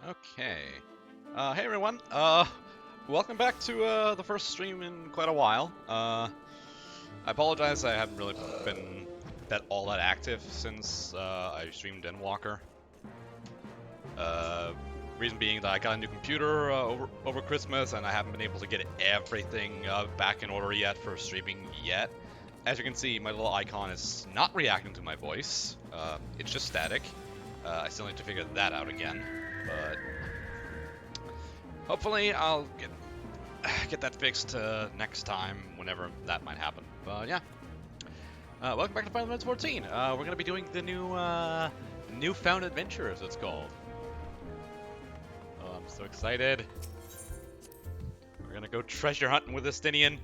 Okay. Hey everyone. Welcome back to the first stream in quite a while. I apologize, I haven't really been all that active since I streamed Endwalker. Reason being that I got a new computer over Christmas, and I haven't been able to get everything back in order yet for streaming yet. As you can see, my little icon is not reacting to my voice. It's just static. I still need to figure that out again, but hopefully I'll get that fixed next time, whenever that might happen. But yeah, welcome back to Final Fantasy 14. We're gonna be doing the new Newfound adventure, as it's called. Oh, I'm so excited. We're gonna go treasure hunting with Estinian.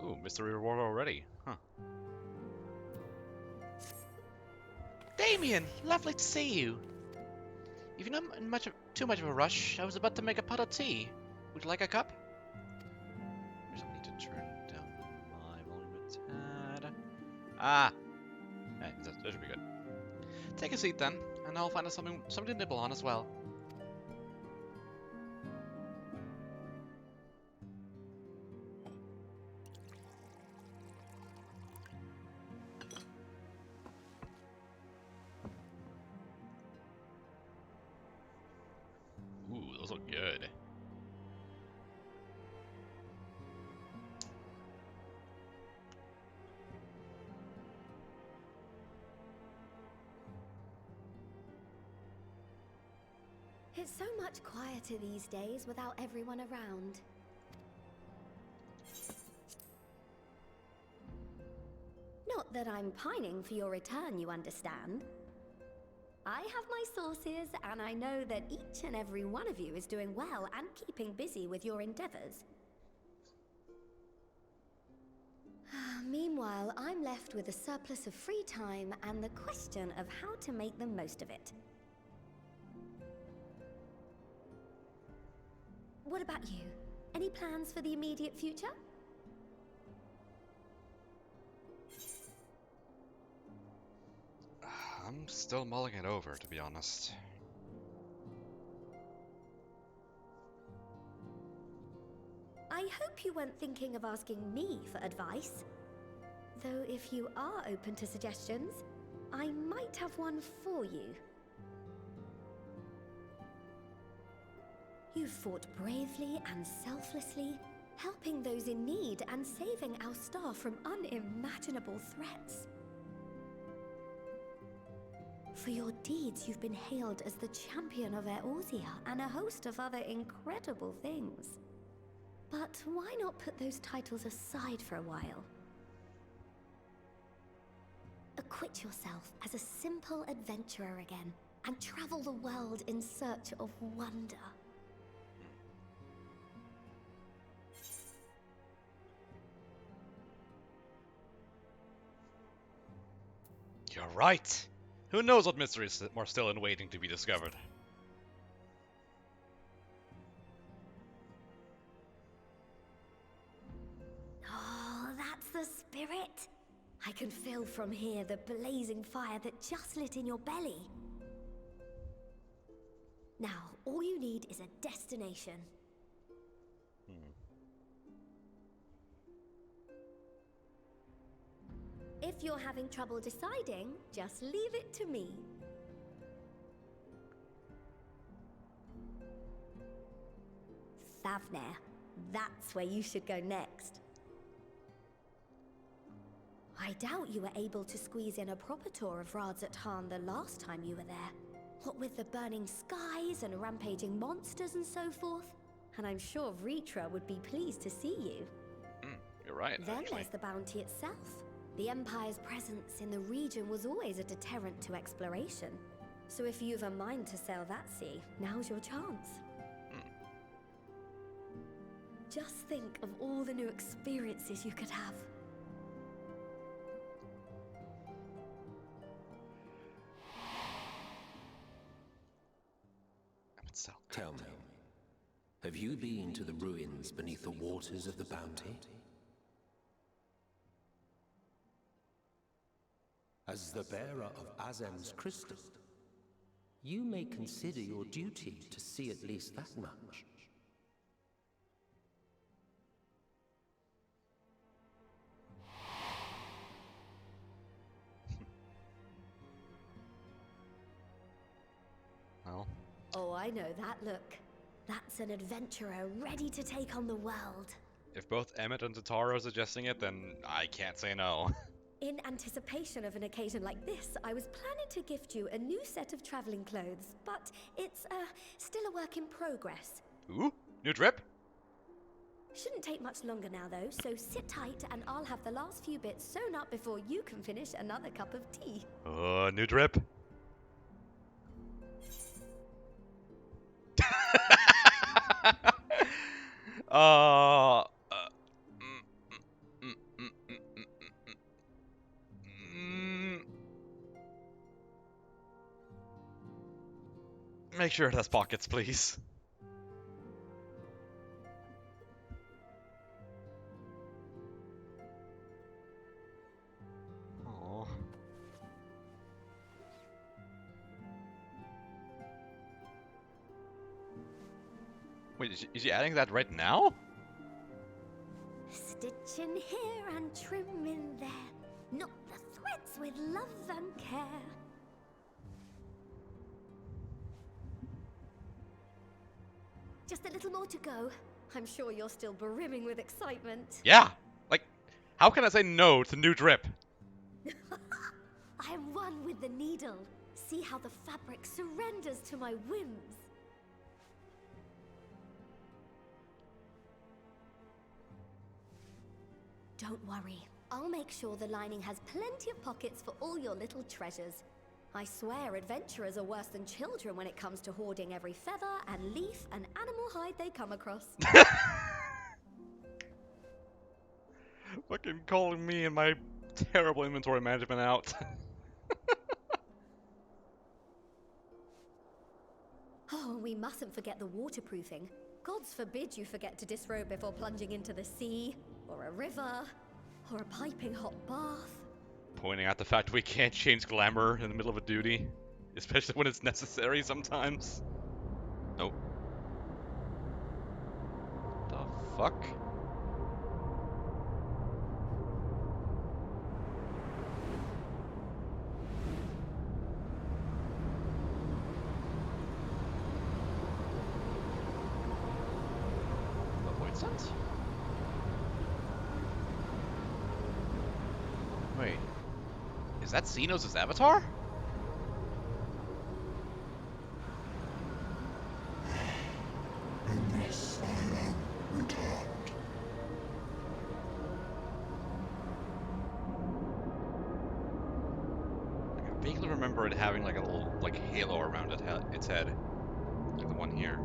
Ooh, mystery reward already, huh? Damien, lovely to see you. If you're not in too much of a rush, I was about to make a pot of tea. Would you like a cup? I just need to turn down my volume a tad. Ah! Hey, that should be good. Take a seat then, and I'll find us something to nibble on as well. Ooh, those look good. It's so much quieter these days without everyone around. Not that I'm pining for your return, you understand. I have my sources, and I know that each and every one of you is doing well and keeping busy with your endeavors. Meanwhile, I'm left with a surplus of free time and the question of how to make the most of it. What about you? Any plans for the immediate future? I'm still mulling it over, to be honest. I hope you weren't thinking of asking me for advice. Though if you are open to suggestions, I might have one for you. You fought bravely and selflessly, helping those in need and saving our star from unimaginable threats. For your deeds, you've been hailed as the champion of Eorzea and a host of other incredible things. But why not put those titles aside for a while? Acquit yourself as a simple adventurer again, and travel the world in search of wonder. You're right! Who knows what mysteries are still in waiting to be discovered? Oh, that's the spirit! I can feel from here the blazing fire that just lit in your belly. Now, all you need is a destination. If you're having trouble deciding, just leave it to me. Thavner, that's where you should go next. I doubt you were able to squeeze in a proper tour of Radzat the last time you were there. What with the burning skies and rampaging monsters and so forth. And I'm sure Vritra would be pleased to see you. You're right, Then actually. there's the bounty itself. The Empire's presence in the region was always a deterrent to exploration. So if you've a mind to sail that sea, now's your chance. Just think of all the new experiences you could have. Tell me, have you been to the ruins beneath the waters of the bounty? As the bearer of Azem's crystal, you may consider your duty to see at least that much. Well, Oh, I know that look. That's an adventurer ready to take on the world. if both Emmett and Totaro are suggesting it, then I can't say no. In anticipation of an occasion like this, I was planning to gift you a new set of traveling clothes, but it's still a work in progress. Ooh, new drip? Shouldn't take much longer now though, so sit tight and I'll have the last few bits sewn up before you can finish another cup of tea. New drip. uh, Make sure it has pockets, please. Aww. Wait, is she adding that right now? Stitch in here and trim in there. Knot the threads with love and care. Just a little more to go. I'm sure you're still brimming with excitement. Yeah! Like, how can I say no to new drip? I am one with the needle. See how the fabric surrenders to my whims. Don't worry. I'll make sure the lining has plenty of pockets for all your little treasures. I swear adventurers are worse than children when it comes to hoarding every feather and leaf and animal hide they come across. Fucking calling me and my terrible inventory management out. Oh, we mustn't forget the waterproofing. Gods forbid you forget to disrobe before plunging into the sea, or a river, or a piping hot bath. Pointing out the fact we can't change glamour in the middle of a duty. Especially when it's necessary sometimes. Nope. The fuck? Wait, is that Xenos' avatar? Unless I am returned. I vaguely remember it having like a little halo around its head, like the one here.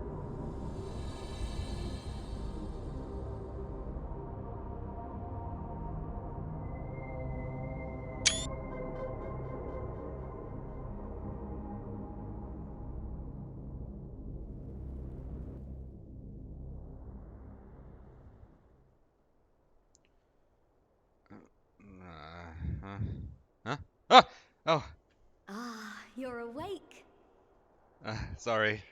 Huh? Ah! Oh! Ah, you're awake. Sorry.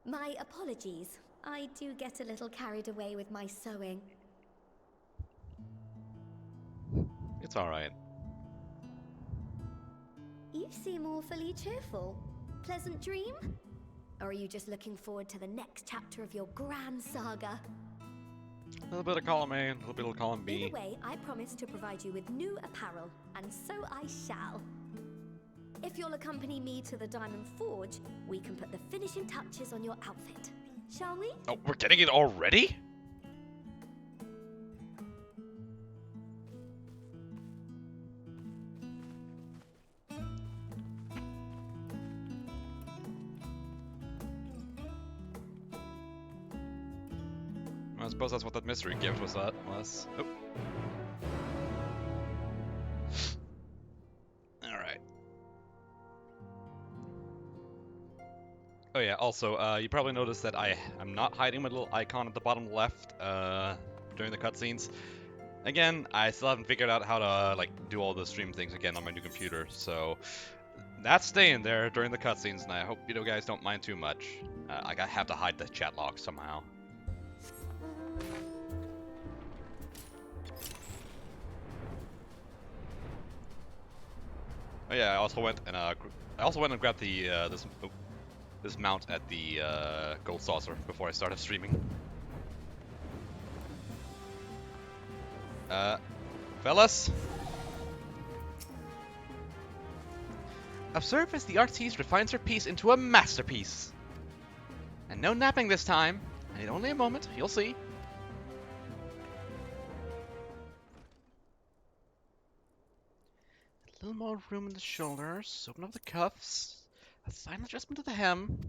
My apologies. I do get a little carried away with my sewing. It's alright. You seem awfully cheerful. Pleasant dream? Or are you just looking forward to the next chapter of your grand saga? A little bit of column A, a little bit of column B. Either way, I promise to provide you with new apparel, and so I shall. If you'll accompany me to the Diamond Forge, we can put the finishing touches on your outfit. Shall we? Oh, we're getting it already? I suppose that's what that mystery gift was. Oh. Alright. Oh yeah, also, you probably noticed that I'm not hiding my little icon at the bottom left during the cutscenes. Again, I still haven't figured out how to like do all the stream things again on my new computer, so that's staying there during the cutscenes, and I hope you guys don't mind too much. I have to hide the chat log somehow. Oh yeah, I also went and grabbed the this mount at the gold saucer before I started streaming. Fellas, observe as the artiste refines her piece into a masterpiece. And no napping this time. I need only a moment. You'll see. A little more room in the shoulders. Open up the cuffs. A fine adjustment to the hem.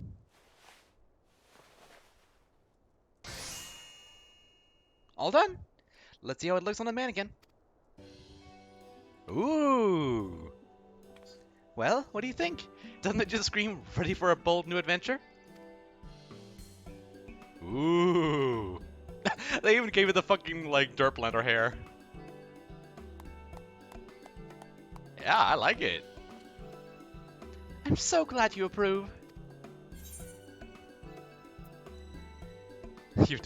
All done. Let's see how it looks on the mannequin. Ooh. Well, what do you think? Doesn't it just scream ready for a bold new adventure? Ooh. They even gave it the fucking, like, Derplander hair. Yeah, I like it. I'm so glad you approve. You've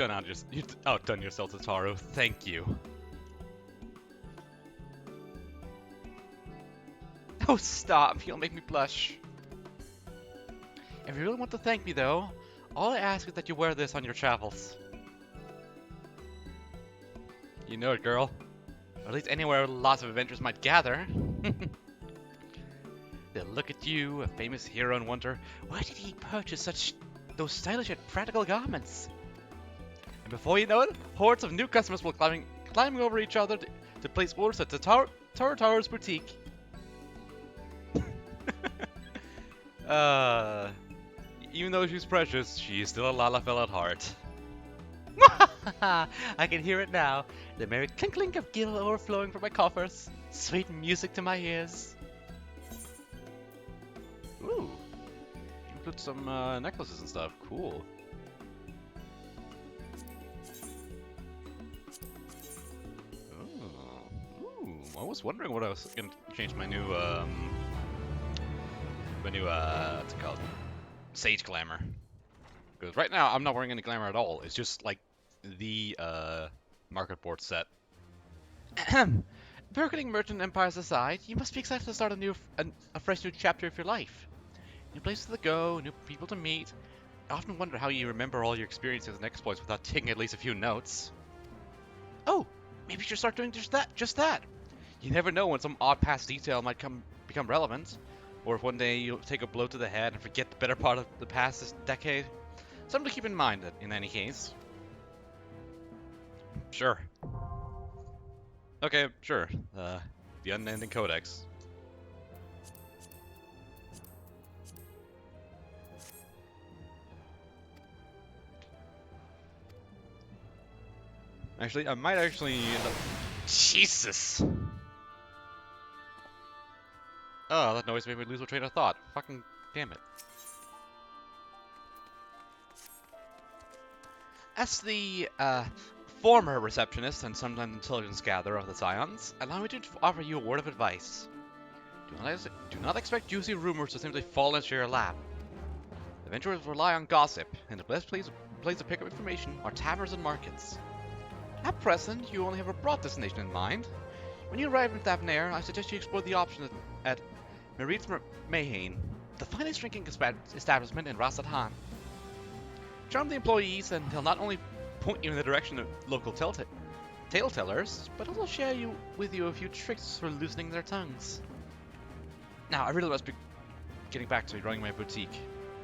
outdone yourself, Tataru. Thank you. Oh, stop. You'll make me blush. If you really want to thank me, though, all I ask is that you wear this on your travels. You know it, girl. Or at least anywhere lots of adventurers might gather. They'll look at you, a famous hero, and wonder, where did he purchase those stylish yet practical garments? And before you know it, hordes of new customers will climbing over each other to place orders at the Taro's boutique. Even though she's precious, she's still a Lalafell at heart. I can hear it now. The merry clink of gil overflowing from my coffers. Sweet music to my ears. Ooh. You put some necklaces and stuff. Cool. Ooh. I was wondering what I was gonna change my new what's it called? Sage glamour. Because right now I'm not wearing any glamour at all. It's just like the market board set. Burgeoning merchant empires aside, you must be excited to start a fresh new chapter of your life. New places to go, new people to meet. I often wonder how you remember all your experiences and exploits without taking at least a few notes. Oh, maybe you should start doing just that. You never know when some odd past detail might become relevant, or if one day you'll take a blow to the head and forget the better part of the past this decade. Something to keep in mind in any case. Sure. Okay, sure. The Unending Codex. Actually, I might actually end up... Jesus! Oh, that noise made me lose my train of thought. Fucking damn it. As the, former receptionist and sometimes intelligence gatherer of the Scions, allow me to offer you a word of advice. Do not expect juicy rumors to simply fall into your lap. Adventurers rely on gossip, and the best place to pick up information are taverns and markets. At present, you only have a broad destination in mind. When you arrive in Thavnair, I suggest you explore the option at Merit's Mayhain, the finest drinking establishment in Ras Adhan. Charm the employees, and they'll not only point you in the direction of local tale tellers, but also share with you a few tricks for loosening their tongues. Now, I really must be getting back to running my boutique.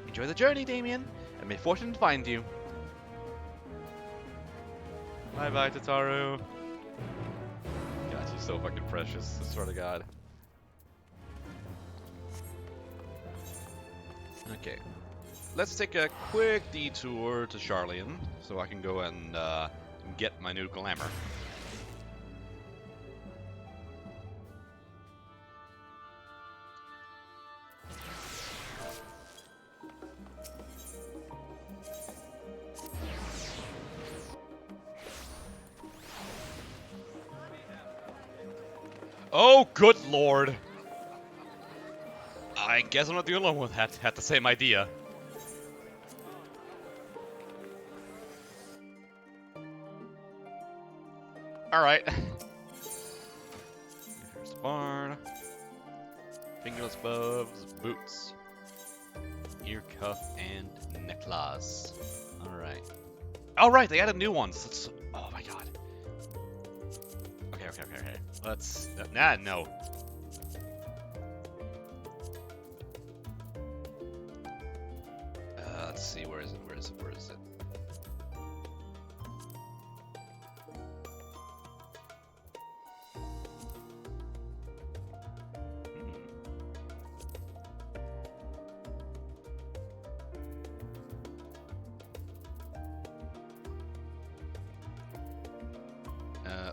Enjoy the journey, Damien, and may fortune find you. Bye-bye, Tataru. God, she's so fucking precious, I swear to God. Okay. Let's take a quick detour to Charlian, so I can go and get my new glamour. Oh, good lord. I guess I'm not the only one who had the same idea. Alright. Here's the barn. Fingerless gloves, boots, ear cuff, and necklace. Alright. Alright, they added new ones. Oh my god. Okay. Let's... no. Let's see, where is it?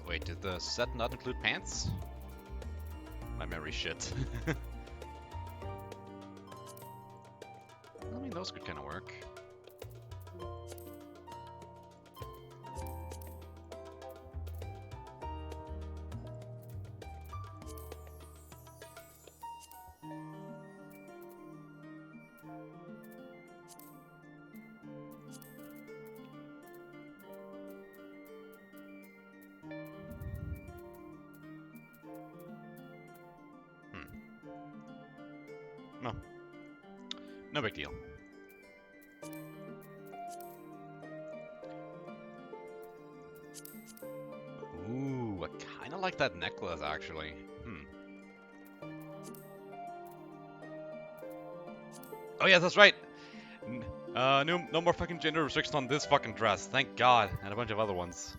Wait, did the set not include pants? My memory shit. I mean, those could kind of work. No. No big deal. Ooh, I kind of like that necklace, actually. Oh yeah, that's right! No more fucking gender restrictions on this fucking dress, thank god, and a bunch of other ones.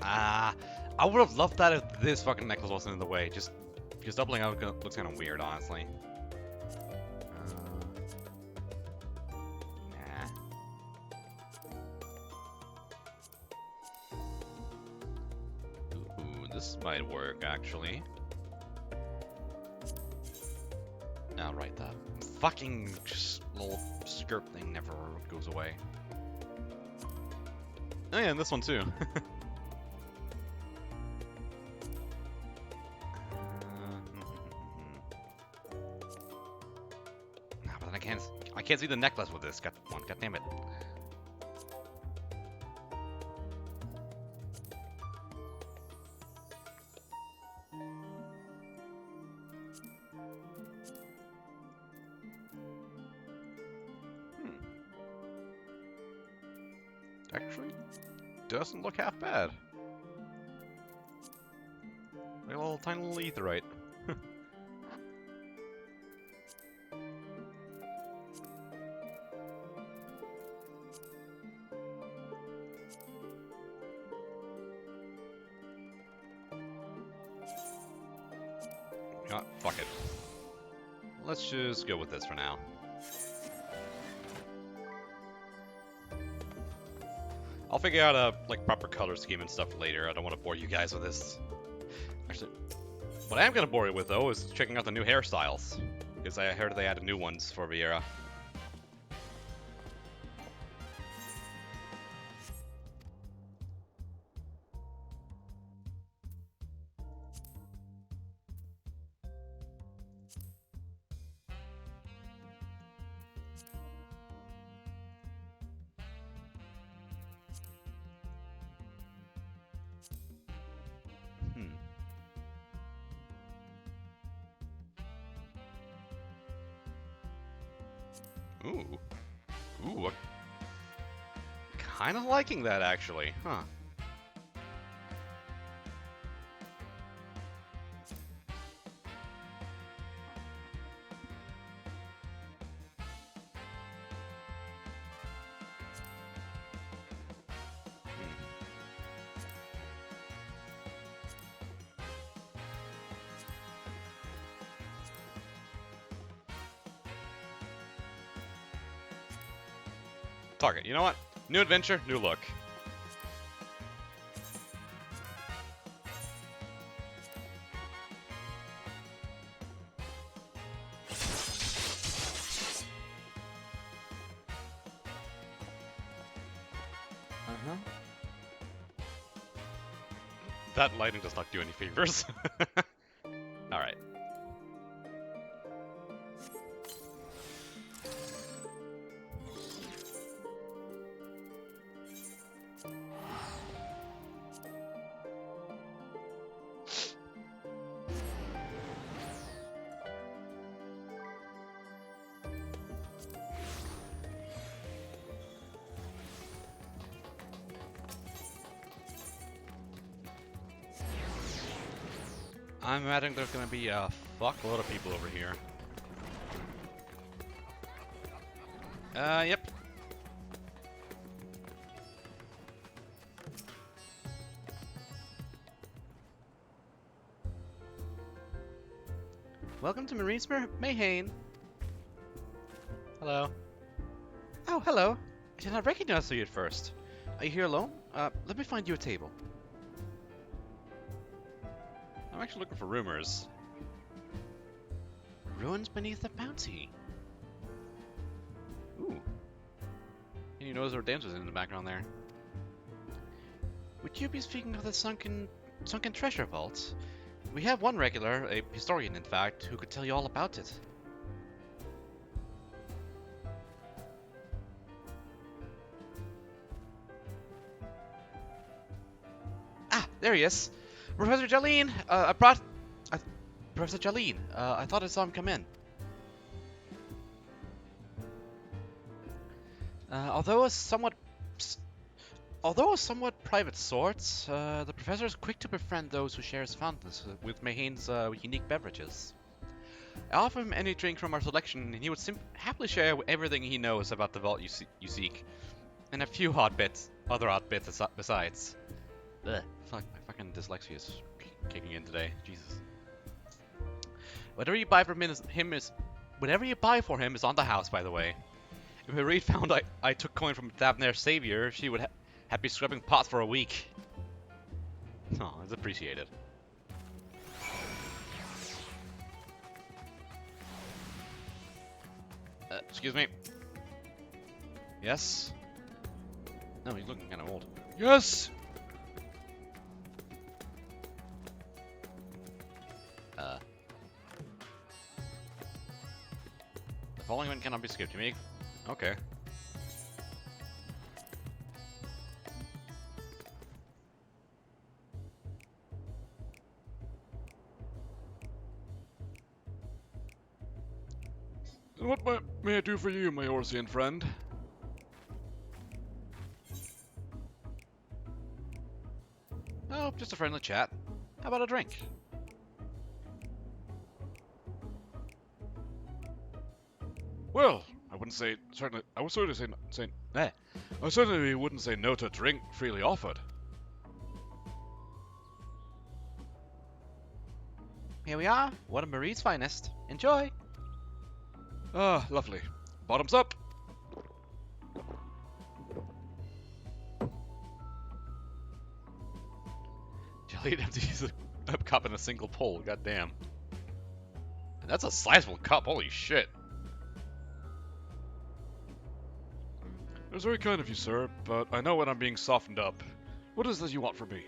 I would have loved that if this fucking necklace wasn't in the way. Just because doubling out looks kind of weird, honestly. Nah. Ooh, this might work actually. Now, right, that fucking little skirt thing never goes away. Oh yeah, and this one too. I can't see the necklace with this. God damn it. Actually, doesn't look half bad. Like a little tiny little etherite. Fuck it. Let's just go with this for now. I'll figure out a proper color scheme and stuff later. I don't want to bore you guys with this. Actually, what I am gonna bore you with though is checking out the new hairstyles, because I heard they added new ones for Vieira. Ooh, I'm kind of liking that actually, huh? Target, you know what? New adventure, new look. That lighting does not do any favors. Alright. I'm imagining there's gonna be a fuckload of people over here. Yep. Welcome to Marines Mayhain. Hello. Oh, hello. I did not recognize you at first. Are you here alone? Let me find you a table. I'm actually looking for rumors. Ruins beneath the bounty. Ooh. And you notice there are dancers in the background there. Would you be speaking of the sunken treasure vault? We have one regular, a historian in fact, who could tell you all about it. Ah, there he is. Professor Jolene, Professor Jolene, I thought I saw him come in. Although a somewhat private sort, the professor is quick to befriend those who share his fondness with Mayhain's unique beverages. I offer him any drink from our selection, and he would happily share everything he knows about the vault you seek, and a few other odd bits besides. Ugh, fuck, my fucking dyslexia is kicking in today. Jesus. Whatever you buy for him is on the house, by the way. If Marie found I took coin from Thavnair's savior, she would have been scrubbing pots for a week. Oh, it's appreciated. Excuse me. Yes? No, he's looking kind of old. Yes! The following one cannot be skipped. You make... Okay. What may I do for you, my Orsian friend? Oh, just a friendly chat. How about a drink? Well, I wouldn't say certainly. I would certainly say I certainly wouldn't say no to a drink freely offered. Here we are, one of Marie's finest. Enjoy. Ah, lovely. Bottoms up. Jelly empties a cup in a single pull. Goddamn. And that's a sizable cup. Holy shit. It was very kind of you, sir, but I know when I'm being softened up. What is this you want from me?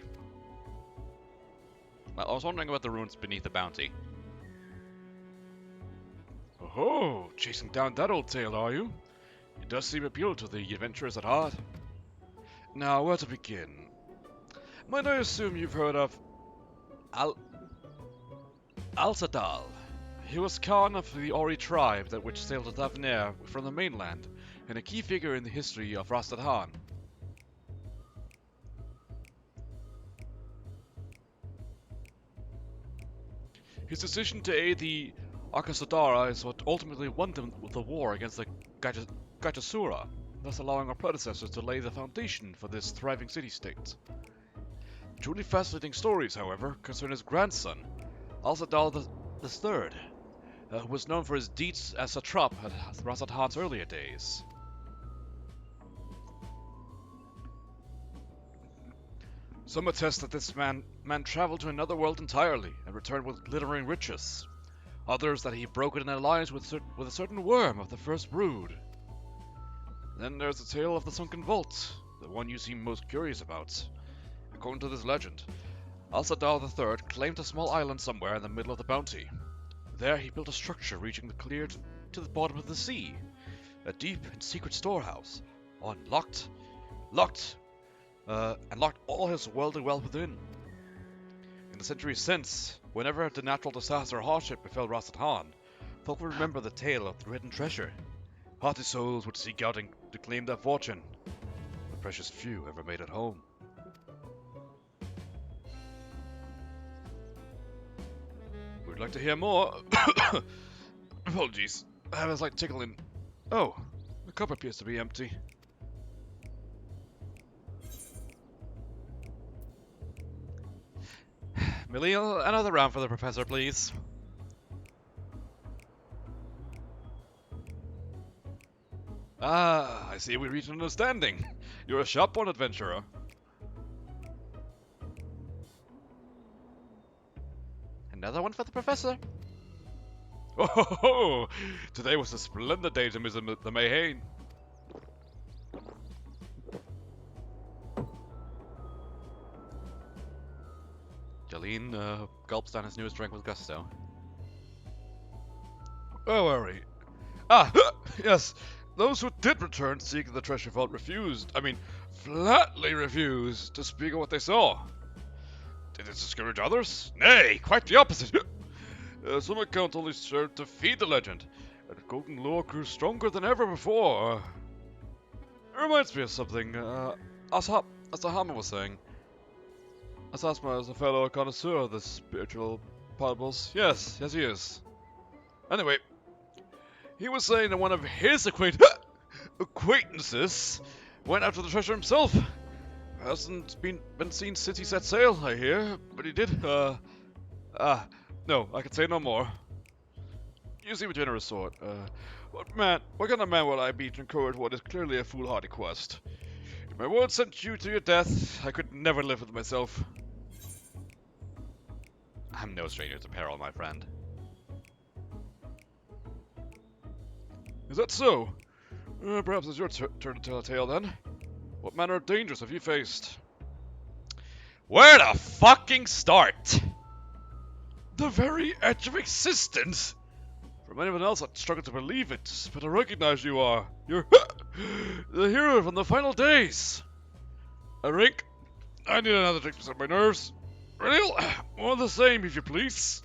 Well, I was wondering about the ruins beneath the bounty. Oh, chasing down that old tale, are you? It does seem appeal to the adventurers at heart. Now, where to begin? Might I assume you've heard of Al-Sadal? He was Khan of the Ori tribe that which sailed to Thavnair from the mainland, and a key figure in the history of Rastad-Han. His decision to aid the Akasadara is what ultimately won them the war against the Gajasura, thus allowing our predecessors to lay the foundation for this thriving city-state. Truly fascinating stories, however, concern his grandson, Al-Sadal III, who was known for his deeds as satrap at Rastad-Han's earlier days. Some attest that this man traveled to another world entirely and returned with glittering riches. Others that he brokered an alliance with a certain worm of the first brood. Then there's the tale of the sunken vault, the one you seem most curious about. According to this legend, Al-Sadar III claimed a small island somewhere in the middle of the bounty. There he built a structure reaching the clear to the bottom of the sea. A deep and secret storehouse, and locked all his worldly wealth within. In the centuries since, whenever the natural disaster or hardship befell Ras-Atan, folk would remember the tale of the hidden treasure. Hearty souls would seek out and to claim their fortune, but precious few ever made it home. We'd like to hear more. Apologies, I have a slight tickle in. Oh, the cup appears to be empty. Millie, another round for the professor, please. Ah, I see we reached an understanding. You're a sharp-born adventurer. Another one for the professor. Oh, ho, ho. Today was a splendid day to Miss the Mayhain. Jolene gulps down his newest drink with gusto. Where were we? Ah, yes. Those who did return seeking the treasure vault flatly refused to speak of what they saw. Did it discourage others? Nay, quite the opposite. Some account only served to feed the legend, and the golden lore grew stronger than ever before. It reminds me of something, as Hama was saying. Asasma is a fellow connoisseur of the spiritual parables. Yes, he is. Anyway, he was saying that one of his acquaintances went after the treasure himself. Hasn't been seen since he set sail, I hear, but he did. No, I can say no more. You seem a generous sort. What kind of man will I be to encourage what is clearly a foolhardy quest? If my word sent you to your death, I could never live with myself. I'm no stranger to peril, my friend. Is that so? Perhaps it's your turn to tell a tale then. What manner of dangers have you faced? Where to fucking start? The very edge of existence! From anyone else, I'd struggle to believe it, but I recognize you are. You're the hero from the final days. A drink? I need another drink to set my nerves. Real? More of the same, if you please.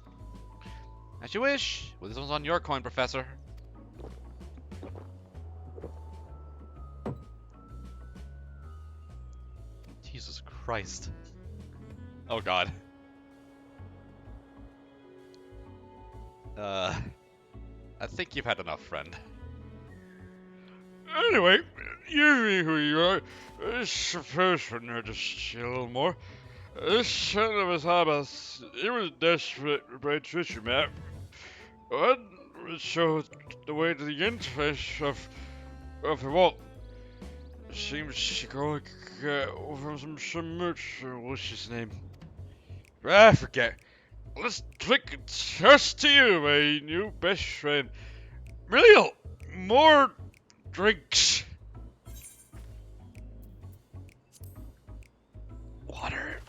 As you wish. Well, this one's on your coin, Professor. Jesus Christ. Oh God. I think you've had enough, friend. Anyway, you be who you are. This person here just a little more. This son of his habits, he was desperate to break tissue, man. What would show the way to the interface of the vault? Seems to go from some merch. What's his name? I forget. Let's drink a toast to you, my new best friend. Real, more drinks. Water.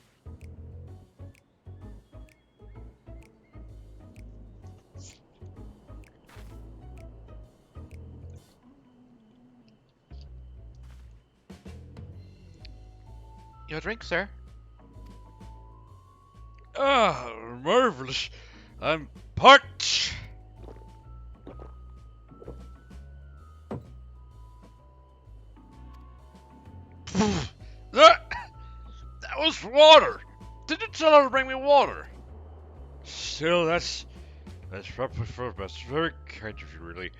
Your drink, sir. Ah, marvelous. I'm parched. That was water. Did you tell her to bring me water? Still, that's probably for the best. Very kind of you, really.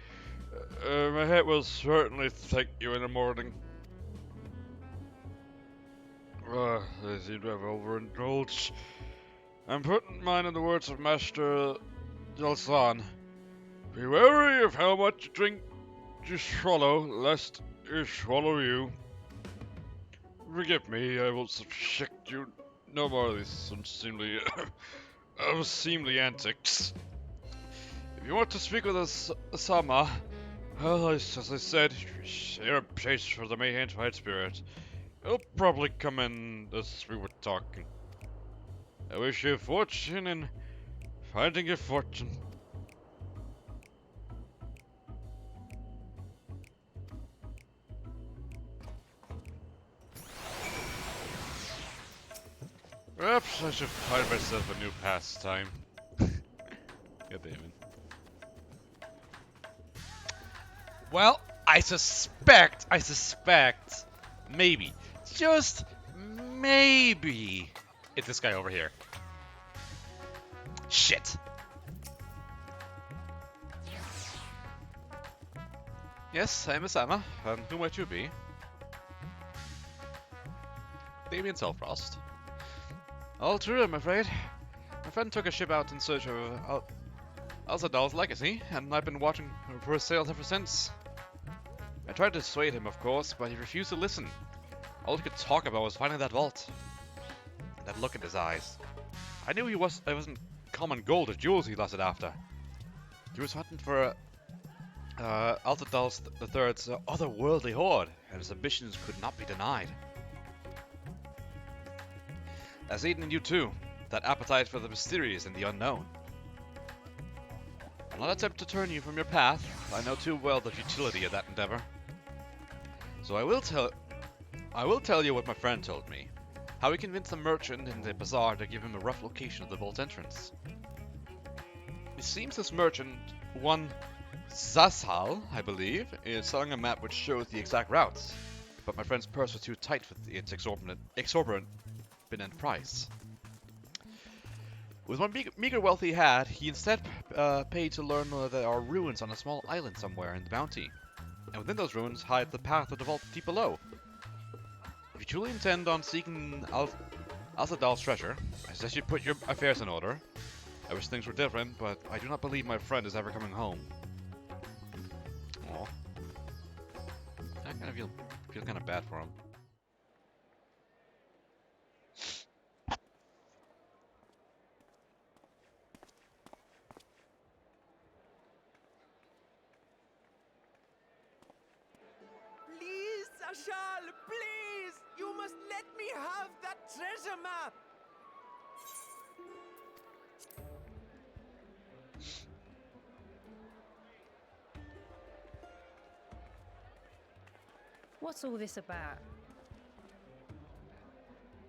My head will certainly thank you in the morning. I seem to have overindulged. I'm putting mine in the words of Master Jalsan. Be wary of how much drink you swallow, lest it swallow you. Forgive me, I will subject you no more of these unseemly antics. If you want to speak with us, Sama, well, as I said, share a place for the Mayhain Fight Spirit. He'll probably come in as we were talking. I wish you fortune in finding your fortune. Perhaps I should find myself a new pastime. God damn it. Well, I suspect, maybe, just maybe, it's this guy over here. Shit. Yes, I am a Sama, and who might you be? Damien Selfrost. All true, I'm afraid. My friend took a ship out in search of Alzadal's legacy, and I've been watching for his sails ever since. I tried to dissuade him, of course, but he refused to listen. All he could talk about was finding that vault. And that look in his eyes. I knew it wasn't common gold or jewels he lusted after. He was hunting for Alzadal III's otherworldly hoard, and his ambitions could not be denied. As eaten in you too, that appetite for the mysterious and the unknown. I'll not attempt to turn you from your path. I know too well the futility of that endeavor. So I will tell you what my friend told me. How he convinced the merchant in the bazaar to give him a rough location of the vault entrance. It seems this merchant, one Zashal, I believe, is selling a map which shows the exact routes. But my friend's purse was too tight for its exorbitant price. With what meager wealth he had, he instead paid to learn there are ruins on a small island somewhere in the Bounty. And within those ruins hide the path of the vault deep below. If you truly intend on seeking Alzadal's treasure, I suggest you put your affairs in order. I wish things were different, but I do not believe my friend is ever coming home. Aw. I kind of feel kind of bad for him. Please, Ashal, please! You must let me have that treasure map! What's all this about?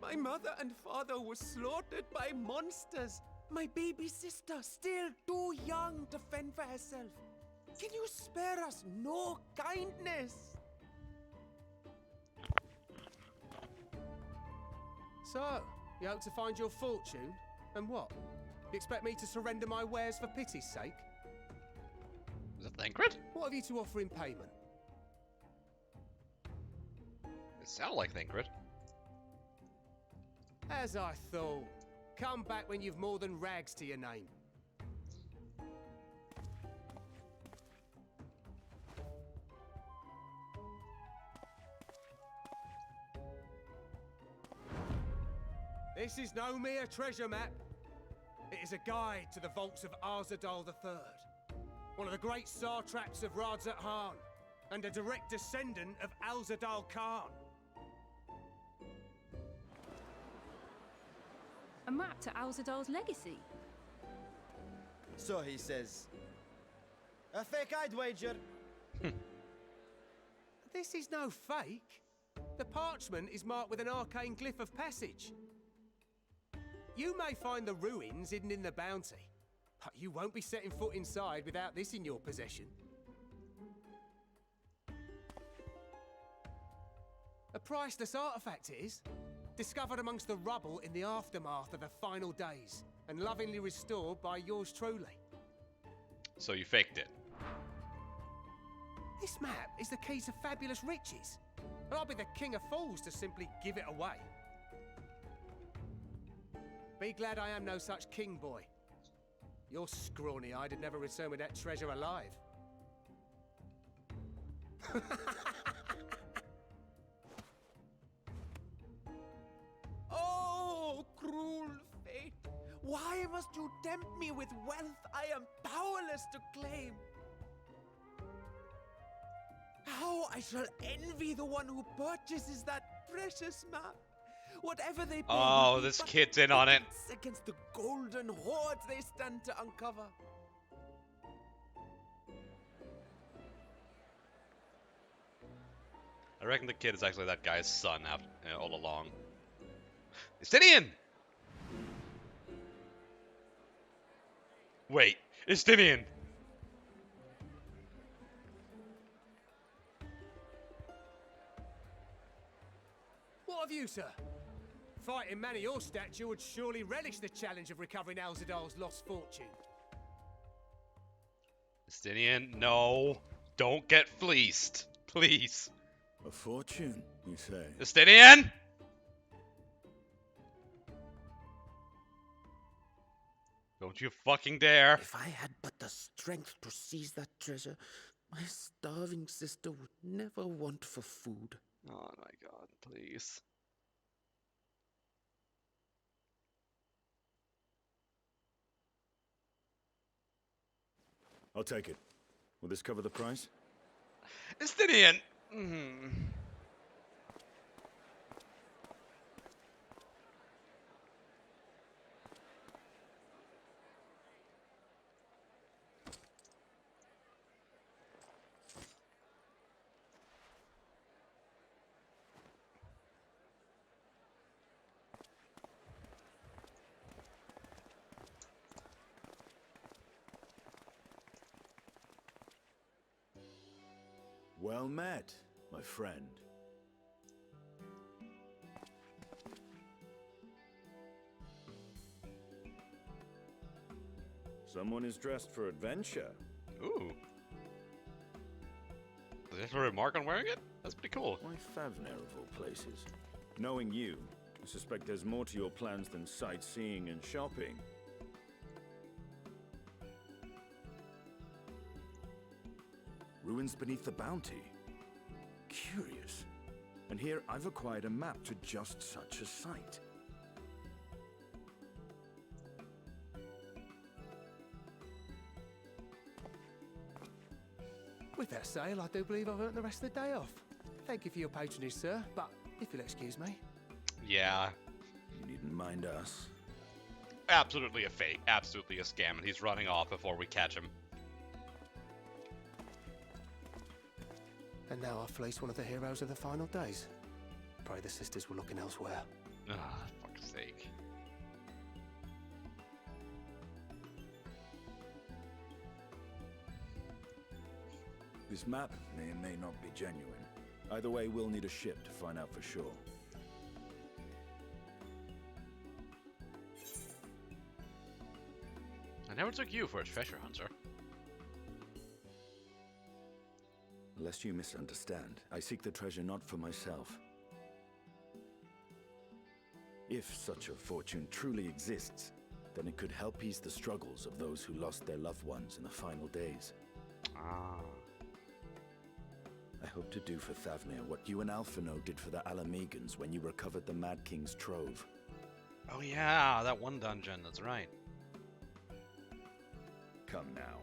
My mother and father were slaughtered by monsters. My baby sister, still too young to fend for herself. Can you spare us no kindness? So, you hope to find your fortune? And what? You expect me to surrender my wares for pity's sake? Is that Thancred? What have you to offer in payment? It sounded like Thancred. As I thought. Come back when you've more than rags to your name. This is no mere treasure map. It is a guide to the vaults of Alzadal III, one of the great satraps of Radzat Han, and a direct descendant of Alzadal Khan. A map to Alzadal's legacy? So he says. A fake, I'd wager. This is no fake. The parchment is marked with an arcane glyph of passage. You may find the ruins hidden in the Bounty, but you won't be setting foot inside without this in your possession. A priceless artifact it is, discovered amongst the rubble in the aftermath of the final days, and lovingly restored by yours truly. So you faked it. This map is the key to fabulous riches, and I'll be the king of fools to simply give it away. Be glad I am no such king, boy. Your scrawny-eyed had never returned with that treasure alive. Oh, cruel fate! Why must you tempt me with wealth I am powerless to claim? How I shall envy the one who purchases that precious map! Whatever they pay Oh, will be this but kid's in on it. pittance against the golden hoards they stand to uncover. I reckon the kid is actually that guy's son all along. Estinian! Wait, Estinian! What of you, sir? Fighting man of your stature would surely relish the challenge of recovering Alzadal's lost fortune. Estinian, no. Don't get fleeced. Please. A fortune, you say? Estinian! Don't you fucking dare. If I had but the strength to seize that treasure, my starving sister would never want for food. Oh my god, please. I'll take it. Will this cover the price? Estinian! Well met, my friend. Someone is dressed for adventure. Ooh. Does he have a remark on wearing it? That's pretty cool. Why Favner of all places? Knowing you, I suspect there's more to your plans than sightseeing and shopping. Ruins beneath the Bounty. Curious. And here I've acquired a map to just such a site. With that sale, I do believe I've earned the rest of the day off. Thank you for your patronage, sir, but if you'll excuse me. Yeah. You needn't mind us. Absolutely a fake. Absolutely a scam, and he's running off before we catch him. And now I fleece one of the heroes of the final days. Pray the sisters were looking elsewhere. Ah, fuck's sake. This map may or may not be genuine. Either way, we'll need a ship to find out for sure. I never took you for a treasure hunter. Lest you misunderstand, I seek the treasure not for myself. If such a fortune truly exists, then it could help ease the struggles of those who lost their loved ones in the final days. Ah. I hope to do for Thavnir what you and Alphino did for the Alamegans when you recovered the Mad King's trove. Oh yeah, that one dungeon, that's right. Come now.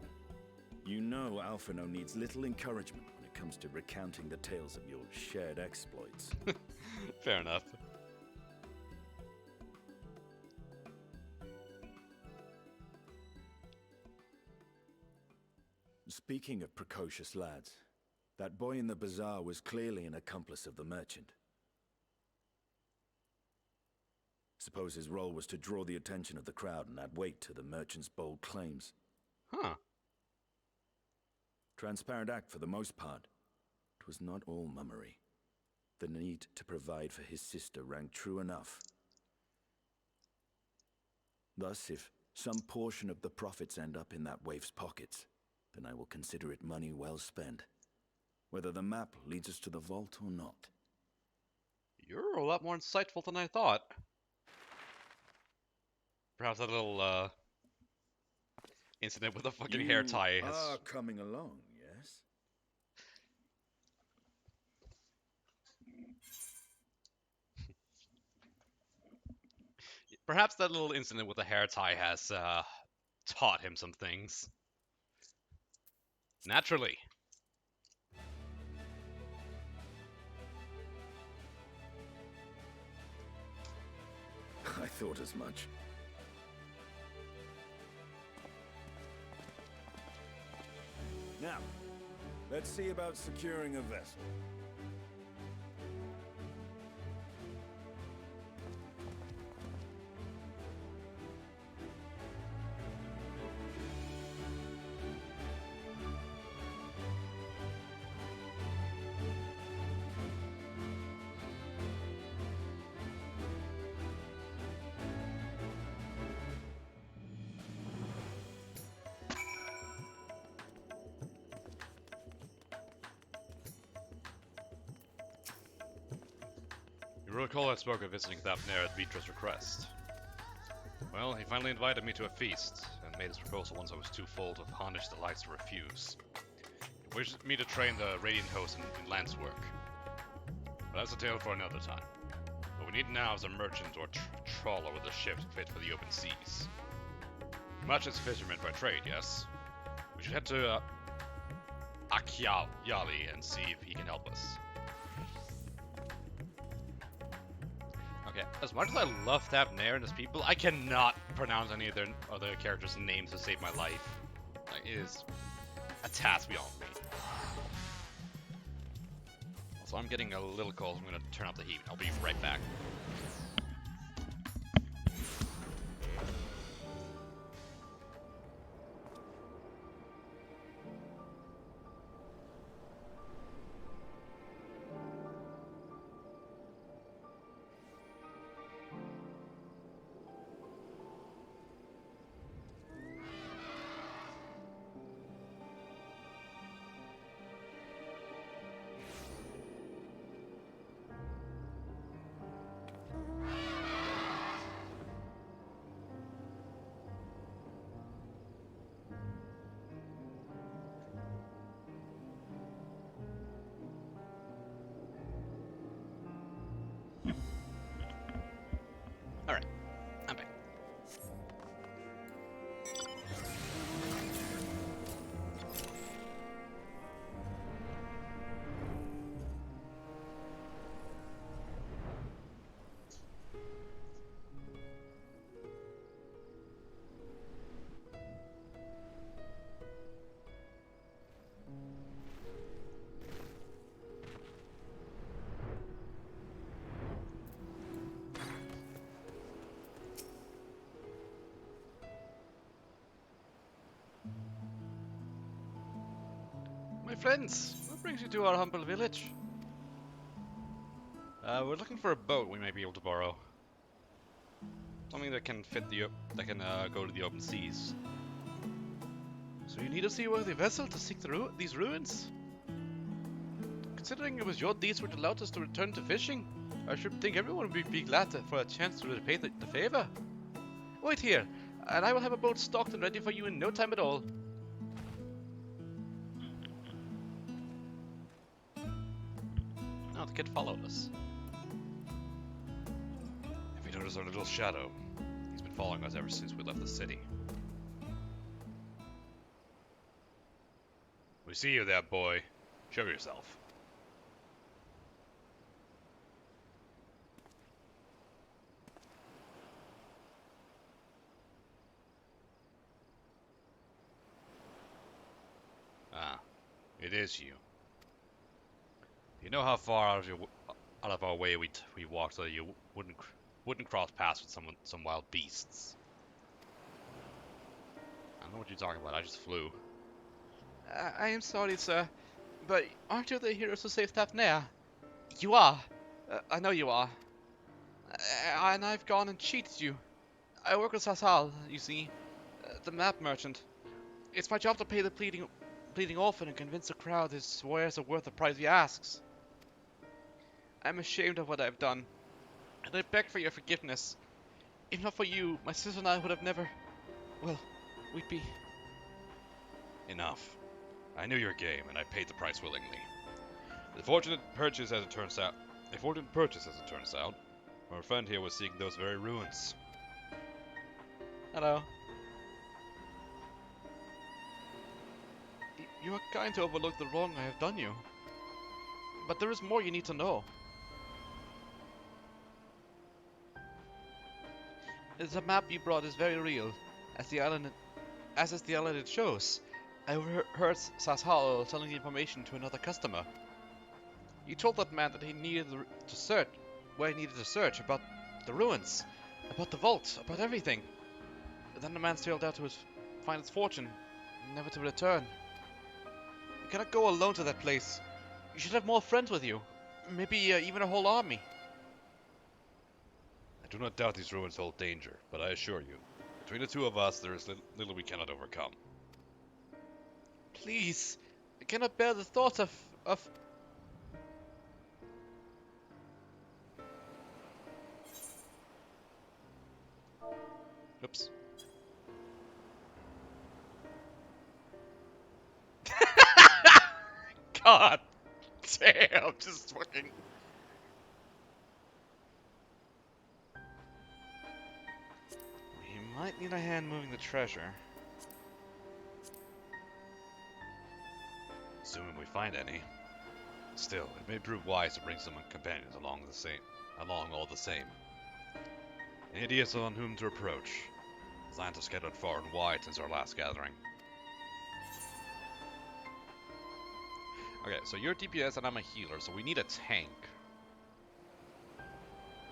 You know Alphino needs little encouragement when it comes to recounting the tales of your shared exploits. Fair enough. Speaking of precocious lads, that boy in the bazaar was clearly an accomplice of the merchant. Suppose his role was to draw the attention of the crowd and add weight to the merchant's bold claims. Huh. Transparent act for the most part. It was not all mummery. The need to provide for his sister rang true enough. Thus, if some portion of the profits end up in that waif's pockets, then I will consider it money well spent. Whether the map leads us to the vault or not. You're a lot more insightful than I thought. Perhaps that little, incident with the fucking hair tie has... are coming along, yes? Perhaps that little incident with the hair tie has, taught him some things. Naturally. thought as much. Now, let's see about securing a vessel. You recall I spoke of visiting Thapnir at Vitra's request. Well, he finally invited me to a feast, and made his proposal once I was too full to harness the lights to refuse. He wished me to train the Radiant Host in lance work. But that's a tale for another time. What we need now is a merchant or trawler with a ship fit for the open seas. Much as fishermen by trade, yes? We should head to Aglaia and see if he can help us. Okay, as much as I love Thapnir and his people, I cannot pronounce any of their other characters' names to save my life. Like, it is a task beyond me. Also, I'm getting a little cold, so I'm gonna turn up the heat. I'll be right back. Alright, I'm back. My friends, what brings you to our humble village? We're looking for a boat we may be able to borrow. Something that can fit the go to the open seas. So you need a seaworthy vessel to seek these ruins? Considering it was your deeds which allowed us to return to fishing, I should think everyone would be glad for a chance to repay the favor. Wait here, and I will have a boat stocked and ready for you in no time at all. Oh, the kid followed us. If you notice our little shadow, he's been following us ever since we left the city. We see you there, boy. Show yourself. Ah, it is you. You know how far out of our way we walked so you wouldn't cross paths with some wild beasts. I don't know what you're talking about. I just flew. I am sorry, sir, but aren't you the heroes who saved Thapnir? You are. I know you are. And I've gone and cheated you. I work with Sasal, you see, the map merchant. It's my job to pay the bleeding orphan and convince the crowd his wares are worth the price he asks. I'm ashamed of what I've done, and I beg for your forgiveness. If not for you, my sister and I would have never... Well, we'd be... Enough. I knew your game, and I paid the price willingly. A fortunate purchase, as it turns out. Our friend here was seeking those very ruins. Hello. You are kind to overlook the wrong I have done you. But there is more you need to know. The map you brought is very real, as is the island it shows. I overheard Sashal telling the information to another customer. He told that man that he needed to search, where he needed to search, about the ruins, about the vault, about everything. And then the man sailed out to find his fortune, never to return. You cannot go alone to that place. You should have more friends with you. Maybe even a whole army. I do not doubt these ruins hold danger, but I assure you, between the two of us, there is little we cannot overcome. Please, I cannot bear the thought of... Oops. God damn, just fucking... We might need a hand moving the treasure. Assuming we find any. Still, it may prove wise to bring some companions along all the same. Any ideas on whom to approach? Lands have scattered far and wide since our last gathering. Okay, so you're DPS and I'm a healer, so we need a tank.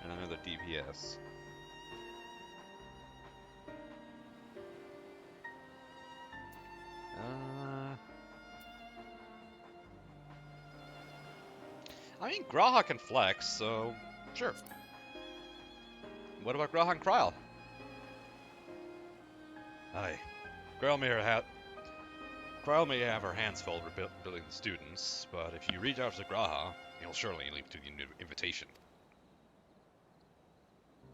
And another DPS. I mean, Graha can flex, so sure. What about Graha and Kryl? Aye. Kryl may have her hands full rebuilding the students, but if you reach out to Graha, he'll surely leave to the invitation.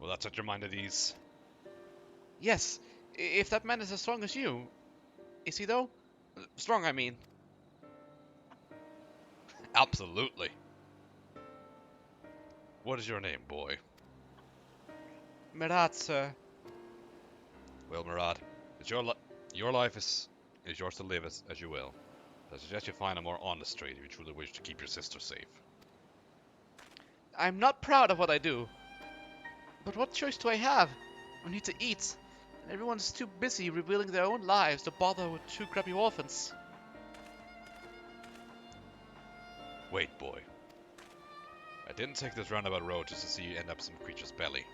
Will that set your mind at ease? Yes, if that man is as strong as you. Is he though? Strong, I mean. Absolutely. What is your name, boy? Murad, sir. Well, Murad, it's your life is yours to live as you will. I suggest you find a more honest trade if you truly wish to keep your sister safe. I'm not proud of what I do. But what choice do I have? I need to eat. And everyone's too busy revealing their own lives to bother with two crappy orphans. Wait, boy. I didn't take this roundabout road just to see you end up some creature's belly.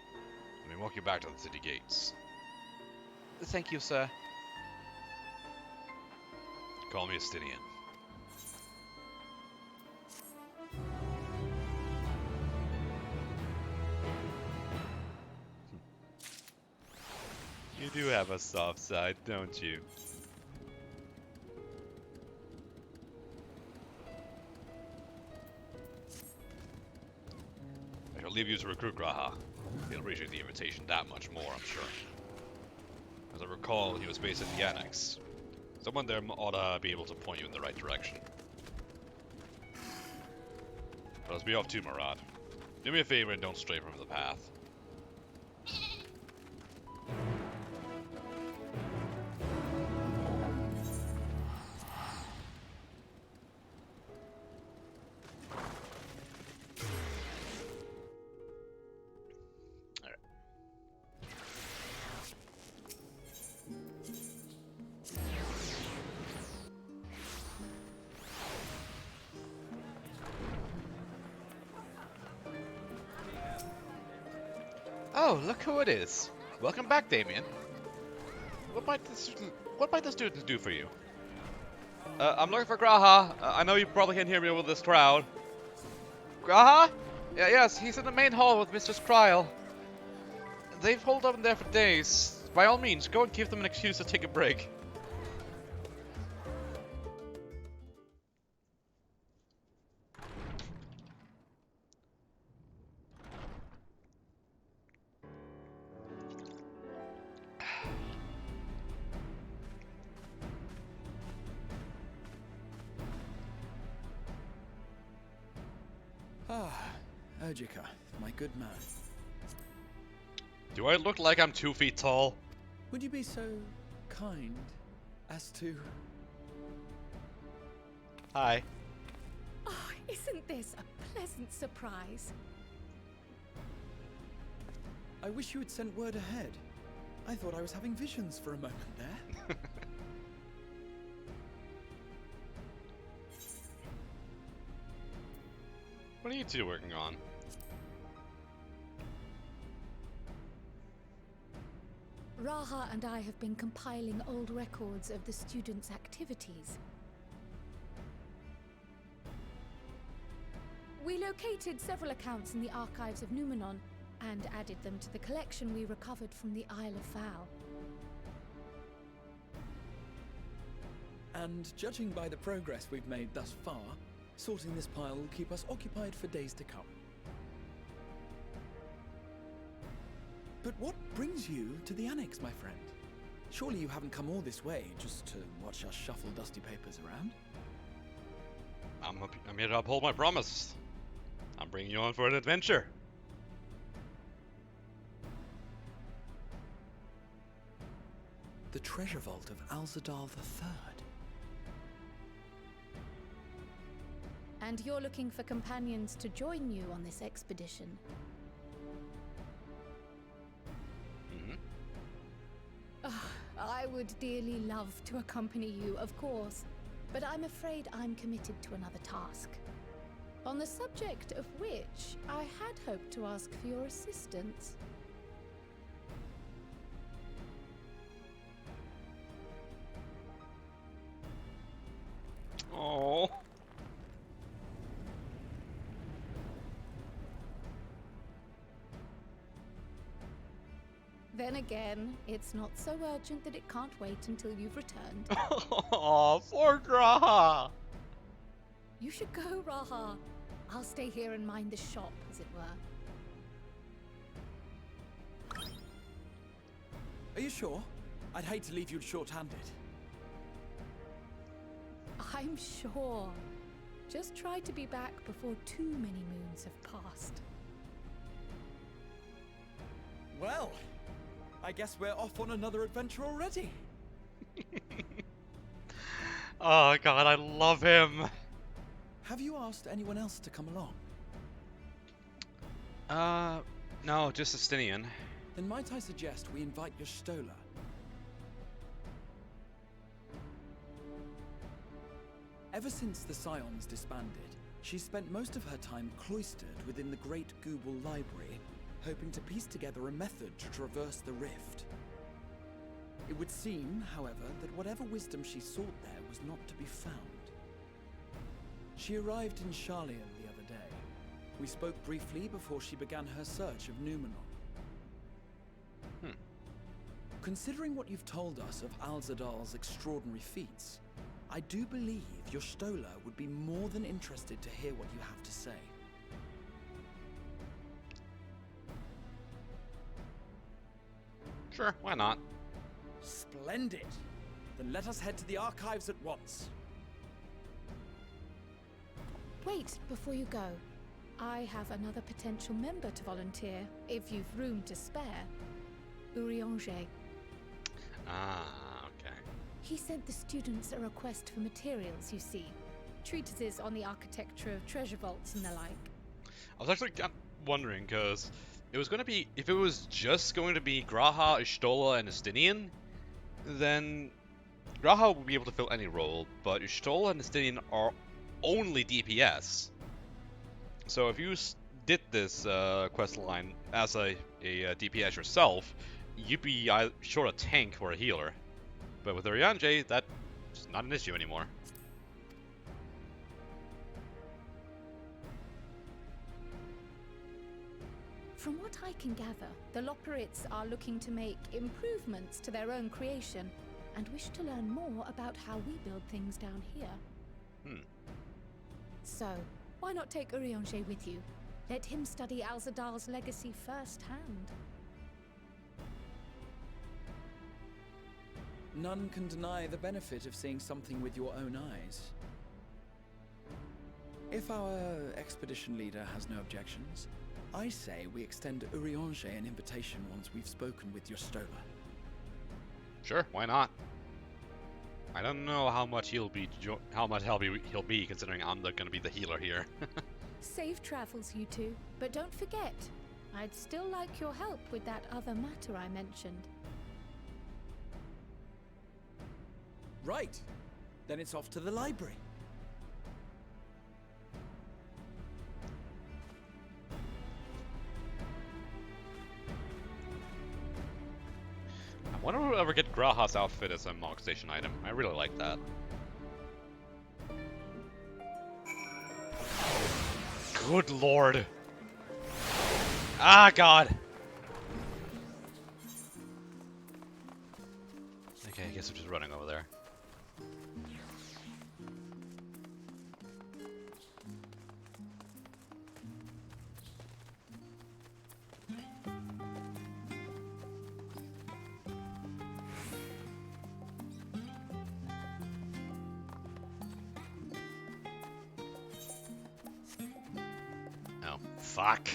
Let me walk you back to the city gates. Thank you, sir. Call me Estinian. You do have a soft side, don't you? I shall leave you to recruit Graha. He'll appreciate the invitation that much more, I'm sure. As I recall, he was based at the Annex. Someone there ought to be able to point you in the right direction. But let's be off too, Murad. Do me a favor and don't stray from the path. Oh, look who it is. Welcome back, Damien. What might the students do for you? I'm looking for Graha. I know you probably can't hear me over this crowd. Graha? Yeah, yes, he's in the main hall with Mistress Kryl. They've holed up in there for days. By all means, go and give them an excuse to take a break. Ah, Urgica, my good man. Do I look like I'm 2 feet tall? Would you be so kind as to... Hi. Oh, isn't this a pleasant surprise? I wish you had sent word ahead. I thought I was having visions for a moment there. What are you two working on? Raha and I have been compiling old records of the students' activities. We located several accounts in the archives of Numenon and added them to the collection we recovered from the Isle of Fowl. And judging by the progress we've made thus far, sorting this pile will keep us occupied for days to come. But what brings you to the Annex, my friend? Surely you haven't come all this way just to watch us shuffle dusty papers around? I'm here to uphold my promise. I'm bringing you on for an adventure. The treasure vault of Alzadal III. And you're looking for companions to join you on this expedition. I would dearly love to accompany you, of course, but I'm afraid I'm committed to another task. On the subject of which I had hoped to ask for your assistance. Oh. Then again, it's not so urgent that it can't wait until you've returned. Oh, poor Graha! You should go, Raha. I'll stay here and mind the shop, as it were. Are you sure? I'd hate to leave you short-handed. I'm sure. Just try to be back before too many moons have passed. Well, I guess we're off on another adventure already. Oh god, I love him. Have you asked anyone else to come along? No, just Justinian. Then might I suggest we invite your Stola? Ever since the Scions disbanded, she's spent most of her time cloistered within the Great Google Library, hoping to piece together a method to traverse the rift. It would seem, however, that whatever wisdom she sought there was not to be found. She arrived in Charlian the other day. We spoke briefly before she began her search of Numenon. Considering what you've told us of Alzadal's extraordinary feats, I do believe your Stola would be more than interested to hear what you have to say. Sure, why not? Splendid! Then let us head to the archives at once. Wait, before you go. I have another potential member to volunteer, if you've room to spare. Urianger. Ah, okay. He sent the students a request for materials, you see. Treatises on the architecture of treasure vaults and the like. I was actually wondering, because it was going to be, if it was just going to be Graha, Ustola, and Justinian, then Graha would be able to fill any role, but Ustola and Justinian are only DPS. So if you did this quest line as a DPS yourself, you'd be short a tank or a healer. But with Urianger, that's not an issue anymore. From what I can gather, the Loperites are looking to make improvements to their own creation and wish to learn more about how we build things down here. So, why not take Urianger with you? Let him study Alzadal's legacy firsthand. None can deny the benefit of seeing something with your own eyes. If our expedition leader has no objections, I say we extend Urianger an invitation once we've spoken with your Stola. Sure, why not? I don't know how much he'll be, he'll be, considering I'm going to be the healer here. Safe travels, you two. But don't forget, I'd still like your help with that other matter I mentioned. Right. Then it's off to the library. I wonder if we'll ever get Graha's outfit as a Mog Station item. I really like that. Good lord. Ah, God. Okay, I guess I'm just running over there. Oh, fuck.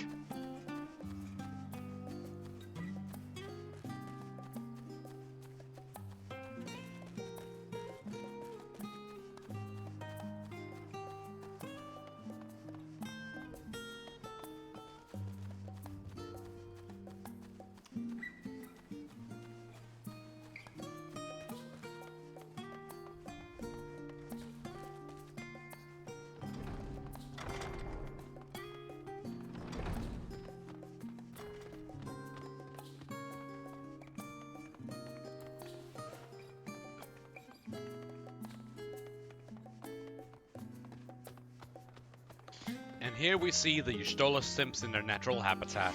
And here we see the Y'shtola Simps in their natural habitat.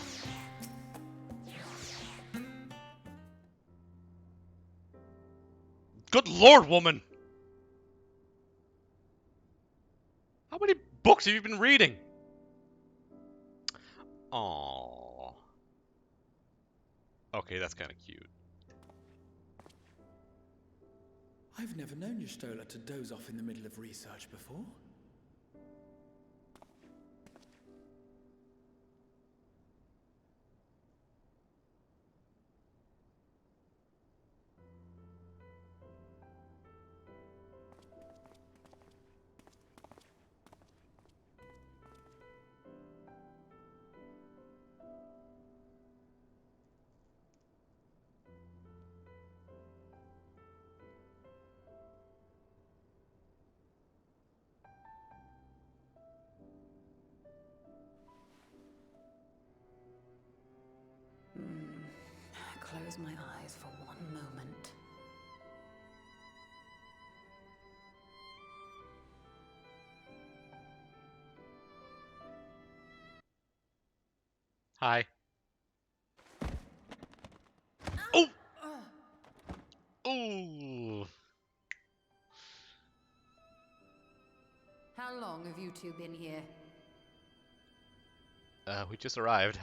Good lord, woman! How many books have you been reading? Aww. Okay, that's kind of cute. I've never known Y'shtola to doze off in the middle of research before. Close my eyes for one moment. Hi. Oh! Ooh. How long have you two been here? We just arrived.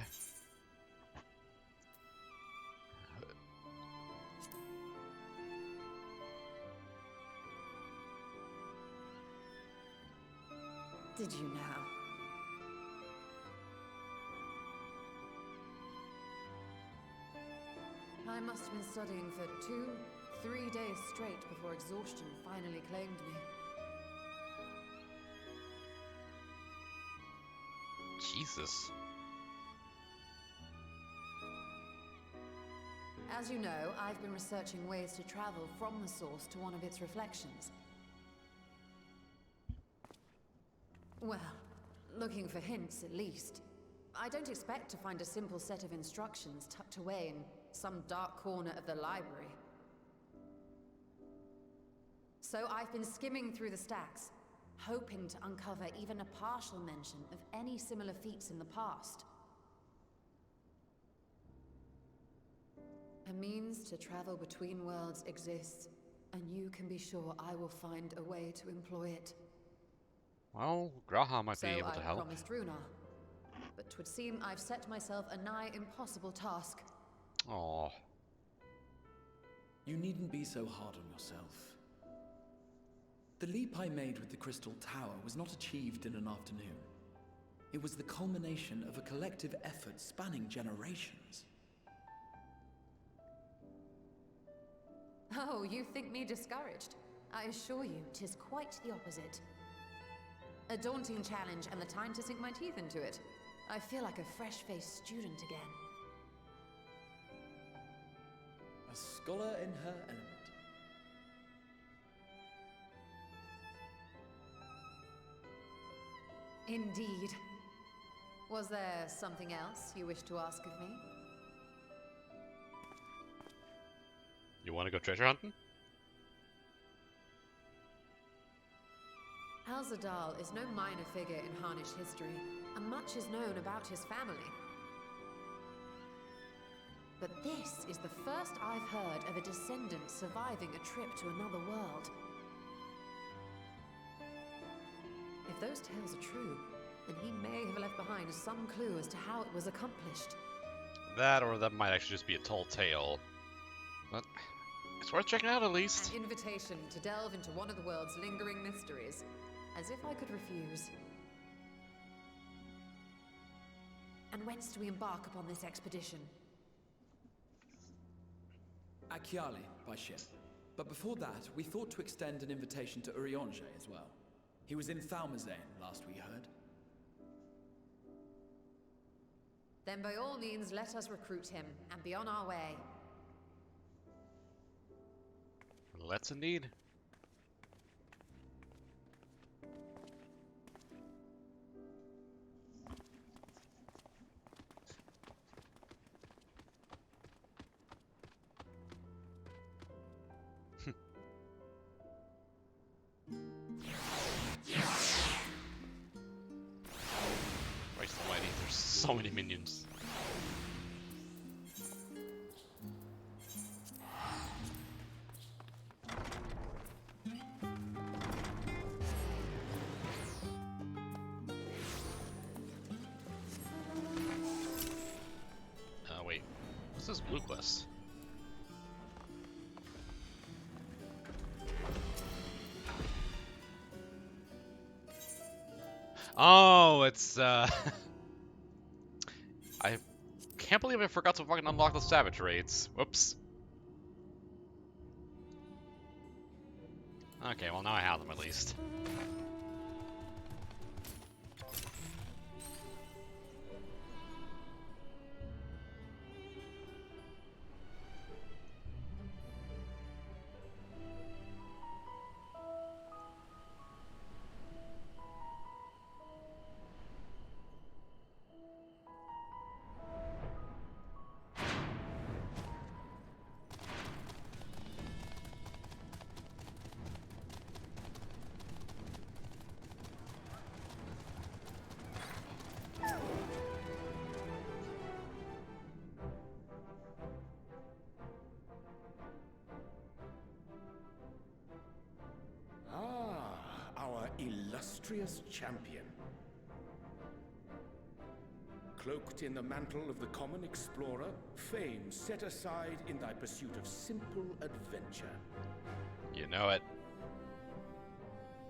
Did you now? I must have been studying for 2-3 days straight before exhaustion finally claimed me. Jesus. As you know, I've been researching ways to travel from the source to one of its reflections. Well, looking for hints at least. I don't expect to find a simple set of instructions tucked away in some dark corner of the library. So I've been skimming through the stacks, hoping to uncover even a partial mention of any similar feats in the past. A means to travel between worlds exists, and you can be sure I will find a way to employ it. Well, Graha might be able to help. So I promised Runar, but 'twould seem I've set myself a nigh impossible task. Aww. You needn't be so hard on yourself. The leap I made with the Crystal Tower was not achieved in an afternoon. It was the culmination of a collective effort spanning generations. Oh, you think me discouraged? I assure you, 'tis quite the opposite. A daunting challenge and the time to sink my teeth into it. I feel like a fresh-faced student again. A scholar in her element. Indeed. Was there something else you wish to ask of me? You want to go treasure hunting? Alzadal is no minor figure in Harnish history, and much is known about his family. But this is the first I've heard of a descendant surviving a trip to another world. If those tales are true, then he may have left behind some clue as to how it was accomplished. That, or that might actually just be a tall tale. But it's worth checking out at least. An invitation to delve into one of the world's lingering mysteries. As if I could refuse. And whence do we embark upon this expedition? Aglaia by ship. But before that, we thought to extend an invitation to Urianger as well. He was in Thalmazane last we heard. Then by all means let us recruit him and be on our way. Let's indeed. Christ almighty, there's so many minions. Wait, what's this blue quest? Oh, it's I can't believe I forgot to fucking unlock the savage raids. Whoops. Okay, well now I have them at least. Illustrious champion. Cloaked in the mantle of the common explorer, fame set aside in thy pursuit of simple adventure. You know it.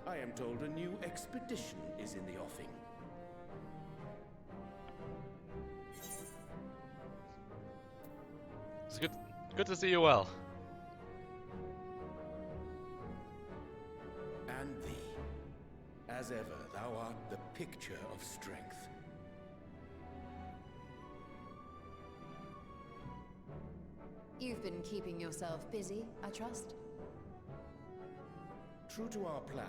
I am told a new expedition is in the offing. It's good to see you well. And thee. As ever, thou art the picture of strength. You've been keeping yourself busy, I trust? True to our plan,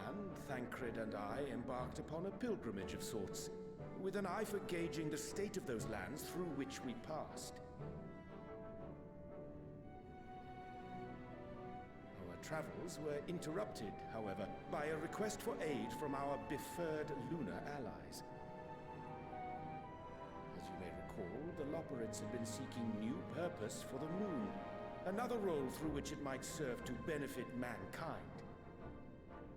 Thancred and I embarked upon a pilgrimage of sorts, with an eye for gauging the state of those lands through which we passed. Travels were interrupted, however, by a request for aid from our befurred lunar allies. As you may recall, the Loperids had been seeking new purpose for the moon, another role through which it might serve to benefit mankind.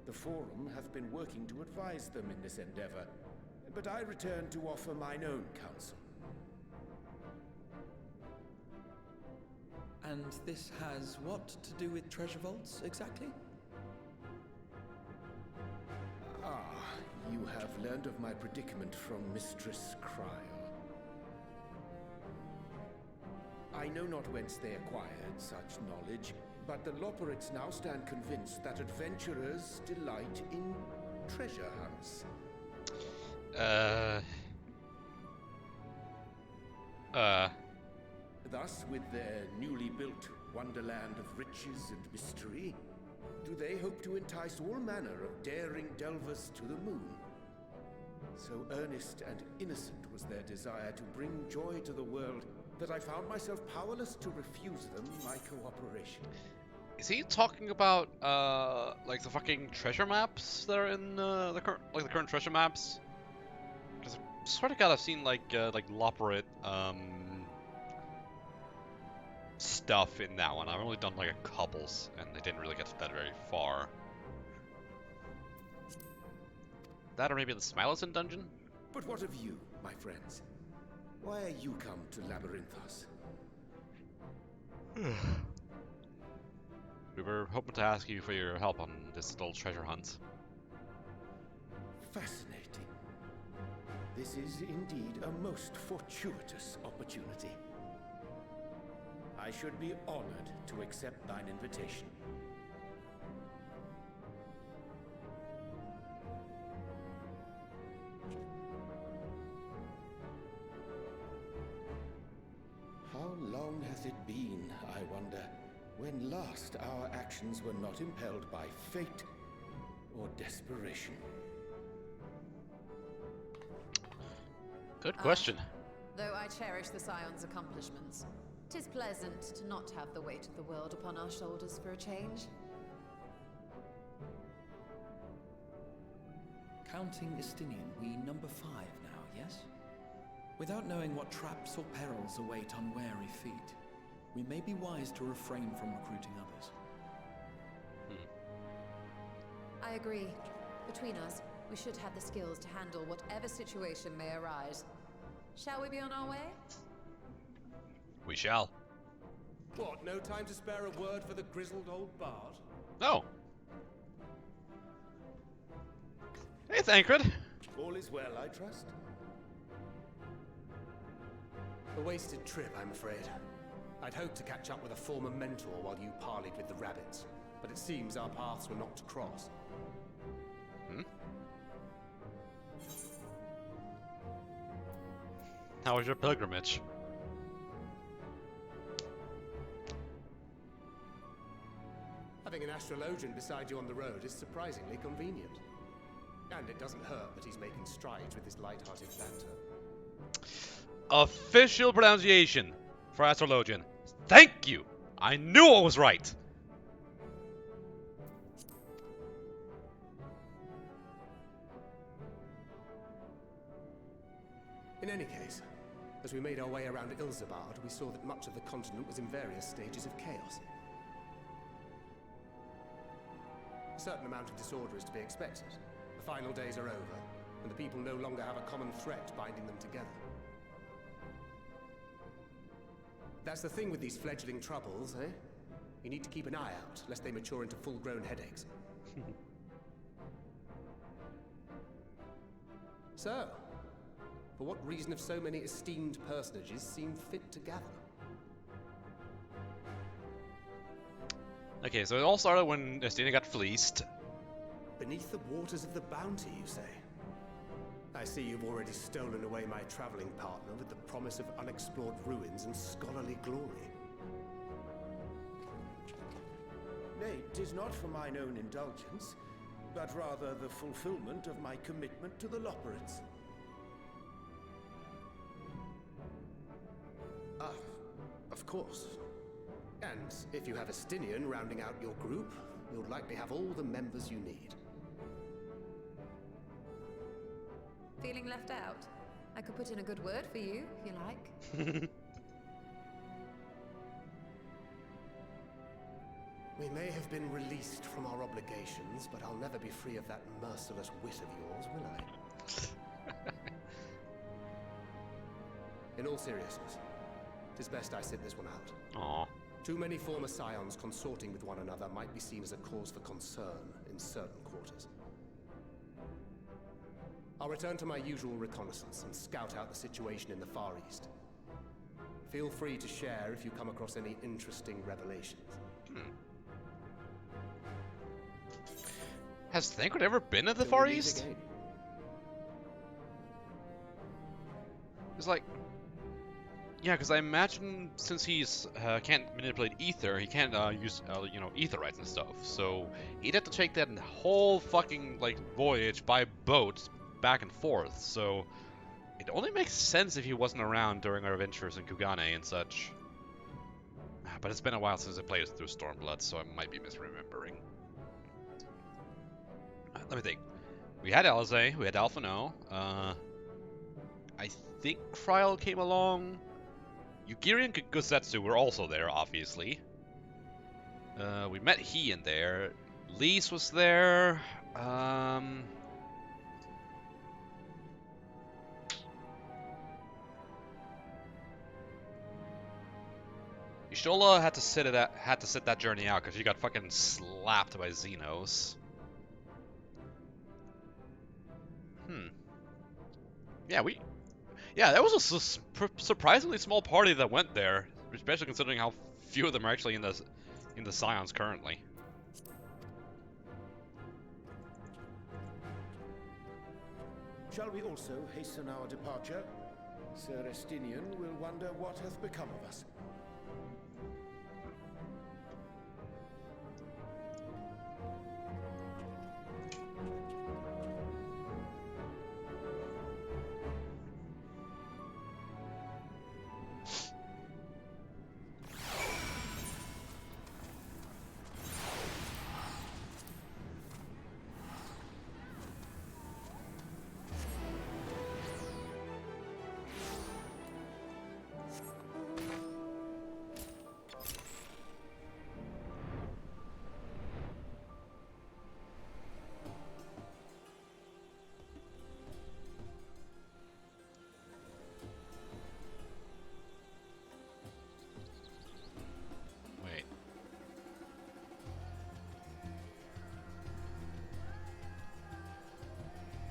The Forum hath been working to advise them in this endeavor, but I return to offer mine own counsel. And this has what to do with treasure vaults, exactly? Ah, you have learned of my predicament from Mistress Cryle. I know not whence they acquired such knowledge, but the Loperids now stand convinced that adventurers delight in treasure hunts. Thus, with their newly built wonderland of riches and mystery, do they hope to entice all manner of daring delvers to the moon. So earnest and innocent was their desire to bring joy to the world that I found myself powerless to refuse them my cooperation. Is he talking about like the fucking treasure maps that are in the current treasure maps? Because I swear to God, I've seen like Loporrit stuff in that one. I've only done like a couples, and they didn't really get that very far. That or maybe the Smilison dungeon? But what of you, my friends? Why are you come to Labyrinthos? We were hoping to ask you for your help on this little treasure hunt. Fascinating. This is indeed a most fortuitous opportunity. I should be honored to accept thine invitation. How long hath it been, I wonder, when last our actions were not impelled by fate or desperation? Good question. Though I cherish the Scion's accomplishments, 'tis pleasant to not have the weight of the world upon our shoulders for a change. Counting Estinian, we number 5 now, yes? Without knowing what traps or perils await unwary feet, we may be wise to refrain from recruiting others. I agree. Between us, we should have the skills to handle whatever situation may arise. Shall we be on our way? We shall. What, no time to spare a word for the grizzled old bard? No. Hey, Thancred. All is well, I trust? A wasted trip, I'm afraid. I'd hoped to catch up with a former mentor while you parleyed with the rabbits, but it seems our paths were not to cross. How was your pilgrimage? Having an astrologian beside you on the road is surprisingly convenient. And it doesn't hurt that he's making strides with his light-hearted banter. Official pronunciation for astrologian. Thank you! I knew I was right! In any case, as we made our way around Ilzabard, we saw that much of the continent was in various stages of chaos. A certain amount of disorder is to be expected. The final days are over, and the people no longer have a common threat binding them together. That's the thing with these fledgling troubles, eh? You need to keep an eye out, lest they mature into full-grown headaches. So, for what reason have so many esteemed personages seemed fit to gather? Okay, so it all started when Estina got fleeced. Beneath the waters of the Bounty, you say? I see you've already stolen away my traveling partner with the promise of unexplored ruins and scholarly glory. Nay, 'tis not for mine own indulgence, but rather the fulfillment of my commitment to the Loporrits. Ah, of course. And if you have Estinian rounding out your group, you'll likely have all the members you need. Feeling left out? I could put in a good word for you, if you like. We may have been released from our obligations, but I'll never be free of that merciless wit of yours, will I? In all seriousness, it is best I sit this one out. Aww. Too many former scions consorting with one another might be seen as a cause for concern in certain quarters. I'll return to my usual reconnaissance and scout out the situation in the Far East. Feel free to share if you come across any interesting revelations. Has Thancred ever been at the Far East? It's like... Yeah, because I imagine since he's can't manipulate ether, he can't use you know, aetherites and stuff. So he'd have to take that whole fucking like voyage by boat back and forth, so it only makes sense if he wasn't around during our adventures in Kugane and such. But it's been a while since I played through Stormblood, so I might be misremembering. Let me think. We had Alize, we had Alphino. I think Kryl came along. Yugiri and Gusetsu were also there, obviously. We met he in there. Lise was there. Ishola had to sit that journey out because she got fucking slapped by Xenos. Yeah, that was a surprisingly small party that went there, especially considering how few of them are actually in the Scions currently. Shall we also hasten our departure? Sir Estinian will wonder what hath become of us.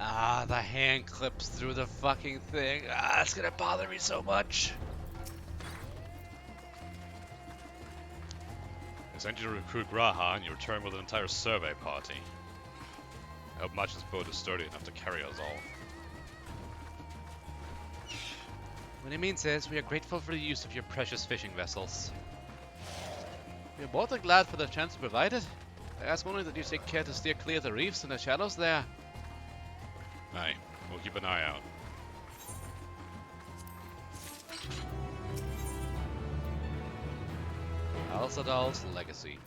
Ah, the hand clips through the fucking thing. Ah, it's gonna bother me so much. I sent you to recruit Graha, and you return with an entire survey party. I hope much this boat is sturdy enough to carry us all. What he means is, we are grateful for the use of your precious fishing vessels. We are both glad for the chance provided. I ask only that you take care to steer clear of the reefs and the shallows there. Aye, we'll keep an eye out. Al-Sadal's legacy.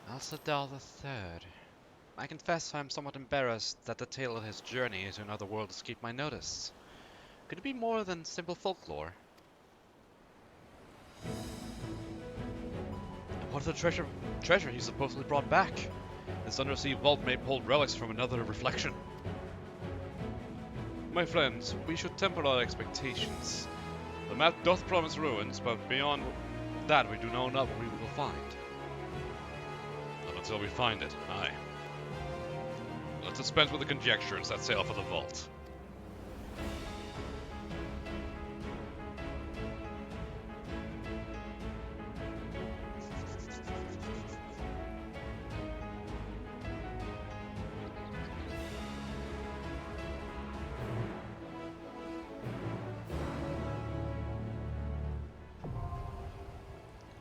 Al-Sadal III. I confess I'm somewhat embarrassed that the tale of his journey to another world escaped my notice. Could it be more than simple folklore? And what of the treasure he supposedly brought back? This undersea vault may hold relics from another reflection. My friends, we should temper our expectations. The map doth promise ruins, but beyond that we do know not what we will find. Not until we find it, aye. Let's dispense with the conjecture and set sail for the vault.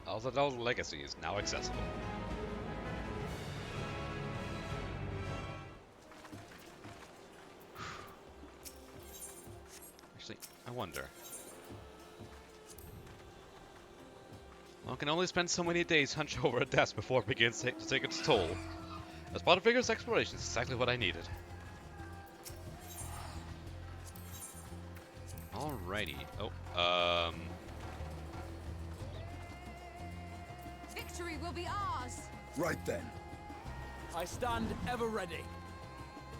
Al-Sadal's legacy is now accessible. Actually, I wonder. One can only spend so many days hunched over a desk before it begins to take its toll. As part of vigorous exploration, it's exactly what I needed. Alrighty. Oh, Victory will be ours! Right then. I stand ever ready.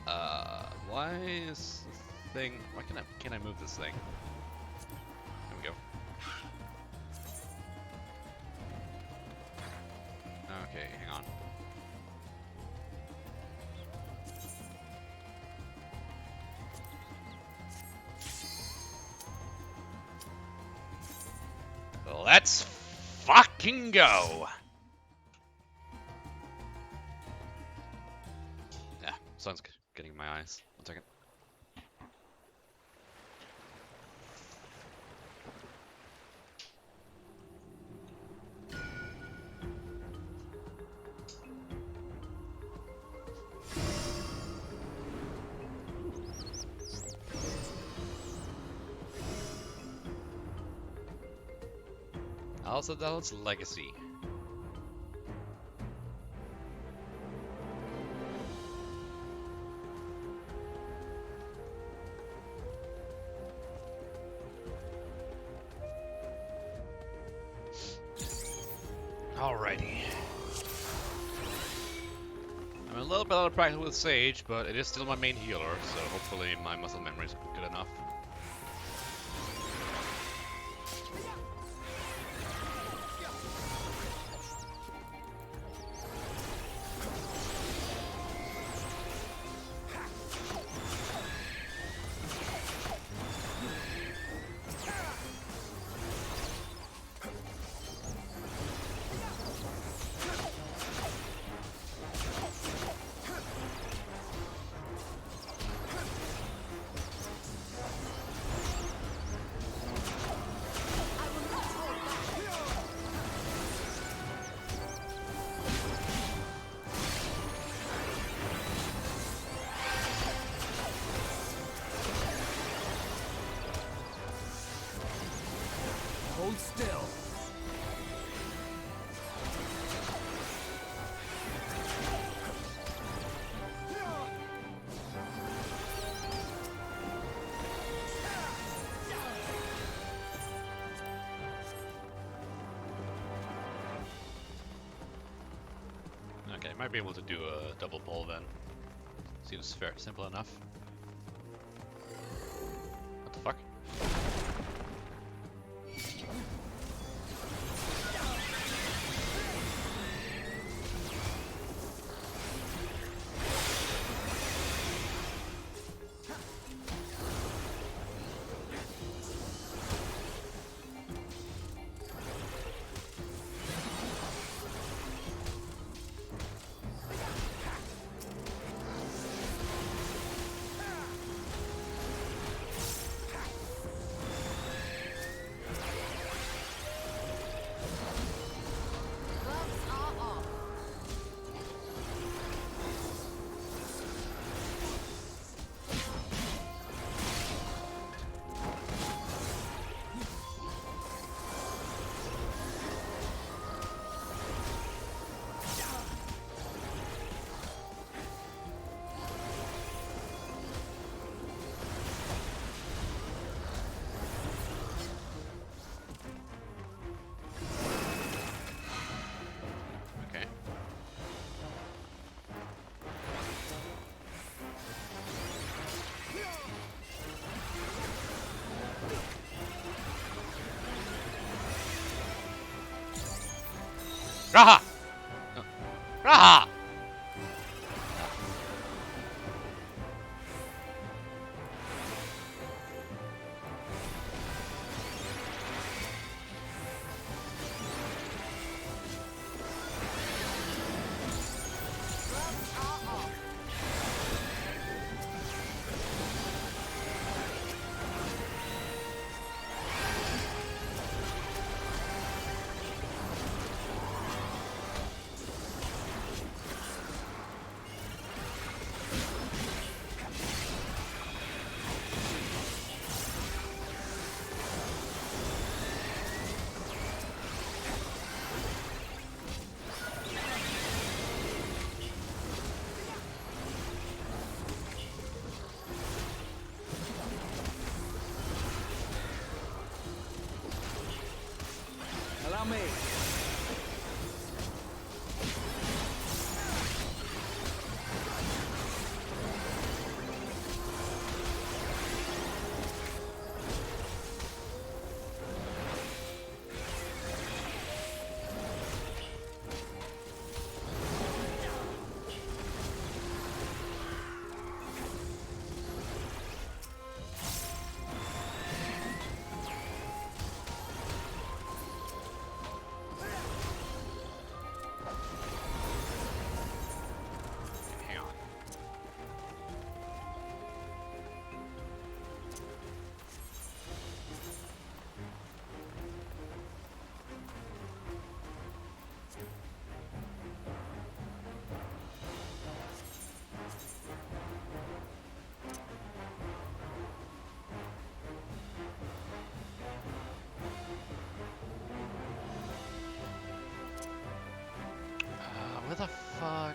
Why is this thing... Why can't I move this thing? There we go. Okay, hang on. Let's fucking go! Yeah, sun's getting in my eyes. 1 second. Alzadal's legacy. Alrighty. I'm a little bit out of practice with Sage, but it is still my main healer, so hopefully my muscle memory is good enough. Hold still. Okay, might be able to do a double pull then. Seems fair, simple enough. What the fuck?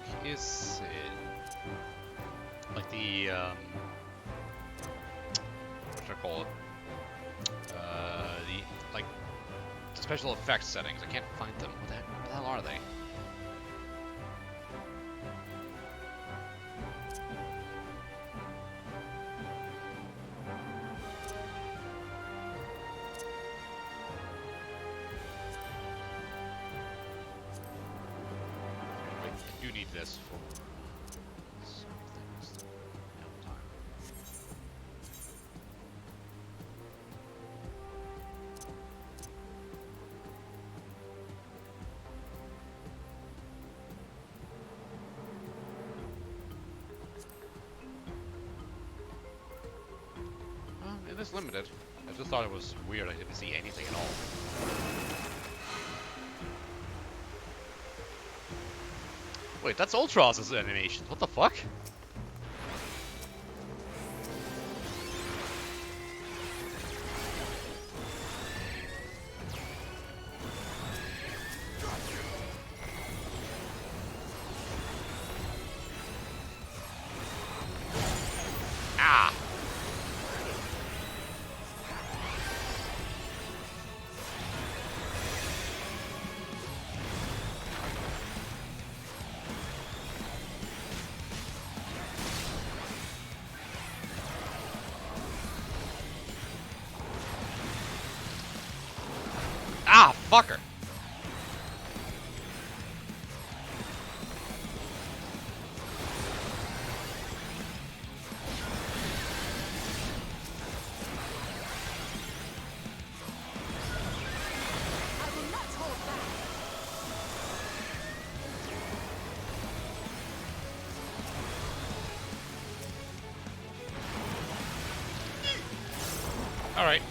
fuck is it? Like the what should I call it? The like special effects settings. I can't find them. What the hell are they? I do need this for some things. No time. Well, it is limited. I just thought it was weird I didn't see anything at all. Wait, that's Ultros' animation. What the fuck? Ah! Ah, fucker! Alright,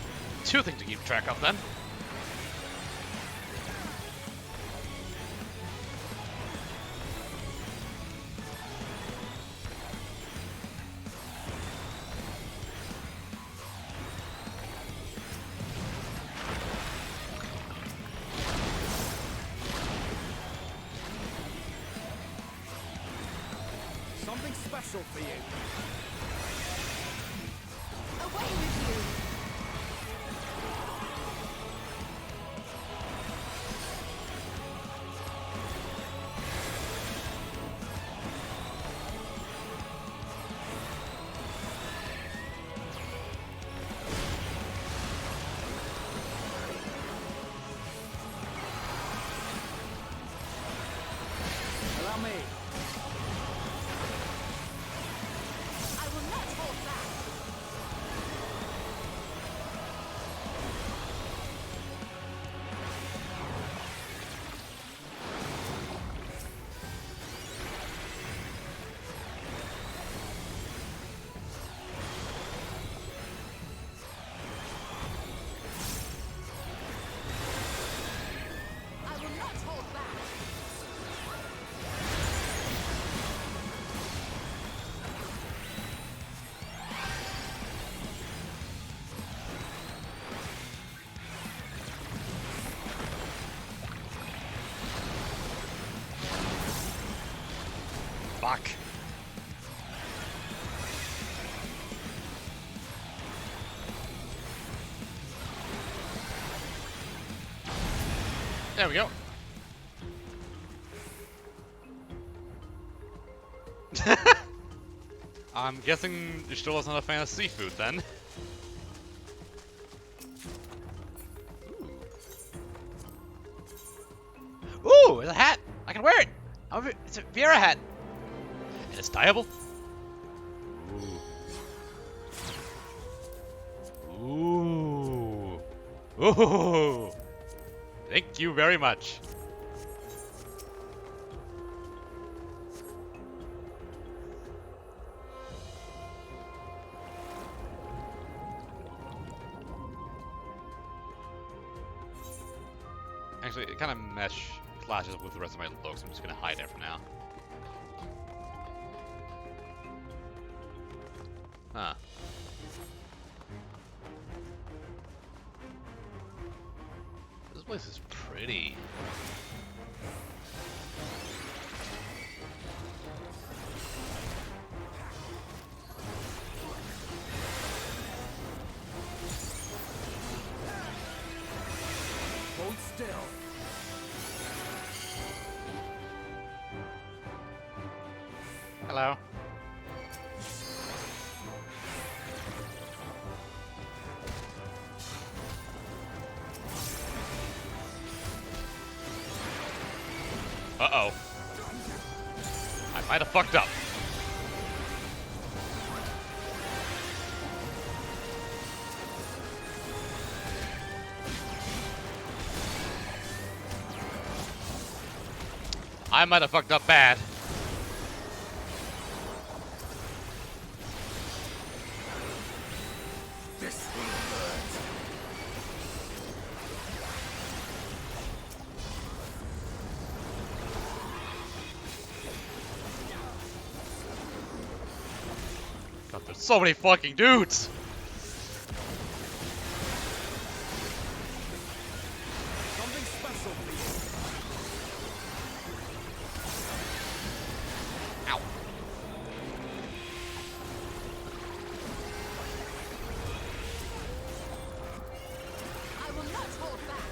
two things to keep track of then. Something special for you. Away with you! Allow me. I will not hold back! I will not hold back! Fuck. There we go. I'm guessing you're still not a fan of seafood then. Ooh, it's a hat! I can wear it! It's a Viera hat! And it's dyeable? Ooh. Ooh. Ooh. Thank you very much. Actually, it kind of clashes with the rest of my looks. I'm just gonna hide it for now. Huh. This place is pretty. Hello. Uh-oh. I might have fucked up. I might have fucked up bad. This will hurt. God, there's so many fucking dudes! Something special, please. Ow. I will not hold back.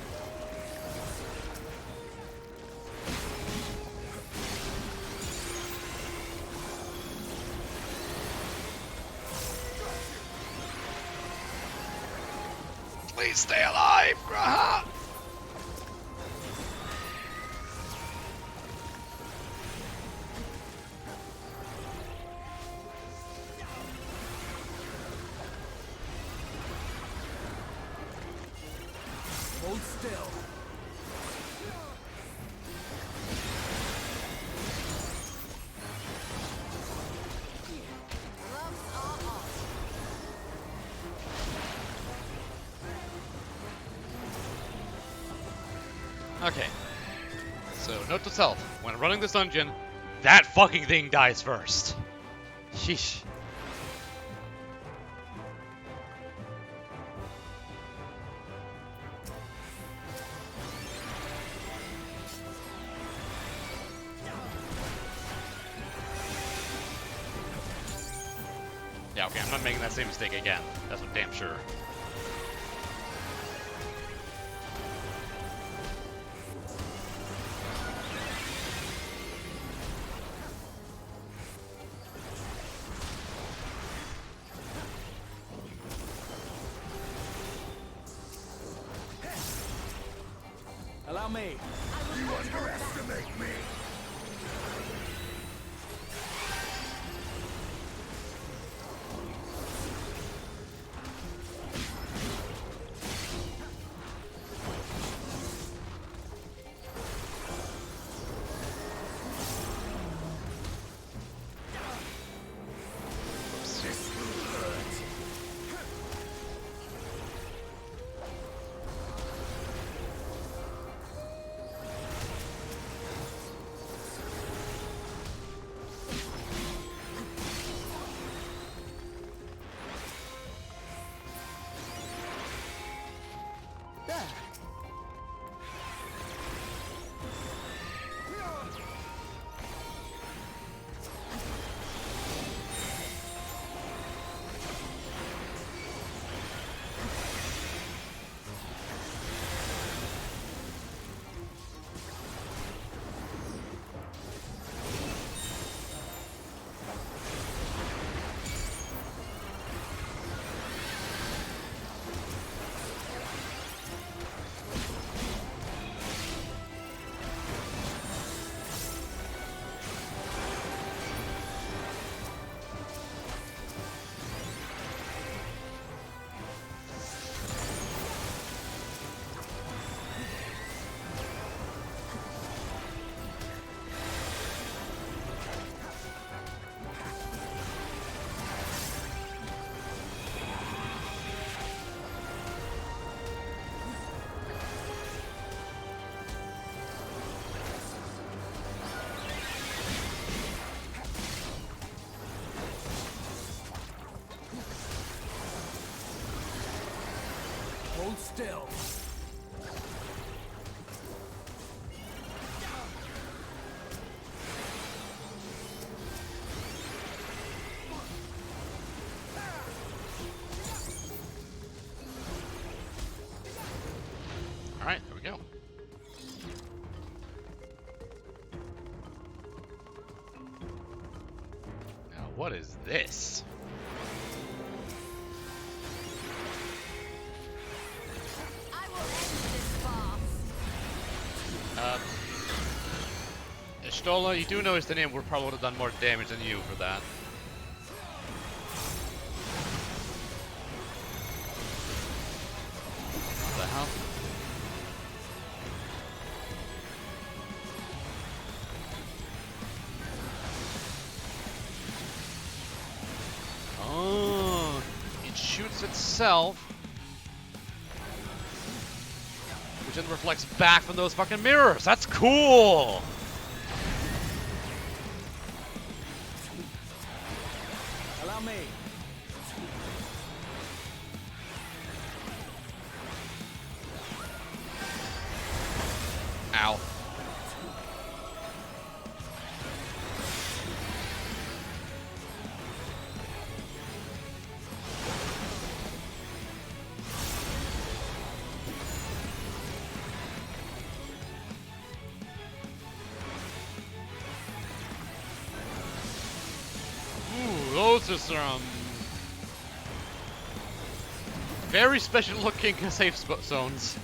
Please stay alive, Graha! Hold still. Gloves are off. Okay. So, note to self, when running this dungeon, that fucking thing dies first. Sheesh. Yeah, okay, I'm not making that same mistake again. That's for damn sure. Allow me. You underestimate me. This will hurt. Hold still. Alright, there we go. What is this? I will end this farce. Stola, you do know his name would probably would have done more damage than you for that. What the hell? Oh, it shoots itself, which then reflects back from those fucking mirrors. That's cool. Allow me. Ow. Ooh, those are some very special looking safe zones.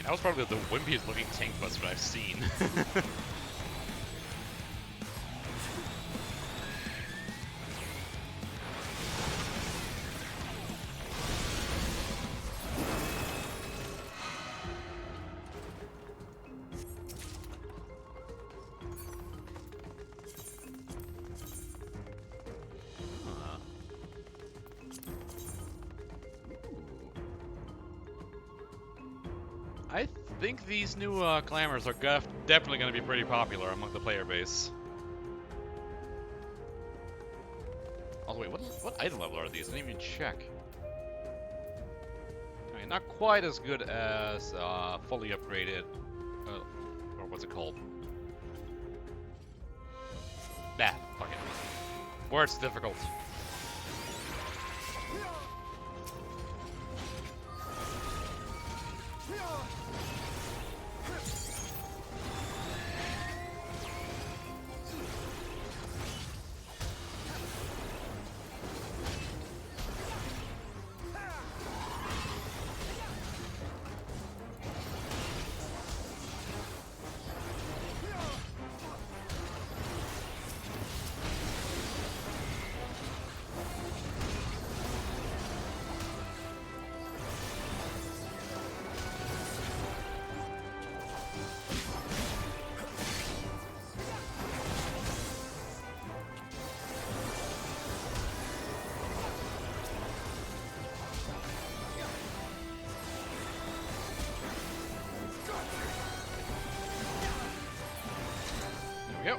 That was probably the wimpiest looking tank buster I've seen. I think these new clammers are definitely going to be pretty popular among the player base. Oh wait, what item level are these? I didn't even check. I mean, not quite as good as fully upgraded, or what's it called? Nah, fuck it. Words difficult. There we go.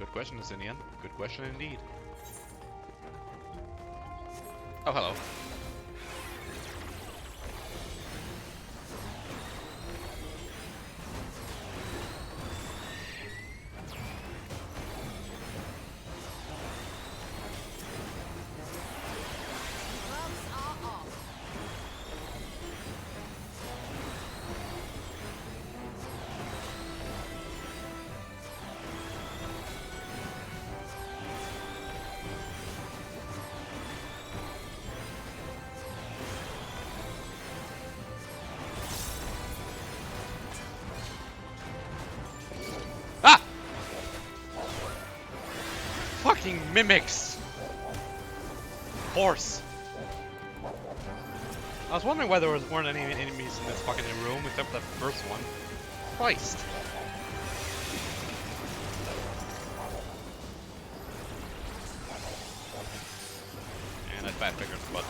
Good question, Asinian. Good question indeed. Oh, hello. Fucking mimics! Horse! I was wondering why there weren't any enemies in this fucking room except for the first one. Christ! And that fat figure in the butt.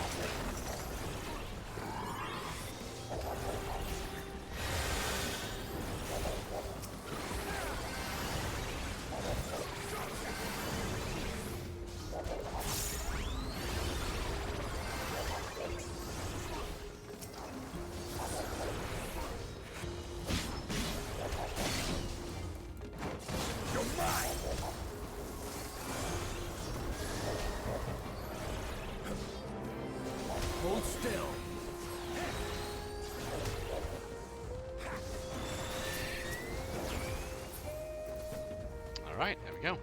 Hold still. Alright, there we go.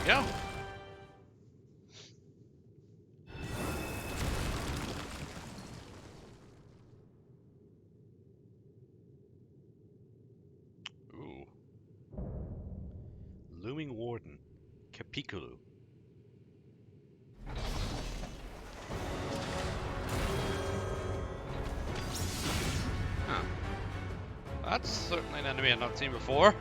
Go. Ooh. Looming Warden. Capiculu. Huh. That's certainly an enemy I've not seen before.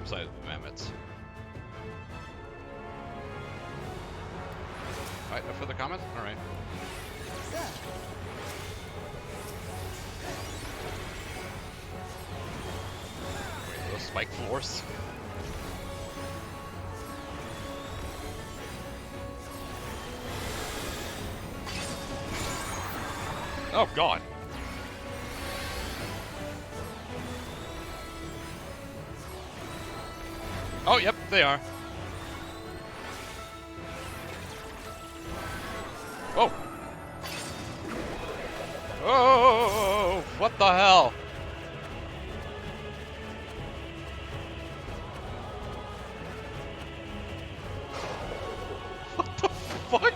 Besides the mammoths. Alright, no further comments? Alright. Wait, those spike floors? Oh god! Oh, yep, they are. Oh! Oh! What the hell? What the fuck?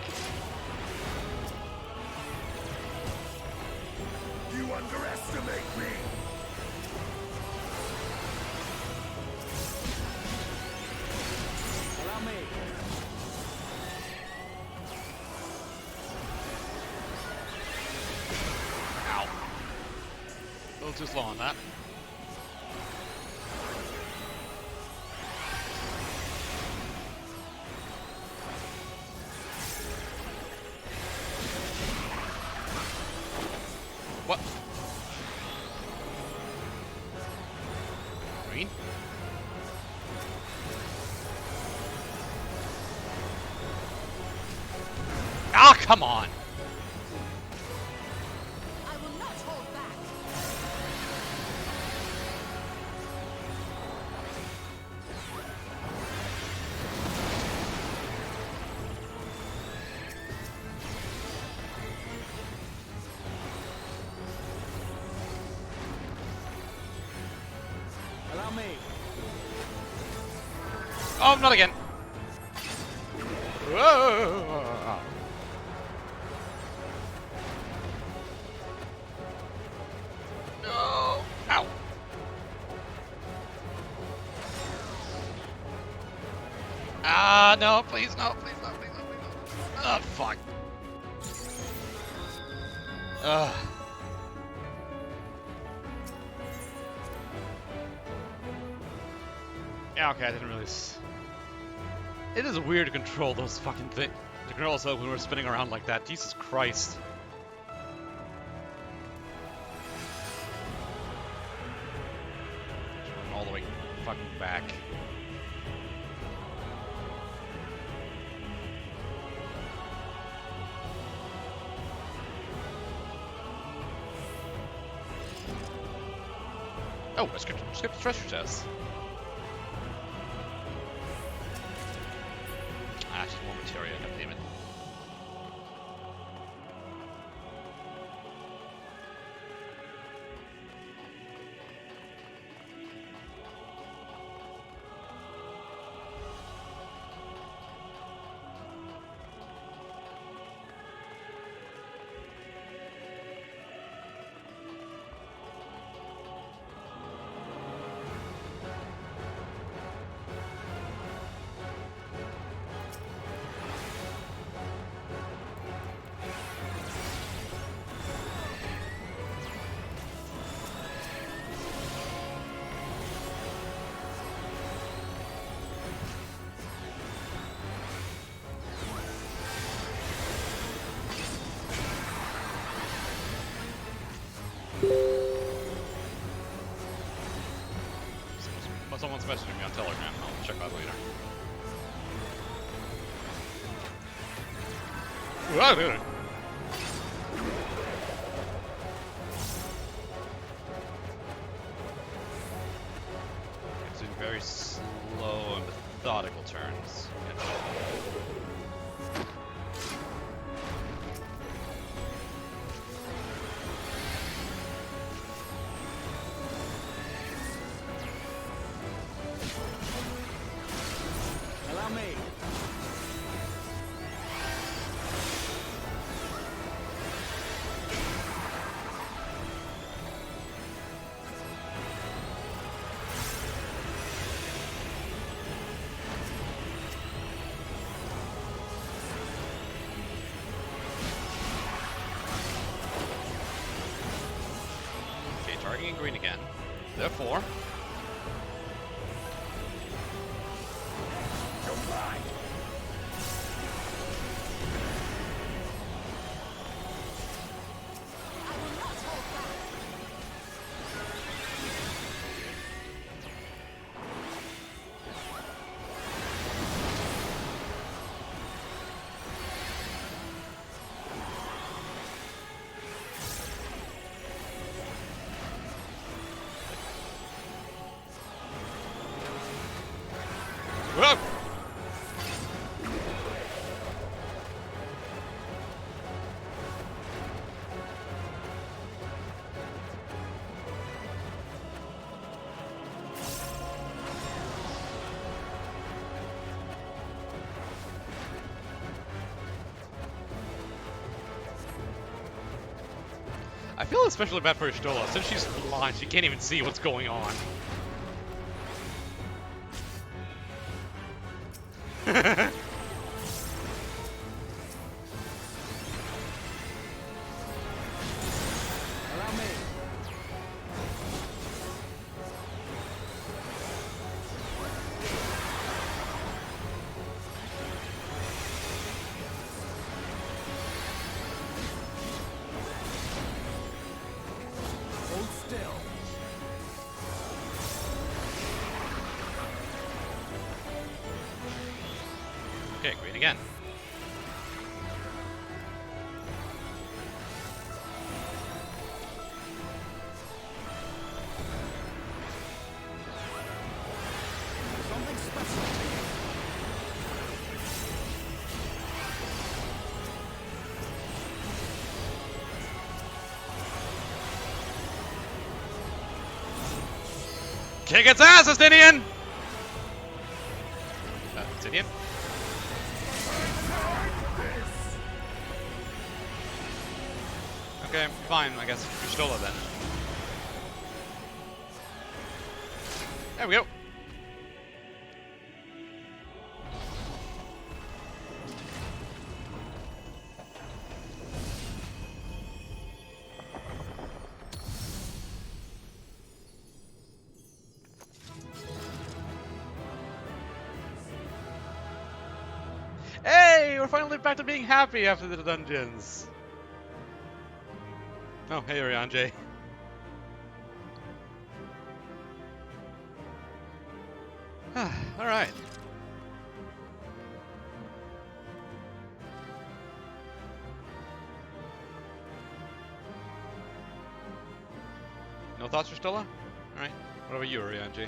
You underestimate me. Allow me. Ow. A little too slow on that. come on. I will not hold back. Allow me. Oh, not again. Whoa. No. Ow. Ah, no, please, no, please, no, please, no, please, no. Oh, fuck. Ugh. Yeah, okay, I didn't really... It is weird to control those fucking things. To control ourselves when we're spinning around like that. Jesus Christ. All the way fucking back. Oh, I skipped the treasure chest. Ah, just more materia, goddammit. Someone's messaging me on Telegram. I'll check that later. It's in very slow and methodical turns. Allow me. Okay, targeting green again. Therefore... Whoa! I feel especially bad for Ishtola. Since she's blind, she can't even see what's going on. Allow me. Hold still. Okay, green again. Kick its ass, Justinian! Justinian? Okay, fine, I guess. You stole it then. There we go. Hey, we're finally back to being happy after the dungeons. Oh, hey, Orianjay. All right. No thoughts, Ristella? All right. What about you, Orianjay?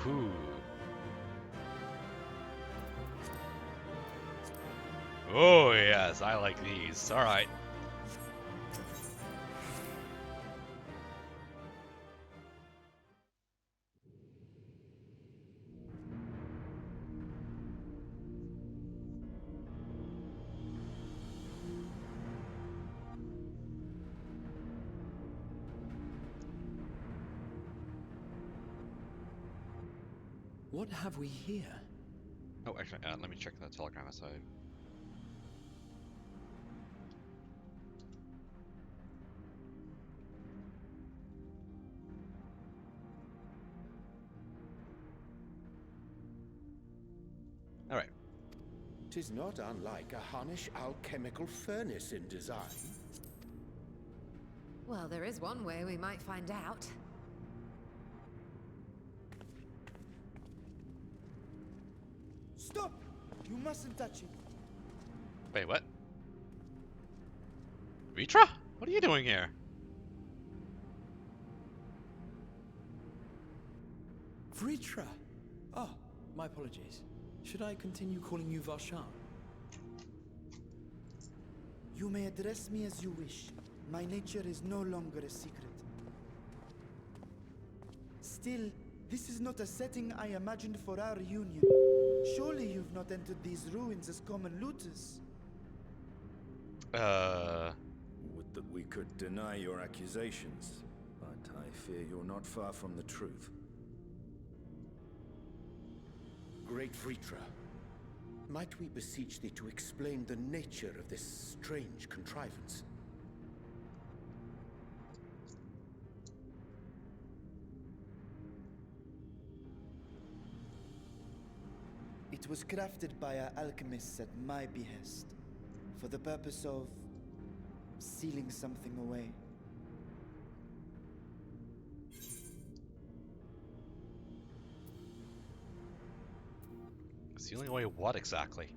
Ooh. Oh yes, I like these. All right. What have we here? Oh, actually, let me check that telegram aside. All right. 'Tis not unlike a Hunnish alchemical furnace in design. Well, there is one way we might find out. Stop! You mustn't touch it. Wait, what? Ritra? What are you doing here? Vritra! Oh, my apologies. Should I continue calling you Varshan? You may address me as you wish. My nature is no longer a secret. Still, this is not a setting I imagined for our reunion. Surely you've not entered these ruins as common looters. Would that we could deny your accusations, but I fear you're not far from the truth. Great Vritra, might we beseech thee to explain the nature of this strange contrivance? It was crafted by our alchemists at my behest, for the purpose of sealing something away. Sealing away what exactly?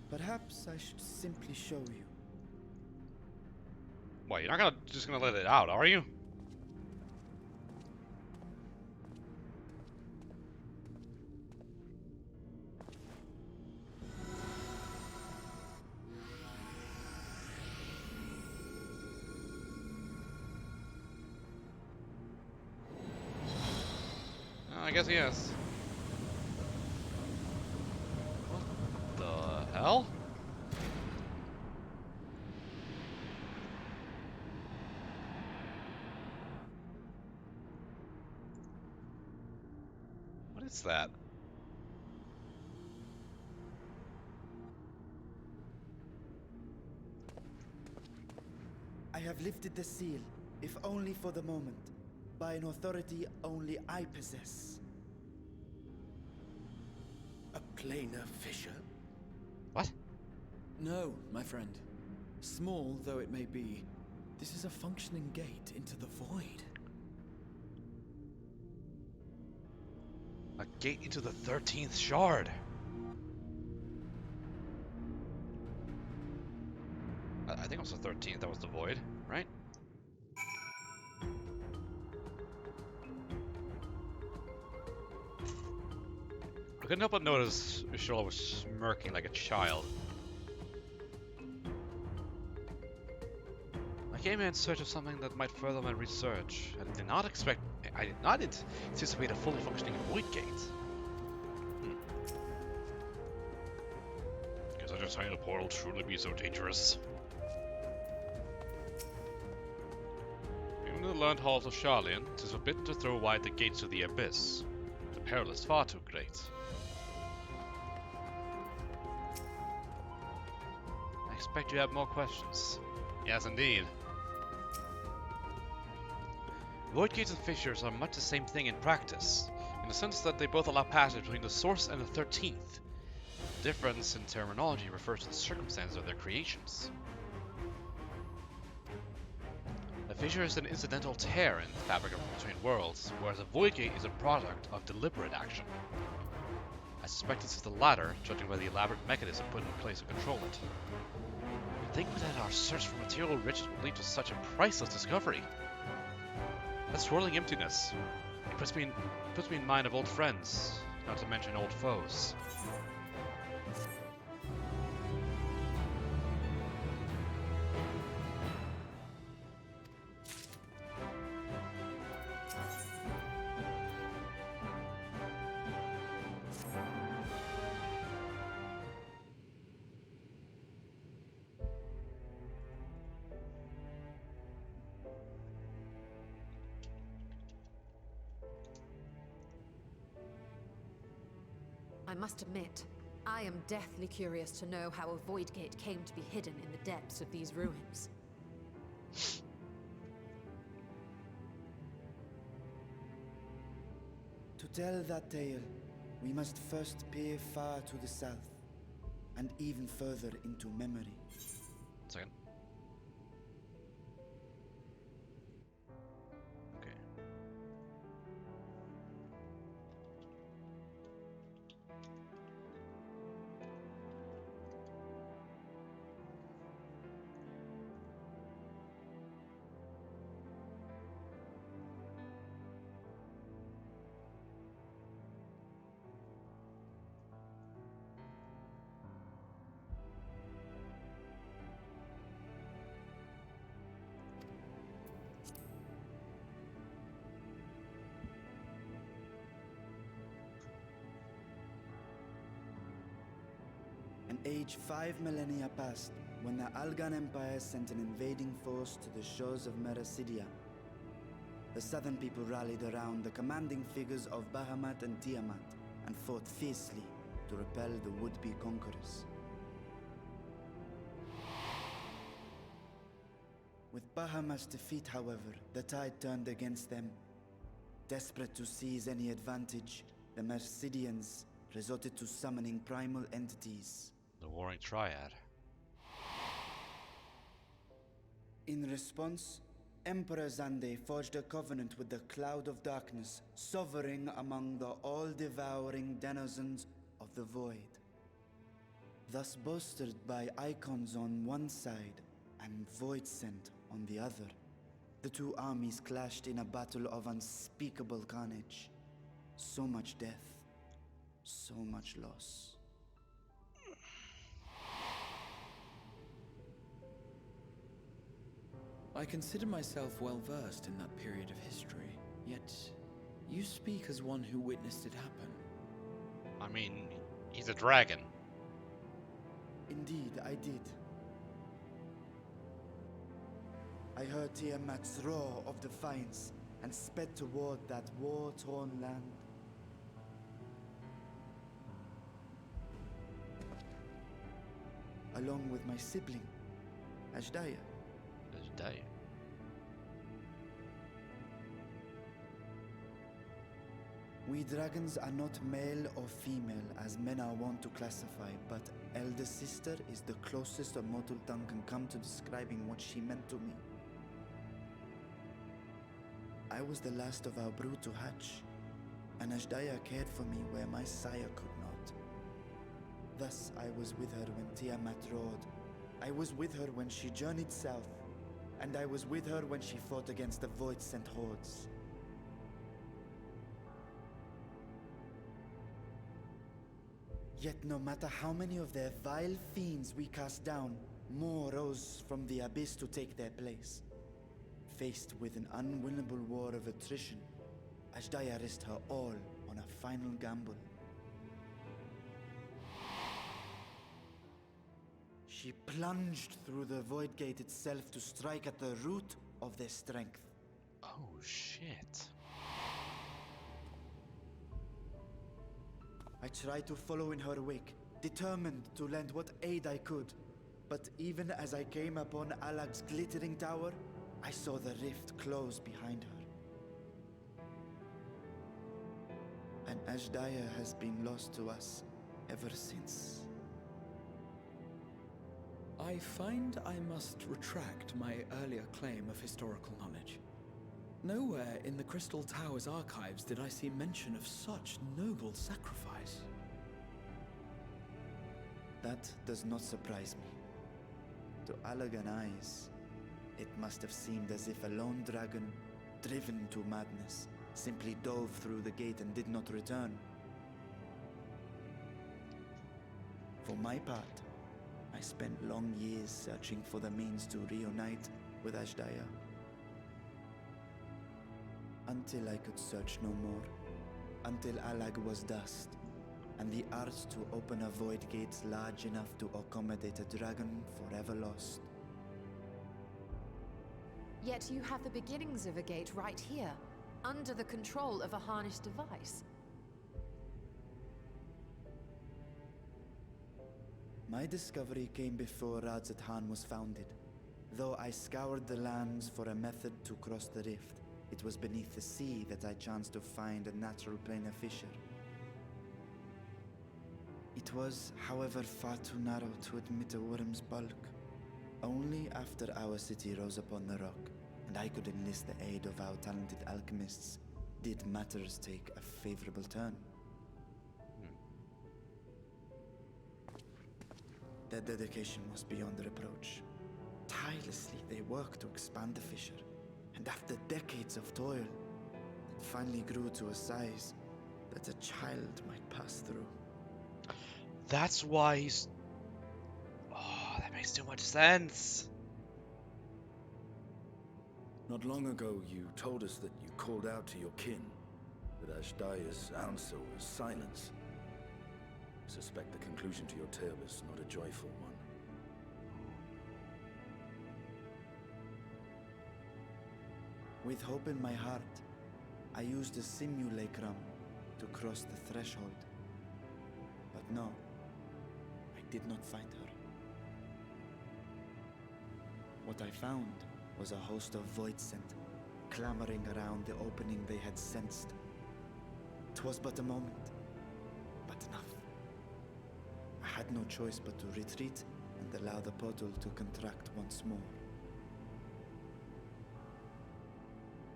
Perhaps I should simply show you. Why, you're not just gonna let it out, are you? I guess yes. What the hell? What is that? I have lifted the seal, if only for the moment, by an authority only I possess. A planar fissure? What? No, my friend. Small though it may be, this is a functioning gate into the void. gate into the 13th shard. I think it was the 13th that was the void, right? I couldn't help but notice Ursula was smirking like a child. I came here in search of something that might further my research. I did not anticipate a fully functioning void gate. Can such a tiny portal truly be so dangerous? In the learned halls of Sharlayan, it is forbidden to throw wide the gates to the abyss. The peril is far too great. I expect you have more questions. Yes, indeed. Void gates and fissures are much the same thing in practice, in the sense that they both allow passage between the source and the 13th. The difference in terminology refers to the circumstances of their creations. A fissure is an incidental tear in the fabric of between worlds, whereas a void gate is a product of deliberate action. I suspect this is the latter, judging by the elaborate mechanism put in place to control it. You'd think that our search for material riches would lead to such a priceless discovery. That swirling emptiness, it puts me in mind of old friends, not to mention old foes. I must admit, I am deathly curious to know how a void gate came to be hidden in the depths of these ruins. To tell that tale, we must first peer far to the south, and even further into memory. Second. Okay. An age 5 millennia passed when the Algan Empire sent an invading force to the shores of Mericidia. The southern people rallied around the commanding figures of Bahamut and Tiamat and fought fiercely to repel the would-be conquerors. With Bahamut's defeat, however, the tide turned against them. Desperate to seize any advantage, the Mercidians resorted to summoning primal entities. The Warring Triad. In response, Emperor Zande forged a covenant with the Cloud of Darkness, sovereign among the all-devouring denizens of the Void. Thus bolstered by icons on one side and Void Scent on the other, the two armies clashed in a battle of unspeakable carnage. So much death, so much loss. I consider myself well versed in that period of history, yet you speak as one who witnessed it happen. I mean, he's a dragon. Indeed, I did. I heard Tiamat's roar of defiance and sped toward that war-torn land. Along with my sibling, Aglaia. Day. We dragons are not male or female as men are wont to classify, but elder sister is the closest a mortal tongue can come to describing what she meant to me. I was the last of our brood to hatch, and Aglaia cared for me where my sire could not. Thus I was with her when Tiamat roared. I was with her when she journeyed south, and I was with her when she fought against the Void-sent hordes. Yet no matter how many of their vile fiends we cast down, more rose from the abyss to take their place. Faced with an unwinnable war of attrition, Aglaia risked her all on a final gamble. She plunged through the Void Gate itself to strike at the root of their strength. Oh, shit. I tried to follow in her wake, determined to lend what aid I could. But even as I came upon Alag's glittering tower, I saw the rift close behind her. And Aglaia has been lost to us ever since. I find I must retract my earlier claim of historical knowledge. Nowhere in the Crystal Tower's archives did I see mention of such noble sacrifice. That does not surprise me. To Allagan eyes, it must have seemed as if a lone dragon, driven to madness, simply dove through the gate and did not return. For my part, I spent long years searching for the means to reunite with Aglaia. Until I could search no more. Until Alag was dust, and the art to open a void gate large enough to accommodate a dragon forever lost. Yet you have the beginnings of a gate right here, under the control of a harnessed device. My discovery came before Radzat was founded. Though I scoured the lands for a method to cross the rift, it was beneath the sea that I chanced to find a natural planar fissure. It was, however, far too narrow to admit a worm's bulk. Only after our city rose upon the rock, and I could enlist the aid of our talented alchemists, did matters take a favorable turn. Their dedication was beyond reproach. Tirelessly they worked to expand the fissure, and after decades of toil, it finally grew to a size that a child might pass through. That's why he's... Oh, that makes too much sense. Not long ago, you told us that you called out to your kin, that Agdaia's answer was silence. I suspect the conclusion to your tale is not a joyful one. With hope in my heart, I used a simulacrum to cross the threshold. But no, I did not find her. What I found was a host of Void-sent, clamoring around the opening they had sensed. 'Twas but a moment, but enough. I had no choice but to retreat and allow the portal to contract once more.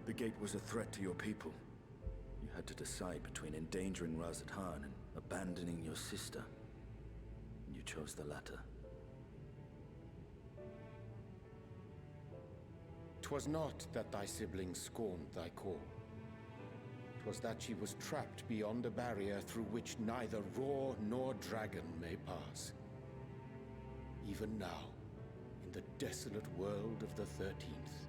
The gate was a threat to your people. You had to decide between endangering Radzat and abandoning your sister. And you chose the latter. 'Twas not that thy siblings scorned thy call. 'Twas that she was trapped beyond a barrier through which neither roar nor dragon may pass. Even now, in the desolate world of the 13th.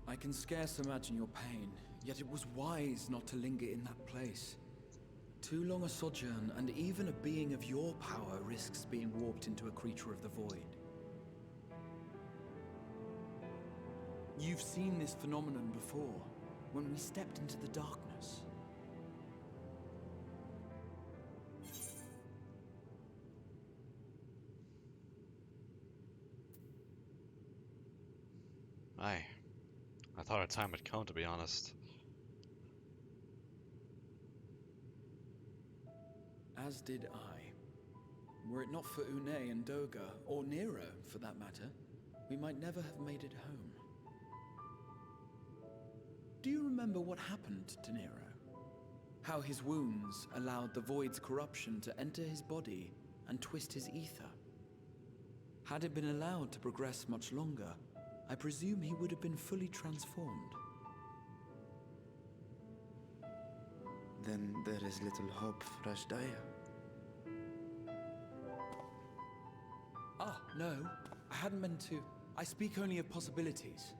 I can scarce imagine your pain, yet it was wise not to linger in that place. Too long a sojourn, and even a being of your power risks being warped into a creature of the void. You've seen this phenomenon before, when we stepped into the darkness. I thought our time had come, to be honest. As did I. Were it not for Une and Doga, or Nero for that matter, we might never have made it home. Do you remember what happened to Nero? How his wounds allowed the Void's corruption to enter his body and twist his ether? Had it been allowed to progress much longer, I presume he would have been fully transformed. Then there is little hope for Aglaia. Ah, no. I hadn't meant to. I speak only of possibilities.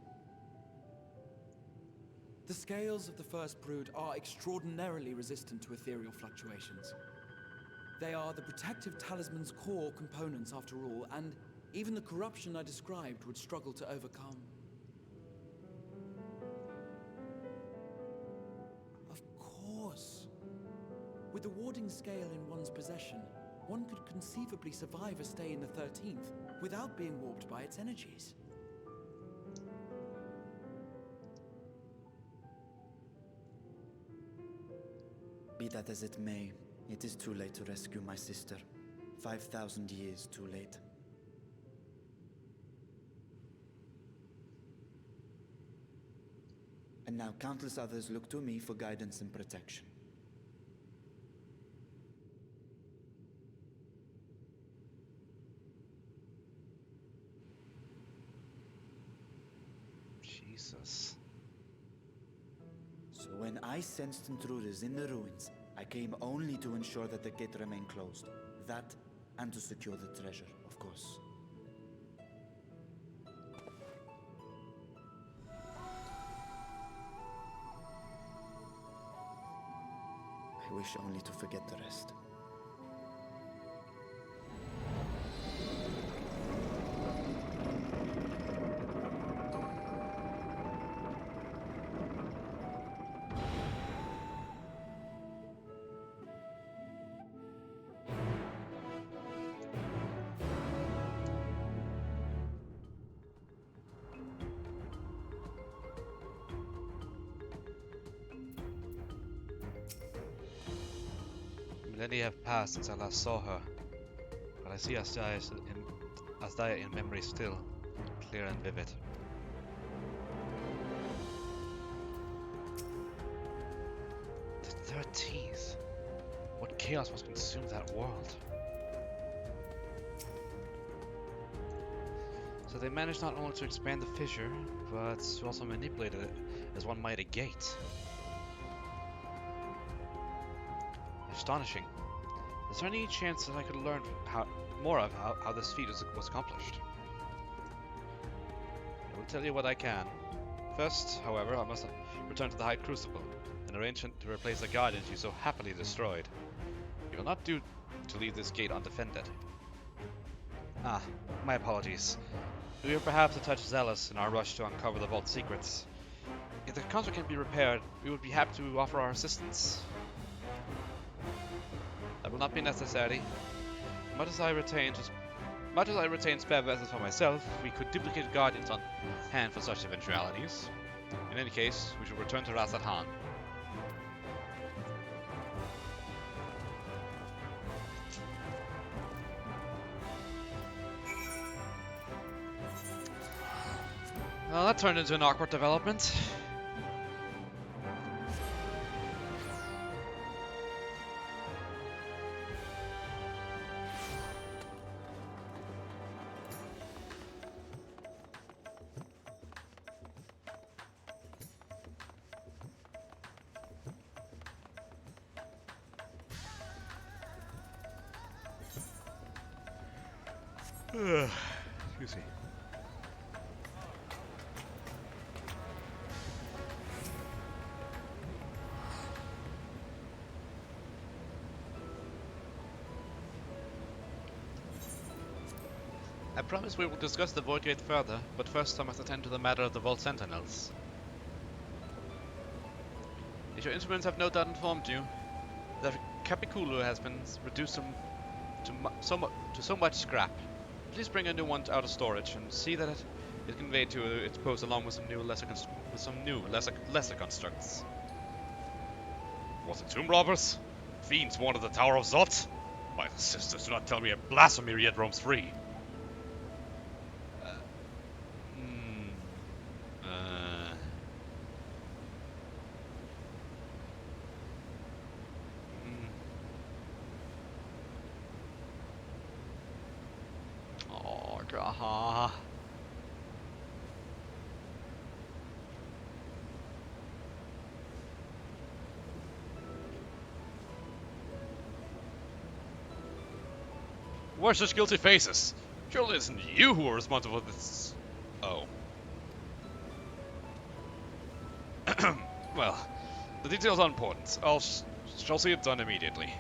The scales of the first brood are extraordinarily resistant to ethereal fluctuations. They are the protective talisman's core components after all, and even the corruption I described would struggle to overcome. Of course. With the warding scale in one's possession, one could conceivably survive a stay in the 13th without being warped by its energies. Be that as it may, it is too late to rescue my sister. 5,000 years too late. And now countless others look to me for guidance and protection. Jesus. So when I sensed intruders in the ruins, I came only to ensure that the gate remained closed. That, and to secure the treasure, of course. I wish only to forget the rest. Millennia have passed since I last saw her, but I see Aglaia in memory still, clear and vivid. The 13th! What chaos must consume that world? So they managed not only to expand the fissure, but to also manipulate it as one might a gate. Astonishing. Is there any chance that I could learn more of how this feat was accomplished? I will tell you what I can. First, however, I must return to the High Crucible and arrange to replace the guardians you so happily destroyed. It will not do to leave this gate undefended. Ah, my apologies. We were perhaps a touch zealous in our rush to uncover the vault's secrets. If the construct can be repaired, we would be happy to offer our assistance. That will not be necessary. Much as I retain spare vessels for myself, we could duplicate guardians on hand for such eventualities. In any case, we shall return to Ras Al-Han. Well, that turned into an awkward development. Excuse me. I promise we will discuss the Void Gate further, but first I must attend to the matter of the Vault Sentinels. If your instruments have no doubt informed you, that Capiculu has been reduced to so much scrap. Please bring a new one out of storage and see that it is conveyed to its post along with some new lesser constructs. Was it tomb robbers? Fiends born of the Tower of Zot? My sisters, do not tell me a blasphemy yet roams free. Ah. Why such guilty faces? Surely it isn't you who are responsible for this. Oh. Well, the details are important. Shall see it done immediately.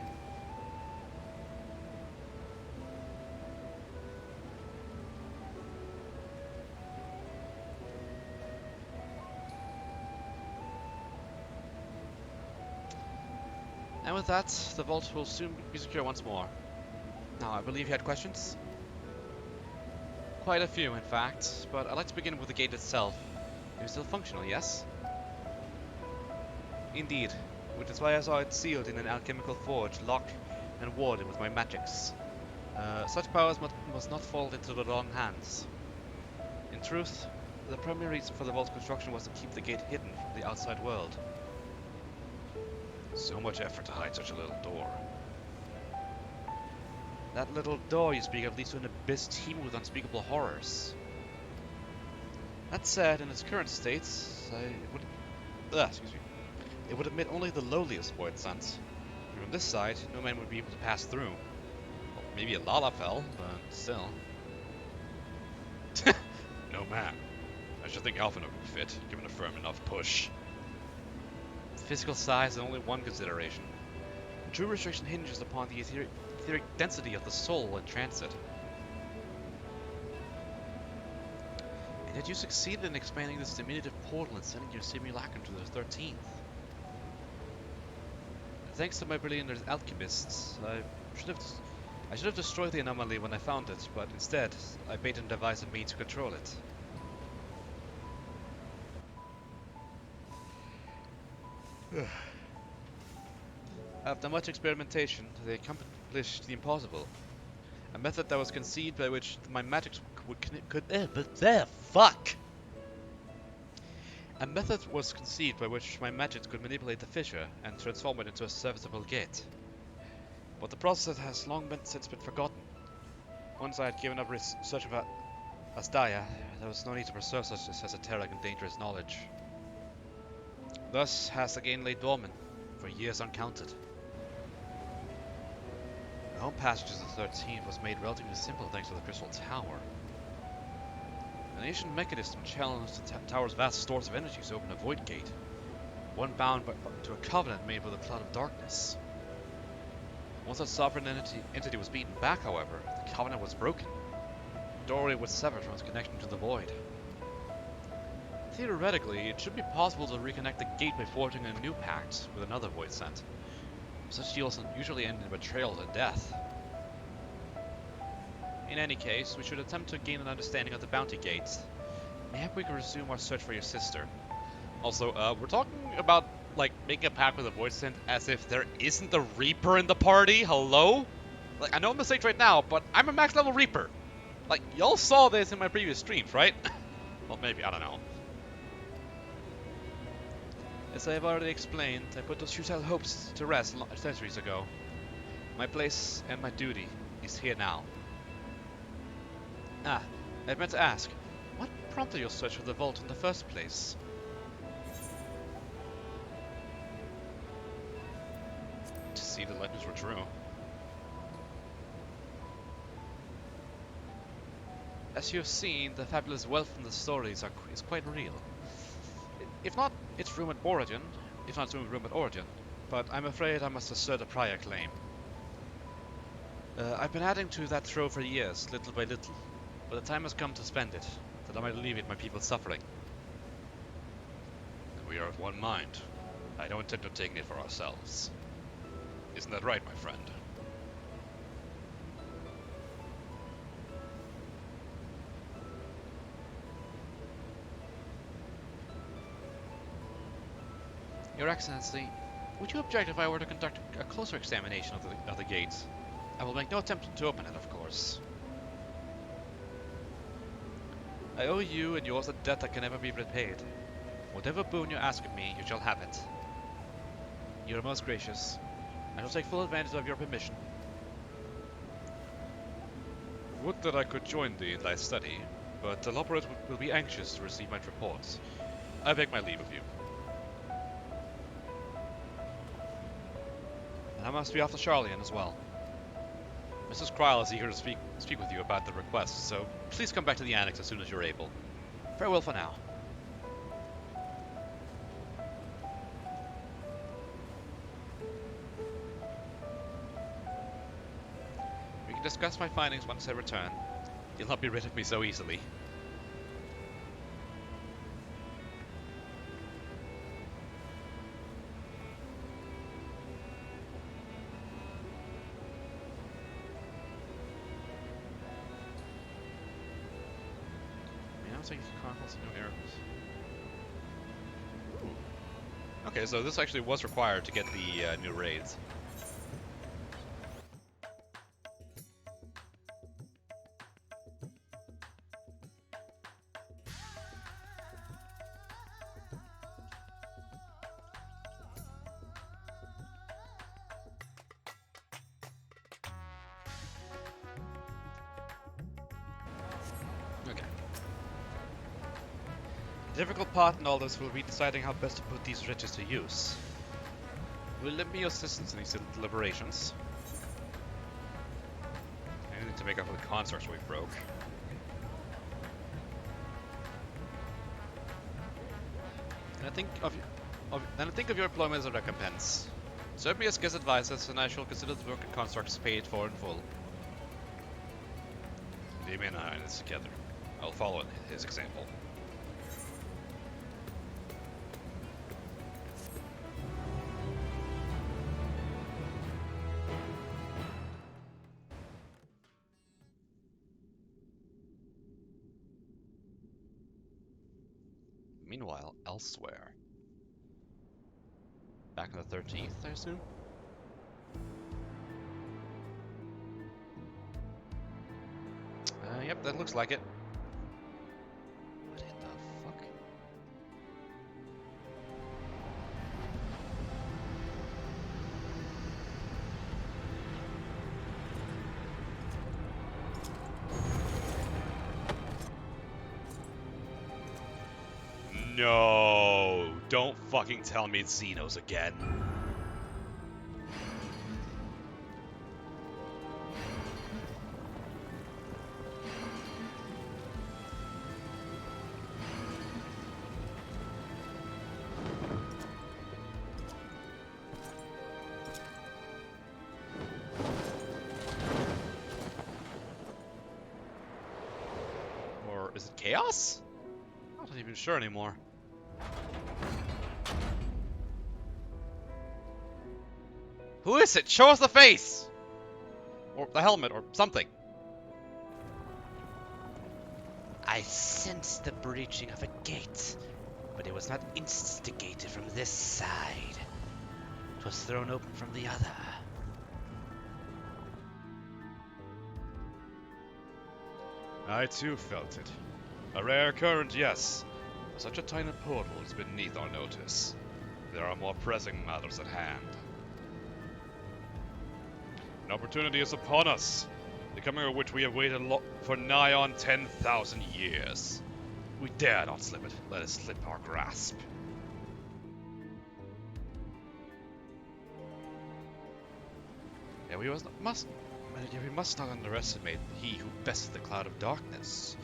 And with that, the vault will soon be secure once more. Now, I believe you had questions? Quite a few, in fact, but I'd like to begin with the gate itself. It is still functional, yes? Indeed, which is why I saw it sealed in an alchemical forge, locked and warded with my magics. Such powers must not fall into the wrong hands. In truth, the primary reason for the vault's construction was to keep the gate hidden from the outside world. So much effort to hide such a little door. That little door you speak of leads to an abyss teeming with unspeakable horrors. That said, in its current state, it would admit only the lowliest void sent. From this side, no man would be able to pass through. Well, maybe a Lalafell, but still. No man. I should think Alpha would fit, given a firm enough push. Physical size is only one consideration. True restriction hinges upon the etheric density of the soul in transit. And yet you succeeded in expanding this diminutive portal and sending your simulacrum to the 13th. Thanks to my brilliant alchemists, I should have destroyed the anomaly when I found it, but instead, I bade them devise a means to control it. After much experimentation, they accomplished the impossible. A method that was conceived by which my magics A method was conceived by which my magics could manipulate the fissure and transform it into a serviceable gate. But the process has long since been forgotten. Once I had given up research about Aglaia, there was no need to preserve such esoteric and dangerous knowledge. Thus has the gate laid dormant for years uncounted. The home passage to the 13th was made relatively simple thanks to the Crystal Tower. An ancient mechanism challenged the tower's vast stores of energy to open a void gate, one bound to a covenant made with a cloud of darkness. Once that sovereign entity was beaten back, however, the covenant was broken. The doorway was severed from its connection to the void. Theoretically, it should be possible to reconnect the gate by forging a new pact with another void sent. Such deals usually end in betrayal and death. In any case, we should attempt to gain an understanding of the bounty gates. Maybe we can resume our search for your sister. Also, we're talking about, like, making a pact with a void sent as if there isn't a Reaper in the party? Hello? Like, I know I'm a sage right now, but I'm a max level Reaper. Like, y'all saw this in my previous streams, right? Well, maybe, I don't know. As I have already explained, I put those futile hopes to rest centuries ago. My place and my duty is here now. I meant to ask, what prompted your search for the vault in the first place? To see the legends were true. As you have seen, the fabulous wealth in the stories is quite real. If not its rumored origin, but I'm afraid I must assert a prior claim. I've been adding to that trove for years, little by little, but the time has come to spend it, that I might alleviate my people's suffering. We are of one mind. I don't intend on taking it for ourselves. Isn't that right, my friend? Your Excellency, would you object if I were to conduct a closer examination of the gates? I will make no attempt to open it, of course. I owe you and yours a debt that can never be repaid. Whatever boon you ask of me, you shall have it. You are most gracious. I shall take full advantage of your permission. Would that I could join thee in thy study, but the Loporrit will be anxious to receive my reports. I beg my leave of you. And I must be off to Charlian as well. Mrs. Kryle is eager to speak with you about the request, so please come back to the annex as soon as you're able. Farewell for now. We can discuss my findings once I return. You'll not be rid of me so easily. Okay, so this actually was required to get the new raids. Okay. The difficult part in all this will be deciding how best to put these riches to use. Will lend me your assistance in these deliberations. I need to make up for the constructs we broke. And I think of your employment as a recompense. Serve me as guest advisors, and I shall consider the work and constructs paid for in full. Leave me and I in this together. I'll follow his example. Meanwhile, elsewhere. Back on the 13th, I assume? Yep, that looks like it. What in the fuck? No! Don't fucking tell me it's Xenos again. Or is it Chaos? I'm not even sure anymore. Who is it? Show us the face! Or the helmet, or something. I sensed the breaching of a gate, but it was not instigated from this side. It was thrown open from the other. I too felt it. A rare current, yes. But such a tiny portal is beneath our notice. There are more pressing matters at hand. An opportunity is upon us, the coming of which we have waited for nigh on 10,000 years. We dare not slip it. Let it slip our grasp. And we must not underestimate he who bested the cloud of darkness.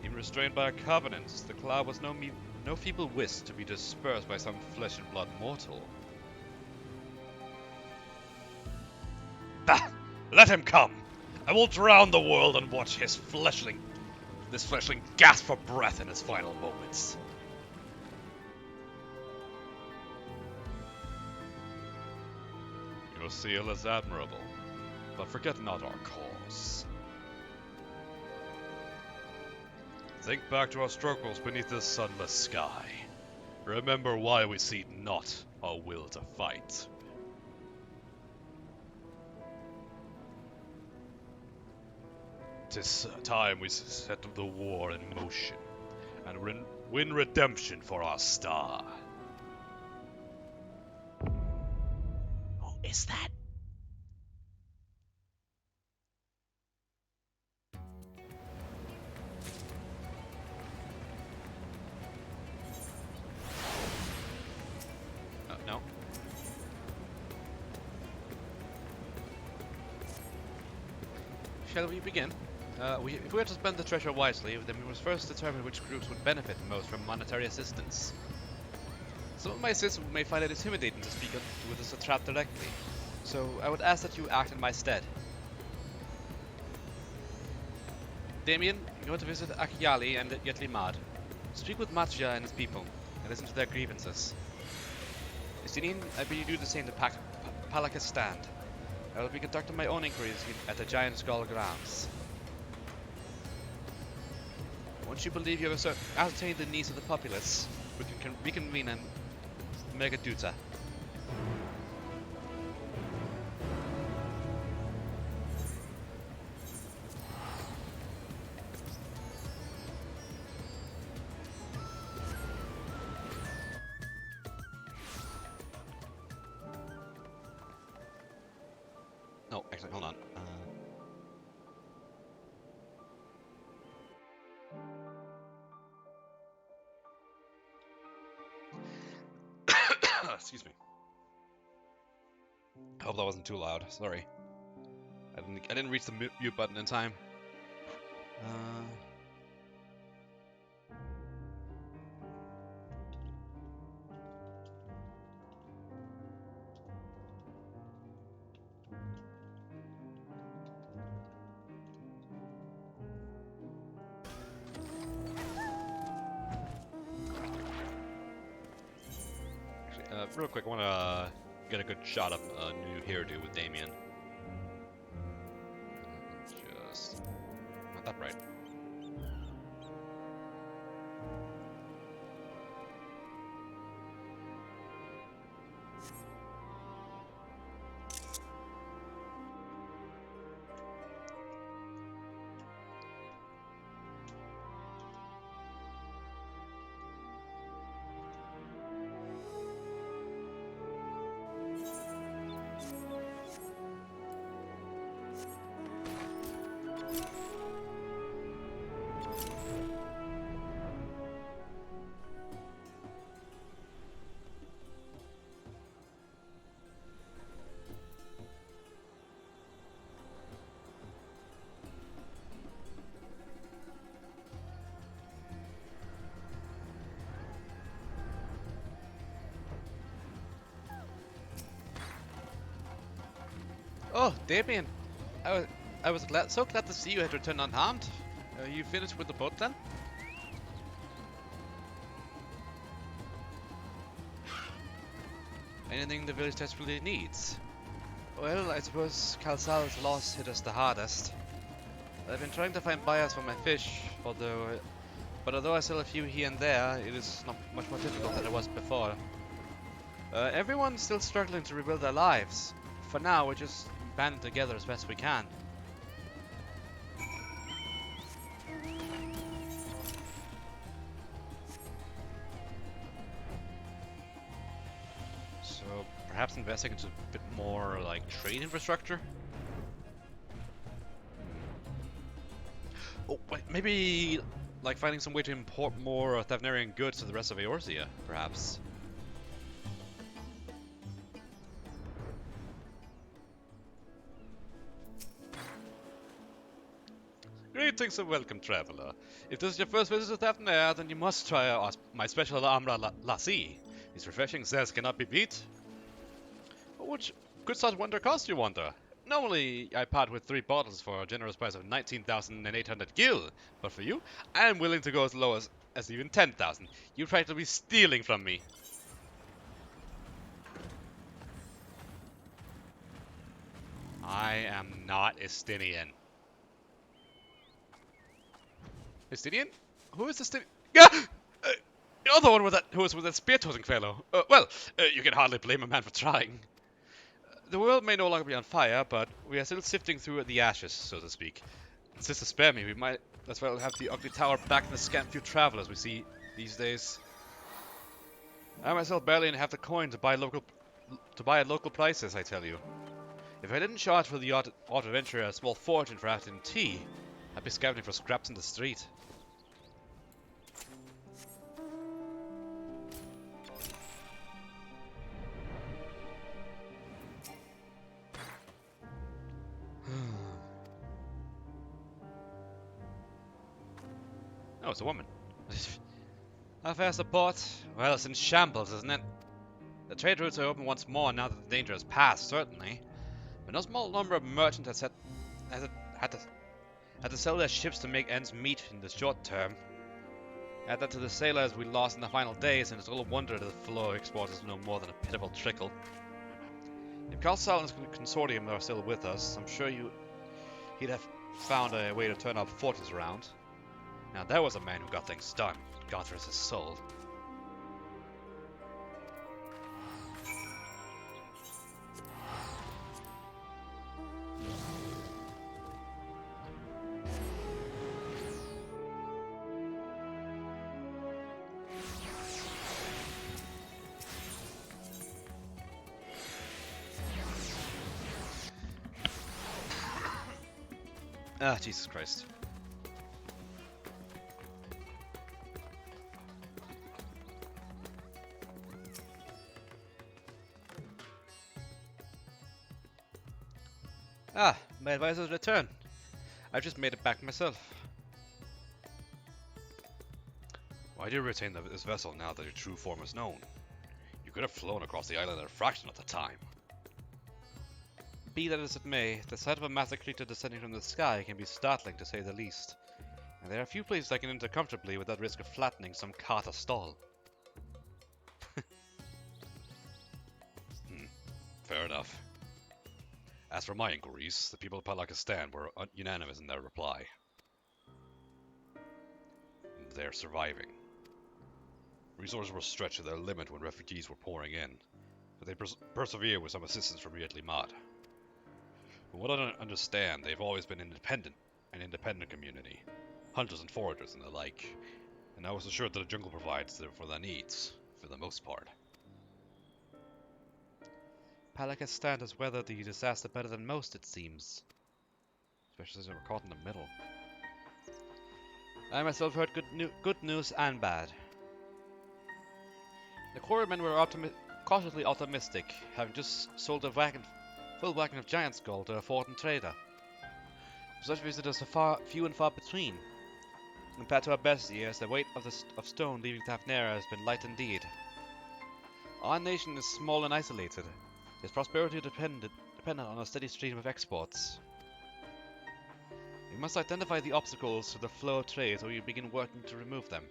Even restrained by a covenant, the cloud was no feeble wisp to be dispersed by some flesh and blood mortal. Bah! Let him come! I will drown the world and watch this fleshling gasp for breath in his final moments. Your zeal is admirable, but forget not our cause. Think back to our struggles beneath this sunless sky. Remember why we cede not our will to fight. 'Tis time we set the war in motion, and win redemption for our star. Who is that? shall we begin? If we were to spend the treasure wisely, then we must first determine which groups would benefit most from monetary assistance. Some of my citizens may find it intimidating to speak with us a trap directly, so I would ask that you act in my stead. Damien, go to visit Aglaia and Yetlimad. Speak with Matja and his people, and listen to their grievances. Estinian, I bid you do the same to Palaka's stand. I will be conducting my own inquiries at the Giant Skull grounds. Once you believe you have ascertained the needs of the populace, we can reconvene and make a duta. No, actually, hold on. Excuse me. I hope that wasn't too loud. Sorry. I didn't reach the mute button in time. Real quick, I want to get a good shot of a new hairdo with Damien. Just not that bright. Oh, Damien! I was so glad to see you had returned unharmed. You finished with the boat then? Anything the village desperately needs? Well, I suppose Kalsal's loss hit us the hardest. I've been trying to find buyers for my fish, but although I sell a few here and there, it is not much more difficult than it was before. Everyone's still struggling to rebuild their lives. For now, we're just banding together as best we can. So, perhaps investing into a bit more, like, trade infrastructure? Oh, wait, maybe, like, finding some way to import more Thavnarian goods to the rest of Eorzea, perhaps? Greetings and welcome, traveler. If this is your first visit to Thavnair, then you must try my special Amra Lassie. These refreshing zest cannot be beat. Which could such wonder cost, you wonder? Normally, I part with 3 bottles for a generous price of 19,800 gil, but for you, I am willing to go as low as even 10,000. You practically stealing from me. I am not Estinian. Estinian? Who is Estinian? You're the one with who was with that spear-toting fellow. You can hardly blame a man for trying. The world may no longer be on fire, but we are still sifting through the ashes, so to speak. Since to spare me, we might as well have the ugly tower back in the scant few travelers we see these days. I myself barely have the coin to buy at local prices, I tell you. If I didn't charge for the odd adventurer a small fortune for afternoon tea, I'd be scavenging for scraps in the street. Oh, it's a woman. How fares the port? Well, it's in shambles, isn't it? The trade routes are open once more now that the danger has passed, certainly. But no small number of merchants had to sell their ships to make ends meet in the short term. Add that to the sailors we lost in the final days, and it's little wonder that the flow of exports is no more than a pitiful trickle. If Carl Salen's consortium are still with us, I'm sure he'd have found a way to turn our fortunes around. Now there was a man who got things done. God rest his soul. Ah, Jesus Christ. Ah, my advisor's return. I've just made it back myself. Why do you retain this vessel now that your true form is known? You could have flown across the island in a fraction of the time. Be that as it may, the sight of a massive creature descending from the sky can be startling to say the least. And there are few places I can enter comfortably without risk of flattening some cart or stall. Fair enough. As for my inquiries, the people of Palakistan were unanimous in their reply. They're surviving. Resources were stretched to their limit when refugees were pouring in, but they persevere with some assistance from Yetli Mad. From what I understand, they've always been an independent community, hunters and foragers and the like, and I was assured that the jungle provides for their needs, for the most part. Palakistan has weathered the disaster better than most, it seems. Especially as they were caught in the middle. I myself heard good news and bad. The quarrymen were cautiously optimistic, having just sold a full wagon of giant skull to a foreign trader. Such visitors are few and far between. Compared to our best years, the weight of stone leaving Tafnera has been light indeed. Our nation is small and isolated. Its prosperity dependent on a steady stream of exports. We must identify the obstacles to the flow of trade so we begin working to remove them.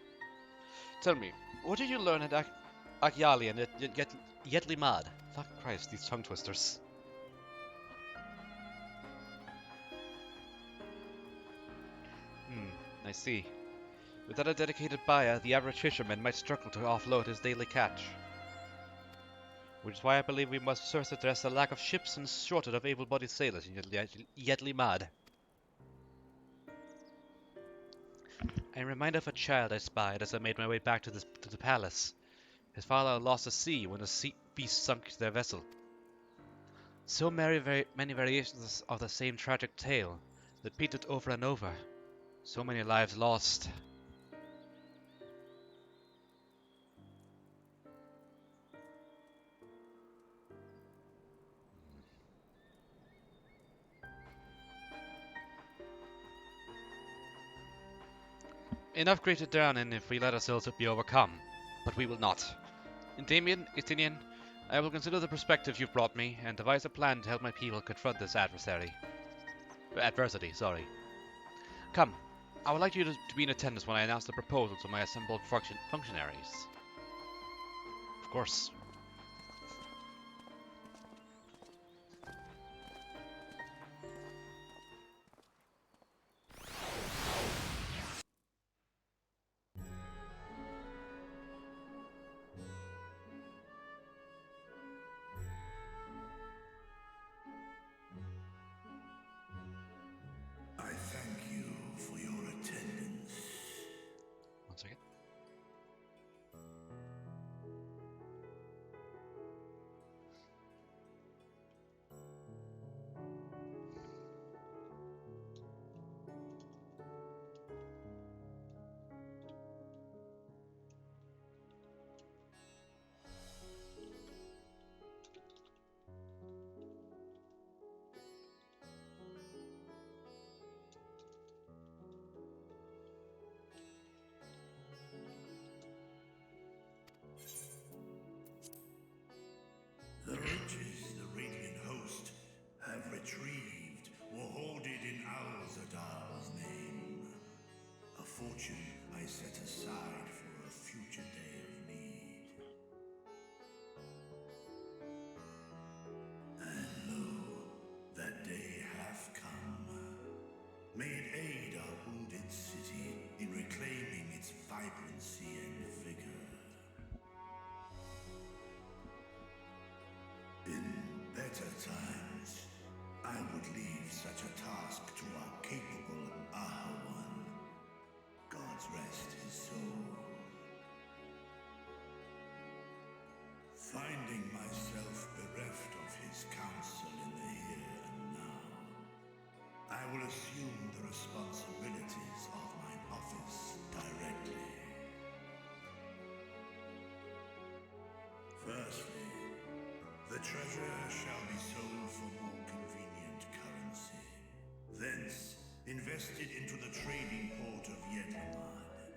Tell me, what did you learn at Aglaia and Yetli Mad? Fuck Christ, these tongue twisters. I see. Without a dedicated buyer, the average fisherman might struggle to offload his daily catch. Which is why I believe we must first address the lack of ships and shortage of able-bodied sailors in Yetli Mad. I'm reminded of a child I spied as I made my way back to the palace. His father lost at sea when the beast sunk their vessel. So many variations of the same tragic tale, repeated over and over. So many lives lost. Enough greater drowning if we let ourselves be overcome, but we will not. Damien, Itinian, I will consider the perspective you've brought me and devise a plan to help my people confront this adversary. Adversity, sorry. Come, I would like you to be in attendance when I announce the proposal to my assembled functionaries. Of course. I thank you for your attendance. One second. leave such a task to our capable Ahawan. God's rest his soul. Finding myself bereft of his counsel in the here and now, I will assume the responsibilities of mine office directly. Firstly, the treasure shall be sold for more convenient currency, thence invested into the trading port of Yedlamad.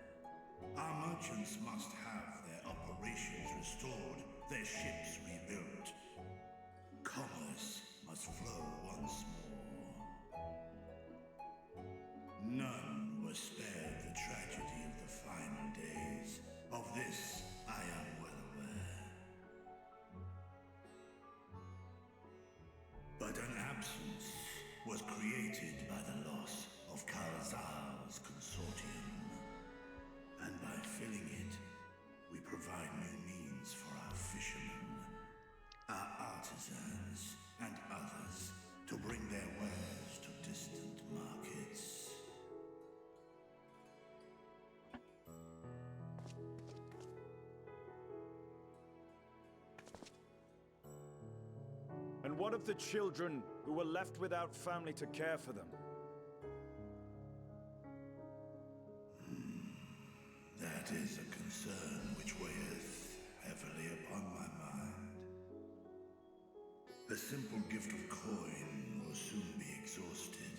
Our merchants must have their operations restored, their ships rebuilt. Commerce must flow once more. None were spared the tragedy of the final days. Of this I am well aware. But an absence was created by the loss of Kalzal's consortium. And by filling it, we provide new means for our fishermen, our artisans, and others to bring their wares to distant markets. And what of the children who were left without family to care for them? That is a concern which weigheth heavily upon my mind. A simple gift of coin will soon be exhausted,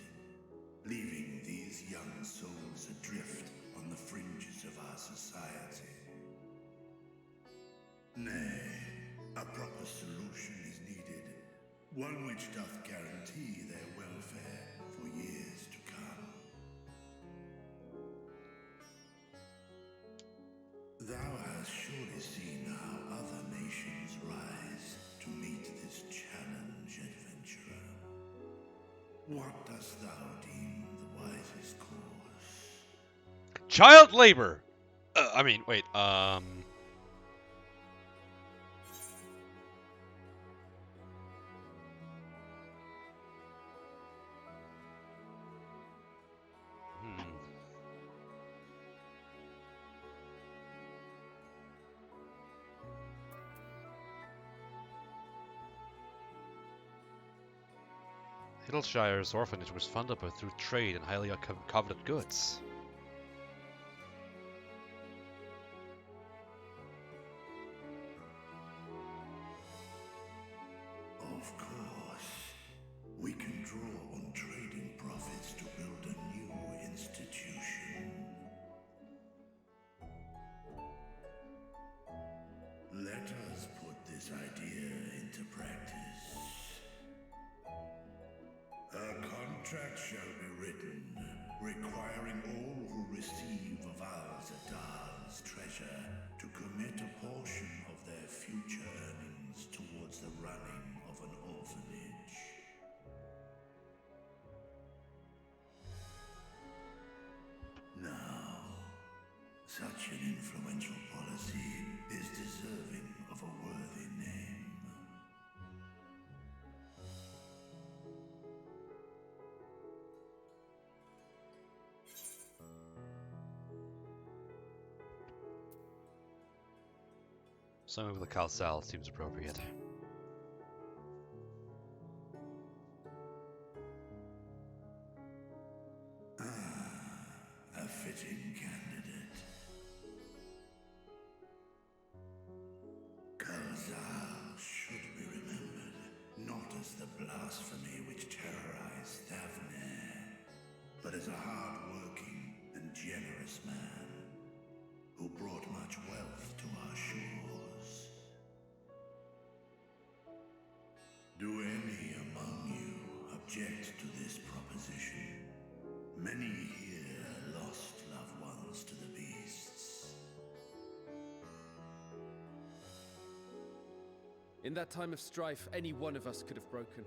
leaving these young souls adrift on the fringes of our society. Nay, a proper solution is needed, one which doth guarantee their welfare for years to come. Thou hast surely seen how other nations rise to meet this challenge, adventurer. What dost thou deem the wisest course? Child labor! Hittleshire's orphanage was funded through trade and highly coveted goods. Of course, we can draw on trading profits to build a new institution. Let us put this idea into practice. A contract shall be written, requiring all who receive of Al-Zadal's treasure to commit a portion of their future earnings towards the running of an orphanage. Now, such an influential policy is deserving of a worthy name. Something with the Kalsal seems appropriate. A fitting candidate. Kalzal should be remembered, not as the blasphemy which terrorized Thavnair, but as a hard-working and generous man who brought much wealth to our shores. Do any among you object to this proposition? Many here lost loved ones to the beasts. In that time of strife, any one of us could have broken.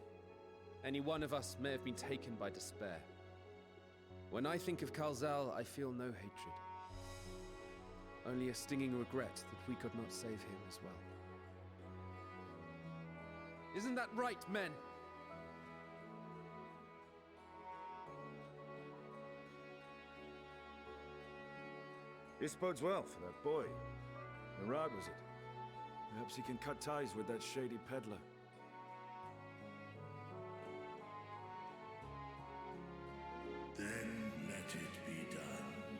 Any one of us may have been taken by despair. When I think of Kalzal, I feel no hatred. Only a stinging regret that we could not save him as well. Isn't that right, men? This bodes well for that boy. Murad, was it? Perhaps he can cut ties with that shady peddler. Then let it be done.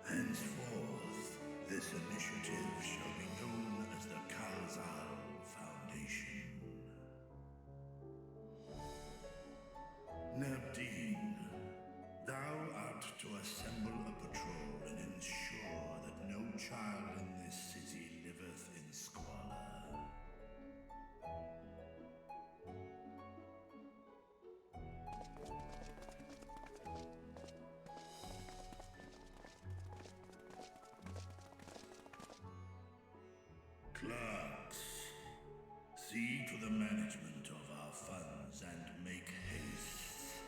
Henceforth, this initiative shall be known as the Kalzal Foundation. Nabdeen, thou art to assemble a patrol and ensure that no child in this city liveth in squalor. Clerks, see to the management of our funds and make haste.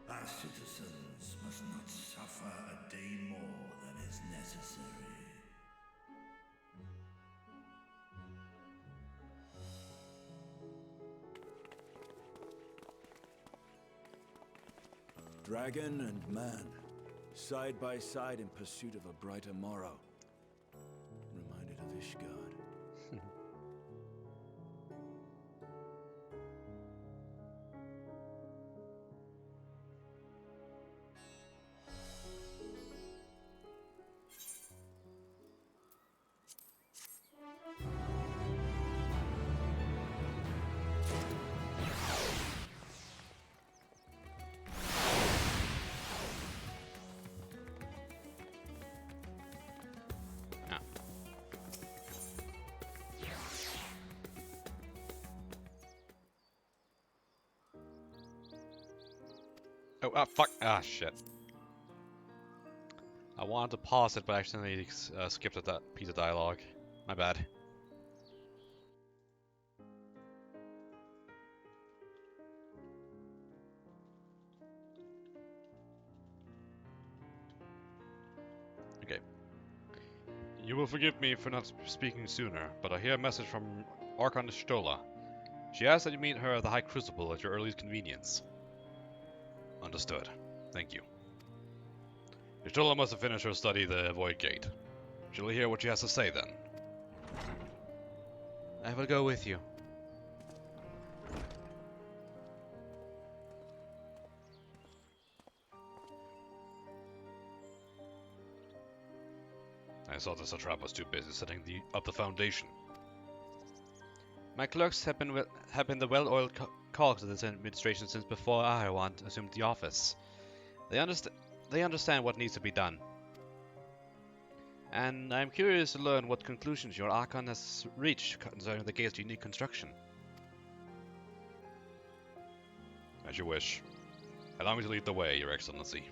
Our citizens must not suffer a day more than is necessary. Dragon and man, side by side in pursuit of a brighter morrow. Reminded of Ishgard. Oh, fuck. Ah, shit. I wanted to pause it, but I accidentally skipped that piece of dialogue. My bad. Okay. You will forgive me for not speaking sooner, but I hear a message from Archon Stola. She asks that you meet her at the High Crucible at your earliest convenience. Understood. Thank you. Stola must have finished her study the Void Gate. Shall we hear what she has to say then? I will go with you. I saw the Satrap was too busy setting up the foundation. My clerks have been the well-oiled cogs of this administration since before Ahirwan assumed the office. They understand what needs to be done. And I'm curious to learn what conclusions your Archon has reached concerning the gate's unique construction. As you wish. Allow me to lead the way, Your Excellency.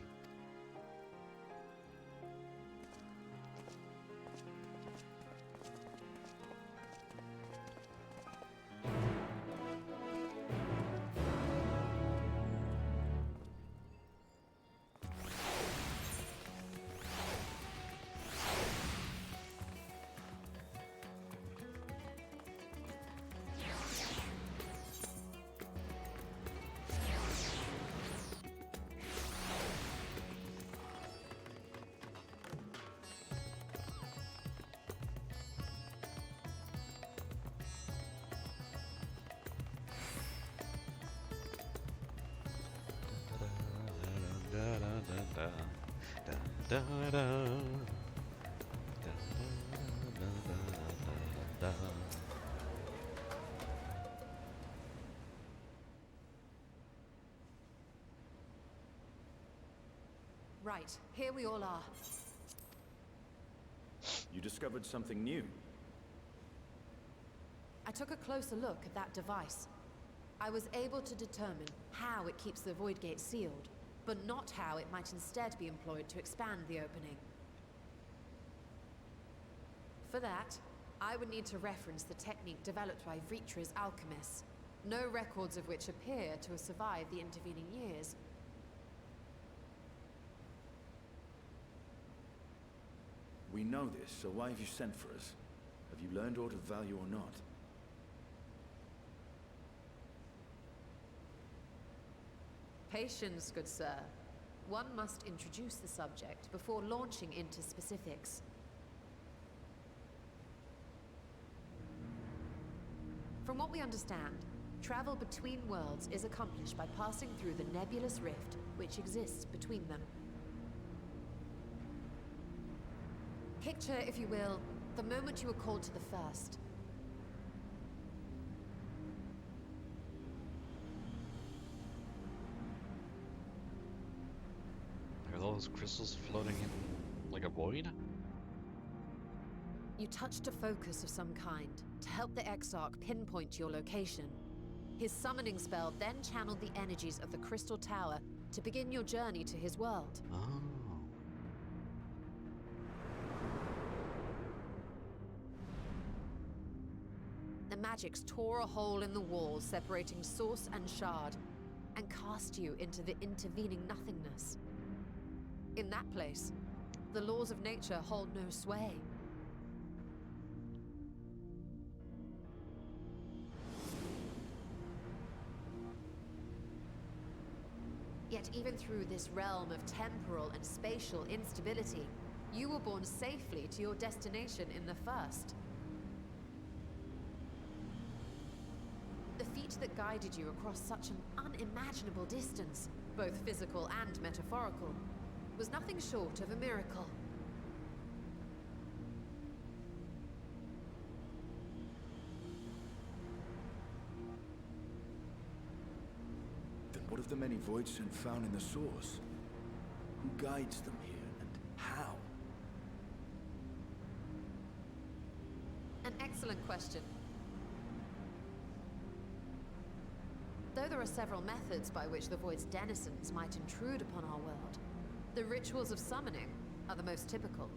Right, here we all are. You discovered something new. I took a closer look at that device. I was able to determine how it keeps the Void Gate sealed, but not how it might instead be employed to expand the opening. For that, I would need to reference the technique developed by Vritra's alchemists, no records of which appear to have survived the intervening years. We know this, so why have you sent for us? Have you learned aught of value or not? Patience, good sir. one must introduce the subject before launching into specifics. From what we understand, travel between worlds is accomplished by passing through the nebulous rift which exists between them. Picture, if you will, the moment you were called to the first. Are those crystals floating in like a void? You touched a focus of some kind to help the Exarch pinpoint your location. His summoning spell then channeled the energies of the Crystal Tower to begin your journey to his world. Oh. The magics tore a hole in the wall separating source and shard, and cast you into the intervening nothingness. In that place, the laws of nature hold no sway. Yet even through this realm of temporal and spatial instability, you were borne safely to your destination in the first. The feat that guided you across such an unimaginable distance, both physical and metaphorical, was nothing short of a miracle. Then what of the many voids and found in the source? Who guides them here, and how? An excellent question. Though there are several methods by which the Void's denizens might intrude upon our world, the rituals of summoning are the most typical.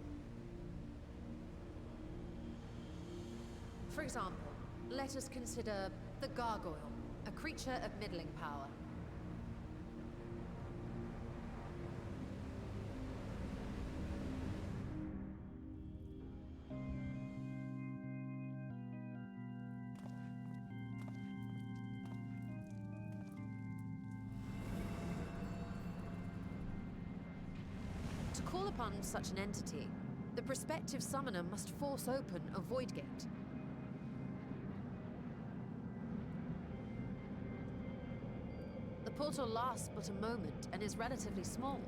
For example, let us consider the Gargoyle, a creature of middling power. To call upon such an entity, the prospective summoner must force open a void gate. The portal lasts but a moment and is relatively small,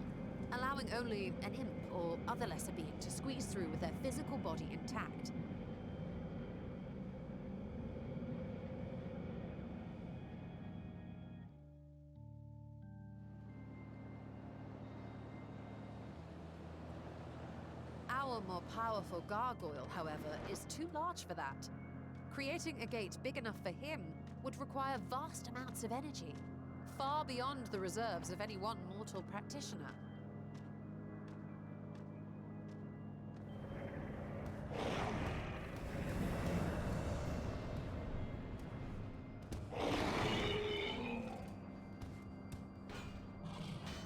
allowing only an imp or other lesser being to squeeze through with their physical body intact. Our more powerful gargoyle, however, is too large for that. Creating a gate big enough for him would require vast amounts of energy, far beyond the reserves of any one mortal practitioner.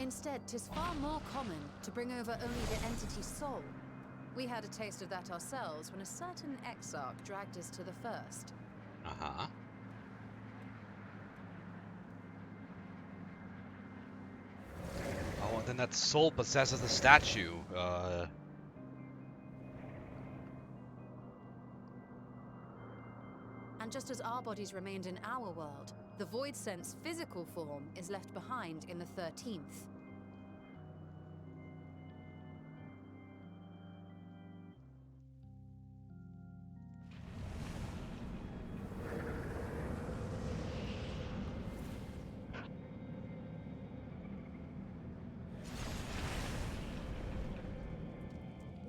Instead, 'tis far more common to bring over only the entity's soul. We had a taste of that ourselves when a certain Exarch dragged us to the first. Uh-huh. Oh, and then that soul possesses the statue. And just as our bodies remained in our world, the Void Sense physical form is left behind in the 13th.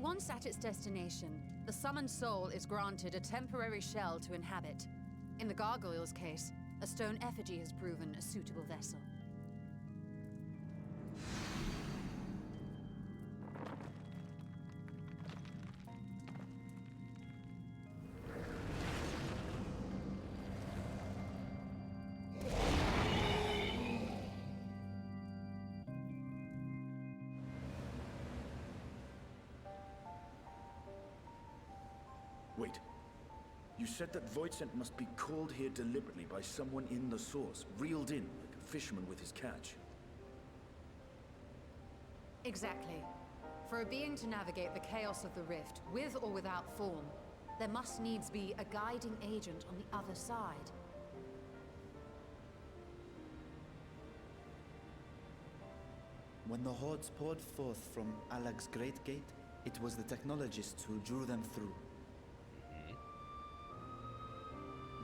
Once at its destination, the summoned soul is granted a temporary shell to inhabit. In the gargoyle's case, a stone effigy has proven a suitable vessel. Wait. You said that Voidsent must be called here deliberately by someone in the source, reeled in like a fisherman with his catch. Exactly. For a being to navigate the chaos of the rift, with or without form, there must needs be a guiding agent on the other side. When the hordes poured forth from Alag's Great Gate, it was the technologists who drew them through.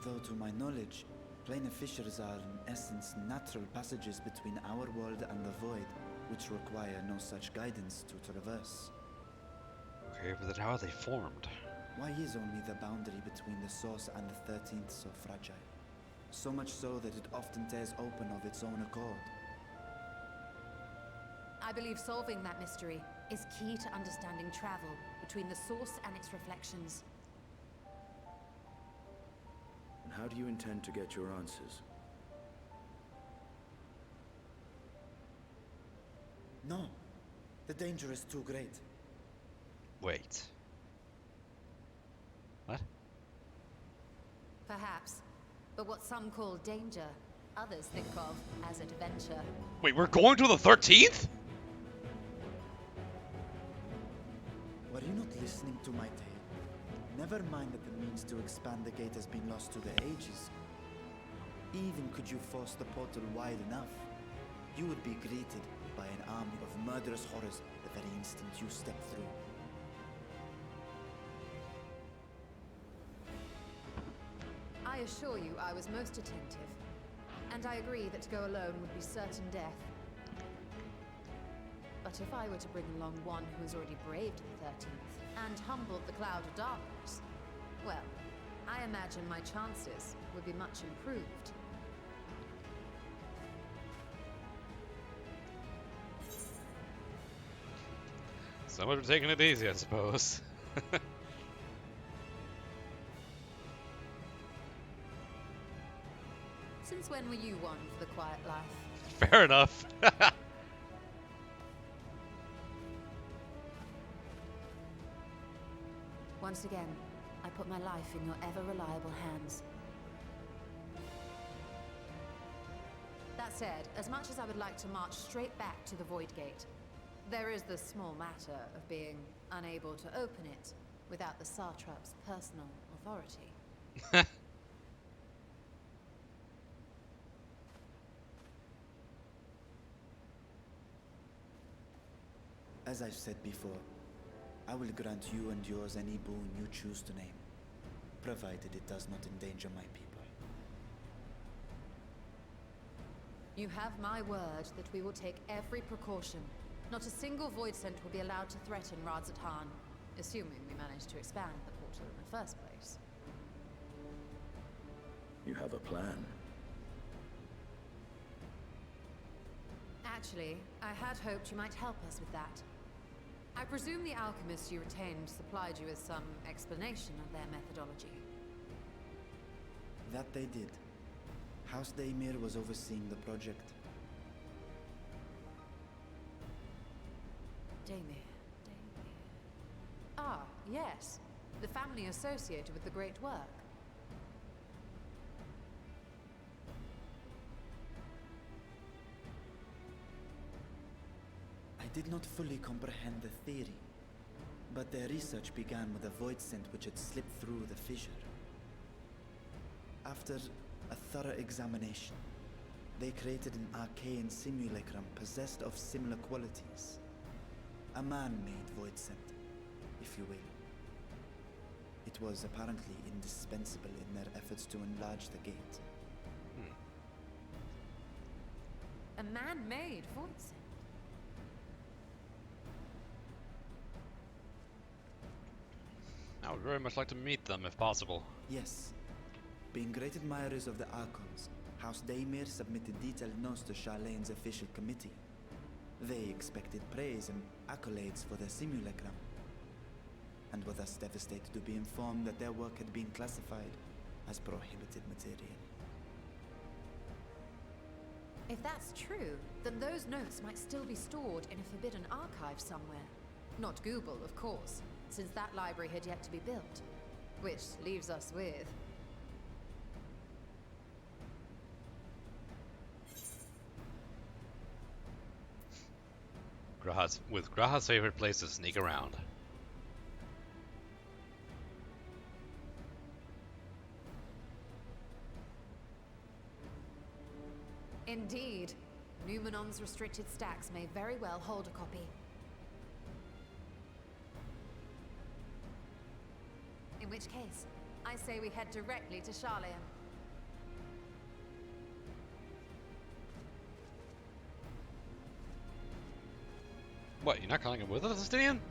Though to my knowledge, planar fissures are in essence natural passages between our world and the Void, which require no such guidance to traverse. Okay, but then how are they formed? Why is only the boundary between the Source and the 13th so fragile? So much so that it often tears open of its own accord. I believe solving that mystery is key to understanding travel between the Source and its reflections. And how do you intend to get your answers? No. The danger is too great. Wait. What? Perhaps. But what some call danger, others think of as adventure. Wait, we're going to the 13th? Were you not listening to my tale? Never mind that the means to expand the gate has been lost to the ages. Even could you force the portal wide enough, you would be greeted by an army of murderous horrors the very instant you step through. I assure you I was most attentive. And I agree that to go alone would be certain death. But if I were to bring along one who has already braved the 13th and humbled the cloud of darkness, well, I imagine my chances would be much improved. So much for taking it easy, I suppose. Since when were you one for the quiet life? Fair enough. Once again, I put my life in your ever-reliable hands. That said, as much as I would like to march straight back to the Void Gate, there is the small matter of being unable to open it without the Satrap's personal authority. As I've said before, I will grant you and yours any boon you choose to name, provided it does not endanger my people. You have my word that we will take every precaution. Not a single void scent will be allowed to threaten Radzatan, assuming we manage to expand the portal in the first place. You have a plan. Actually, I had hoped you might help us with that. I presume the alchemists you retained supplied you with some explanation of their methodology. That they did. House Daemir was overseeing the project. Daemir. Ah, yes. The family associated with the great work. I did not fully comprehend the theory, but their research began with a void scent which had slipped through the fissure. After a thorough examination, they created an arcane simulacrum possessed of similar qualities. A man-made void scent, if you will. It was apparently indispensable in their efforts to enlarge the gate. A man-made void scent? I would very much like to meet them, if possible. Yes. Being great admirers of the Archons, House Daemir submitted detailed notes to Charlene's official committee. They expected praise and accolades for their simulacrum, and were thus devastated to be informed that their work had been classified as prohibited material. If that's true, then those notes might still be stored in a forbidden archive somewhere. Not Google, of course, since that library had yet to be built. Which leaves us with... Graha's favorite place to sneak around. Indeed. Numenon's restricted stacks may very well hold a copy. In which case, I say we head directly to Charlian. What, you're not coming with us, Justinian?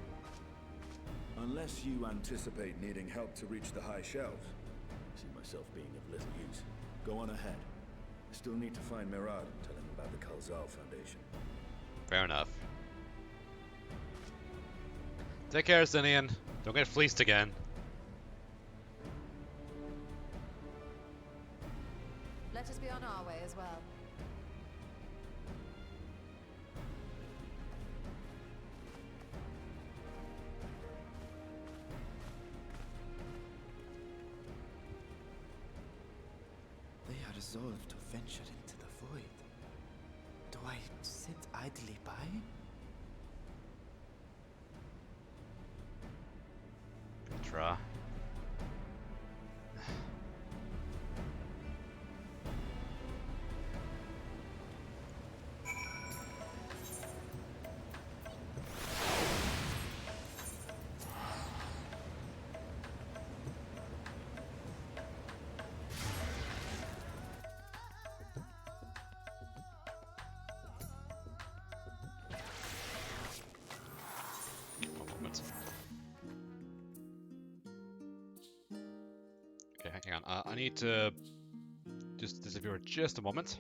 Unless you anticipate needing help to reach the high shelves. I see myself being of little use. Go on ahead. I still need to find Mirad and tell him about the Khalzal Foundation. Fair enough. Take care, Justinian. Don't get fleeced again. Let us be on our way as well. They are resolved to venture into the void. Do I sit idly by? Petra. Okay, hang on. I need to just disappear just a moment.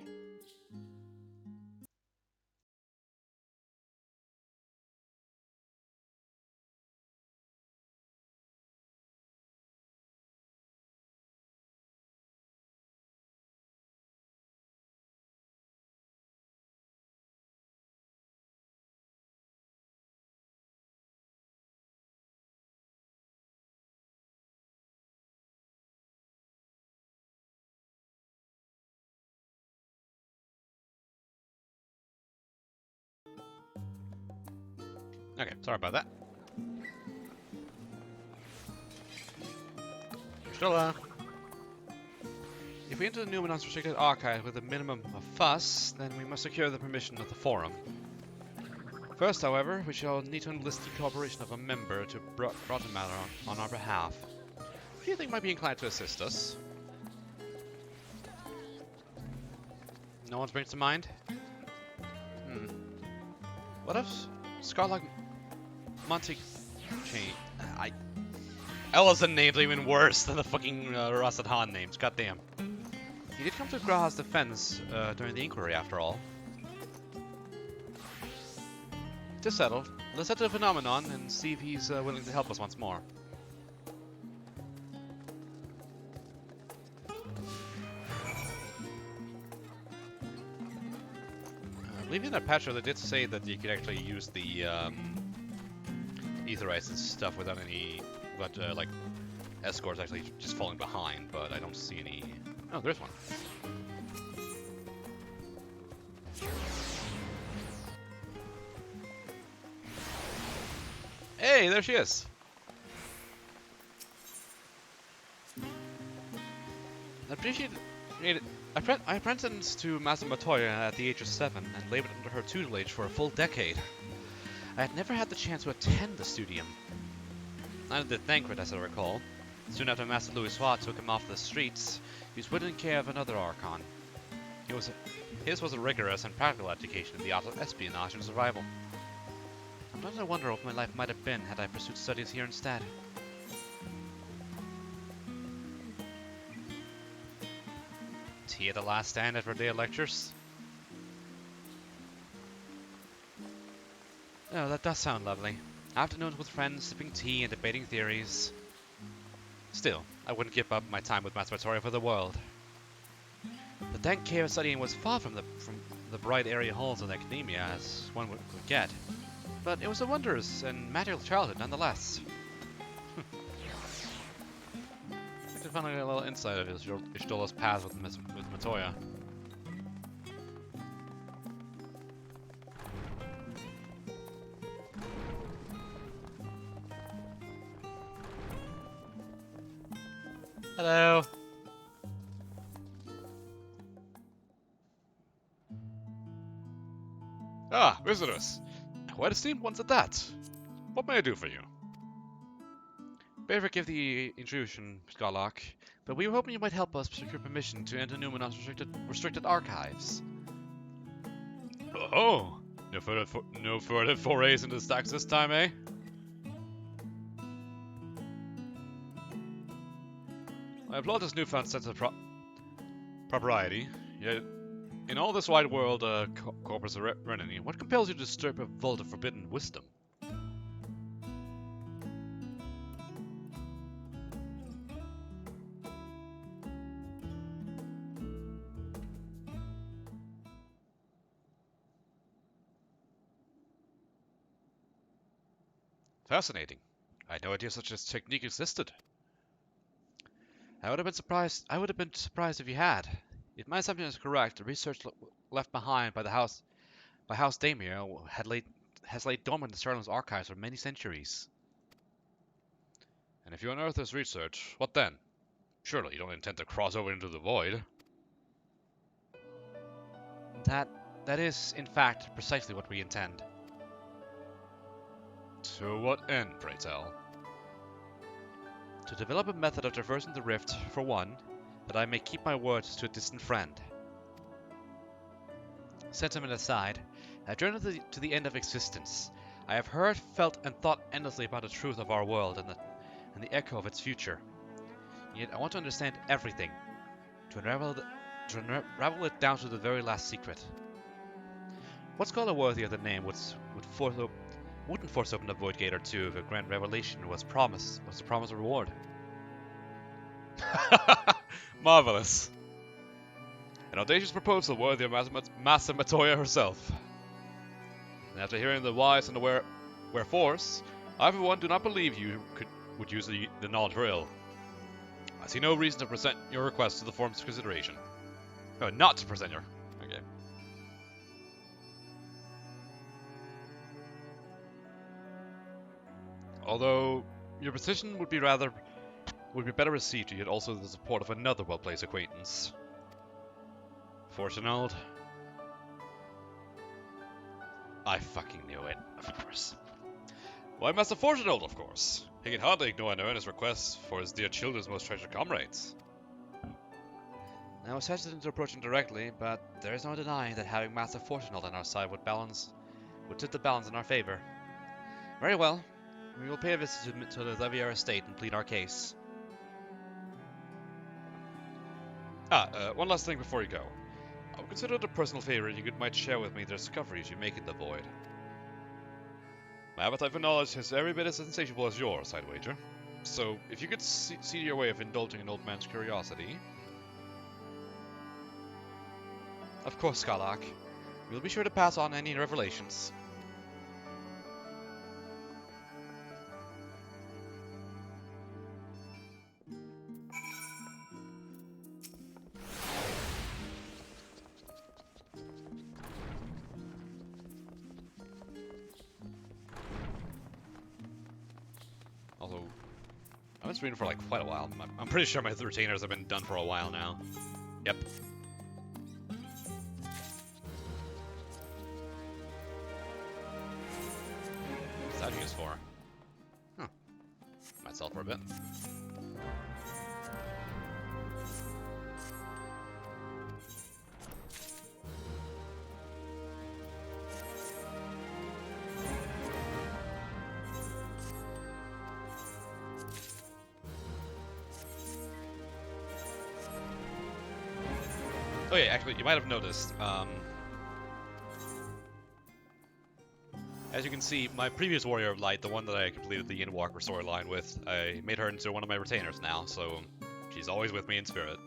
Okay, sorry about that. Still, if we enter the Numenon's restricted archive with a minimum of fuss, then we must secure the permission of the Forum. First, however, we shall need to enlist the cooperation of a member to broaden matter on our behalf. Who do you think might be inclined to assist us? No one springs to mind? What if Scarlet Monty... Ellison names are even worse than the fucking Rasadan names, goddamn. He did come to Graha's defense during the inquiry, after all. To settle, let's head to the phenomenon and see if he's willing to help us once more. I believe in their patch they did say that you could actually use the Aetherites and stuff without any, like, escorts actually just falling behind, but I don't see any... Oh, there's one. Hey, there she is! I apprenticed to Master Matoya at the age of 7 and labored under her tutelage for a full decade. I had never had the chance to attend the studium. Neither did Thancred, as I recall. Soon after Master Louisoix took him off the streets, he was put in care of another Archon. His was a rigorous and practical education in the art of espionage and survival. Sometimes I wonder what my life might have been had I pursued studies here instead. Tea at the last stand after a day of lectures? Oh, that does sound lovely. Afternoons with friends, sipping tea and debating theories. Still, I wouldn't give up my time with Master Matoya for the world. The dank care of studying was far from the bright area halls of academia as one could get. But it was a wondrous and magical childhood nonetheless. I could finally get a little insight of Yshtola's path with Matoya. Hello. Ah, visitors. Quite esteemed ones at that. What may I do for you? Better forgive the intrusion, Scarlock, but we were hoping you might help us secure permission to enter Numenon's restricted archives. Oh, no further forays into stacks this time, eh? I applaud this newfound sense of propriety, yet in all this wide world, Corpus Renini, what compels you to disturb a vault of forbidden wisdom? Fascinating. I had no idea such a technique existed. I would have been surprised if you had. If my assumption is correct, the research left behind by House Daimir has laid dormant in Sterling's archives for many centuries. And if you unearth this research, what then? Surely you don't intend to cross over into the void. That is, in fact, precisely what we intend. To what end, pray tell? To develop a method of traversing the rift, for one, that I may keep my words to a distant friend. Sentiment aside, I've journeyed to the end of existence. I have heard, felt, and thought endlessly about the truth of our world and the echo of its future. And yet I want to understand everything, to unravel it down to the very last secret. What scholar worthy of the name wouldn't force open a void gate or two if a grand revelation was the promised reward? Marvelous. An audacious proposal worthy of Massa Matoya herself. And after hearing the whys and the wherefores, I for one do not believe you would use the knowledge for ill. I see no reason to present your request to the forum's consideration. No, not to present your... Okay. Although, your petition would be better received to get also the support of another well-placed acquaintance. Fortunald. I fucking knew it, of course. Why, Master Fortunald, of course. He can hardly ignore an earnest request for his dear children's most treasured comrades. I was hesitant to approach him directly, but there is no denying that having Master Fortunald on our side would tip the balance in our favor. Very well. We will pay a visit to the Levier estate and plead our case. One last thing before you go. I would consider it a personal favor you might share with me the discoveries you make in the void. My appetite for knowledge is every bit as insatiable as yours, I'd wager. So, if you could see your way of indulging an old man's curiosity... Of course, Scarlock. We'll be sure to pass on any revelations. Although, I've been streaming for like quite a while. I'm pretty sure my retainers have been done for a while now. Yep. What's that used for? Huh. Might sell for a bit. Oh yeah, actually, you might have noticed, as you can see, my previous Warrior of Light, the one that I completed the Inwalker storyline with, I made her into one of my retainers now, so she's always with me in spirit.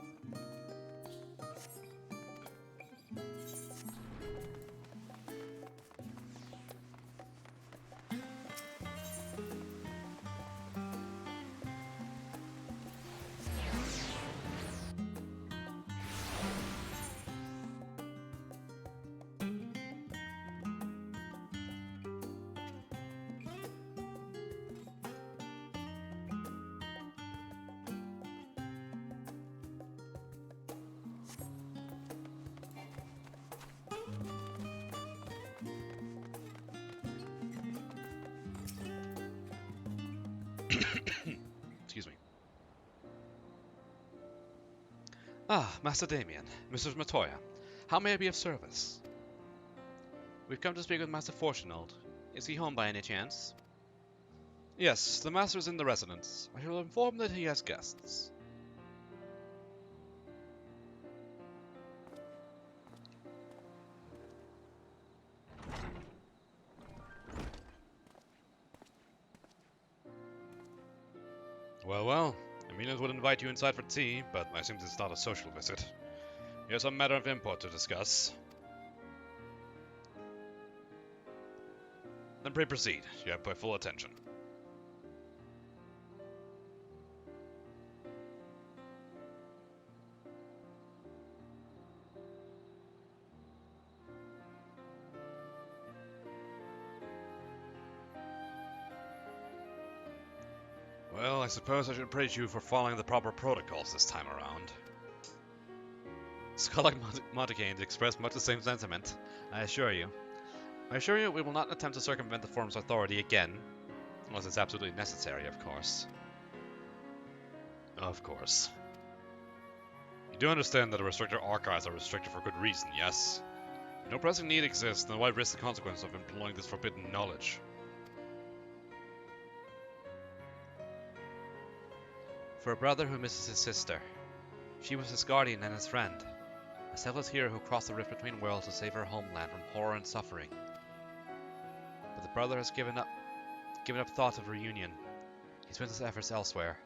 Excuse me. Ah, Master Damien, Mrs. Matoya, how may I be of service? We've come to speak with Master Fortunald. Is he home by any chance? Yes, the Master is in the residence. I shall inform that he has guests. Well, well, Amelians would invite you inside for tea, but I assume it's not a social visit. Here's some matter of import to discuss. Then pray proceed. You have my full attention. Well, I suppose I should praise you for following the proper protocols this time around. Scholar Montague expressed much the same sentiment, I assure you. I assure you we will not attempt to circumvent the Forum's authority again, unless it's absolutely necessary, of course. Of course. You do understand that the restricted archives are restricted for good reason, yes? If no pressing need exists, then why risk the consequence of employing this forbidden knowledge? For a brother who misses his sister. She was his guardian and his friend. A selfless hero who crossed the rift between worlds to save her homeland from horror and suffering. But the brother has given up thought of reunion. He spends his efforts elsewhere,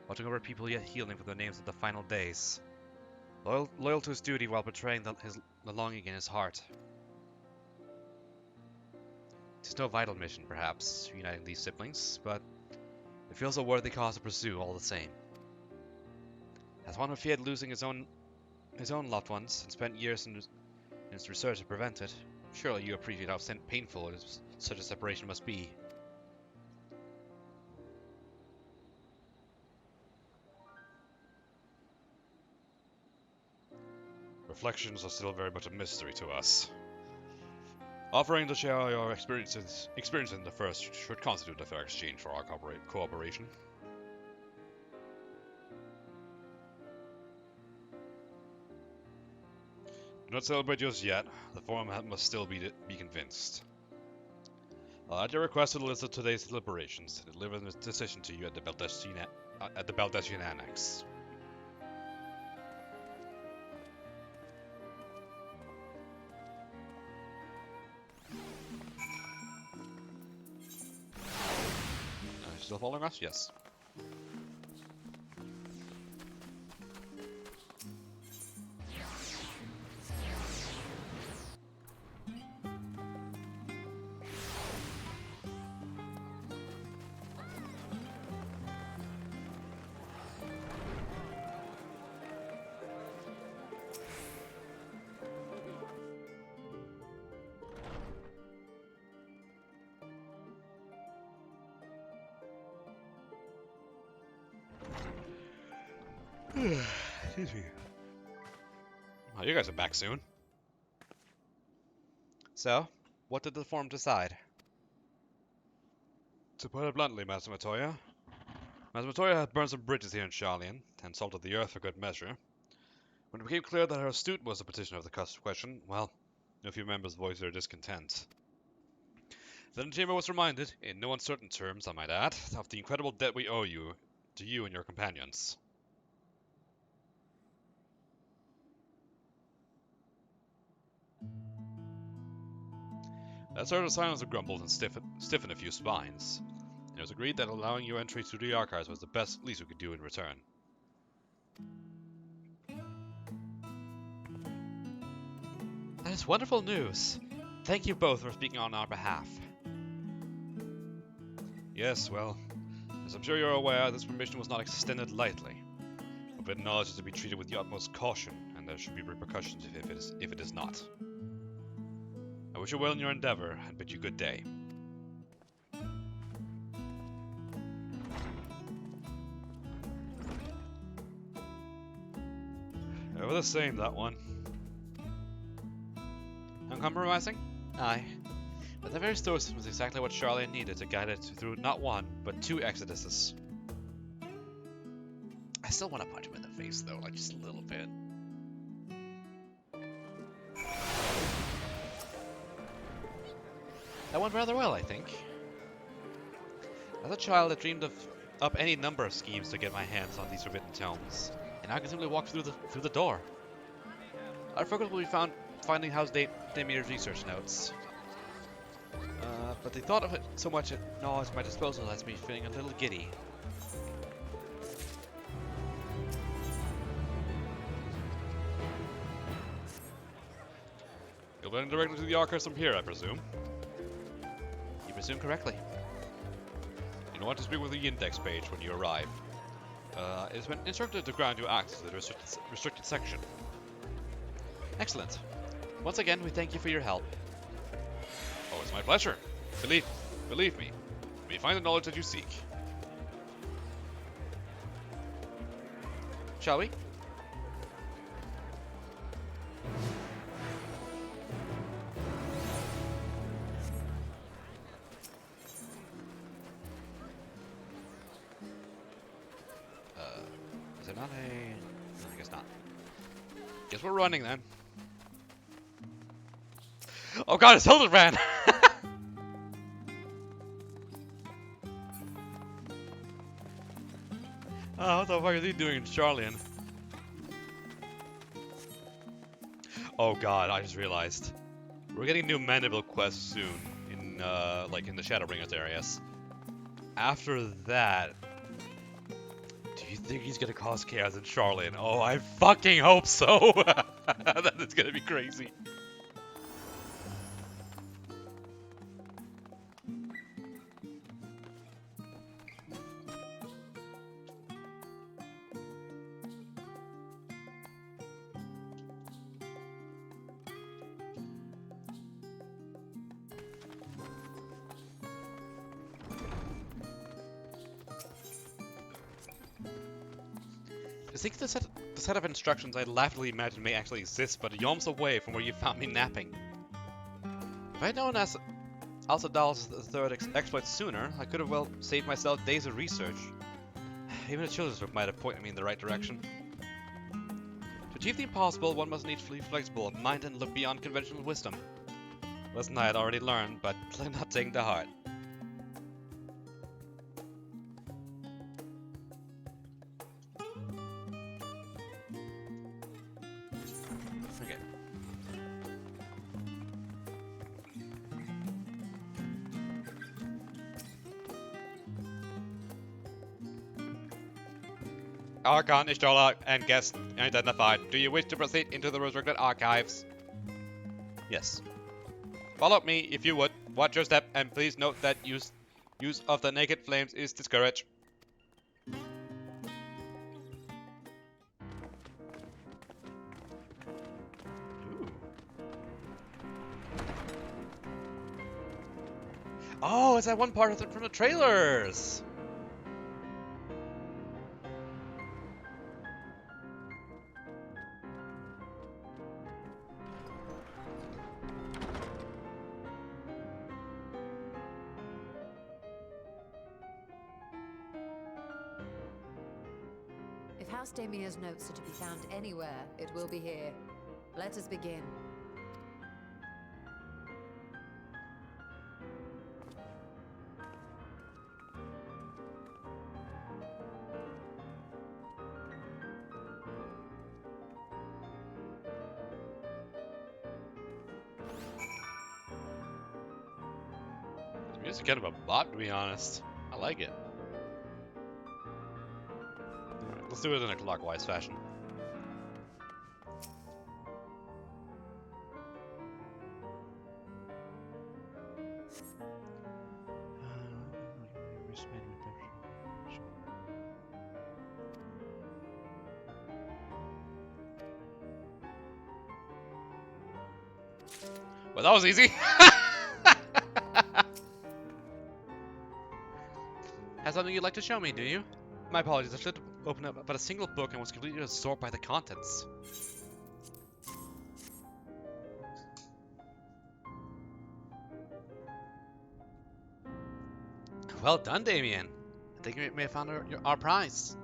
watching over people yet healing for the names of the final days. Loyal to his duty while betraying the longing in his heart. It is no vital mission, perhaps, uniting these siblings, but it feels a worthy cause to pursue all the same. As one who feared losing his own loved ones and spent years in his research to prevent it, surely you appreciate how painful such a separation must be. Reflections are still very much a mystery to us. Offering to share your experiences in the first should constitute a fair exchange for our cooperation. Do not celebrate just yet. The Forum must still be convinced. At your request, a list of today's deliberations. Deliver the decision to you at the Baldessian Annex. Still following us? Yes. Excuse me. Oh, you guys are back soon. So, what did the Forum decide? To put it bluntly, Master Matoya. Master Matoya had burned some bridges here in Charlian, and salted the earth for good measure. When it became clear that her astute was the petitioner of the question, well, a few members voiced their discontent. Then the Chamber was reminded, in no uncertain terms I might add, of the incredible debt we owe to you and your companions. That sort of silence of grumbles and stiffened a few spines. It was agreed that allowing you entry to the archives was the least we could do in return. That is wonderful news. Thank you both for speaking on our behalf. Yes, well, as I'm sure you're aware, this permission was not extended lightly. Forbidden knowledge is to be treated with the utmost caution, and there should be repercussions if it is not. I wish you well in your endeavor, and bid you good day. Ever the same, that one. Uncompromising? Aye. But the very stoicism was exactly what Charlian needed to guide it through not one, but two exoduses. still want to punch him in the face, though, like just a little bit. That went rather well, I think. As a child, I dreamed of up any number of schemes to get my hands on these forbidden tomes, and I can simply walk through the door. Our focus will be finding House Damir's research notes. But the thought of it so much knowledge at my disposal has me feeling a little giddy. You'll run directly to the archives from here, I presume. You presume correctly. You'll want to speak with the index page when you arrive. It has been instructed to grant you access to the restricted section. Excellent. Once again, we thank you for your help. Oh, it's my pleasure. Believe me, we find the knowledge that you seek. Shall we? Is it not a... No, I guess not. Guess we're running then. Oh god, it's Hildebrand! Oh, what the fuck is he doing in Charlian? Oh god, I just realized. We're getting new Mandible quests soon in like in the Shadowbringers areas. After that, do you think he's gonna cause chaos in Charlian? Oh, I fucking hope so! That is gonna be crazy. I think the set of instructions I laughingly imagined may actually exist, but yawns away from where you found me napping. If I had known Alsadal's third exploit sooner, I could have well saved myself days of research. Even a children's book might have pointed me in the right direction. To achieve the impossible, one must need fully flexible of mind and look beyond conventional wisdom. Lesson I had already learned, but not taken to heart. Okay. Archon, Ishtola, and guest identified. Do you wish to proceed into the restricted archives? Yes. Follow me if you would. Watch your step, and please note that use of the naked flames is discouraged. Oh, it's that one part from the trailers! If House Damir's notes are to be found anywhere, it will be here. Let us begin. It's kind of a bop, to be honest. I like it. Alright, let's do it in a clockwise fashion. Well, that was easy. Has something you'd like to show me, do you? My apologies, I should have opened up but a single book and was completely absorbed by the contents. Well done, Damien. I think we may have found our prize.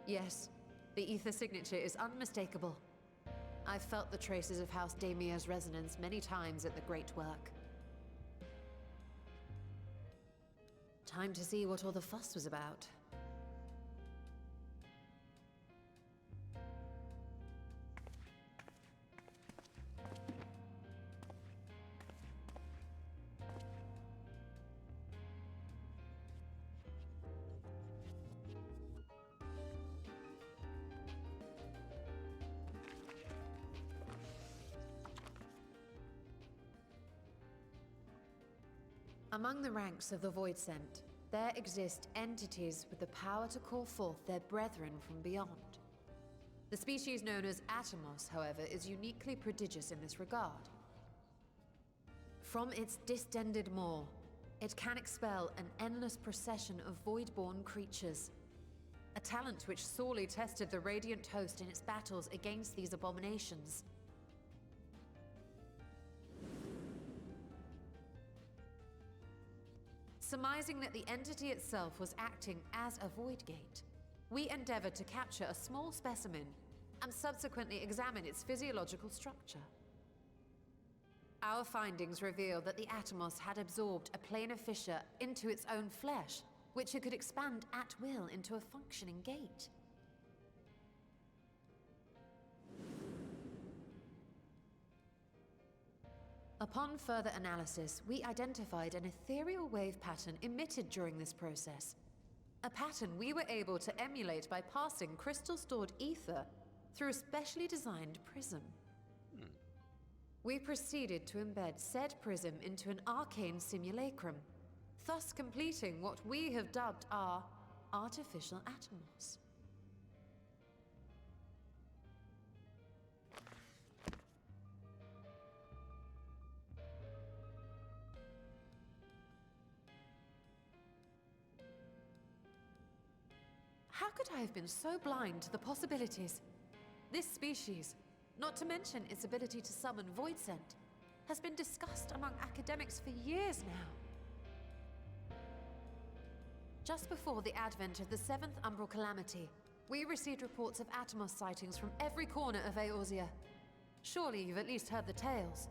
Yes, the ether signature is unmistakable. I've felt the traces of House Damia's resonance many times at the Great Work. Time to see what all the fuss was about. Among the ranks of the Voidsent, there exist entities with the power to call forth their brethren from beyond. The species known as Atomos, however, is uniquely prodigious in this regard. From its distended maw, it can expel an endless procession of void-born creatures. A talent which sorely tested the Radiant Host in its battles against these abominations. Surmising that the entity itself was acting as a void gate, we endeavored to capture a small specimen and subsequently examine its physiological structure. Our findings reveal that the Atomos had absorbed a planar fissure into its own flesh, which it could expand at will into a functioning gate. Upon further analysis, we identified an ethereal wave pattern emitted during this process. A pattern we were able to emulate by passing crystal-stored ether through a specially designed prism. We proceeded to embed said prism into an arcane simulacrum, thus completing what we have dubbed our artificial Atomos. How could I have been so blind to the possibilities? This species, not to mention its ability to summon Voidsent, has been discussed among academics for years now. Just before the advent of the 7th Umbral Calamity, we received reports of Atomos sightings from every corner of Eorzea. Surely you've at least heard the tales.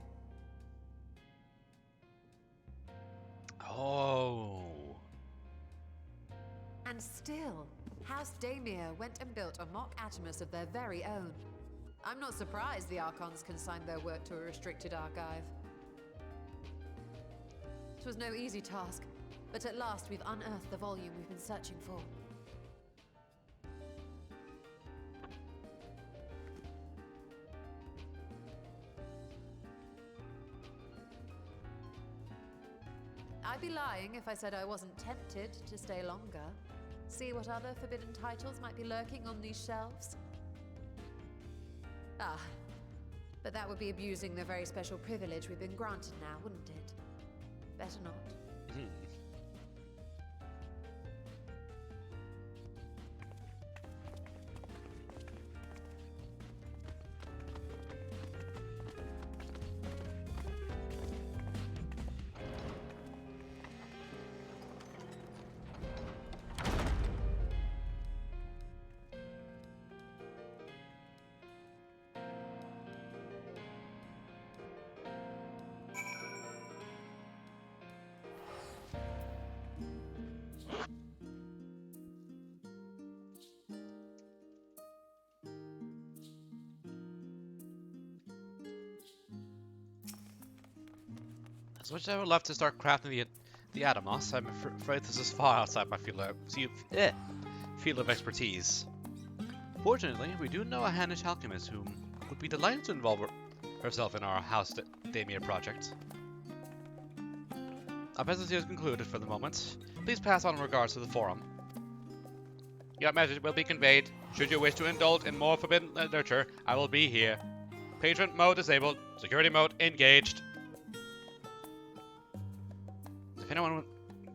Oh. And still, House Damia went and built a mock Atomos of their very own. I'm not surprised the Archons consigned their work to a restricted archive. It was no easy task, but at last we've unearthed the volume we've been searching for. I'd be lying if I said I wasn't tempted to stay longer. See what other forbidden titles might be lurking on these shelves? Ah, but that would be abusing the very special privilege we've been granted now, wouldn't it? Better not. As much as I would love to start crafting the Atomos, I'm afraid this is far outside my field of expertise. Fortunately, we do know a Hannish alchemist who would be delighted to involve herself in our House Damia project. Our business here is concluded for the moment. Please pass on regards to the forum. Your message will be conveyed. Should you wish to indulge in more forbidden literature, I will be here. Patron mode disabled. Security mode engaged. If anyone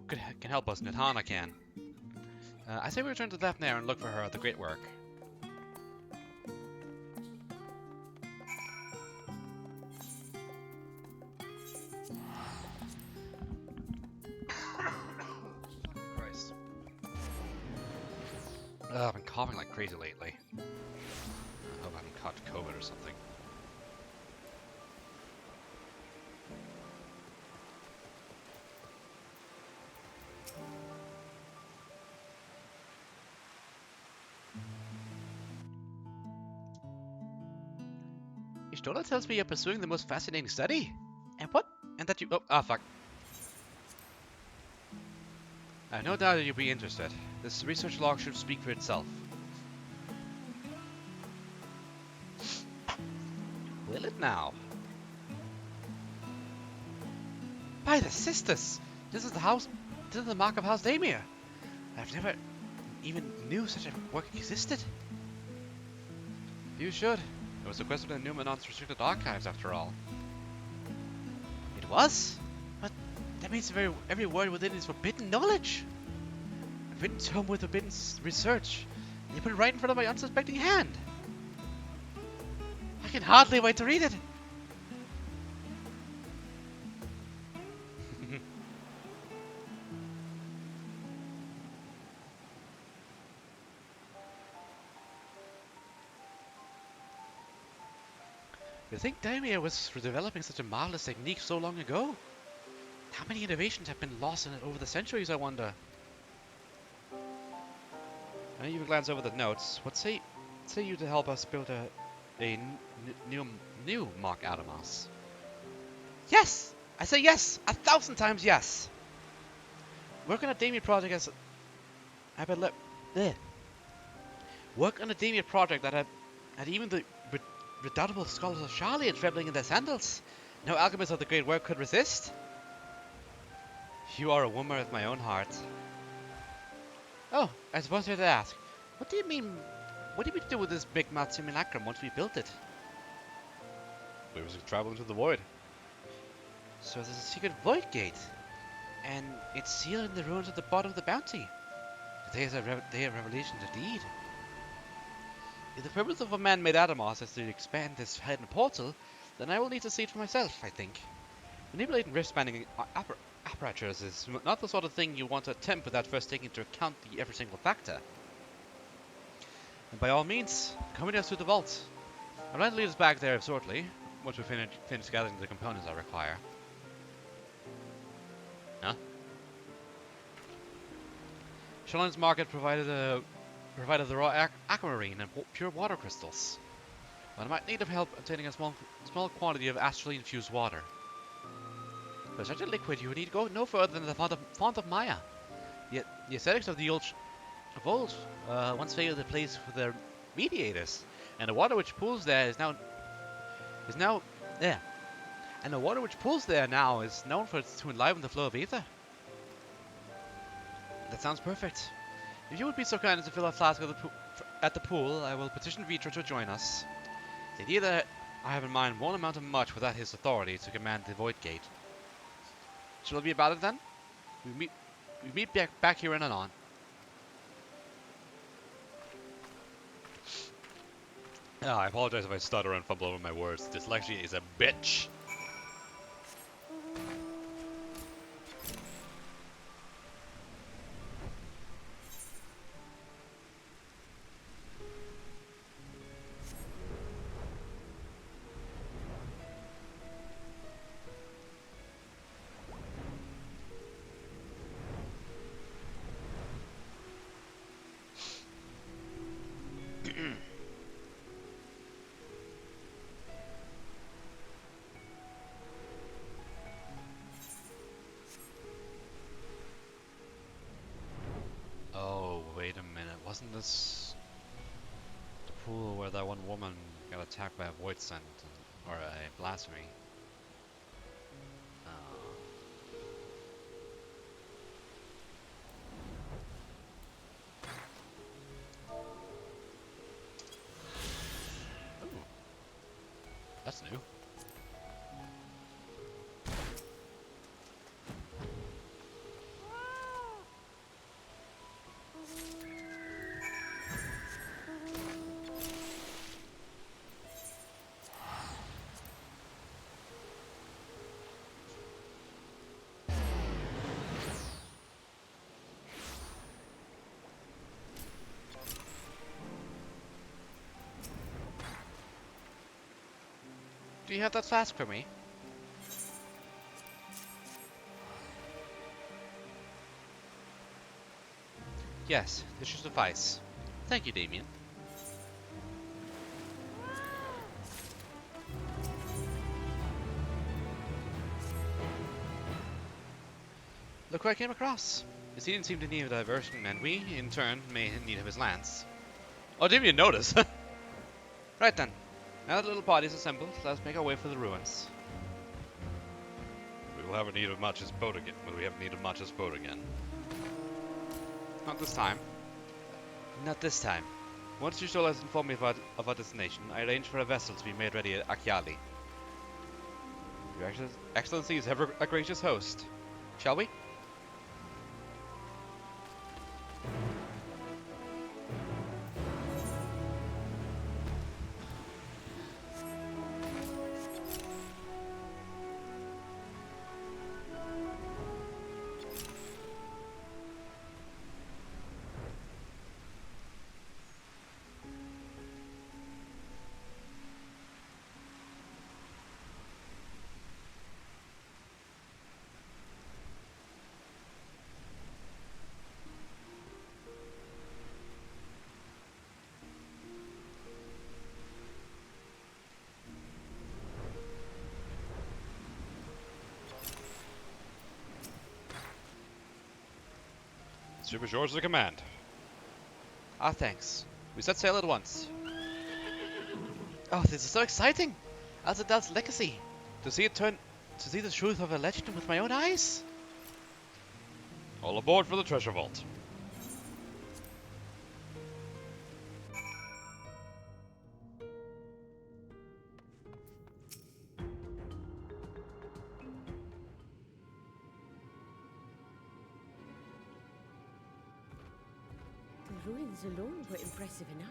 can help us, Nitana can. I say we return to Daphne and look for her at the Great Work. Christ. I've been coughing like crazy lately. I hope I haven't caught COVID or something. Ishtola tells me you're pursuing the most fascinating study. And what? And that you... Oh, ah, fuck. I have no doubt that you'll be interested. This research log should speak for itself. Will it now? By the sisters! This is the house... This is the mark of House Damir. I've never even knew such a work existed. You should. It was requested in Newman's restricted archives, after all. It was? But that means every word within is forbidden knowledge. A written tome with forbidden research, and you put it right in front of my unsuspecting hand. I can hardly wait to read it. You think Daimir was developing such a marvelous technique so long ago? How many innovations have been lost in it over the centuries, I wonder? I know you glance over the notes. What say you to help us build a new Mark Adamas? Yes! I say yes! 1,000 times yes! Work on a Daimir project as... Work on a Daimir project that had even the redoubtable scholars of Charlie trembling in their sandals. No alchemist of the great work could resist. You are a woman of my own heart. Oh, I suppose I had to ask. What do you mean do with this big mad simulacrum once we built it? We was traveling to the void. So there's a secret void gate. And it's sealed in the ruins at the bottom of the bounty. The day of revelation indeed. If the purpose of a man-made Adamos is to expand this hidden portal, then I will need to see it for myself, I think. Manipulating rift-spanning apparatus is not the sort of thing you want to attempt without first taking into account every single factor. And by all means, accompany us to the vault. I'd like to lead us back there shortly, once we finish gathering the components I require. Huh? Shalon's market provided the raw aquamarine and pure water crystals. But I might need help obtaining a small quantity of astrally infused water. For such a liquid, you would need to go no further than the font of Maya. Yet the aesthetics of the old once favored the place for their mediators, and the water which pools there is now there. And the water which pools there now is known to enliven the flow of ether. That sounds perfect. If you would be so kind as to fill a flask at the pool, I will petition Vitra to join us. The idea that I have in mind won't amount to much without his authority to command the Void Gate. Shall it be about it then? We meet back here in anon. I apologize if I stutter and fumble over my words. Dyslexia is a bitch. Wasn't this the pool where that one woman got attacked by a void scent or a blasphemy? Ooh. That's new. Do you have that flask for me? Yes, this should suffice. Thank you, Damien. Look who I came across. His healing seemed in need of diversion, and we, in turn, may in need of his lance. Oh, didn't even notice. Right then. Now that the little party is assembled, let us make our way for the ruins. We will have need of Match's boat again. Will we have need of Match's boat again? Not this time. Not this time. Once Ursula has informed me of our destination, I arrange for a vessel to be made ready at Aglaia. Your Excellency is ever a gracious host. Shall we? Ship is yours to command. Ah, thanks. We set sail at once. Oh, this is so exciting! Azadal's legacy. To see the truth of a legend with my own eyes. All aboard for the treasure vault. The ruins alone were impressive enough,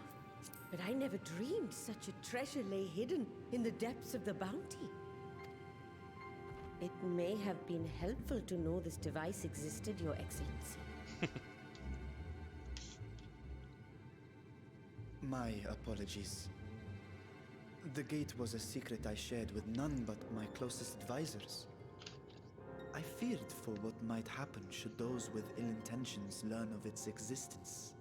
but I never dreamed such a treasure lay hidden in the depths of the bounty. It may have been helpful to know this device existed, Your Excellency. My apologies. The gate was a secret I shared with none but my closest advisors. I feared for what might happen should those with ill intentions learn of its existence.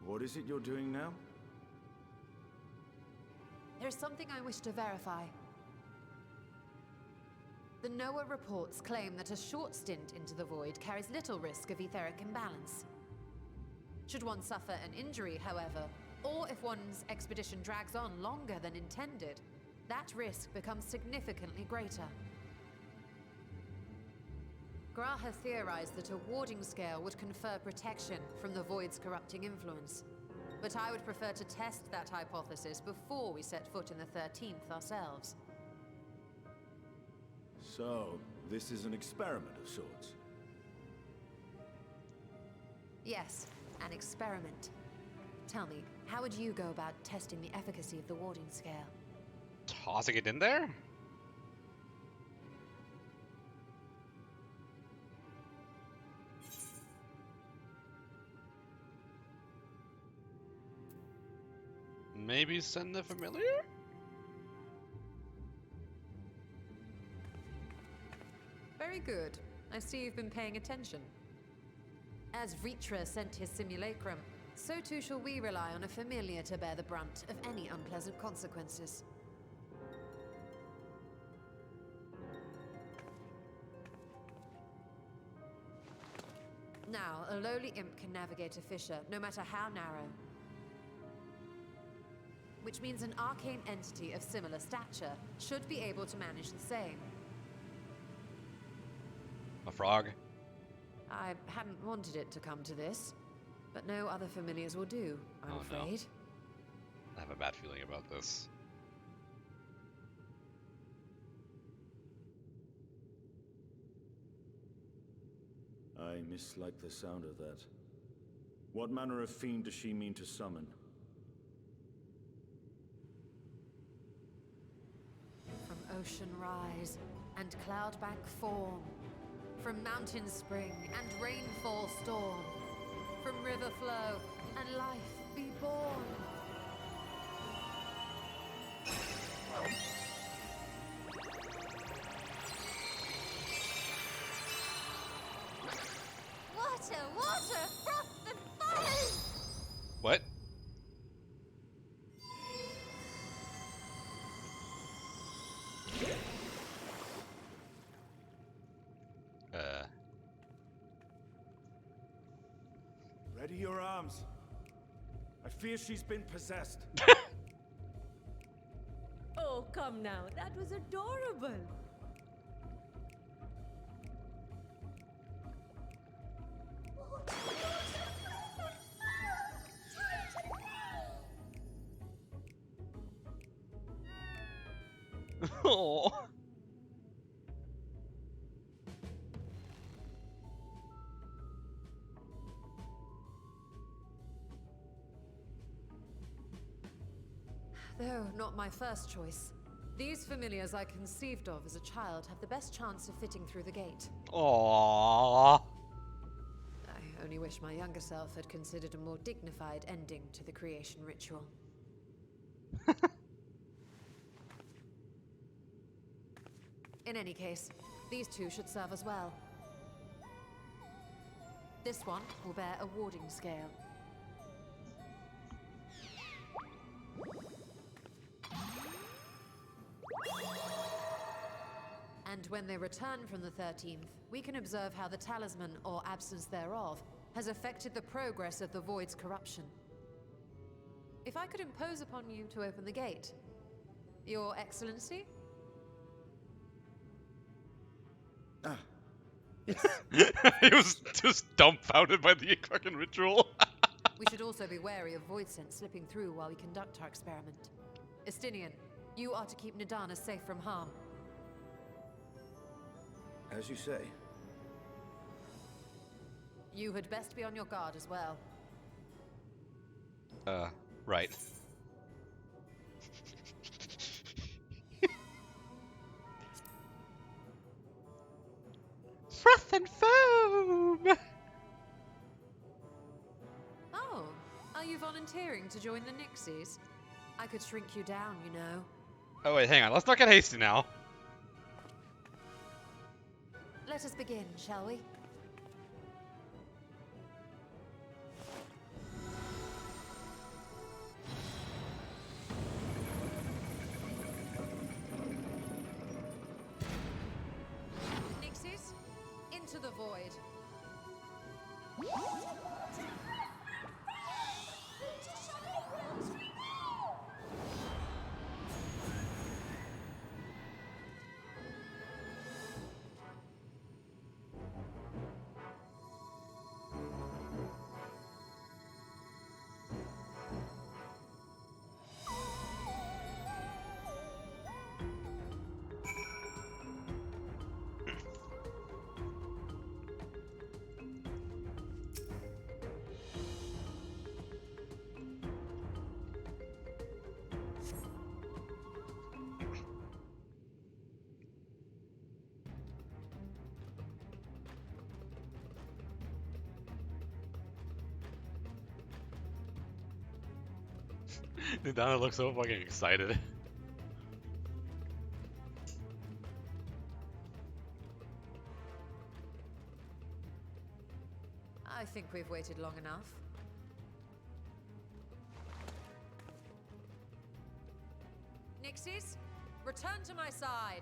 What is it you're doing now? There's something I wish to verify. The NOAA reports claim that a short stint into the void carries little risk of etheric imbalance. Should one suffer an injury, however, or if one's expedition drags on longer than intended, that risk becomes significantly greater. Gra has theorized that a warding scale would confer protection from the void's corrupting influence. But I would prefer to test that hypothesis before we set foot in the 13th ourselves. So, this is an experiment of sorts. Yes, an experiment. Tell me, how would you go about testing the efficacy of the warding scale? Tossing it in there? Maybe send the familiar? Very good. I see you've been paying attention. As Vritra sent his simulacrum, so too shall we rely on a familiar to bear the brunt of any unpleasant consequences. Now, a lowly imp can navigate a fissure, no matter how narrow. Which means an arcane entity of similar stature should be able to manage the same. A frog? I hadn't wanted it to come to this, but no other familiars will do, I'm afraid. No. I have a bad feeling about this. I mislike the sound of that. What manner of fiend does she mean to summon? ocean rise, and cloudbank form. From mountain spring and rainfall storm. From river flow and life be born. Water, water, froth and foam! What? Ready your arms. I fear she's been possessed. Oh, come now. That was adorable. Oh. Though not my first choice. These familiars I conceived of as a child have the best chance of fitting through the gate. Aww. I only wish my younger self had considered a more dignified ending to the creation ritual. In any case, these two should serve as well. This one will bear a warding scale. And when they return from the 13th, we can observe how the talisman, or absence thereof, has affected the progress of the Void's corruption. If I could impose upon you to open the gate, Your Excellency? Ah. He was just dumbfounded by the fucking ritual. We should also be wary of void scent slipping through while we conduct our experiment. Estinian, you are to keep Nadana safe from harm. As you say. You had best be on your guard as well. Right. Froth and foam! Oh, are you volunteering to join the Nixies? I could shrink you down, you know. Oh wait, hang on. Let's not get hasty now. Let us begin, shall we? Nixies, into the void. Nadana looks so fucking excited. I think we've waited long enough. Nixies, return to my side.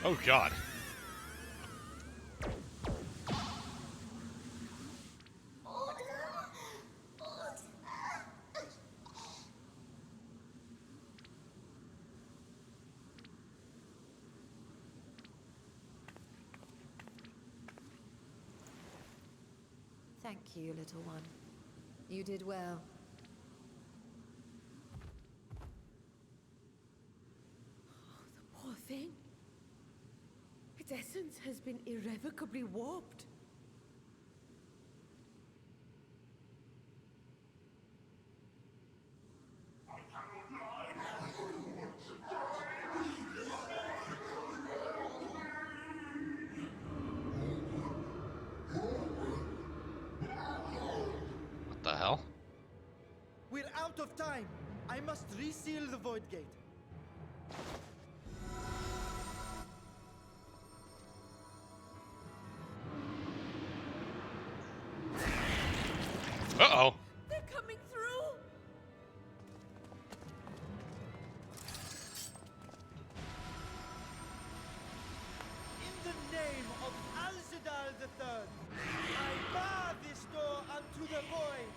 Oh god. Thank you, little one. You did well. The poor thing. Its essence has been irrevocably warped. What the hell? We're out of time. I must reseal the Void Gate. Uh-oh. They're coming through! In the name of Alzadal III, I bar this door unto the void.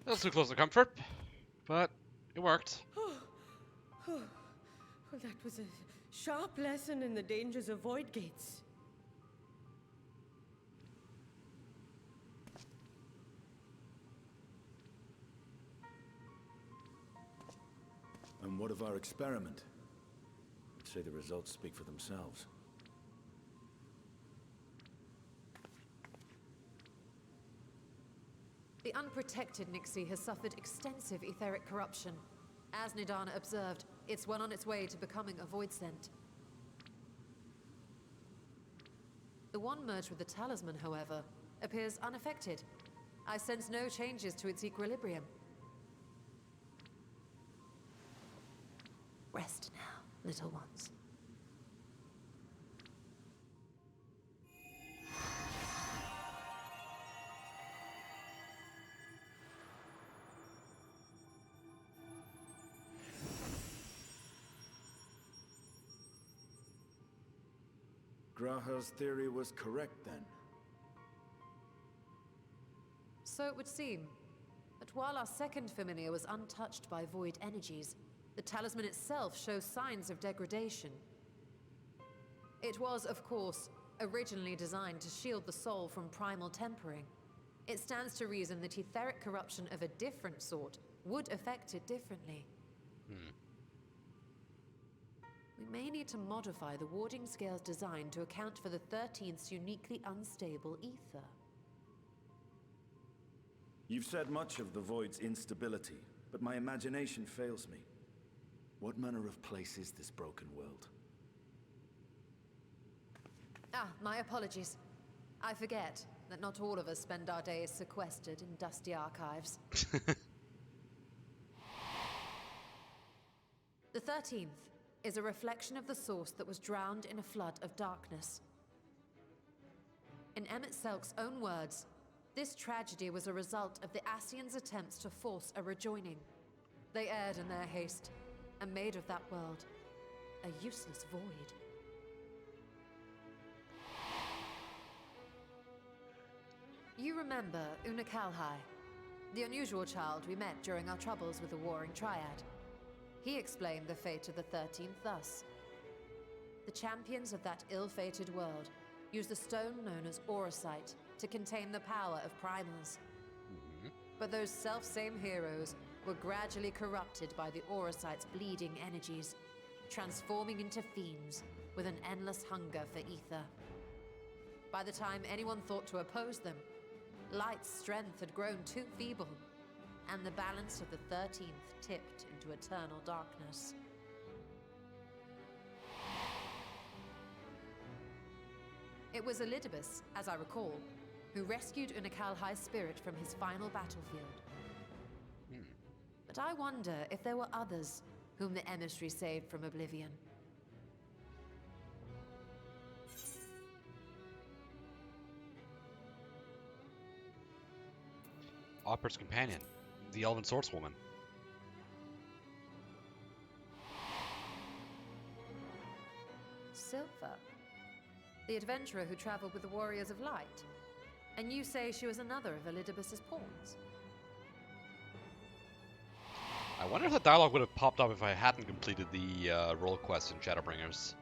That was too close to comfort, but it worked. Well, that was a sharp lesson in the dangers of void gates. And what of our experiment? I'd say the results speak for themselves. The unprotected Nixie has suffered extensive etheric corruption. As Nidana observed, it's well on its way to becoming a void scent. The one merged with the talisman, however, appears unaffected. I sense no changes to its equilibrium. Rest now, little ones. Graha's theory was correct then. So it would seem. But while our second familiar was untouched by void energies, the talisman itself shows signs of degradation. It was, of course, originally designed to shield the soul from primal tempering. It stands to reason that etheric corruption of a different sort would affect it differently. We may need to modify the warding scale's design to account for the 13th's uniquely unstable ether. You've said much of the Void's instability, but my imagination fails me. What manner of place is this broken world? Ah, my apologies. I forget that not all of us spend our days sequestered in dusty archives. The 13th is a reflection of the source that was drowned in a flood of darkness. In Emmett Selk's own words, this tragedy was a result of the Ascians' attempts to force a rejoining. They erred in their haste, and made of that world a useless void. You remember Una Kalhai, the unusual child we met during our troubles with the Warring Triad. He explained the fate of the 13th thus. The champions of that ill-fated world used the stone known as Auracite to contain the power of primals. But those self-same heroes were gradually corrupted by the Auracite's bleeding energies, transforming into fiends with an endless hunger for ether. By the time anyone thought to oppose them, Light's strength had grown too feeble, and the balance of the 13th tipped into eternal darkness. It was Elidibus, as I recall, who rescued Unakalhai's spirit from his final battlefield. But I wonder if there were others whom the emissary saved from oblivion. Opera's companion, the Elven Swordswoman. Silva, the adventurer who traveled with the Warriors of Light. And you say she was another of Elidibus's pawns? I wonder if the dialogue would have popped up if I hadn't completed the role quest in Shadowbringers.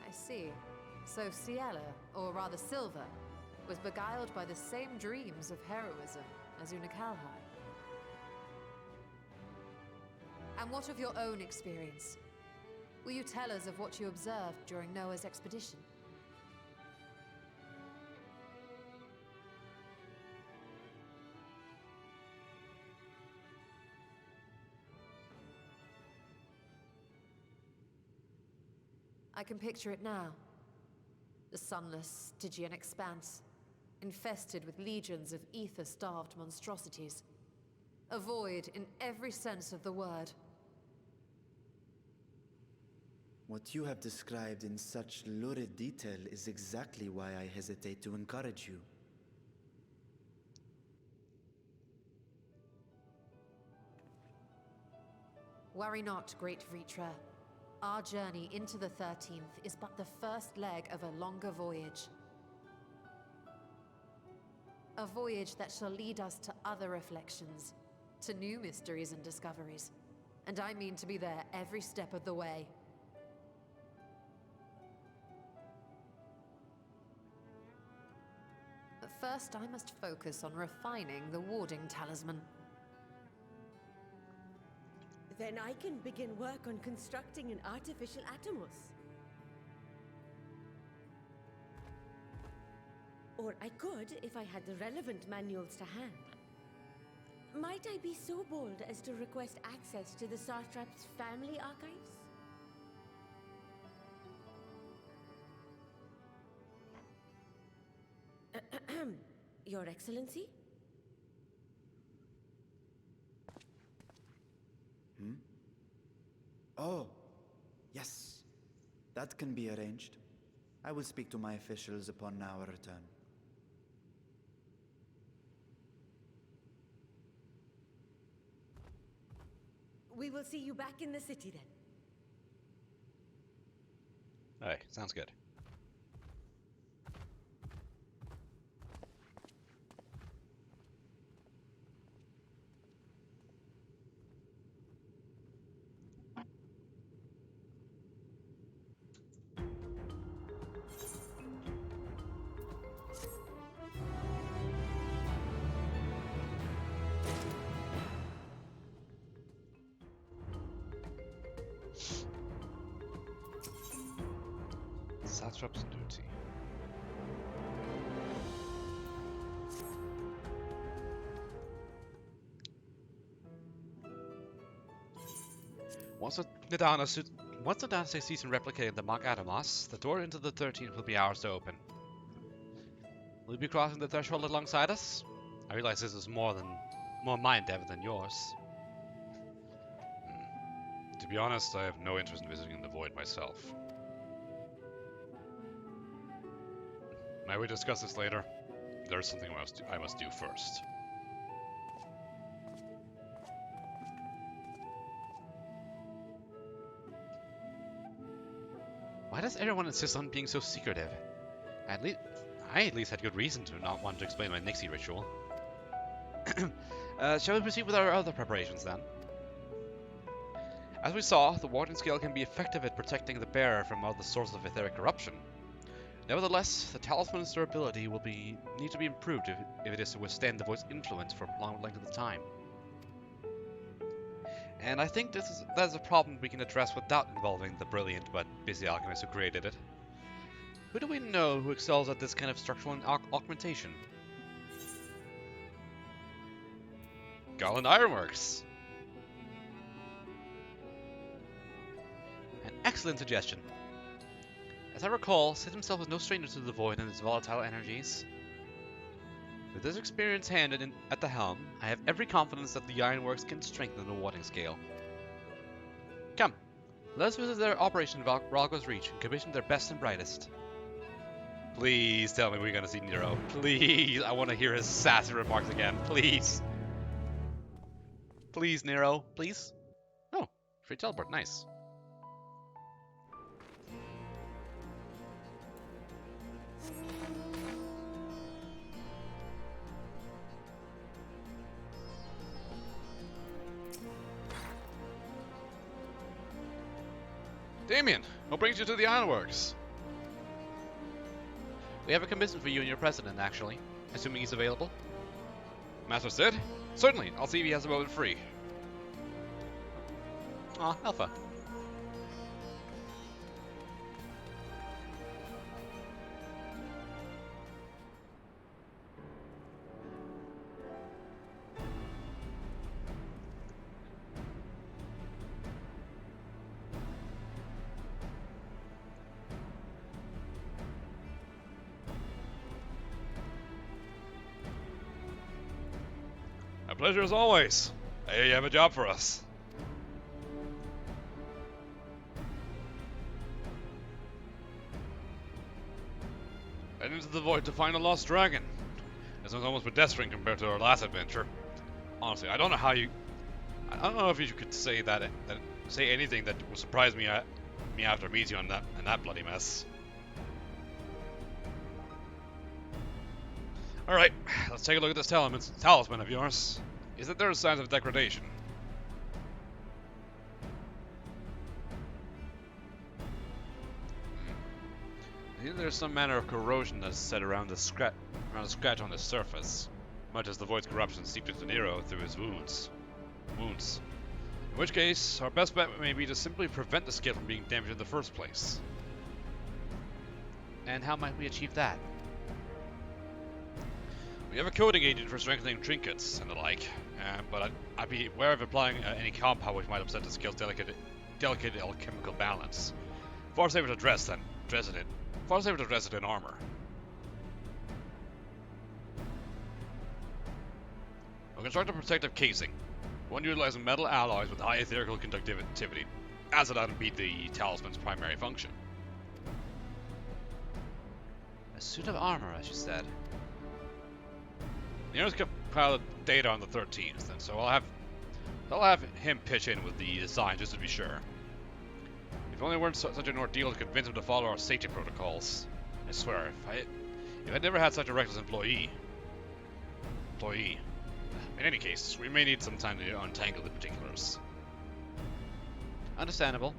I see. So Ciela, or rather Silva, was beguiled by the same dreams of heroism as Unakalhai. And what of your own experience? Will you tell us of what you observed during Noah's expedition? I can picture it now. The sunless, Stygian expanse, infested with legions of ether-starved monstrosities. A void in every sense of the word. What you have described in such lurid detail is exactly why I hesitate to encourage you. Worry not, great Vritra. Our journey into the 13th is but the first leg of a longer voyage. A voyage that shall lead us to other reflections, to new mysteries and discoveries. And I mean to be there every step of the way. But first, I must focus on refining the warding talisman. Then I can begin work on constructing an artificial Atomos. Or I could if I had the relevant manuals to hand. Might I be so bold as to request access to the Satrap's family archives? Your Excellency? Oh, yes. That can be arranged. I will speak to my officials upon our return. We will see you back in the city then. Hey, sounds good. Satrap's duty. Once the dynasty season replicated the Mach Atomos, the door into the 13th will be ours to open. Will you be crossing the threshold alongside us? I realize this is more my endeavor than yours. To be honest, I have no interest in visiting the Void myself. May we discuss this later? There's something I must do first. Why does everyone insist on being so secretive? I at least had good reason to not want to explain my Nixie ritual. Shall we proceed with our other preparations then? As we saw, the warding scale can be effective at protecting the bearer from other sources of etheric corruption. Nevertheless, the talisman's durability will need to be improved if it is to withstand the void's influence for a prolonged length of time. And I think that is a problem we can address without involving the brilliant but busy alchemist who created it. Who do we know who excels at this kind of structural augmentation? Garland Ironworks! An excellent suggestion. As I recall, Sid himself was no stranger to the Void and its volatile energies. With this experienced hand at the helm, I have every confidence that the Ironworks can strengthen the warding scale. Come, let us visit their operation in Ralgo's Reach and commission their best and brightest. Please tell me we're gonna see Nero. Please, I want to hear his sassy remarks again. Please. Please, Nero. Please. Oh, free teleport. Nice. Damien, what brings you to the ironworks? We have a commission for you and your president, actually. Assuming he's available. Master Sid? Certainly, I'll see if he has a moment free. Aw, Alpha. A pleasure as always. I hear you have a job for us. Head into the void to find a lost dragon. This one's almost pedestrian compared to our last adventure. Honestly, I don't know how you... I don't know if you could say say anything that would surprise me after meeting you in that bloody mess. Alright, let's take a look at this talisman of yours. Is that there are signs of degradation? There's some manner of corrosion that's set around a scratch on the surface, much as the void's corruption seeped into Nero through his wounds. In which case, our best bet may be to simply prevent the skill from being damaged in the first place. And how might we achieve that? We have a coating agent for strengthening trinkets and the like, but I'd be aware of applying any compound which might upset the skill's delicate alchemical balance. Far safer to dress it in armor. We'll construct a protective casing, one utilizing metal alloys with high etherical conductivity, as it ought to be the talisman's primary function. A suit of armor, as you said. Nero's compiled data on the 13th, and so I'll have him pitch in with the design just to be sure. If only weren't such an ordeal to convince him to follow our safety protocols. I swear, if I'd never had such a reckless employee. In any case, we may need some time to untangle the particulars. Understandable.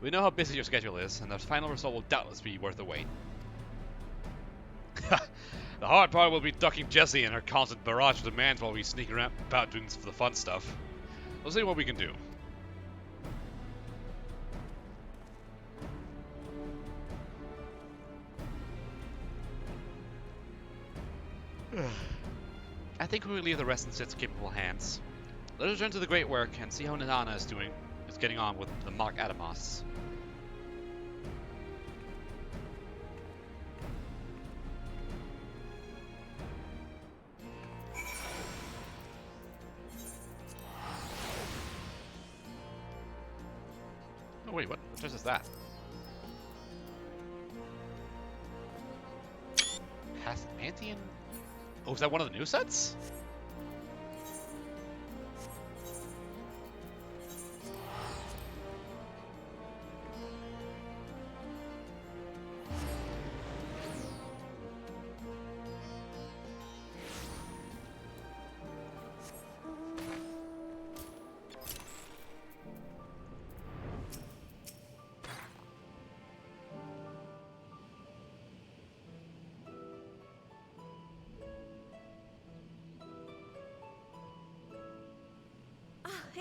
We know how busy your schedule is, and the final result will doubtless be worth the wait. The hard part will be ducking Jessie and her constant barrage of demands while we sneak around about doing the fun stuff. We'll see what we can do. I think we will leave the rest in Sid's capable hands. Let us return to the great work and see how Nana is getting on with the mock Adamos. Oh wait, what dress is that? Pasmantian? Oh, is that one of the new sets?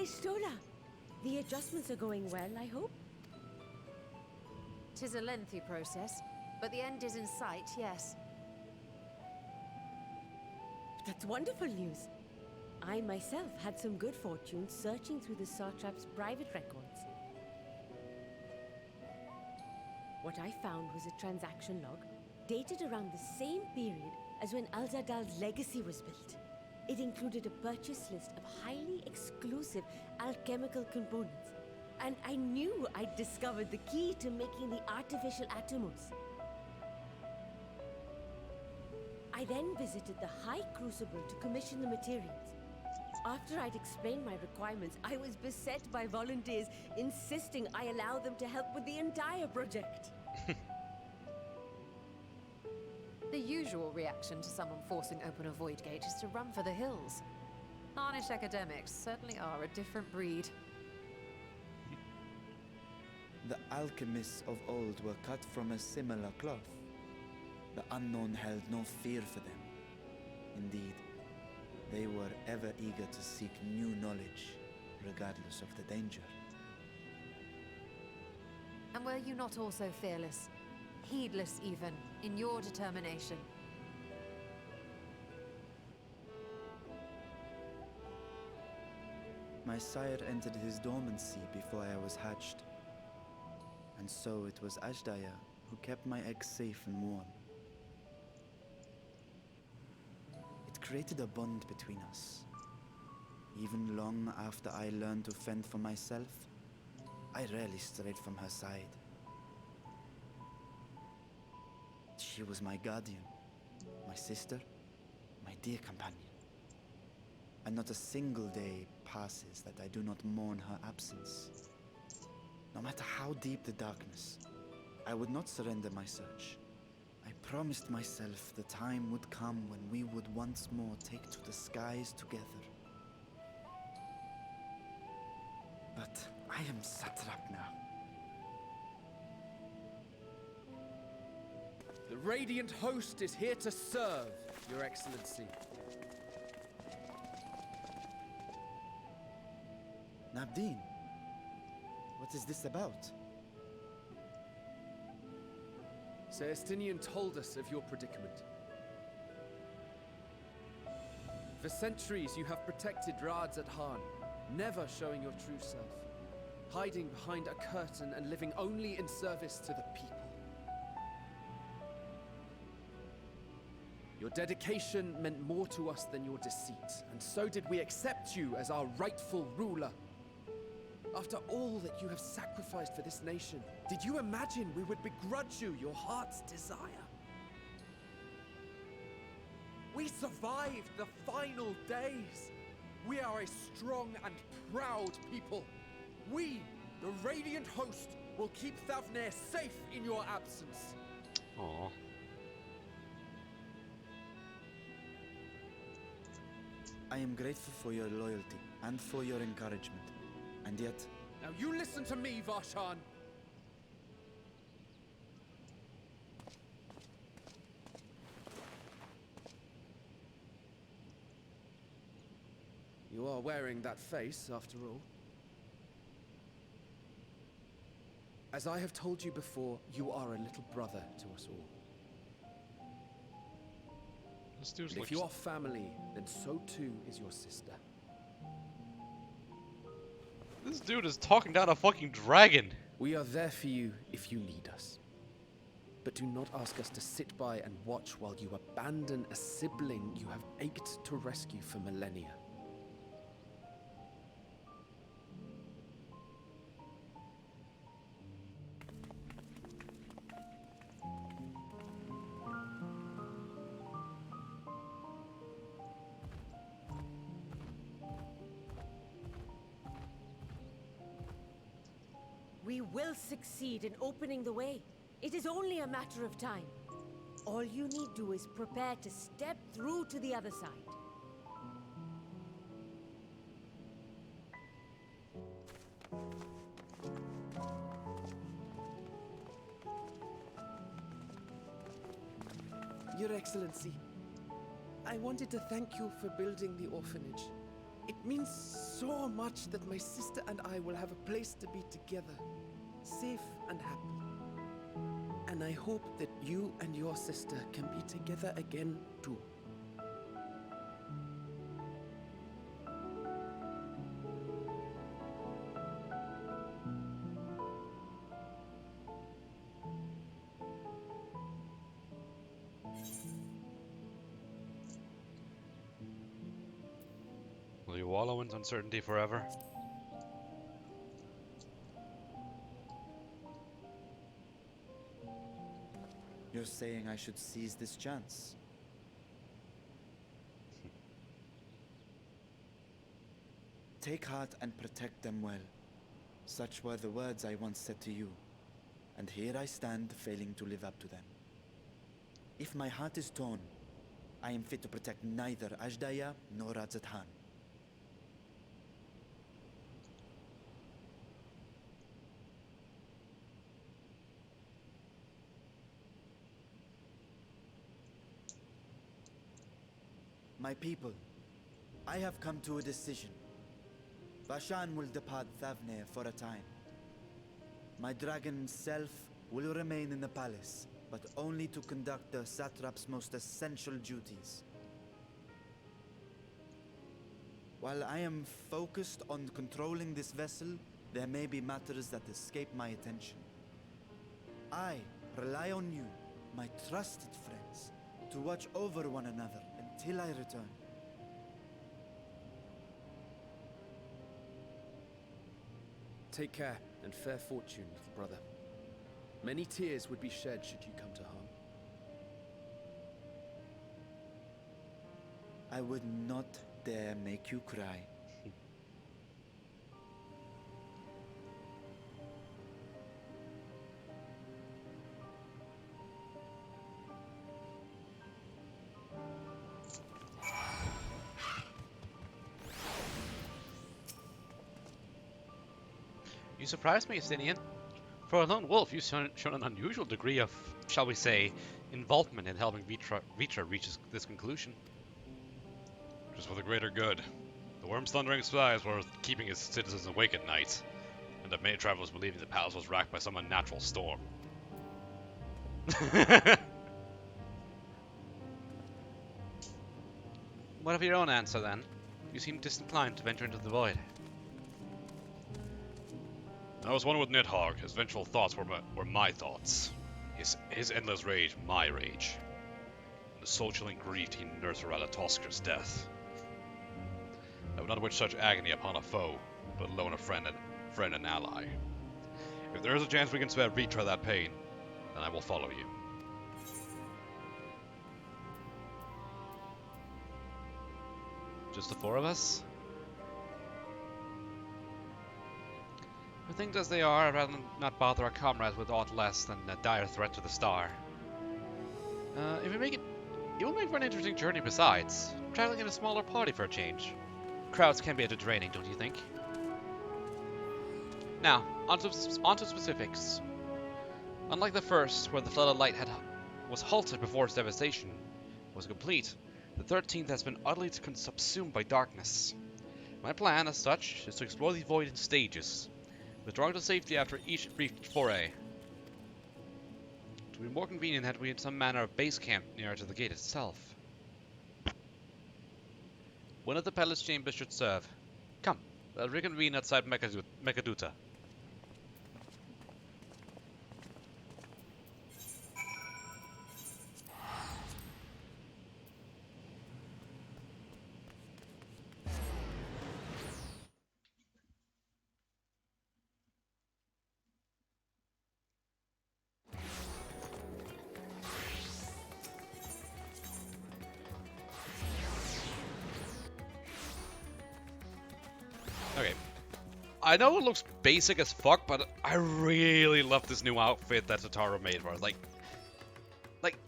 Stola, the adjustments are going well, I hope? 'Tis a lengthy process, but the end is in sight, yes. That's wonderful news. I myself had some good fortune searching through the Satrap's private records. What I found was a transaction log dated around the same period as when Al-Zadal's legacy was built. It included a purchase list of highly exclusive alchemical components, and I knew I'd discovered the key to making the artificial atomos. I then visited the High Crucible to commission the materials. After I'd explained my requirements, I was beset by volunteers insisting I allow them to help with the entire project. The usual reaction to someone forcing open a void gate is to run for the hills. Harnish academics certainly are a different breed. The alchemists of old were cut from a similar cloth. The unknown held no fear for them. Indeed, they were ever eager to seek new knowledge, regardless of the danger. And were you not also fearless, heedless even, in your determination? My sire entered his dormancy before I was hatched. And so it was Aglaia who kept my eggs safe and warm. It created a bond between us. Even long after I learned to fend for myself, I rarely strayed from her side. She was my guardian, my sister, my dear companion. And not a single day passes that I do not mourn her absence. No matter how deep the darkness, I would not surrender my search. I promised myself the time would come when we would once more take to the skies together. But I am satrap now. The Radiant Host is here to serve, Your Excellency. Nabdeen, what is this about? Celestinian told us of your predicament. For centuries you have protected Rads at Han, never showing your true self, hiding behind a curtain and living only in service to the people. Your dedication meant more to us than your deceit, and so did we accept you as our rightful ruler. After all that you have sacrificed for this nation, did you imagine we would begrudge you your heart's desire? We survived the final days. We are a strong and proud people. We, the Radiant Host, will keep Thavnair safe in your absence. Aww. I am grateful for your loyalty and for your encouragement. And yet... Now you listen to me, Varshan! You are wearing that face, after all. As I have told you before, you are a little brother to us all. This dude And if you are family, then so too is your sister. This dude is talking down a fucking dragon. We are there for you if you need us. But do not ask us to sit by and watch while you abandon a sibling you have ached to rescue for millennia. We will succeed in opening the way. It is only a matter of time. All you need do is prepare to step through to the other side. Your Excellency, I wanted to thank you for building the orphanage. It means so much that my sister and I will have a place to be together, safe and happy. And I hope that you and your sister can be together again too. Will you wallow in uncertainty forever? You're saying I should seize this chance? Take heart and protect them well. Such were the words I once said to you. And here I stand, failing to live up to them. If my heart is torn, I am fit to protect neither Aglaia nor Radzat-Han. My people, I have come to a decision. Bashan will depart Thavnir for a time. My dragon self will remain in the palace, but only to conduct the satrap's most essential duties. While I am focused on controlling this vessel, there may be matters that escape my attention. I rely on you, my trusted friends, to watch over one another until I return. Take care, and fair fortune, little brother. Many tears would be shed should you come to harm. I would not dare make you cry. You surprised me, Estinian. For a lone wolf, you've shown an unusual degree of, shall we say, involvement in helping Vitra reach this conclusion. Just for the greater good. The worm's thundering skies were keeping its citizens awake at night, and that many travelers believing the palace was racked by some unnatural storm. What of your own answer, then? You seem disinclined to venture into the void. I was one with Nidhogg. His vengeful thoughts were my thoughts. His endless rage, my rage. And the soul-chilling grief he nursed throughout Tosker's death. I would not wish such agony upon a foe, but alone a friend and ally. If there is a chance we can spare Vitra that pain, then I will follow you. Just the four of us? For things as they are, I'd rather not bother our comrades with aught less than a dire threat to the star. If we make it, it will make for an interesting journey besides. Traveling in a smaller party for a change. Crowds can be a bit draining, don't you think? Now, onto specifics. Unlike the first, where the flood of light was halted before its devastation was complete, the 13th has been utterly subsumed by darkness. My plan, as such, is to explore the void in stages, withdrawing to safety after each brief foray. It would be more convenient had we had some manner of base camp nearer to the gate itself. One of the palace chambers should serve. Come, let's reconvene outside Mekaduta. Okay. I know it looks basic as fuck, but I really love this new outfit that Totaro made for us. Like,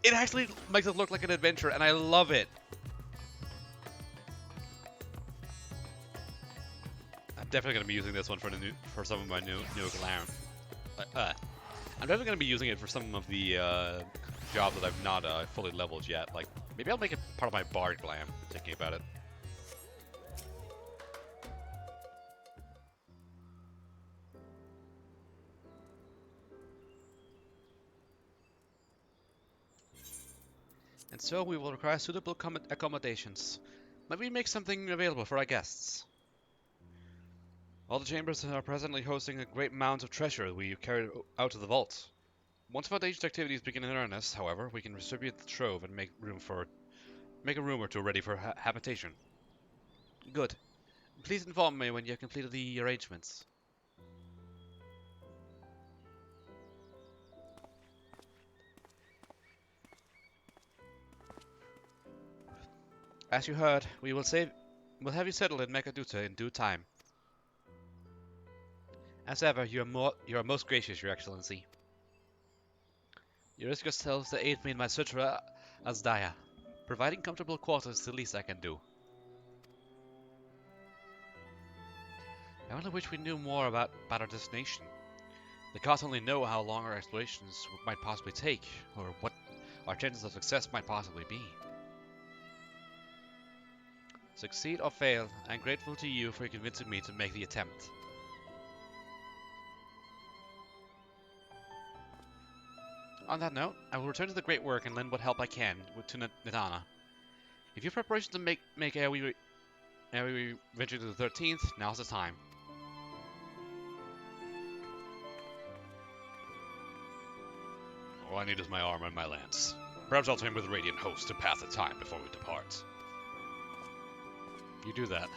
it actually makes it look like an adventure, and I love it. I'm definitely gonna be using this one for some of my new glam. I'm definitely gonna be using it for some of the jobs that I've not fully leveled yet. Like, maybe I'll make it part of my bard glam. Thinking about it. And so we will require suitable accommodations. Maybe make something available for our guests. All the chambers are presently hosting a great amount of treasure we carried out of the vault. Once Foundation's activities begin in earnest, however, we can distribute the trove and make a room or two ready for habitation. Good. Please inform me when you have completed the arrangements. As you heard, we'll have you settled in Mekaduta in due time. As ever, you are most gracious, Your Excellency. You risk yourselves to aid me in my search for Aglaia. Providing comfortable quarters is the least I can do. I only wish we knew more about our destination. The gods only know how long our explorations might possibly take, or what our chances of success might possibly be. Succeed or fail, I'm grateful to you for convincing me to make the attempt. On that note, I will return to the great work and lend what help I can to Nidana. If your preparations to make ere we venture to the 13th, now's the time. All I need is my armor and my lance. Perhaps I'll train with the Radiant Host to pass the time before we depart. You do that.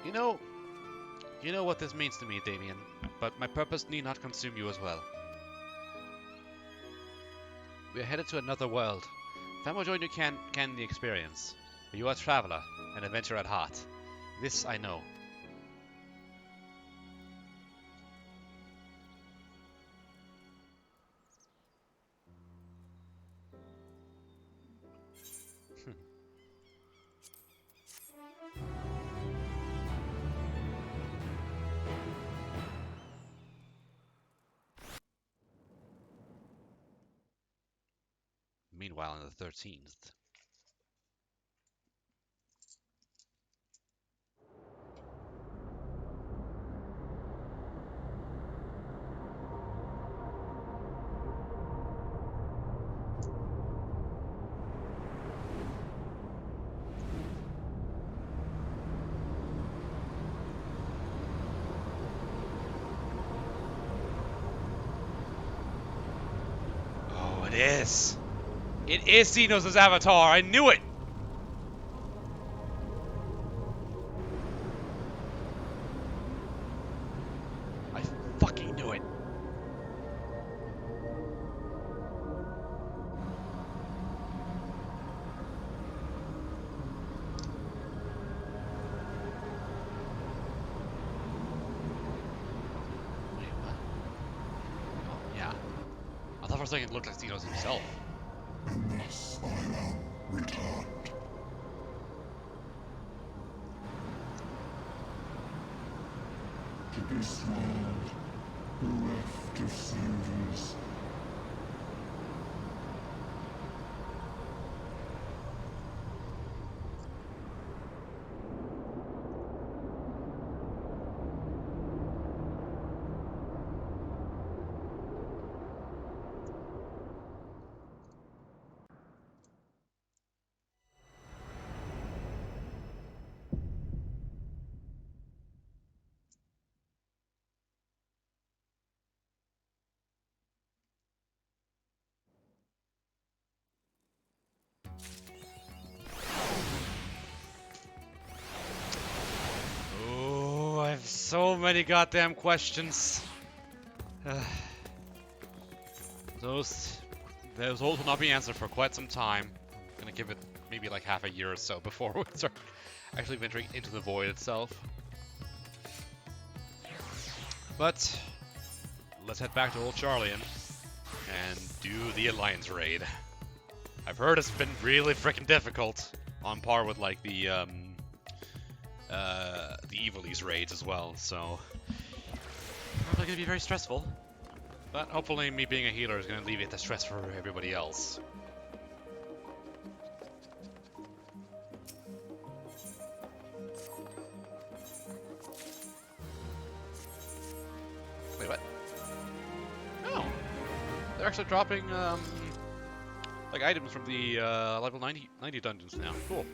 You know what this means to me, Damien, but my purpose need not consume you as well. We are headed to another world. Far more join you can the experience. But you are a traveler, an adventurer at heart. This I know. Meanwhile, on the 13th. Oh, it is. It is Xenos' avatar. I knew it. I fucking knew it. Wait, what? Oh, yeah. I thought for a second it looked like Xenos himself. And thus I am returned. To this world, bereft of saviors. Oh, I have so many goddamn questions. Those will not be answered for quite some time. I'm gonna give it maybe like half a year or so before we start actually venturing into the void itself. But let's head back to Old Charlian and do the Alliance raid. I've heard it's been really freaking difficult, on par with like the Evilese raids as well. So probably gonna be very stressful. But hopefully me being a healer is going to alleviate the stress for everybody else. Wait, what? Oh! They're actually dropping, like items from the, level 90 dungeons now. Cool.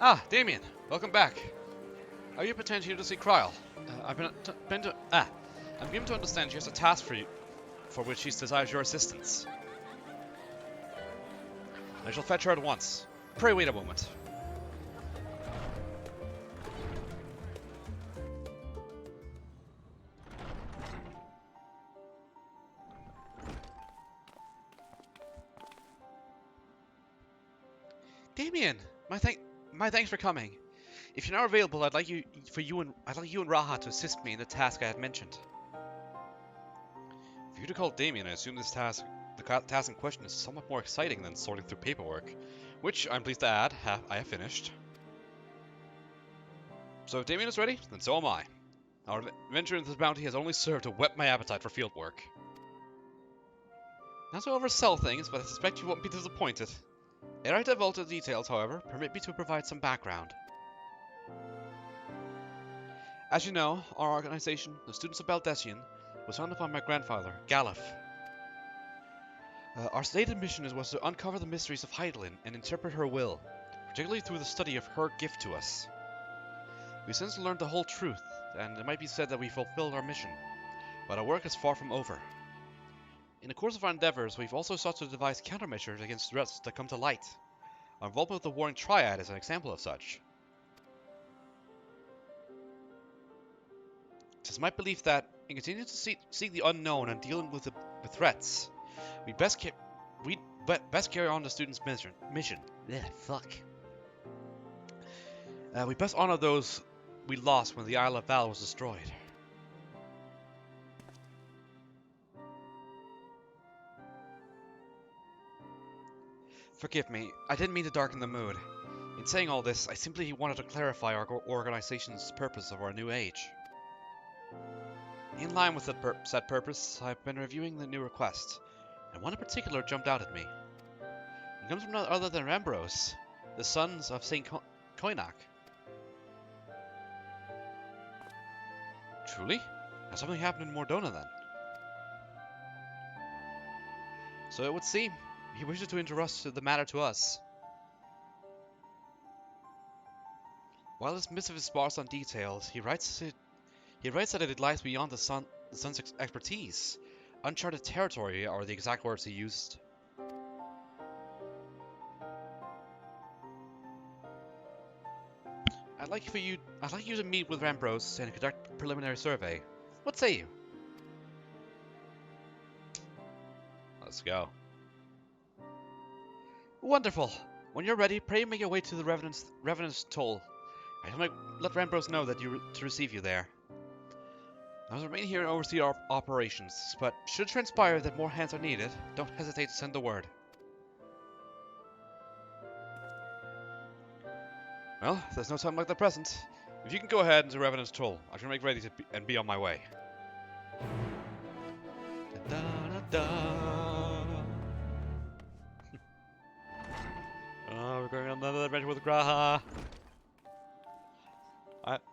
Ah, Damien, welcome back. Are you potentially here to see Kryl? I'm given to understand she has a task for you, for which she desires your assistance. I shall fetch her at once. Pray wait a moment. Damien, my thanks for coming. If you're not available, I'd like you and Raha to assist me in the task I had mentioned. For you to call Damien, I assume the task in question is somewhat more exciting than sorting through paperwork, which I'm pleased to add, I have finished. So if Damien is ready, then so am I. Our venture into the bounty has only served to whet my appetite for field work. Not to oversell things, but I suspect you won't be disappointed. Ere I divulge the details, however, permit me to provide some background. As you know, our organization, the Students of Baldessian, was founded by my grandfather, Galif. Our stated mission was to uncover the mysteries of Heidelin and interpret her will, particularly through the study of her gift to us. We've since learned the whole truth, and it might be said that we fulfilled our mission, but our work is far from over. In the course of our endeavors, we've also sought to devise countermeasures against threats that come to light. Our involvement with the Warring Triad is an example of such. It is my belief that, in continuing to seek the unknown and dealing with threats, we'd best carry on the students' mission. We best honor those we lost when the Isle of Val was destroyed. Forgive me, I didn't mean to darken the mood. In saying all this, I simply wanted to clarify our organization's purpose of our new age. In line with said purpose, I've been reviewing the new request, and one in particular jumped out at me. It comes from none other than Rambros, the sons of Saint Koinak. Truly? Has something happened in Mordona then? So it would seem he wishes to entrust the matter to us. While this missive is sparse on details, he writes that it lies beyond the son's expertise. Uncharted territory are the exact words he used. I'd like you to meet with Rambros and conduct a preliminary survey. What say you? Let's go. Wonderful. When you're ready, pray make your way to the Revenant's Toll. I shall let Rambros know that to receive you there. I will remain here and oversee our operations, but should it transpire that more hands are needed, don't hesitate to send the word. Well, there's no time like the present. If you can go ahead into Revenant's Toll, I shall make ready and be on my way. Da, da, da, oh, we're going on another adventure with Graha.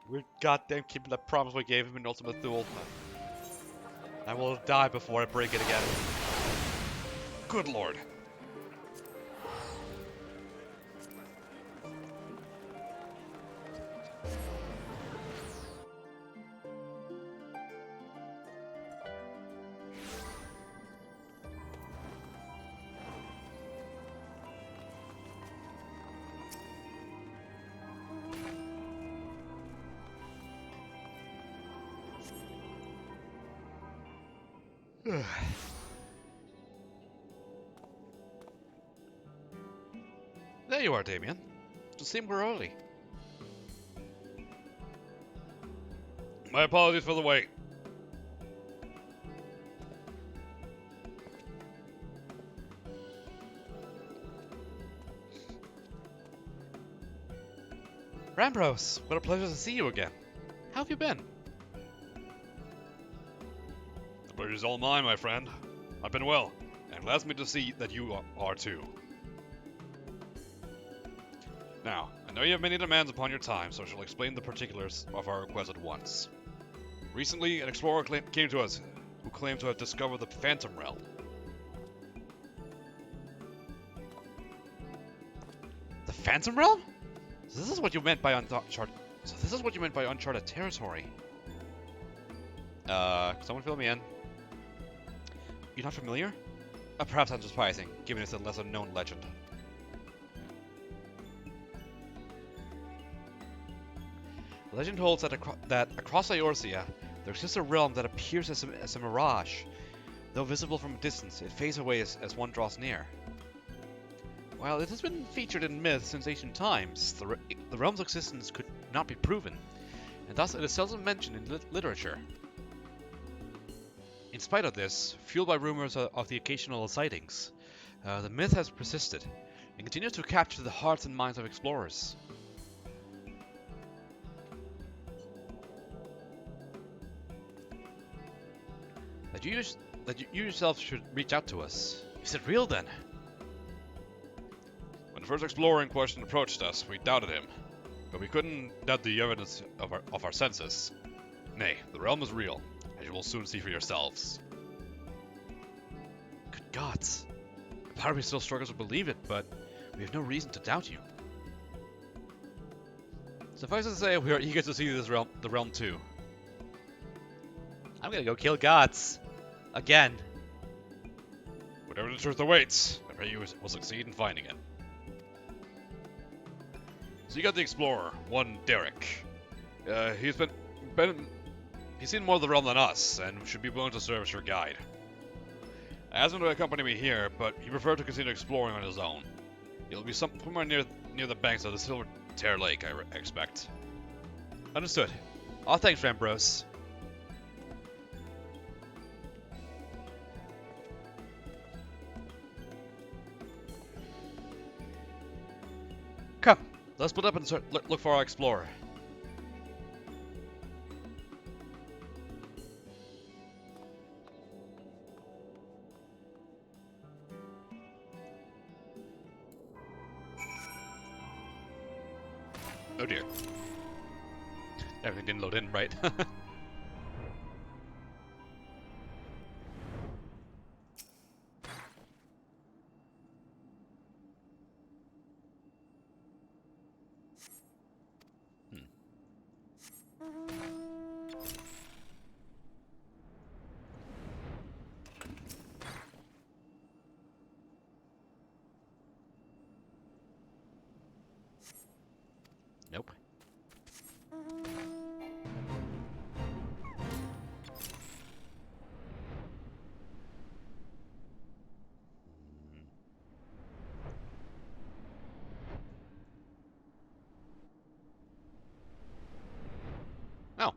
We're goddamn keeping that promise we gave him in Ultimate Duel. I will die before I break it again. Good lord. There you are, Damien. It seemed we're early. My apologies for the wait. Rambros, what a pleasure to see you again. How have you been? The pleasure's all mine, my friend. I've been well, and it allows me to see that you are too. Now, I know you have many demands upon your time, so I shall explain the particulars of our request at once. Recently, an explorer came to us who claimed to have discovered the Phantom Realm. The Phantom Realm? So this is what you meant by uncharted territory. Someone fill me in. You're not familiar? Perhaps I'm surprising, given it's a lesser-known legend. The legend holds that across Eorzea, there exists a realm that appears as a mirage. Though visible from a distance, it fades away as one draws near. While it has been featured in myth since ancient times, the realm's existence could not be proven, and thus it is seldom mentioned in literature. In spite of this, fueled by rumors of the occasional sightings, the myth has persisted, and continues to capture the hearts and minds of explorers. That you yourself should reach out to us. Is it real then? When the first explorer in question approached us, we doubted him, but we couldn't doubt the evidence of our senses. Nay, the realm is real, as you will soon see for yourselves. Good gods. Part of me still struggles to believe it, but we have no reason to doubt you. Suffice it to say, we are eager to see the realm too. I'm gonna go kill gods. Again. Whatever the truth awaits, I pray you will succeed in finding it. So you got the explorer, one Derek. He's seen more of the realm than us, and should be willing to serve as your guide. I asked him to accompany me here, but he preferred to continue exploring on his own. He'll be somewhere near the banks of the Silver Tear Lake, I expect. Understood. All thanks, Rambros. Come, let's split up and look for our explorer. Oh dear. Everything didn't load in, right? Nope. Oh.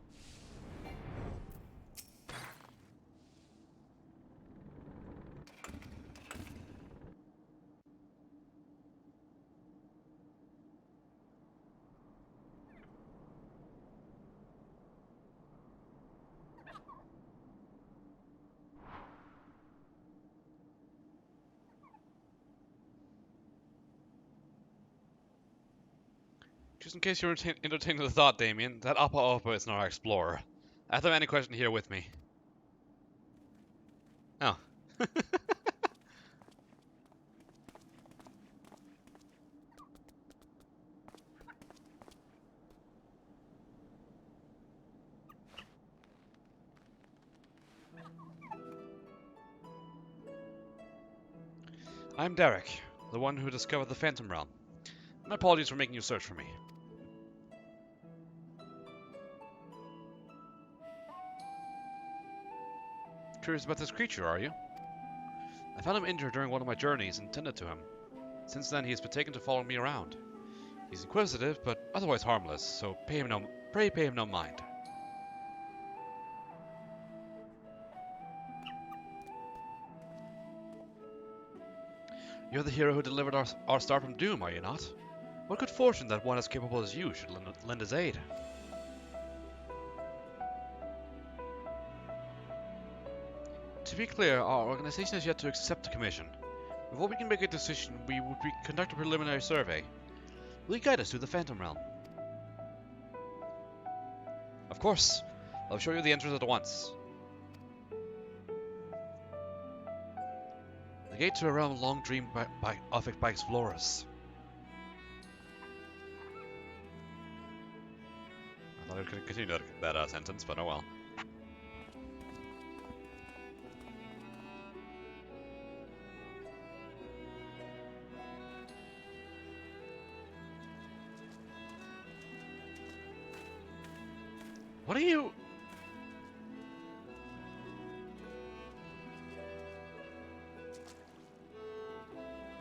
Just in case you're entertaining the thought, Damien, that Appa Oppa is not our explorer. I have any question here with me. Oh. I'm Derek, the one who discovered the Phantom Realm. My apologies for making you search for me. Curious about this creature, are you? I found him injured during one of my journeys and tended to him. Since then, he has been taken to follow me around. He's inquisitive, but otherwise harmless, so pay him no mind. You're the hero who delivered our star from doom, are you not? What good fortune that one as capable as you should lend his aid. To be clear, our organization has yet to accept the commission. Before we can make a decision, we would conduct a preliminary survey. Will you guide us through the Phantom Realm? Of course. I'll show you the entrance at once. The gate to a realm long dreamed of by explorers. I thought I could continue that sentence, but oh well. What are you...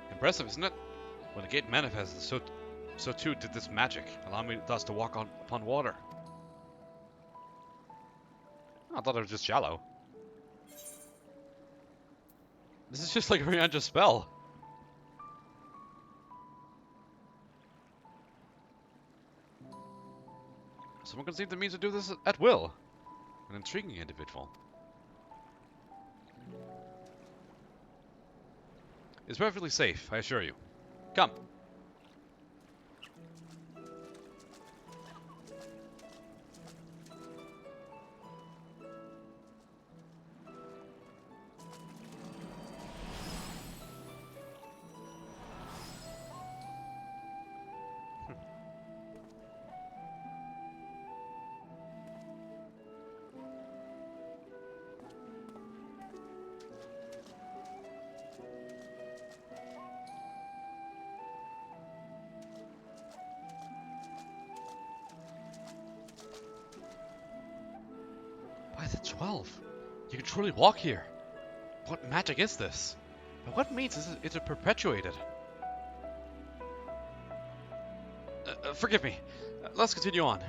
Impressive, isn't it? When the gate manifested, so too did this magic, allowing me thus to walk upon water. I thought it was just shallow. This is just like a Rihanna spell. Someone conceived the means to do this at will. An intriguing individual. It's perfectly safe, I assure you. Come. By the 12, you can truly walk here. What magic is this? By what means is it perpetuated? Forgive me. Let's continue on.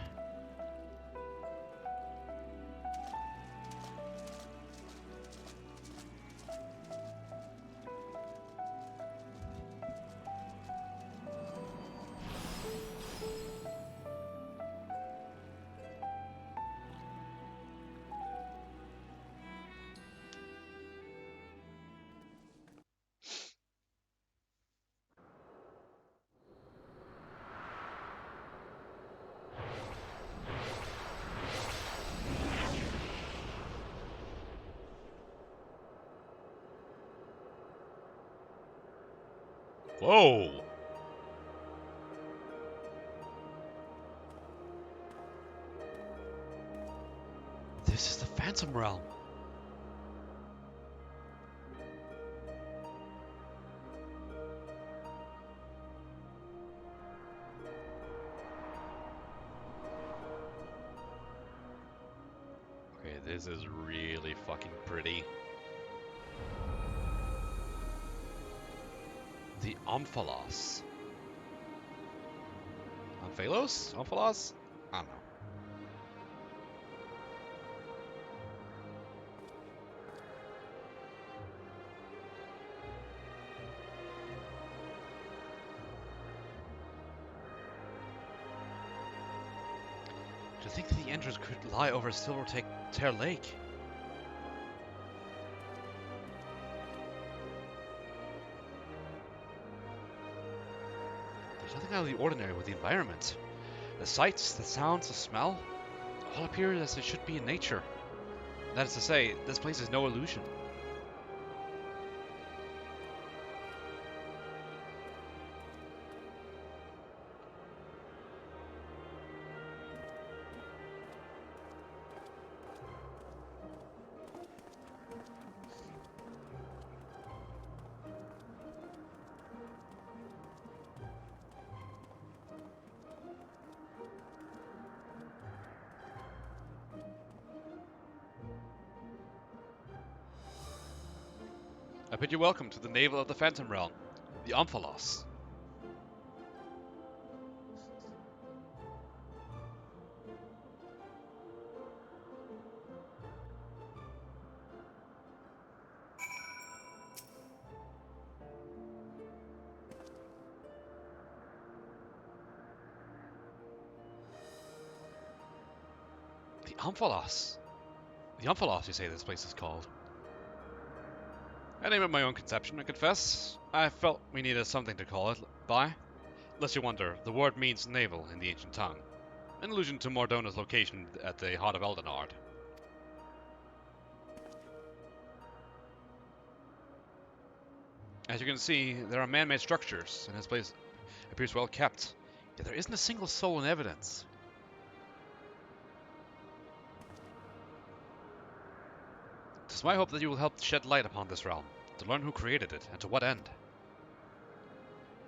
Whoa! This is the Phantom Realm. Okay, this is really fucking pretty. The Omphalos. Omphalos? Omphalos? I don't know. To think that the entrance could lie over Silver Tear Lake. There's nothing out of the ordinary with the environment. The sights, the sounds, the smell, all appear as they should be in nature. That is to say, this place is no illusion. I bid you welcome to the navel of the Phantom Realm, the Omphalos. The Omphalos? The Omphalos, you say this place is called? I name it my own conception, I confess. I felt we needed something to call it by. Lest you wonder, the word means navel in the ancient tongue, an allusion to Mordona's location at the heart of Eldenard. As you can see, there are man-made structures, and this place appears well kept, yet there isn't a single soul in evidence. It is my hope that you will help shed light upon this realm, to learn who created it, and to what end.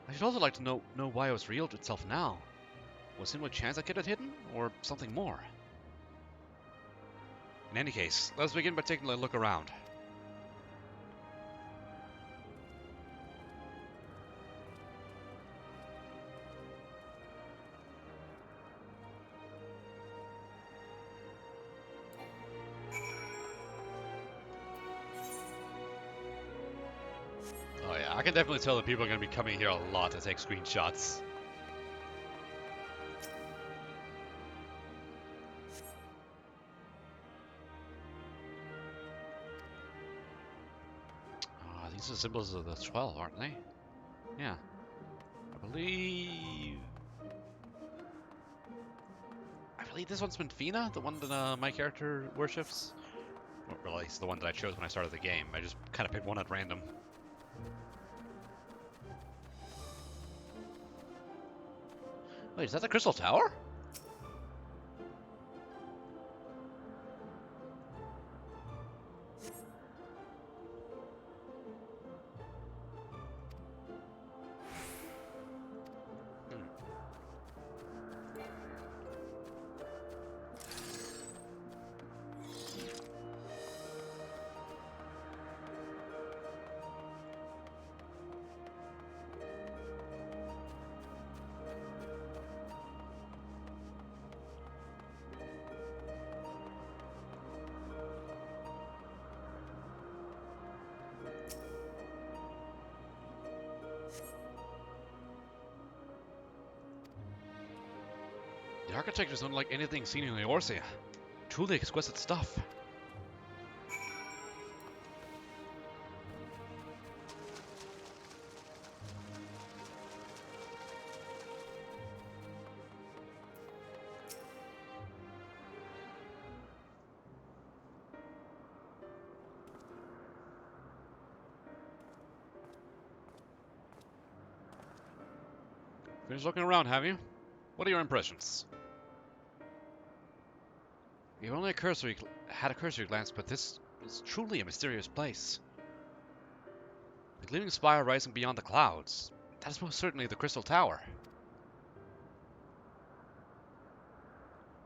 I should also like to know why it was revealed itself now. Was it no chance I kept it hidden, or something more? In any case, let's begin by taking a look around. can definitely tell that people are going to be coming here a lot to take screenshots. These are symbols of the 12, aren't they? Yeah. I believe this one's Minfina, the one that my character worships. Well, at least the one that I chose when I started the game. I just kind of picked one at random. Wait, is that the Crystal Tower? The architecture is unlike anything seen in Eorzea. Truly exquisite stuff. Finished looking around, have you? What are your impressions? You've only had a cursory glance, but this is truly a mysterious place. The gleaming spire rising beyond the clouds. That is most certainly the Crystal Tower.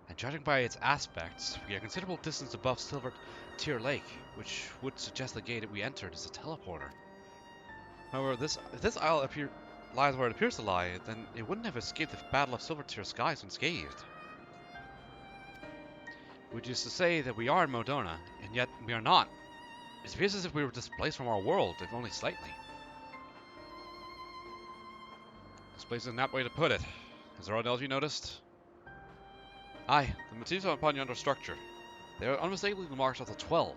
And judging by its aspects, we are a considerable distance above Silver Tear Lake, which would suggest the gate that we entered is a teleporter. However, if this isle lies where it appears to lie, then it wouldn't have escaped the Battle of Silver Tear skies unscathed. Which is to say that we are in Modona, and yet we are not. It appears as if we were displaced from our world, if only slightly. Displaced is an apt way to put it. Is there anything else you noticed? Aye, the motifs upon yonder structure. They are unmistakably the marks of the 12.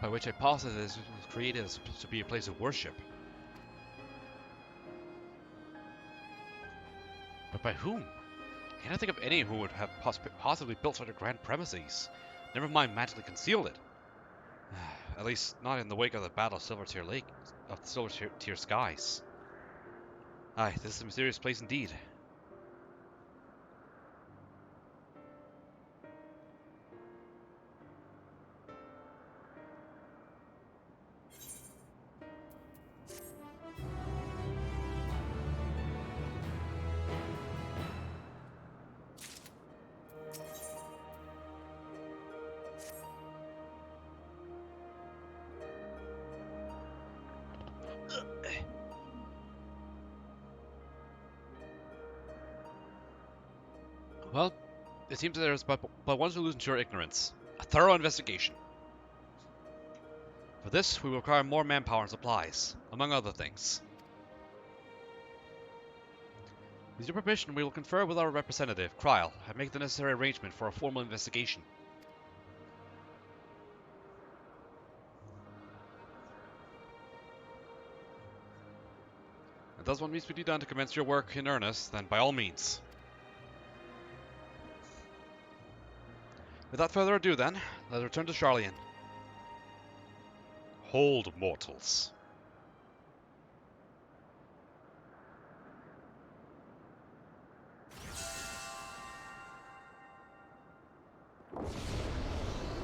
By which I posit it was created to be a place of worship. But by whom? I cannot think of any who would have possibly built such a grand premises. Never mind magically concealed it. At least not in the wake of the Battle of Silver Tear Lake, of the Silver Tear skies. Aye, this is a mysterious place indeed. Well, it seems that there is but one solution to your ignorance. A thorough investigation. For this, we will require more manpower and supplies, among other things. With your permission, we will confer with our representative, Kryl, and make the necessary arrangement for a formal investigation. And thus what needs to be done to commence your work in earnest, then by all means. Without further ado then, let's return to Sharlayan. Hold, mortals.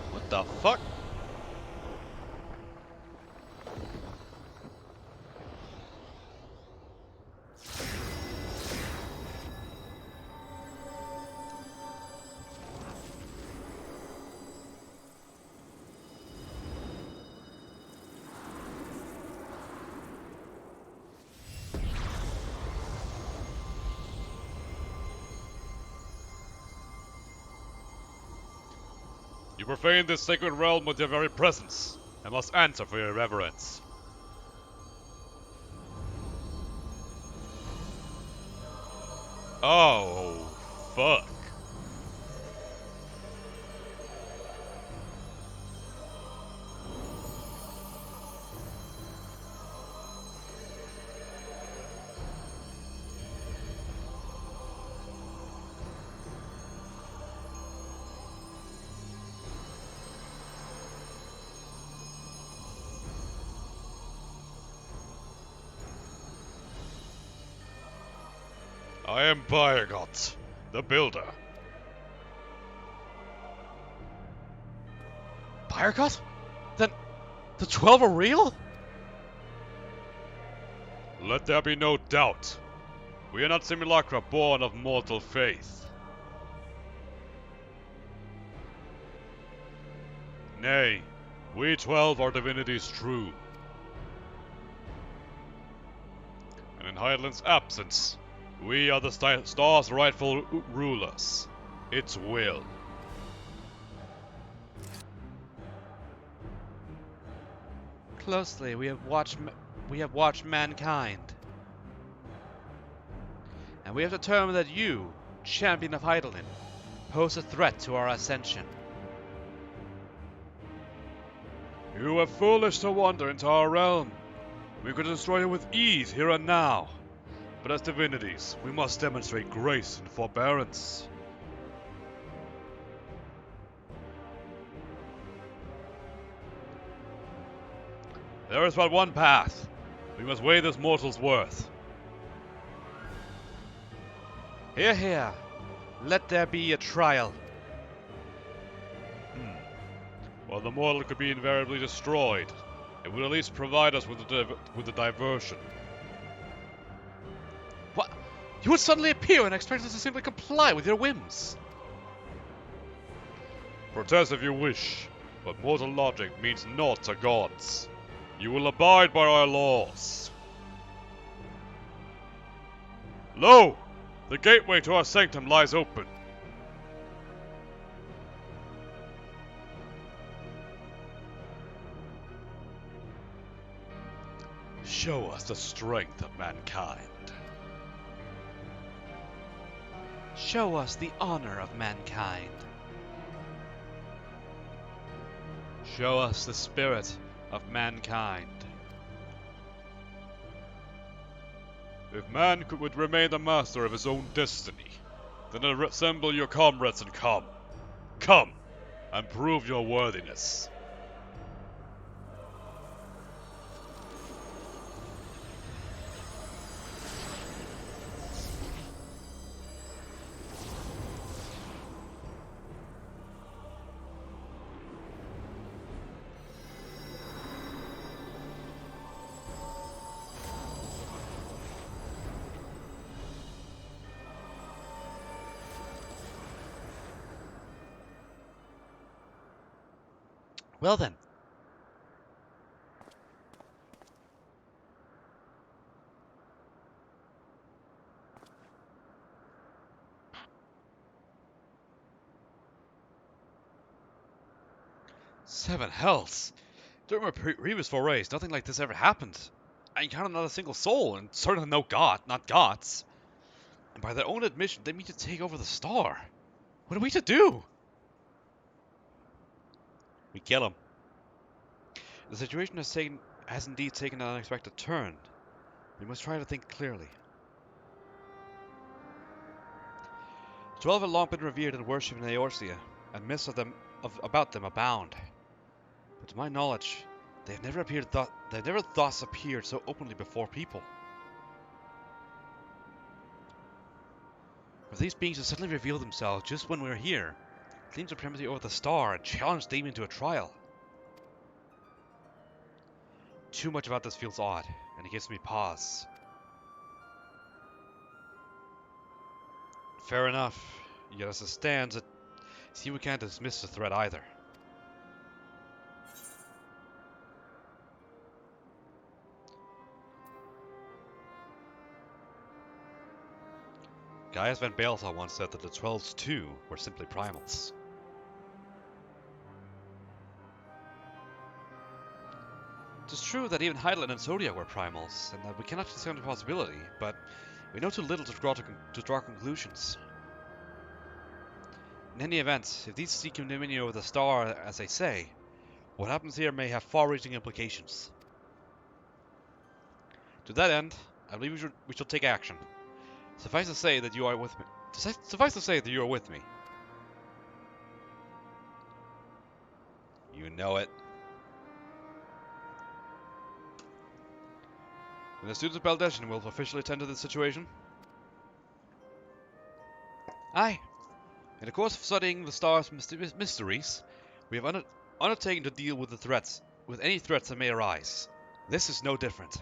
What the fuck? You profane this sacred realm with your very presence, and must answer for your irreverence. Oh, fuck. I am Byrgot, the Builder. Byrgot? Then the 12 are real? Let there be no doubt. We are not simulacra born of mortal faith. Nay, we 12 are divinities true. And in Hydaelyn's absence, we are the star's rightful rulers. Its will. Closely, we have watched mankind. And we have determined that you, champion of Hydaelyn, pose a threat to our ascension. You are foolish to wander into our realm. We could destroy you with ease here and now. But as divinities, we must demonstrate grace and forbearance. There is but one path. We must weigh this mortal's worth. Hear, hear. Let there be a trial. While the mortal could be invariably destroyed, it would at least provide us with a diversion. What? You would suddenly appear and expect us to simply comply with your whims. Protest if you wish, but mortal logic means naught to gods. You will abide by our laws. Lo! The gateway to our sanctum lies open. Show us the strength of mankind. Show us the honor of mankind. Show us the spirit of mankind. If man would remain the master of his own destiny, then assemble your comrades and come. Come, and prove your worthiness. Well then. Seven hells! During my previous forays, nothing like this ever happened. I encountered not a single soul, and certainly no god, not gods. And by their own admission, they mean to take over the star. What are we to do? We kill him. The situation has indeed taken an unexpected turn. We must try to think clearly. 12 have long been revered and worshipped in Eorzea, and myths about them abound. But to my knowledge, they have never thus appeared so openly before people. For these beings to suddenly reveal themselves just when we're here, claim supremacy over the star, and challenge Damien to a trial. Too much about this feels odd, and it gives me pause. Fair enough. Yet as it stands, we can't dismiss the threat either. Gaius Van Balthor once said that the 12s too were simply primals. It is true that even Hydaelyn and Zodiac were primals, and that we cannot discount the possibility, but we know too little to draw conclusions. In any event, if these seek dominion over the star, as they say, what happens here may have far-reaching implications. To that end, I believe we should take action. Suffice to say that you are with me. Suffice to say that you are with me. You know it. And the students of Baldeshin will officially attend to this situation? Aye. In the course of studying the star's mysteries, we have undertaken to deal with any threats that may arise. This is no different.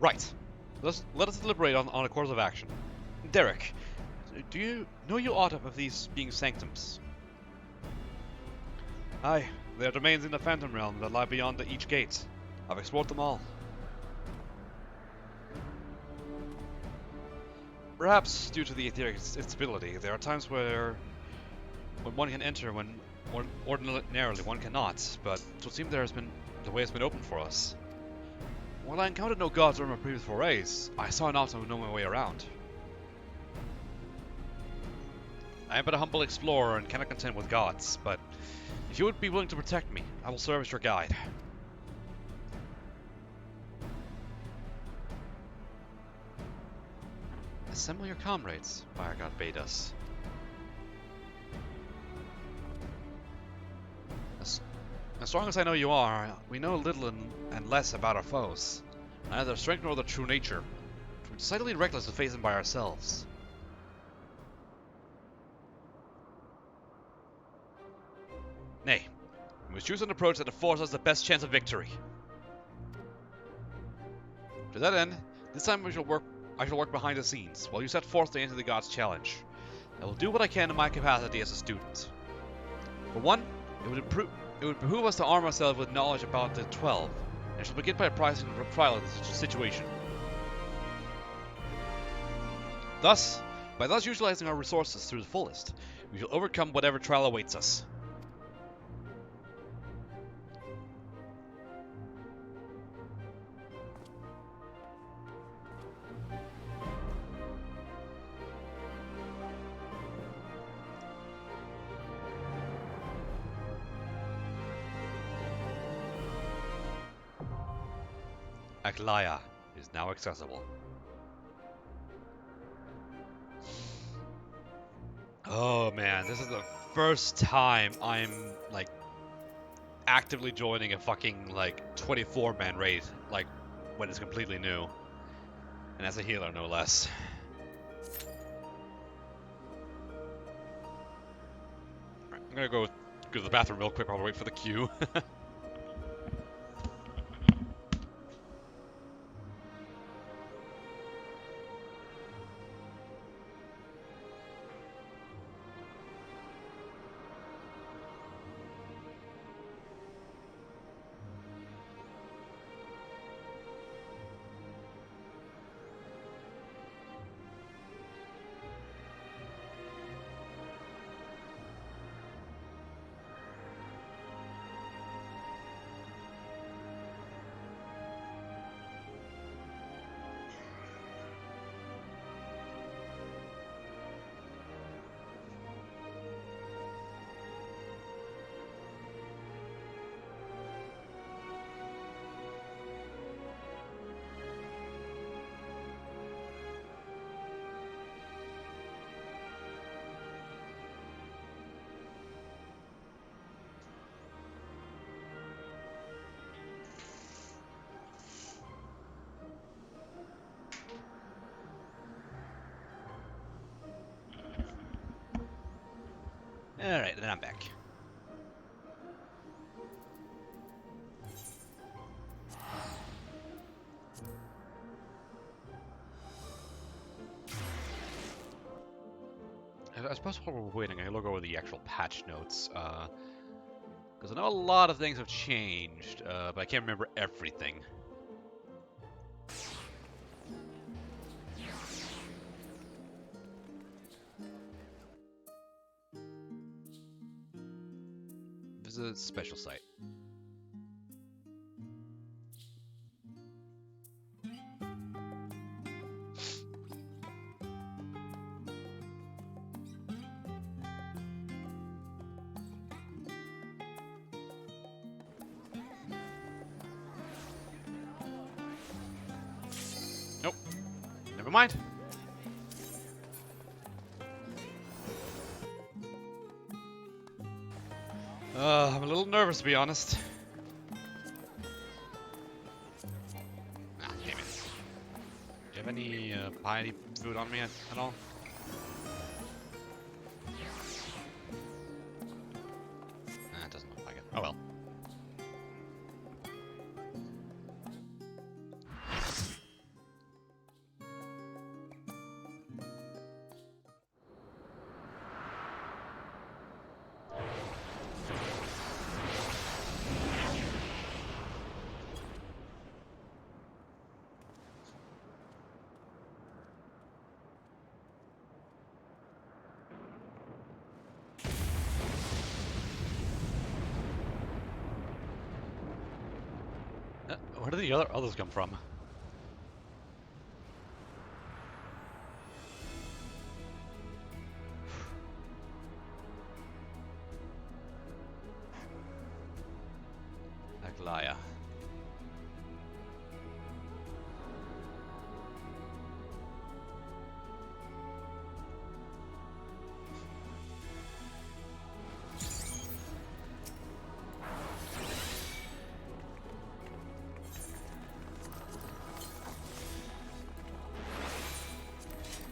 Right. Let us deliberate on a course of action. Derek, do you know aught of these being sanctums? Aye, they are domains in the Phantom Realm that lie beyond each gate. I've explored them all. Perhaps due to the etheric instability, there are times when one can enter when ordinarily one cannot, but it would seem the way has been opened for us. While I encountered no gods during my previous forays, I saw enough to know my way around. I am but a humble explorer and cannot contend with gods, but if you would be willing to protect me, I will serve as your guide. Assemble your comrades, Fire God bade us. As strong as I know you are, we know little and less about our foes. Neither their strength nor their true nature. We're decidedly reckless to face them by ourselves. Nay, we must choose an approach that affords us the best chance of victory. To that end, this time I shall work behind the scenes, while you set forth to answer the gods' challenge. I will do what I can in my capacity as a student. For one, it would behoove us to arm ourselves with knowledge about the 12, and I shall begin by apprising the trial of the situation. Thus, by utilizing our resources to the fullest, we shall overcome whatever trial awaits us. Aglaia is now accessible. Oh man, this is the first time I'm like actively joining a fucking like 24-man raid, like when it's completely new. And as a healer, no less. Right, I'm gonna go to the bathroom real quick while I wait for the queue. Alright, then I'm back. I suppose while we're waiting, I look over the actual patch notes, because I know a lot of things have changed, but I can't remember everything. This is a special site. Nope. Never mind. I'm a little nervous, to be honest. Ah, damn it. Do you have any piety food on me at all? It doesn't look like it. Oh well. Where did the others come from? Aglaia.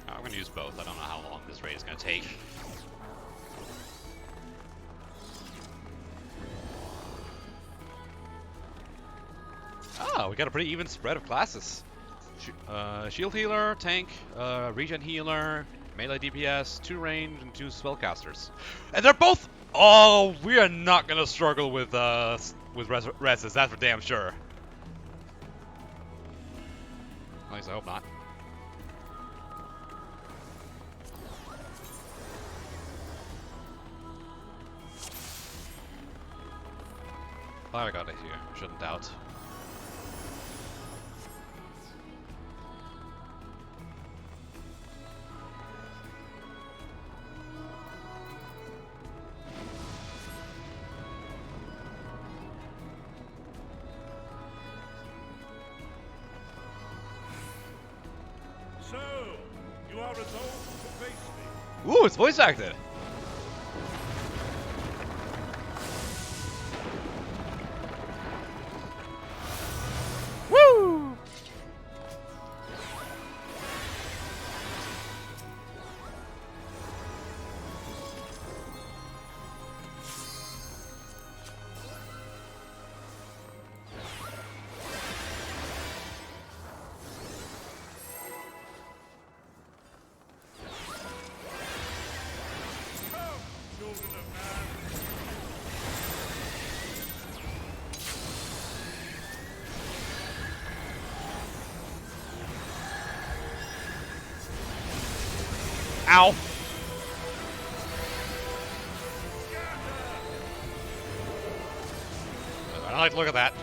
I'm gonna use both. I don't know how long this raid is gonna take. Oh, we got a pretty even spread of classes. Shield healer, tank, regen healer, melee DPS, 2 range, and 2 spellcasters. And they're both... Oh, we are not gonna struggle with reses, that's for damn sure. At least I hope not. Glad I got it here, shouldn't doubt. So, you are resolved to face me. Ooh, it's voice acted! Woo! Ow! I like to look at that.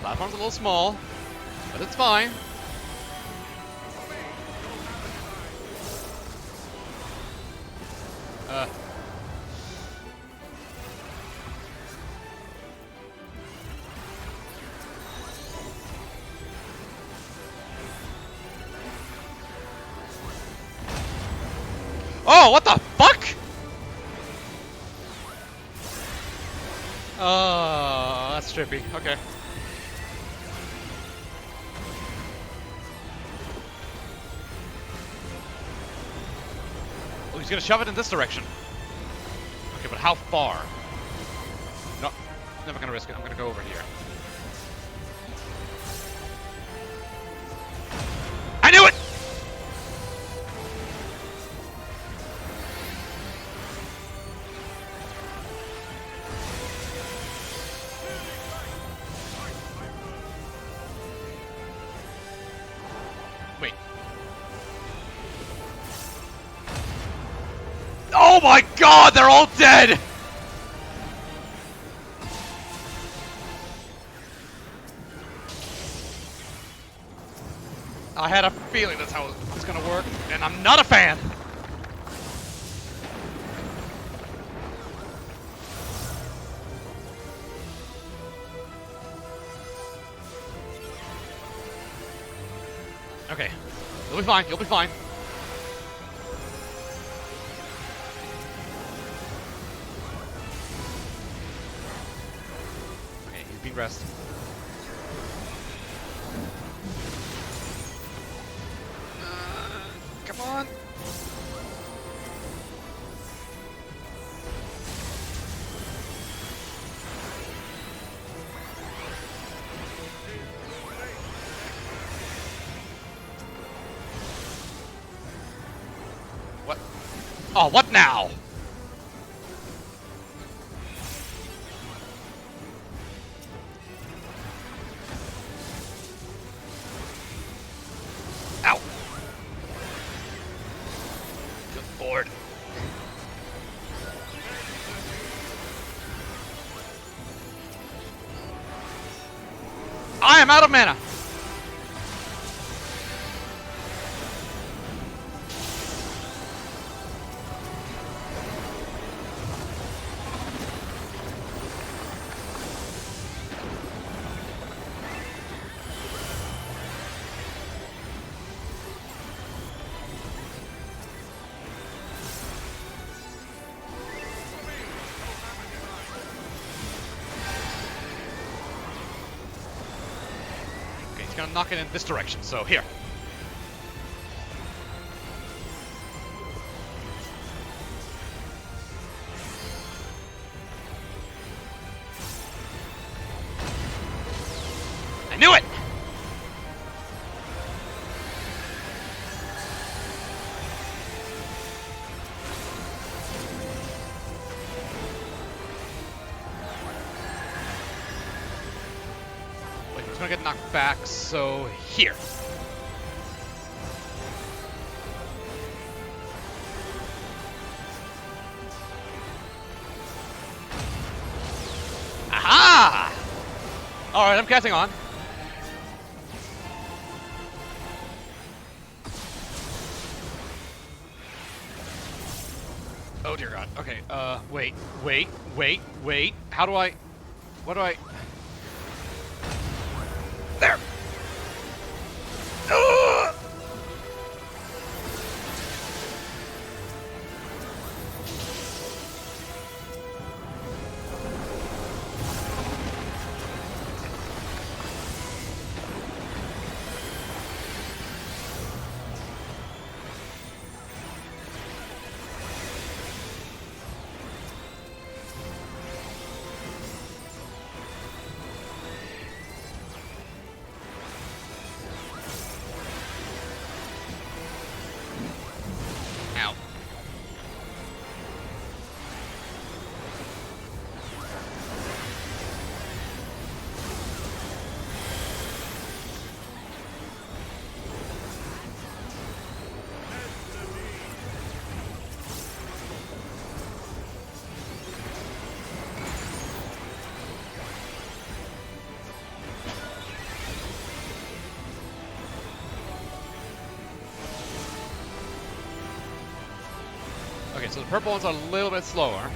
Platform's a little small, but it's fine. Oh, what the fuck? Oh, that's trippy. Okay. Oh, he's gonna shove it in this direction. Okay, but how far? No, never gonna risk it. I'm gonna go over here. I knew it! Wait. Oh my god, they're all dead! I had a feeling that's how it was gonna work, and I'm not a fan! Okay, you'll be fine, you'll be fine. Okay, he's being rest. Come on! What? Oh, what now? Ow! Good lord. I am out of mana! Okay, he's gonna knock it in this direction, so here. I knew it! Wait, he's gonna get knocked back, so here. Aha! Alright, I'm catching on. Oh dear god. Okay, wait. How do I... What do I... There! Ugh! so the purple ones are a little bit slower.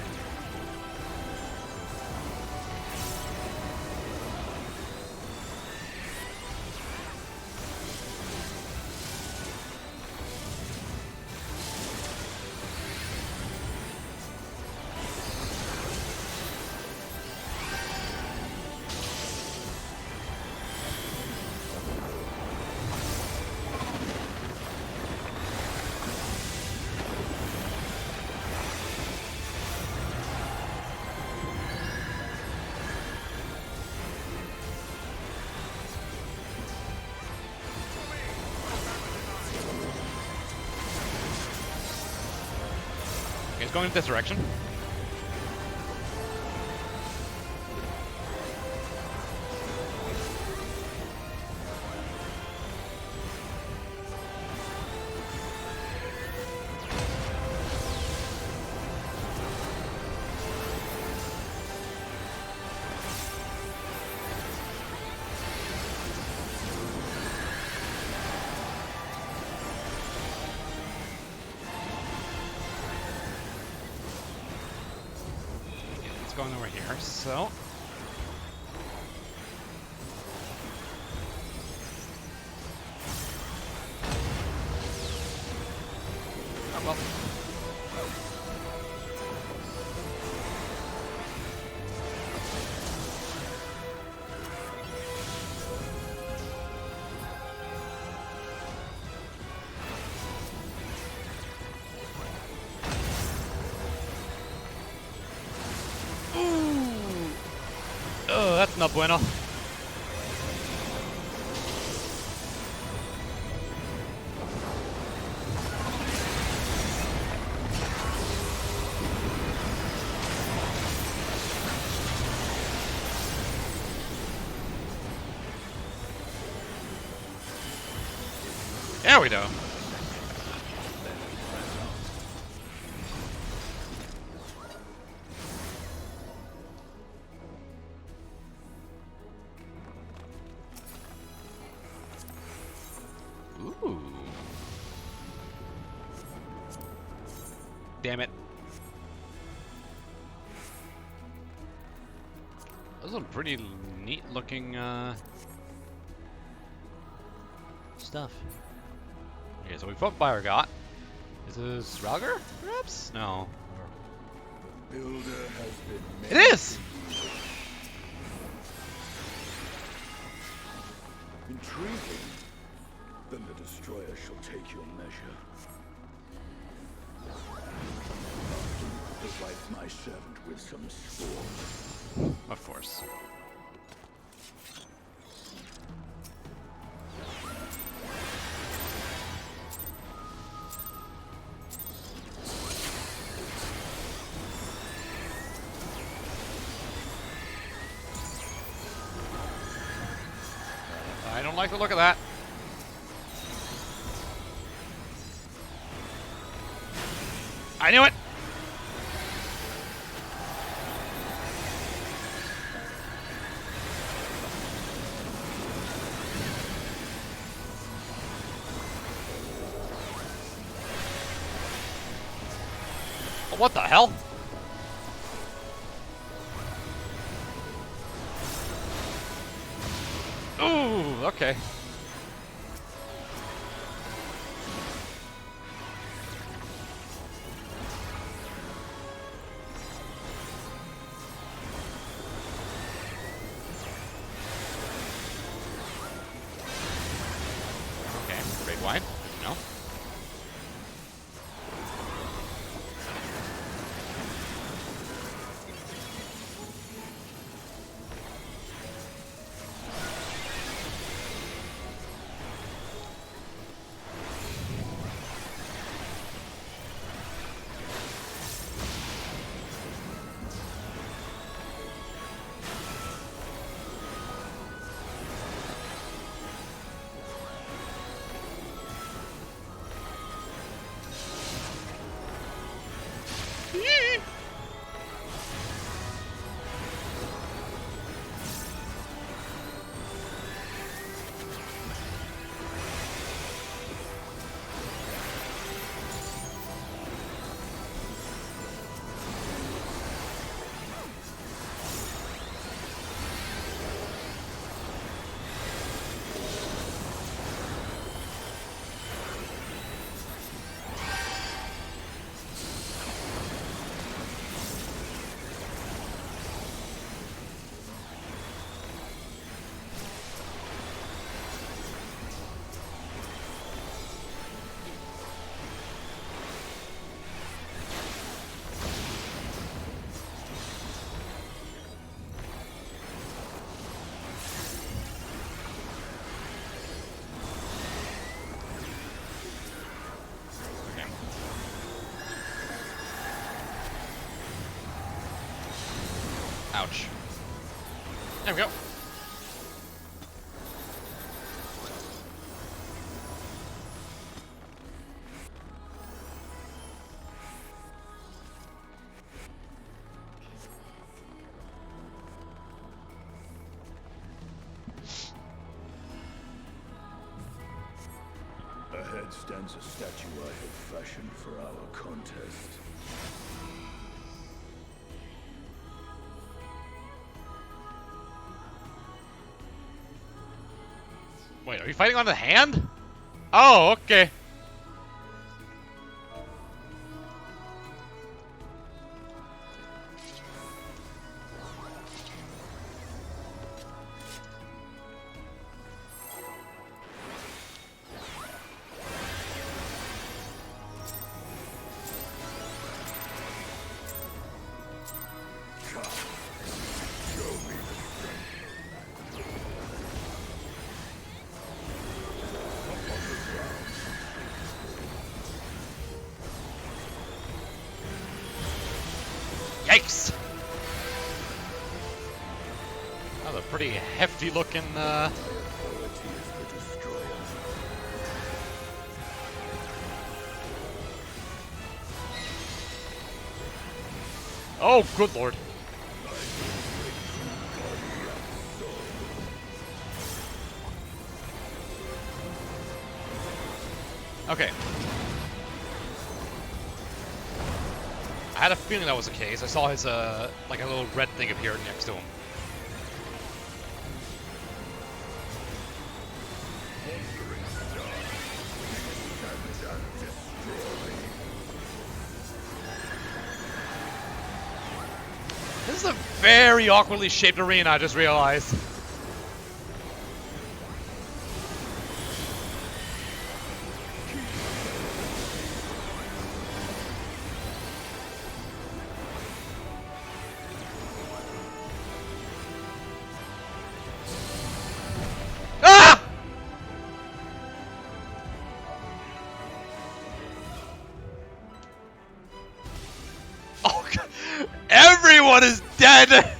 He's going in this direction. Going over here, so oh well. Oh, that's not bueno. There we go. Ooh. Damn it. Those are pretty neat looking stuff. Okay, so we fought Byrgot. Is this Rauger, perhaps? No. Builder has been It made. is! Intriguing. Then the destroyer shall take your measure. Provide my servant with some sport. Of course. I don't like the look of that. I knew it! What the hell? Ooh, okay. Okay, great wide. Good to know. There we go. Ahead stands a statue I have fashioned for our contest. Wait, are you fighting on the hand? Oh, okay. Yikes! That was a pretty hefty looking, Oh, good lord. Okay. I had a feeling that was the case. I saw his, like a little red thing appear next to him. This is a very awkwardly shaped arena, I just realized. Everyone is dead!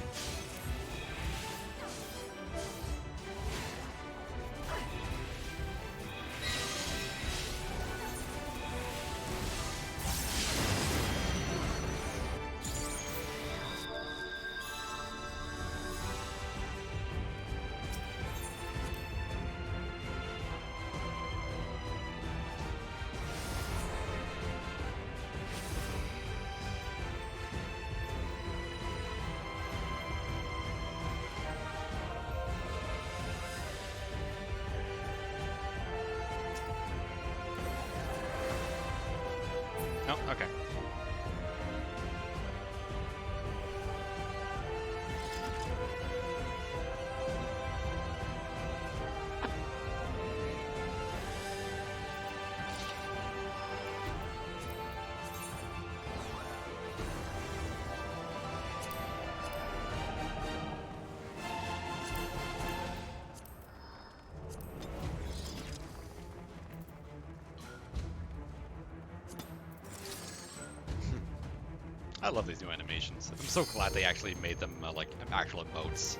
No? Okay. I love these new animations. I'm so glad they actually made them like actual emotes.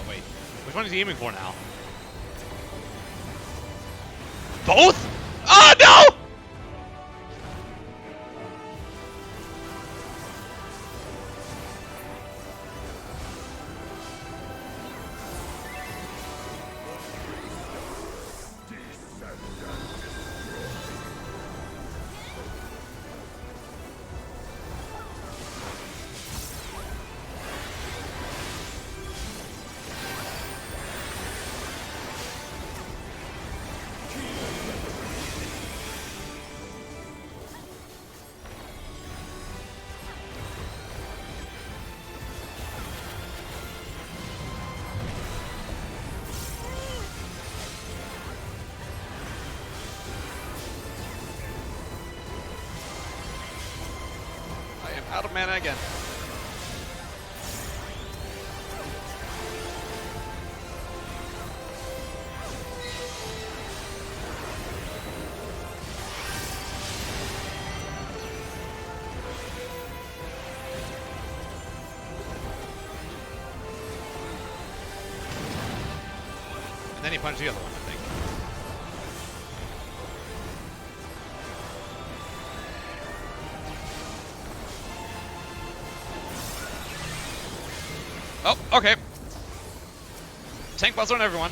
Wait. Which one is he aiming for now? Both? Oh, no! Out of mana again. And then he punched the other one, I think. Oh, okay. Tank buzzer on everyone.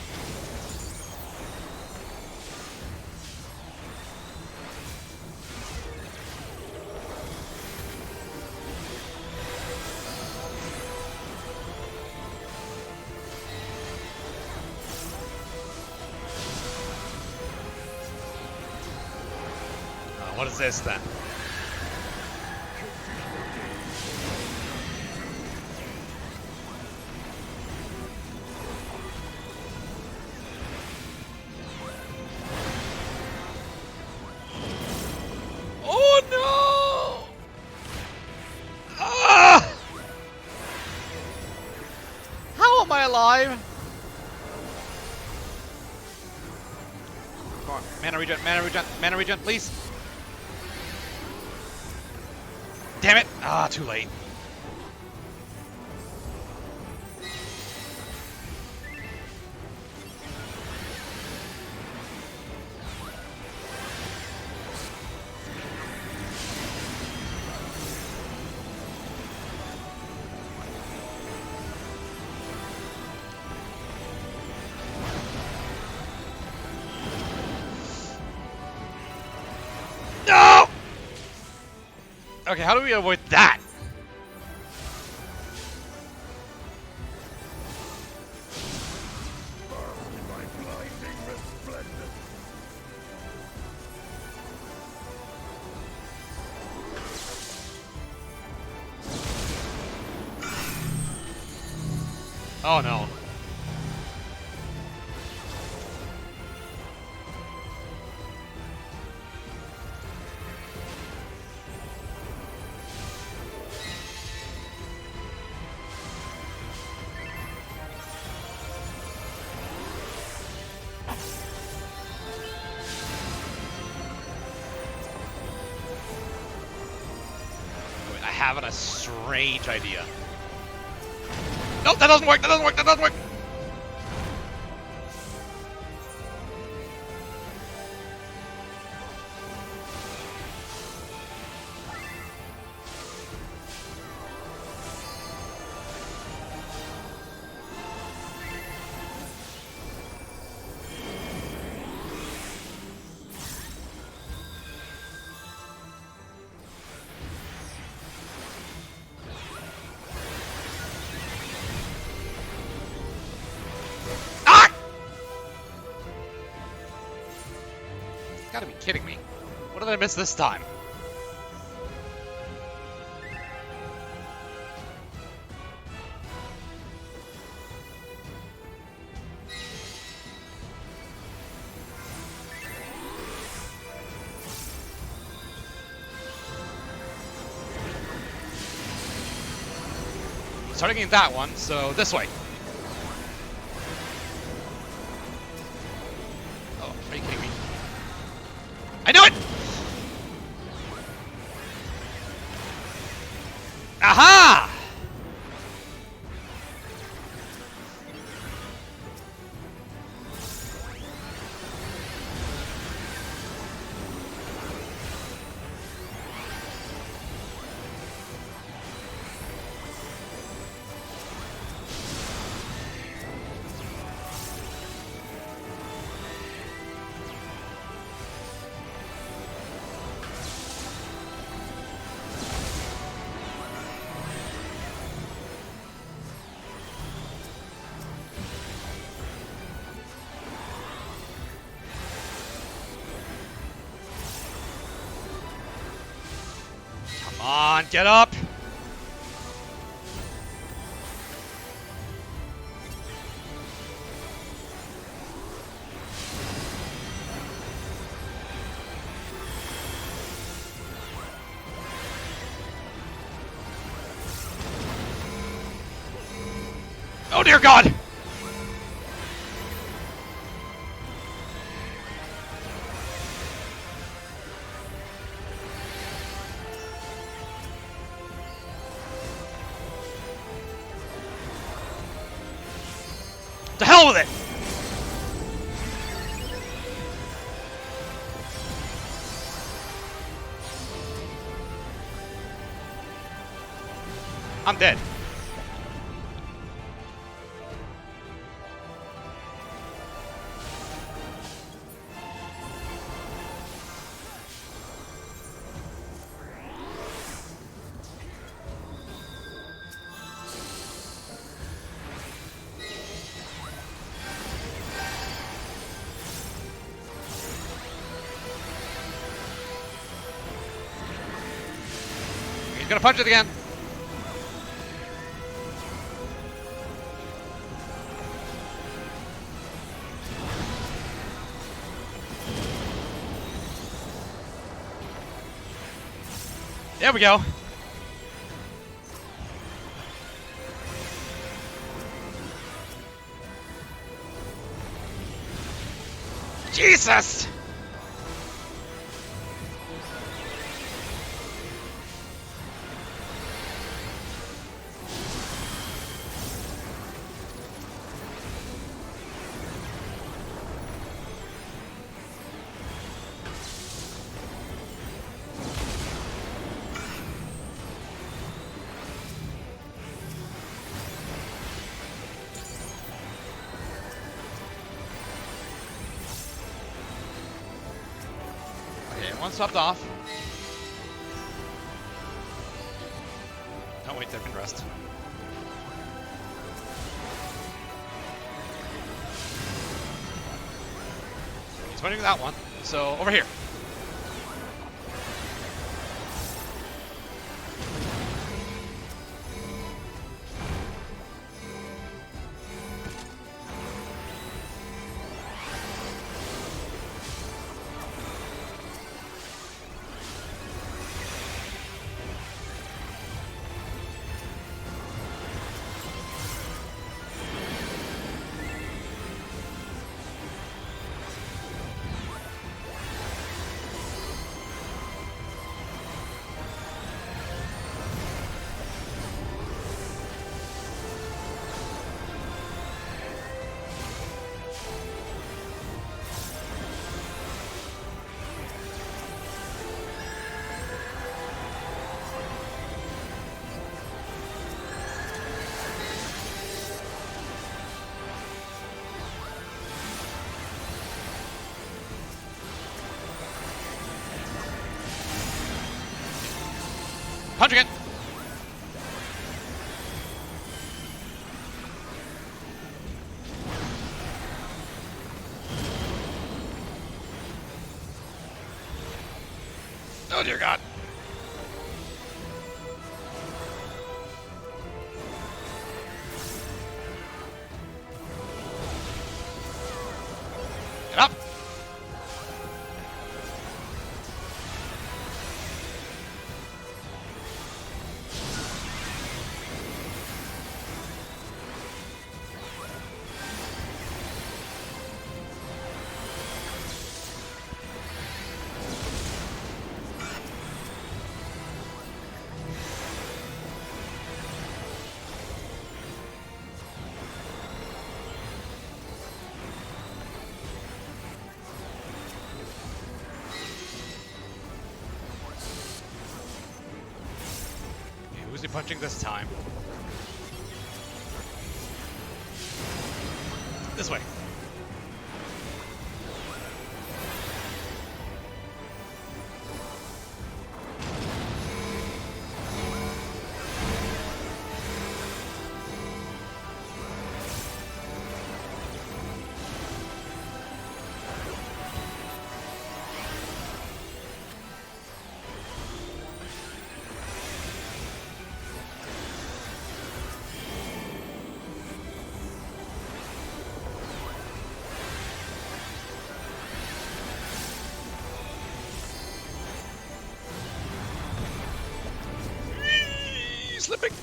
What is this then? Oh no! Ah! How am I alive? Come on, mana regen, mana regen, mana regen, please. Damn it! Ah, too late. No! Okay, how do we avoid that? Oh no. I have a strange idea. Nope, that doesn't work, that doesn't work, that doesn't work! Gotta be kidding me. What did I miss this time? Starting in that one, so this way. Oh, are you kidding me? I knew it! Aha! Come on, get up! Oh dear God! To hell with it! I'm dead. He's gonna punch it again. There we go. Jesus! One stopped off. Oh wait, they've been rest. He's winning that one. So over here. Punch again. Oh dear God. Get up. Who's he punching this time? This way. Slipping.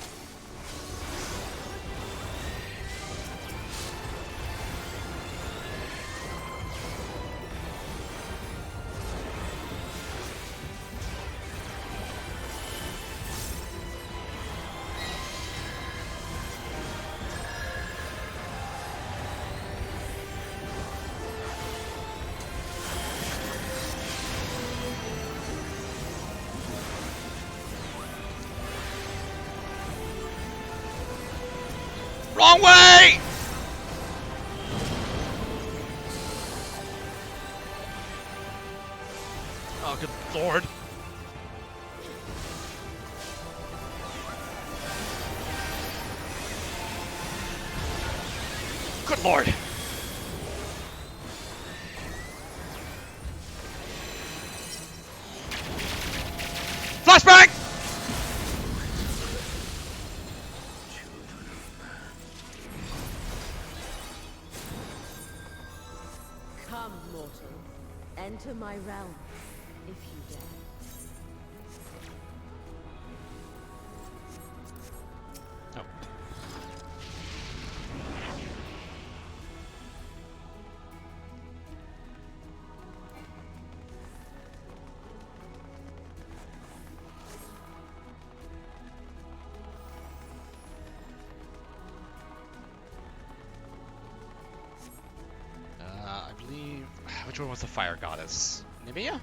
Wrong way! Oh, good lord. Good lord. Flashbang! Come, mortal. Enter my realm, if you dare. Oh. I believe... Which one was the fire goddess? Nimia?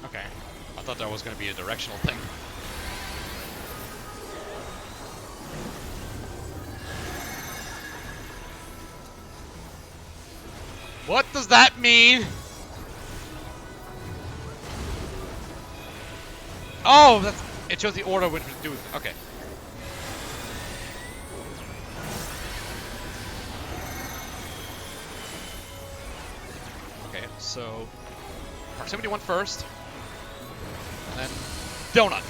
Okay. I thought that was going to be a directional thing. What does that mean? Oh, that's, it shows the order which was doing. Okay. Okay, so proximity one first, and then donut.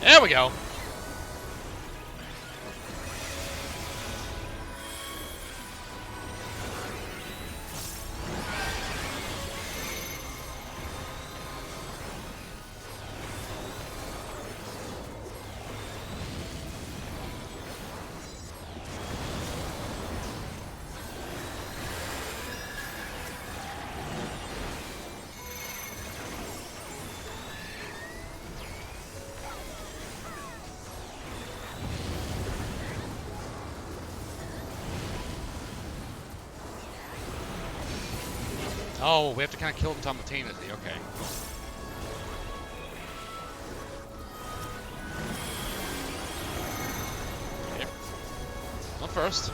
There we go. Oh, we have to kind of kill them simultaneously. Okay. Okay. Not first.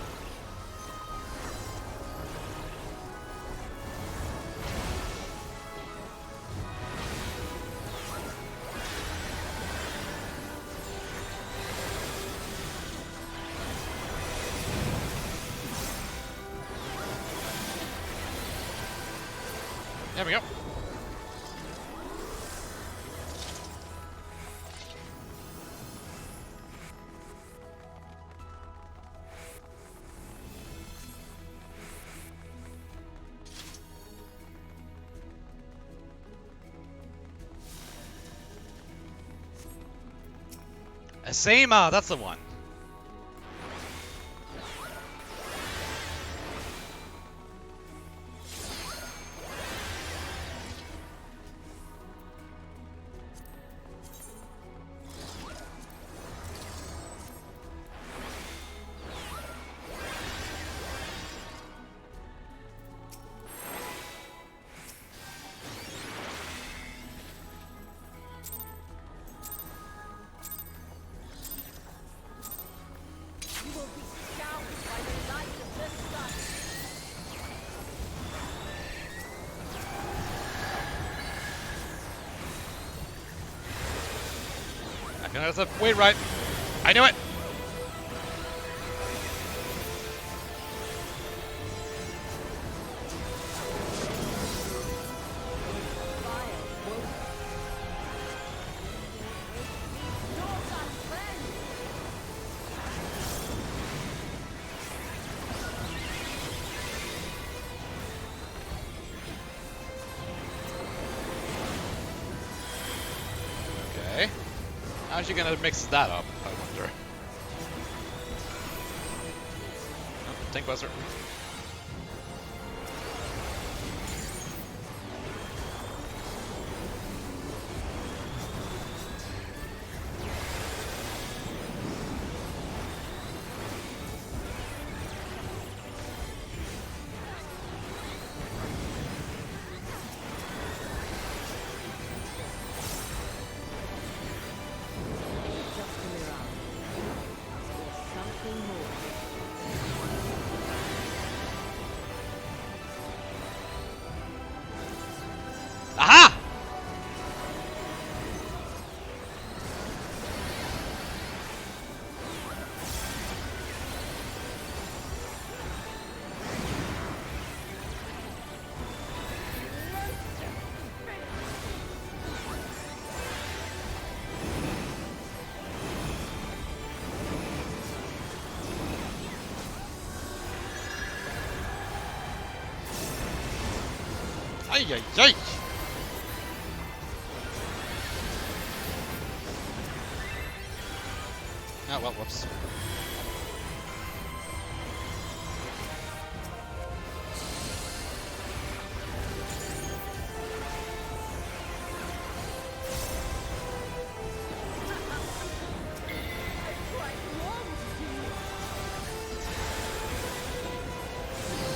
There we go. Asema, that's the one. That's a wait right. I knew it. Okay. How's she gonna mix that up, I wonder? Oh, tank buster. Ay, ay, ay! Oh, well, whoops.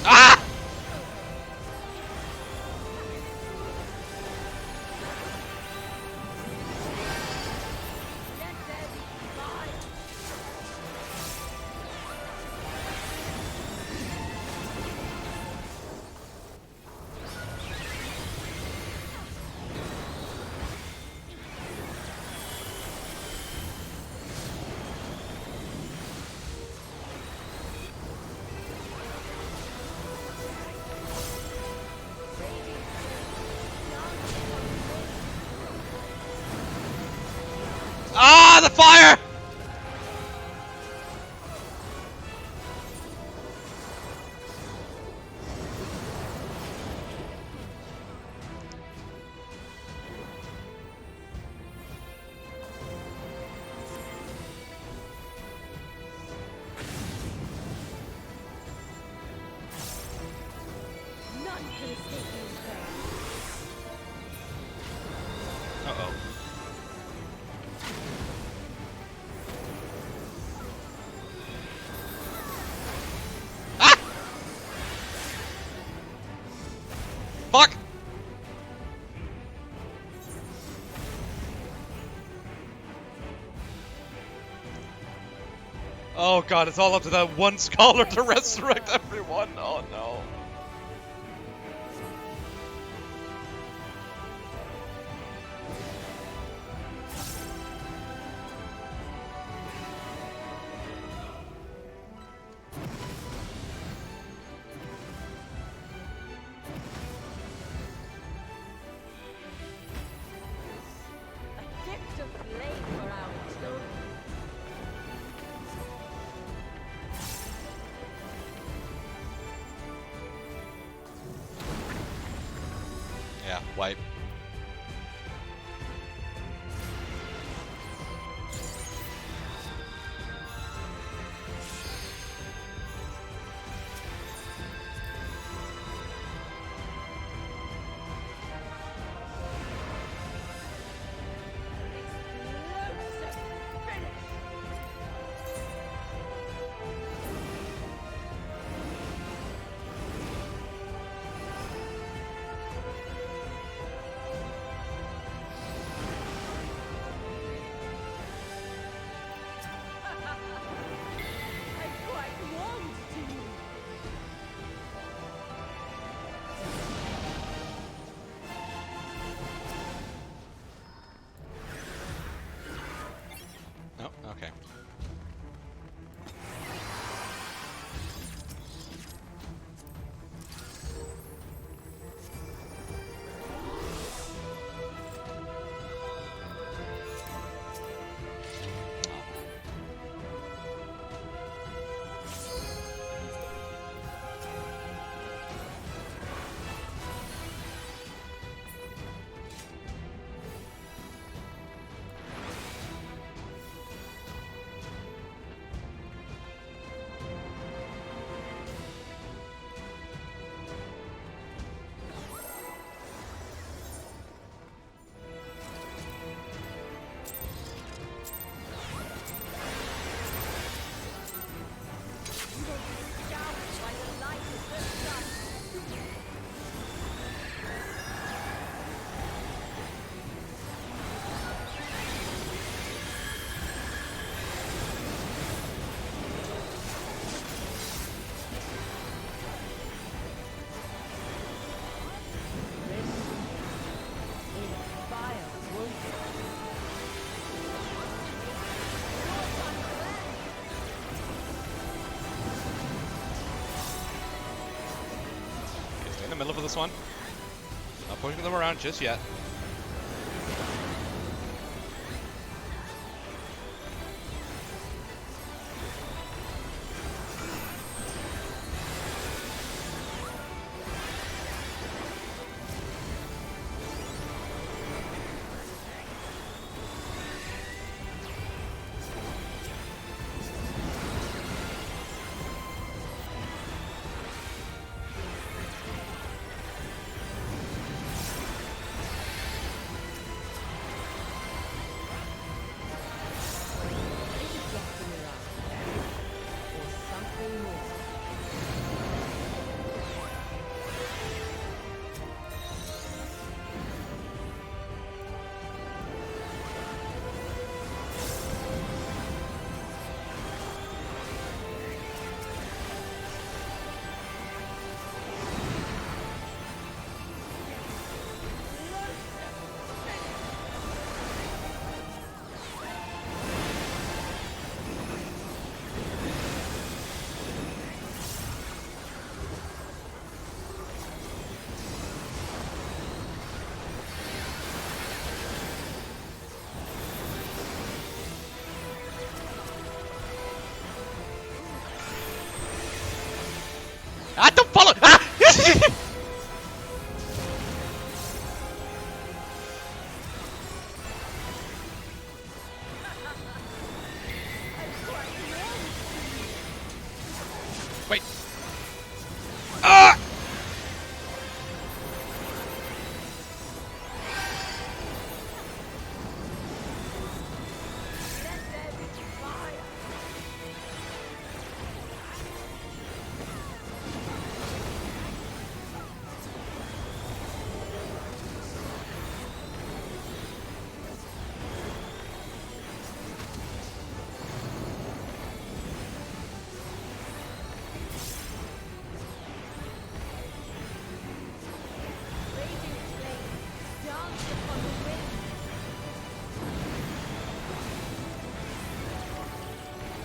Ah! Ah, the fire! Uh-oh. Ah! Fuck! Oh god, it's all up to that one scholar to resurrect everyone. Oh no. Yeah, wipe. Oh, okay. In the middle of this one. Not pushing them around just yet. Ah, don't follow! Ah! Wait. Ah!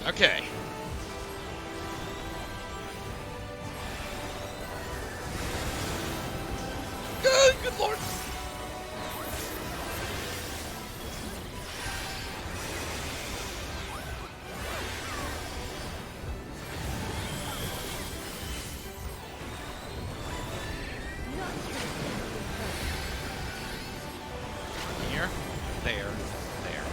Okay. Good lord. Here, there, there.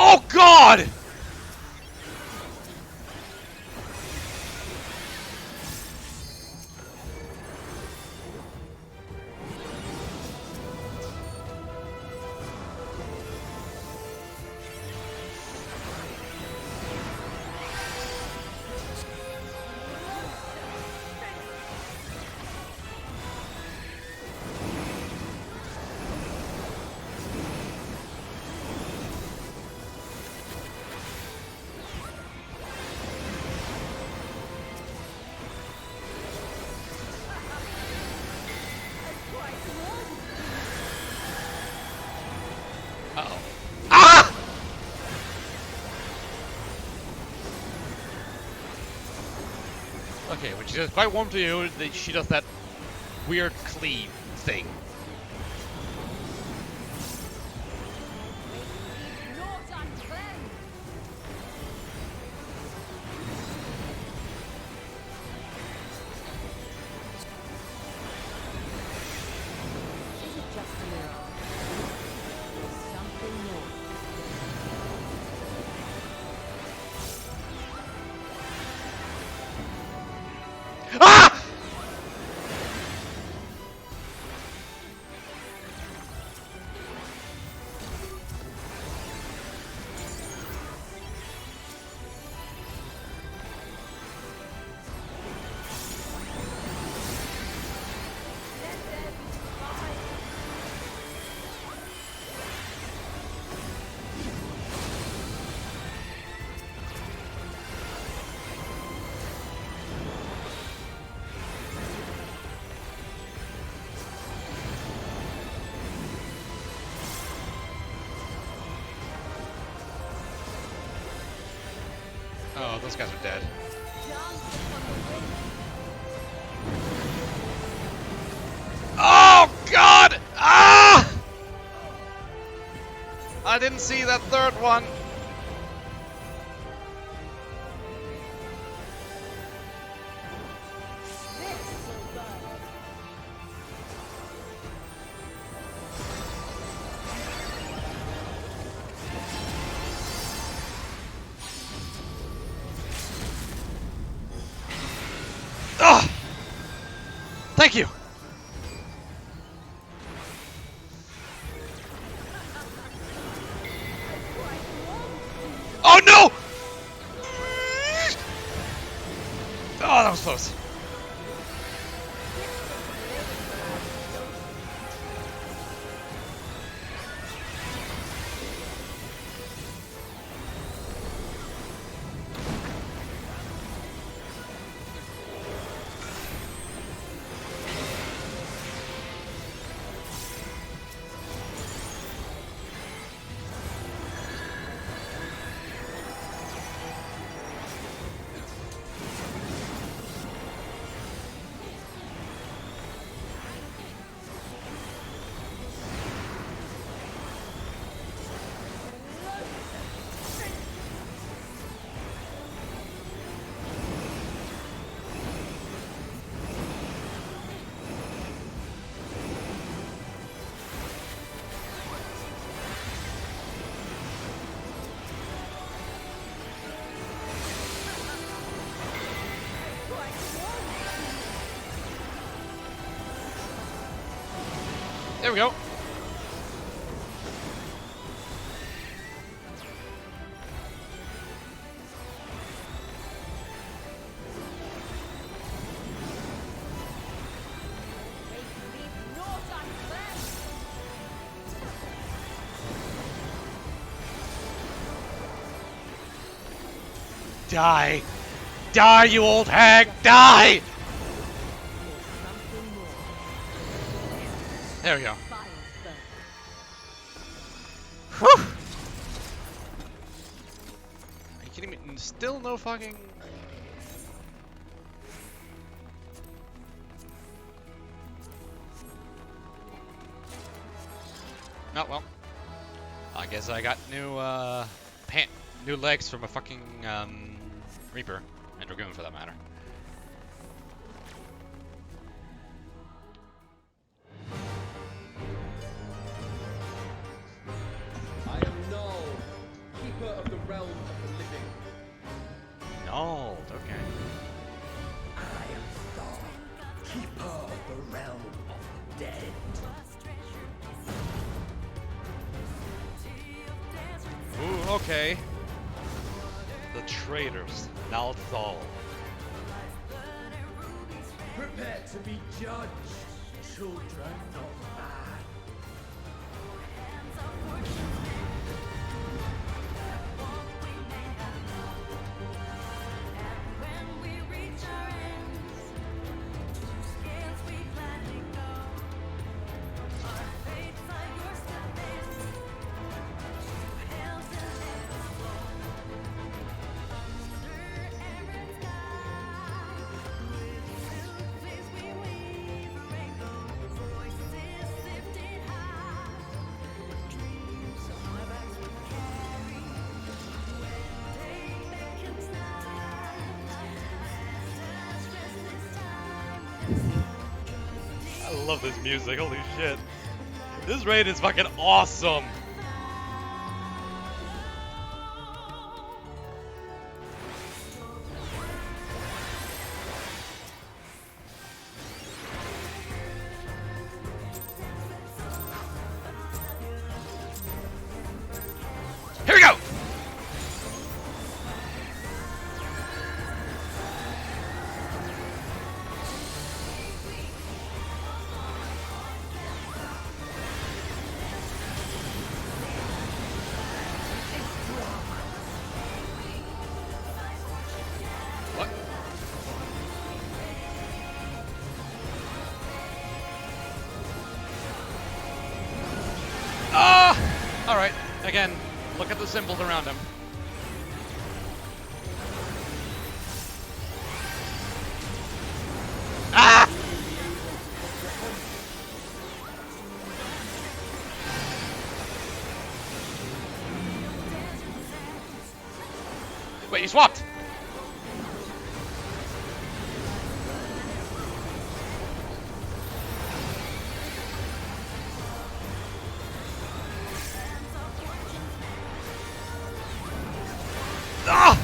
Oh God! Uh-oh. Ah! Okay, when she says quite warm to you, she does that weird cleave thing. Ah! Oh, those guys are dead. Oh God! Ah! I didn't see that third one. Ah! Thank you. Oh, that was close. There we go. Die! Die, you old hag! Die! There we go. Whew! Are you kidding me? Still no fucking... Oh, well. I guess I got new legs from a fucking, Reaper. And Dragoon, for that matter. I am Null, keeper of the realm of the living. No, okay. I am Thor, keeper of the realm of the dead. Ooh, okay. The traitors, Nalthal. Prepare to be judged, children of man. I love this music, holy shit. This raid is fucking awesome. Here we go! What? Ah! Alright, again, look at the symbols around him. Ah! Wait, you swapped! Ah!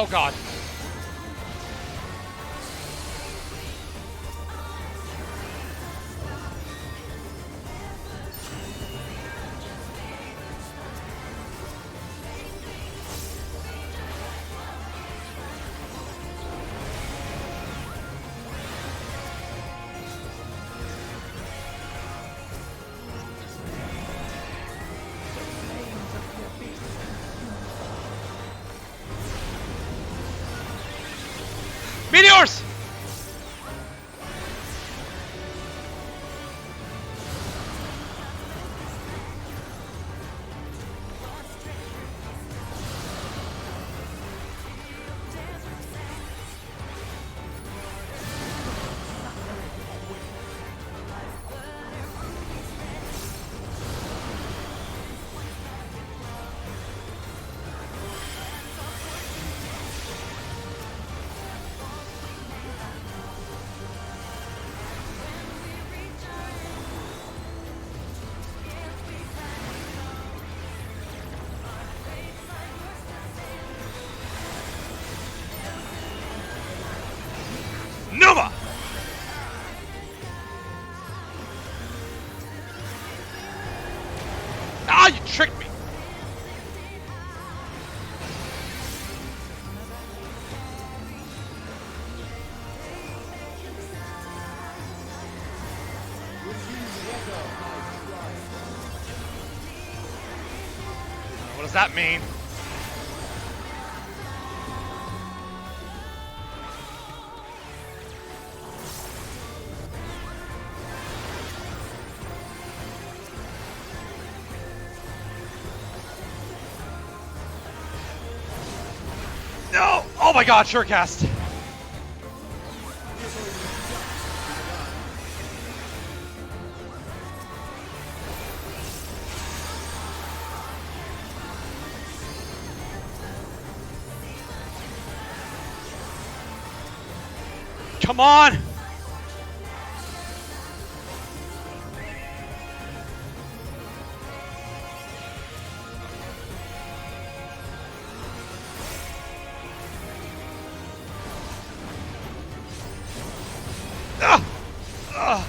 Oh god. Meteors! Nova! Ah, you tricked me! What does that mean? No! Oh my god, sure cast. Come on! Ah! Ah!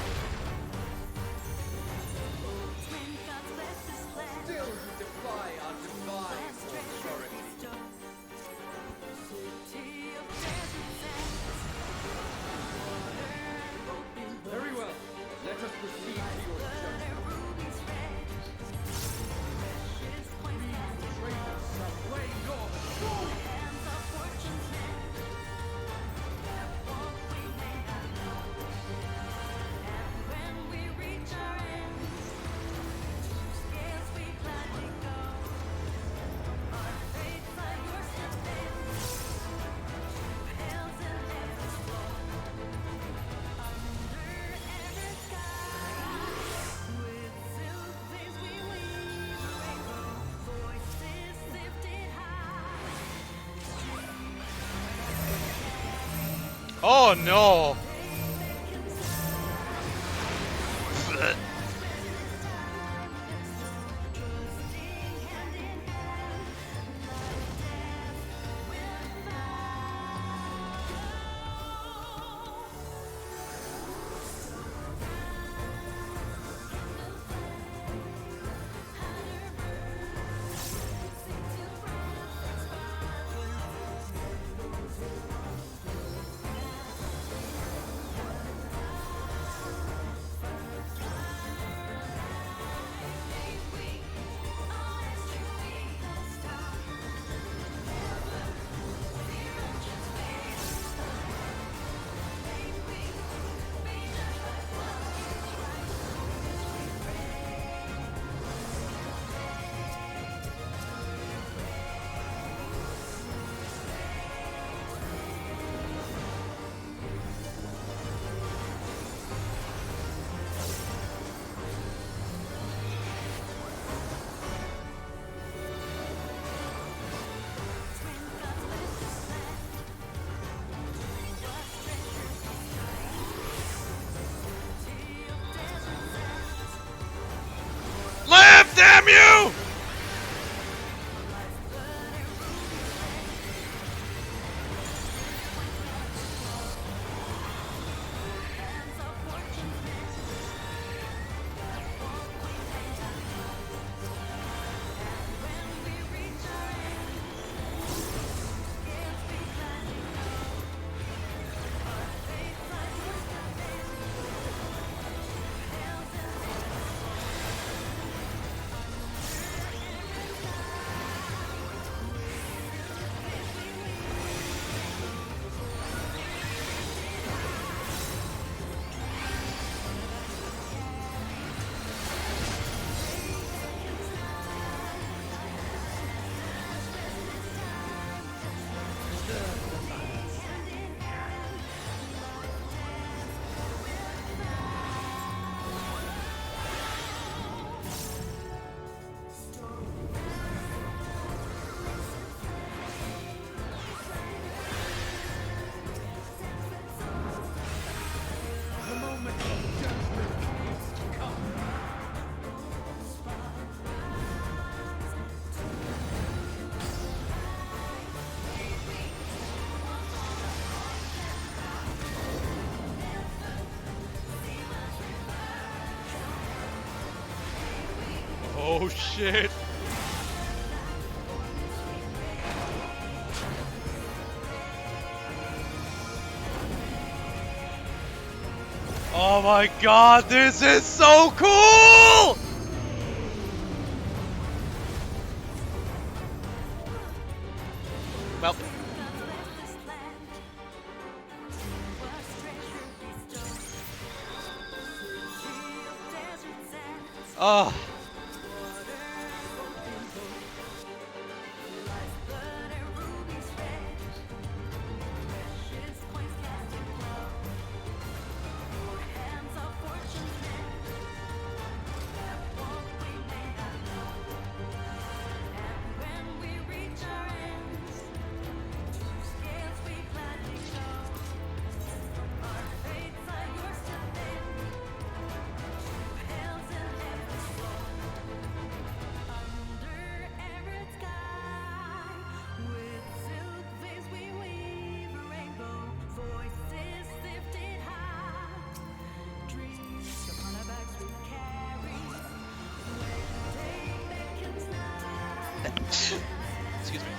Still you defy our divine authority. Very well. Let us proceed to your judgment. Traitors shall weigh your soul. Oh no! Live, damn you! Oh shit! Oh my god, this is so cool! Well. Oh. Excuse me.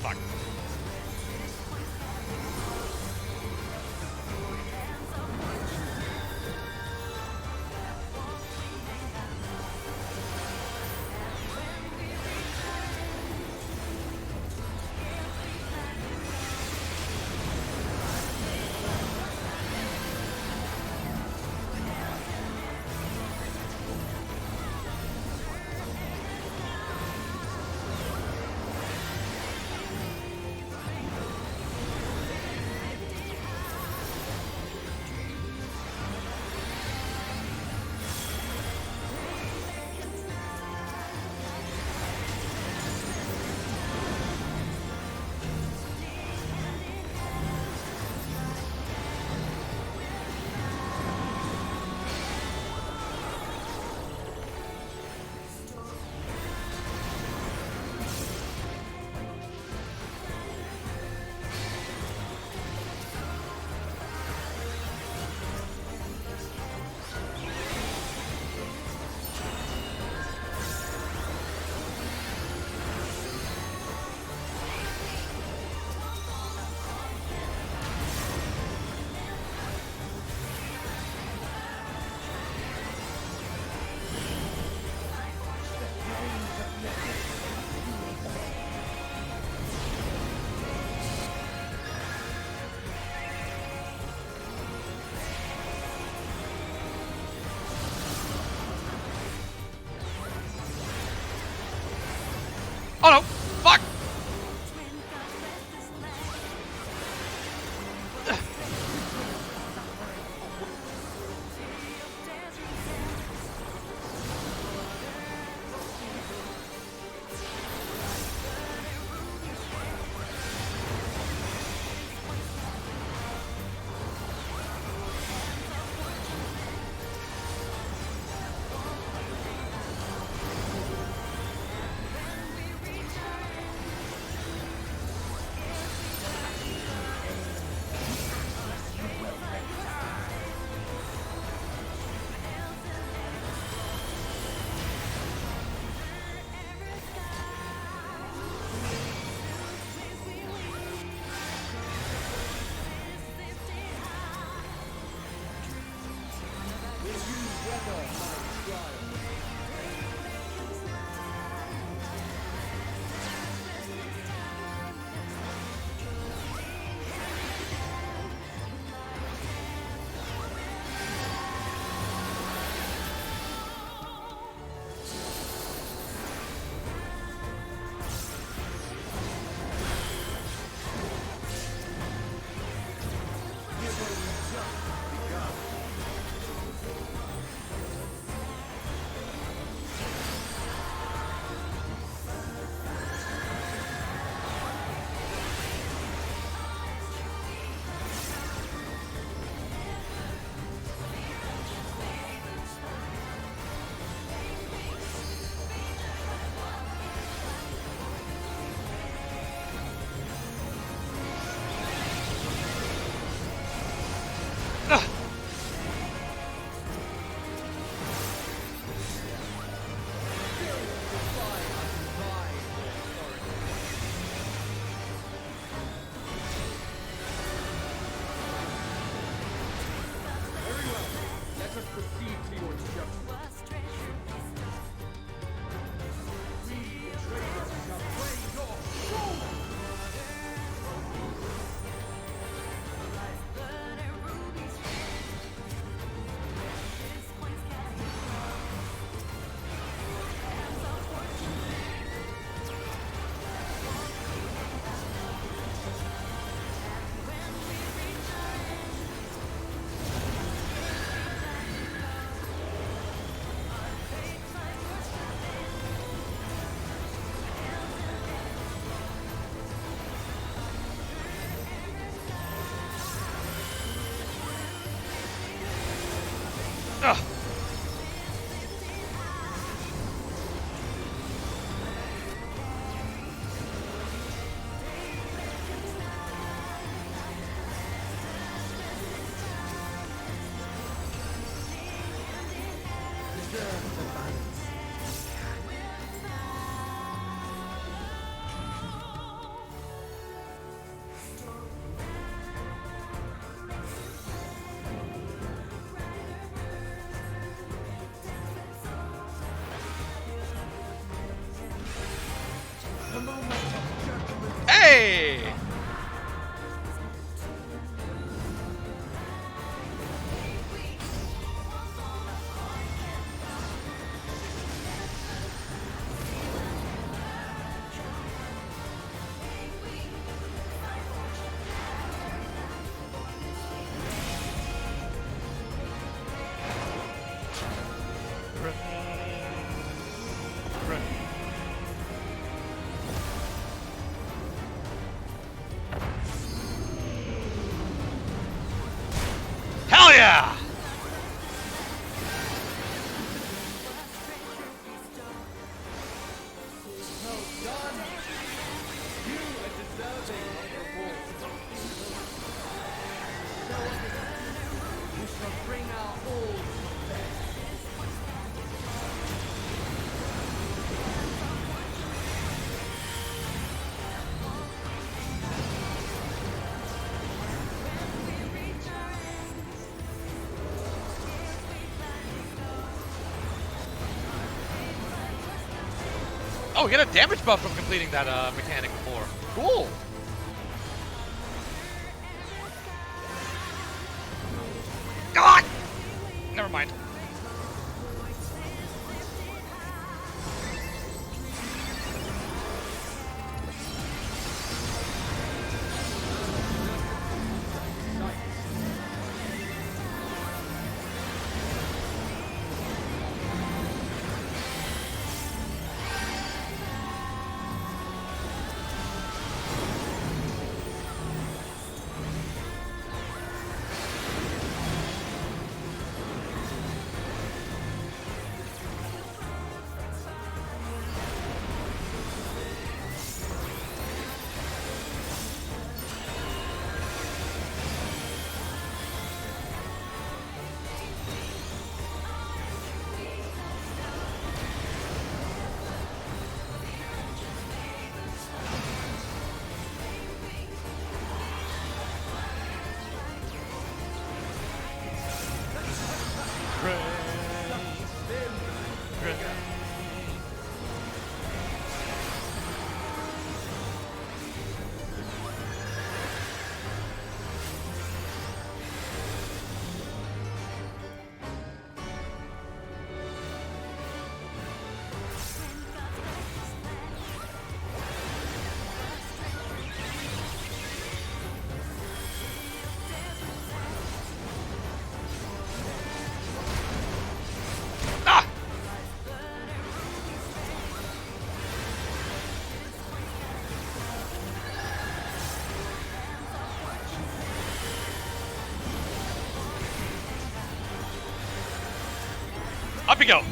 Fuck. Oh no! Fuck! Hey! Hell yeah! Oh, we get a damage buff from completing that mechanic before. Cool. God! Never mind. Up you go.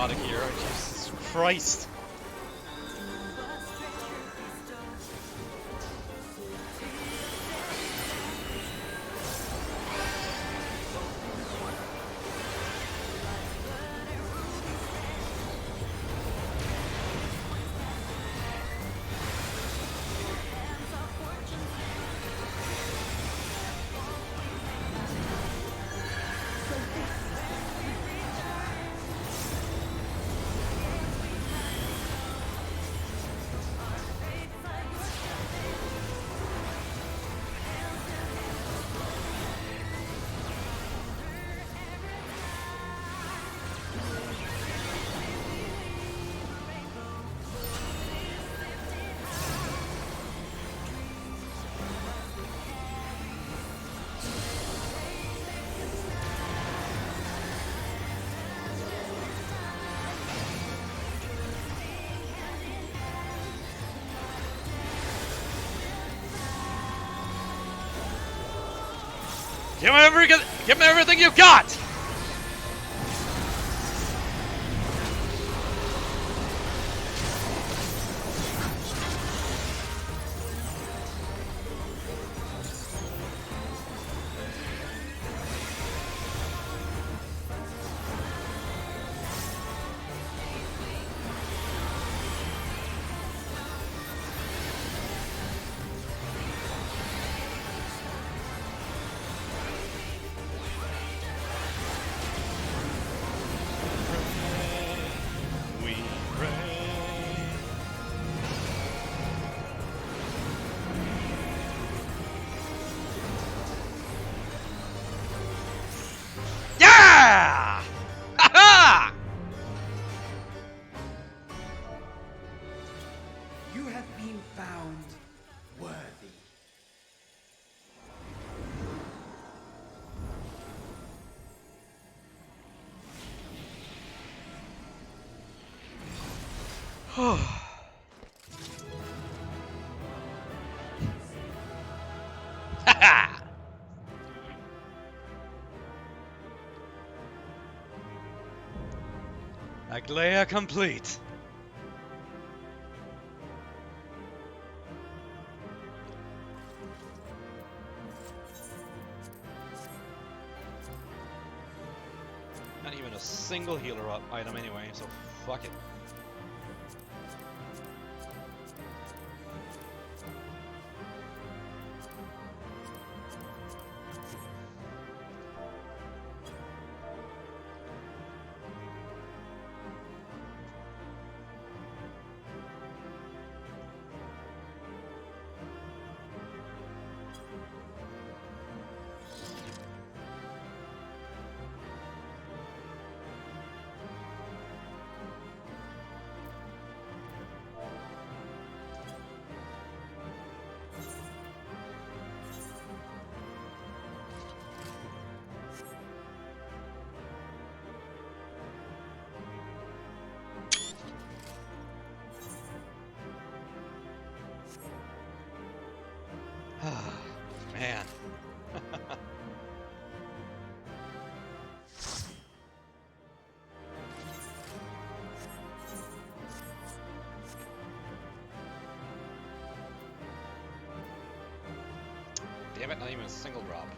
out of here. Jesus Christ. Give me everything you got! Yeah! Ha-ha! You have been found worthy. Ha-ha! Aglaia complete. Not even a single healer up item anyway, so fuck it. Man. Damn it, not even a single drop. Okay.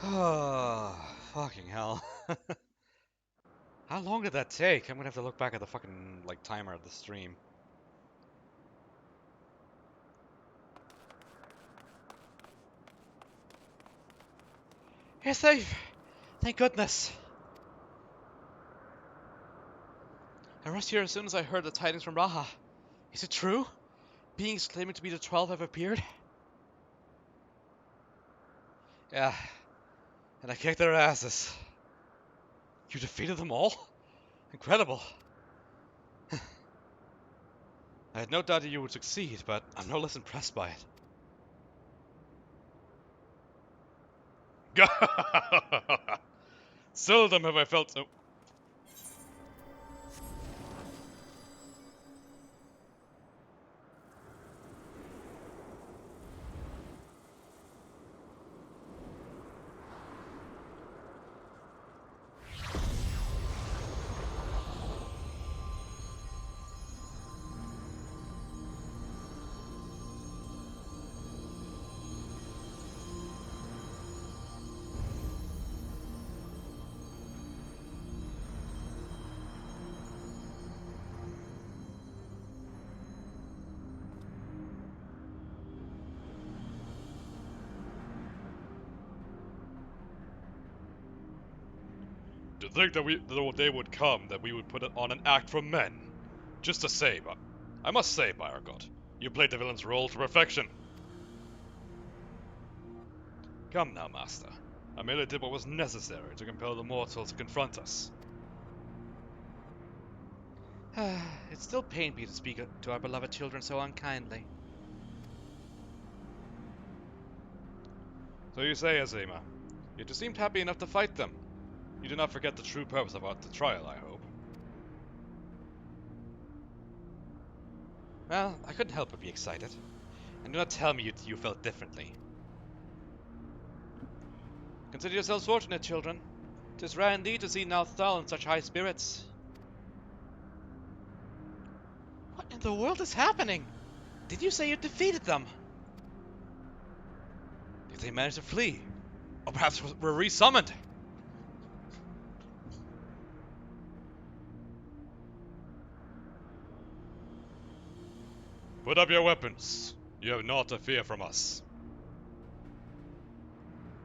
Oh, fucking hell. How long did that take? I'm gonna have to look back at the fucking, like, timer of the stream. You're safe! Thank goodness! I rushed here as soon as I heard the tidings from Raha. Is it true? Beings claiming to be the 12 have appeared? Yeah. And I kicked their asses. You defeated them all? Incredible. I had no doubt that you would succeed, but I'm no less impressed by it. Seldom have I felt so... To think that the day would come that we would put on an act for men. Just to say, but I must say, by our God, you played the villain's role to perfection. Come now, Master. I merely did what was necessary to compel the mortals to confront us. It still pains me to speak to our beloved children so unkindly. So you say, Azima. Yet you seemed happy enough to fight them. You did not forget the true purpose of the trial, I hope. Well, I couldn't help but be excited. And do not tell me you felt differently. Consider yourselves fortunate, children. 'Tis rare indeed to see Newfound in such high spirits. What in the world is happening? Did you say you defeated them? Did they manage to flee? Or perhaps were re-summoned? Put up your weapons. You have naught to fear from us.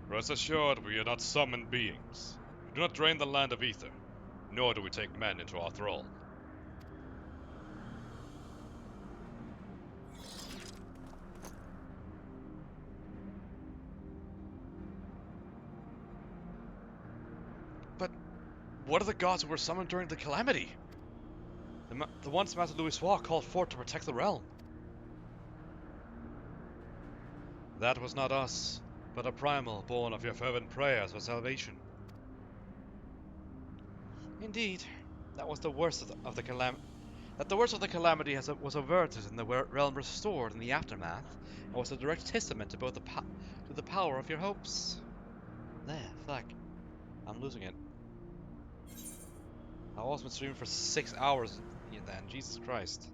Rest assured, we are not summoned beings. We do not drain the land of ether, nor do we take men into our thrall. But what are the gods who were summoned during the calamity? The ones Master Louisoix called forth to protect the realm. That was not us, but a primal born of your fervent prayers for salvation. Indeed, that was the worst of the calamity. That the worst of the calamity was averted and the realm restored in the aftermath, and was a direct testament to both the power of your hopes. There, fuck, I'm losing it. I was been streaming for 6 hours then, Jesus Christ.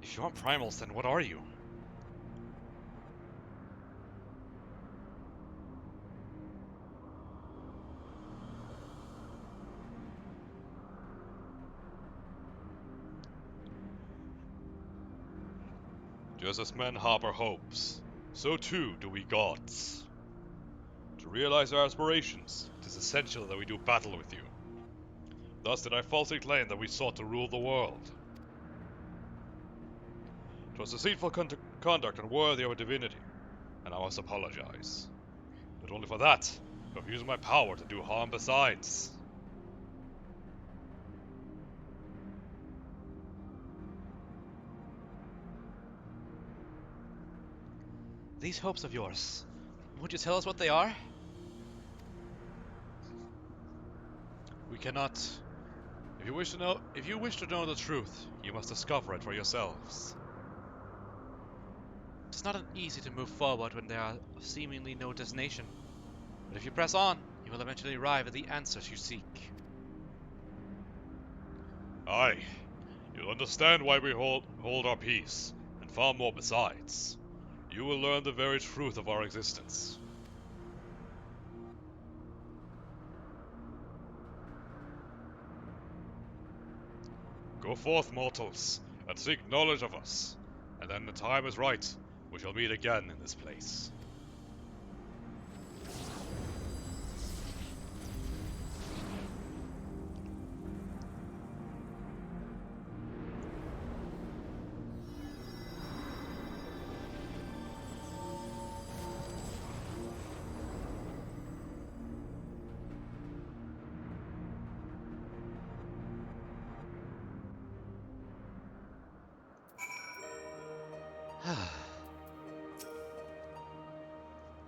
If you aren't primals, then what are you? Just as men harbor hopes, so too do we gods. To realize our aspirations, it is essential that we do battle with you. Thus did I falsely claim that we sought to rule the world. It was deceitful conduct unworthy of a divinity, and I must apologize. But only for that, I've used my power to do harm besides. These hopes of yours, would you tell us what they are? We cannot. If you wish to know the truth, you must discover it for yourselves. It's not easy to move forward when there are seemingly no destination. But if you press on, you will eventually arrive at the answers you seek. Aye. You'll understand why we hold our peace, and far more besides. You will learn the very truth of our existence. Go forth, mortals, and seek knowledge of us, and then the time is right, we shall meet again in this place.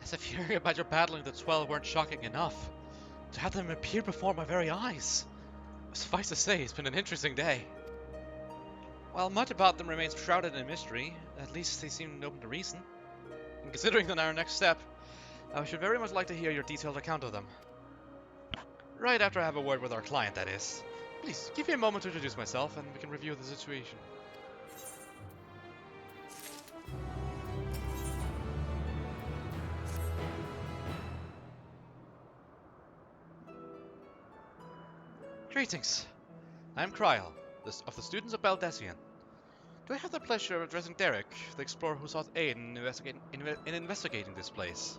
As if hearing about your battling the 12 weren't shocking enough, to have them appear before my very eyes. Suffice to say, it's been an interesting day. While much about them remains shrouded in mystery, at least they seem open to reason. And considering our next step, I should very much like to hear your detailed account of them. Right after I have a word with our client, that is. Please, give me a moment to introduce myself, and we can review the situation. Greetings. I am Kryl, of the students of Baldessian. Do I have the pleasure of addressing Derek, the explorer who sought aid in investigating this place?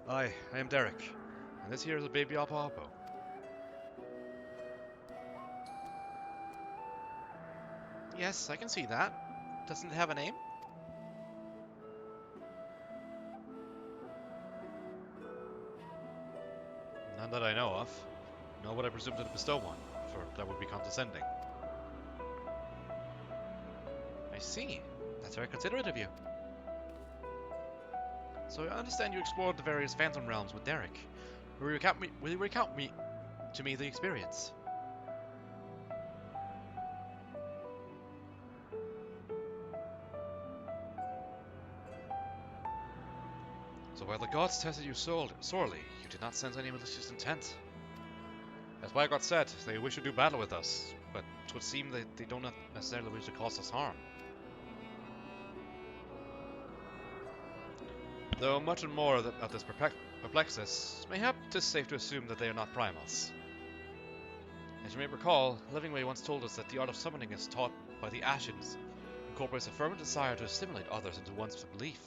I am Derek, and this here is a baby Oppo Oppo. Yes, I can see that. Doesn't it have a name? None that I know of. Nor would I presume to bestow one, for that would be condescending. I see. That's very considerate of you. So I understand you explored the various Phantom Realms with Derek. Will you recount to me the experience? So while the gods tested you sorely, you did not sense any malicious intent. As my god said, they wish to do battle with us, but it would seem that they do not necessarily wish to cause us harm. Though much and more of this perplexes us, mayhap it is safe to assume that they are not primals. As you may recall, Livingway once told us that the art of summoning is taught by the Ashes, incorporates a fervent desire to assimilate others into one's belief.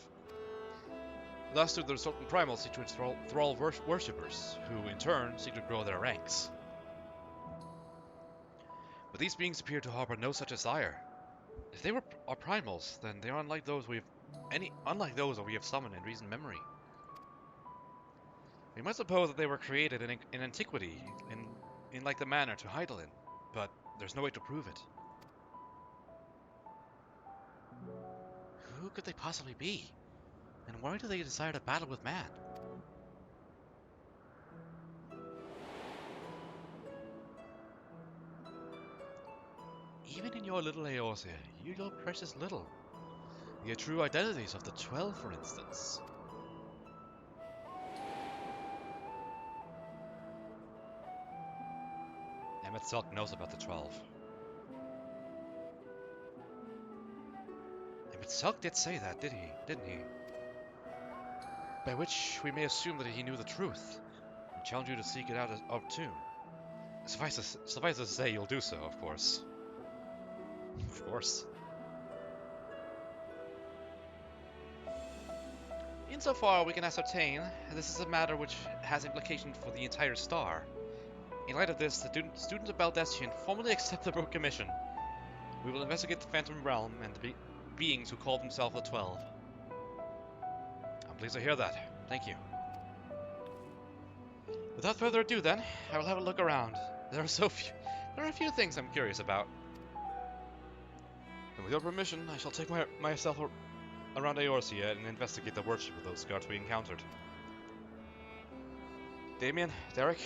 Thus do the resultant primals seek to enthrall worshippers, who in turn seek to grow their ranks. But these beings appear to harbor no such desire. If they are primals, then they are unlike those we have summoned in recent memory. We must suppose that they were created in antiquity, in like the manner to idle in, but there's no way to prove it. Who could they possibly be? And why do they desire to battle with man? Even in your little Eorzea, you know precious little. The true identities of the 12, for instance. Emmett Silk knows about the 12. Emmett Silk did say that, didn't he? By which we may assume that he knew the truth, and challenge you to seek it out too. Suffice it to say you'll do so, of course. Of course. Insofar we can ascertain, this is a matter which has implications for the entire star. In light of this, the students of Baldestian formally accept the rogue commission. We will investigate the Phantom Realm and the beings who call themselves the 12. I'm pleased to hear that. Thank you. Without further ado then, I will have a look around. There are a few things I'm curious about. And with your permission, I shall take myself around Eorzea and investigate the worship of those gods we encountered. Damien, Derek,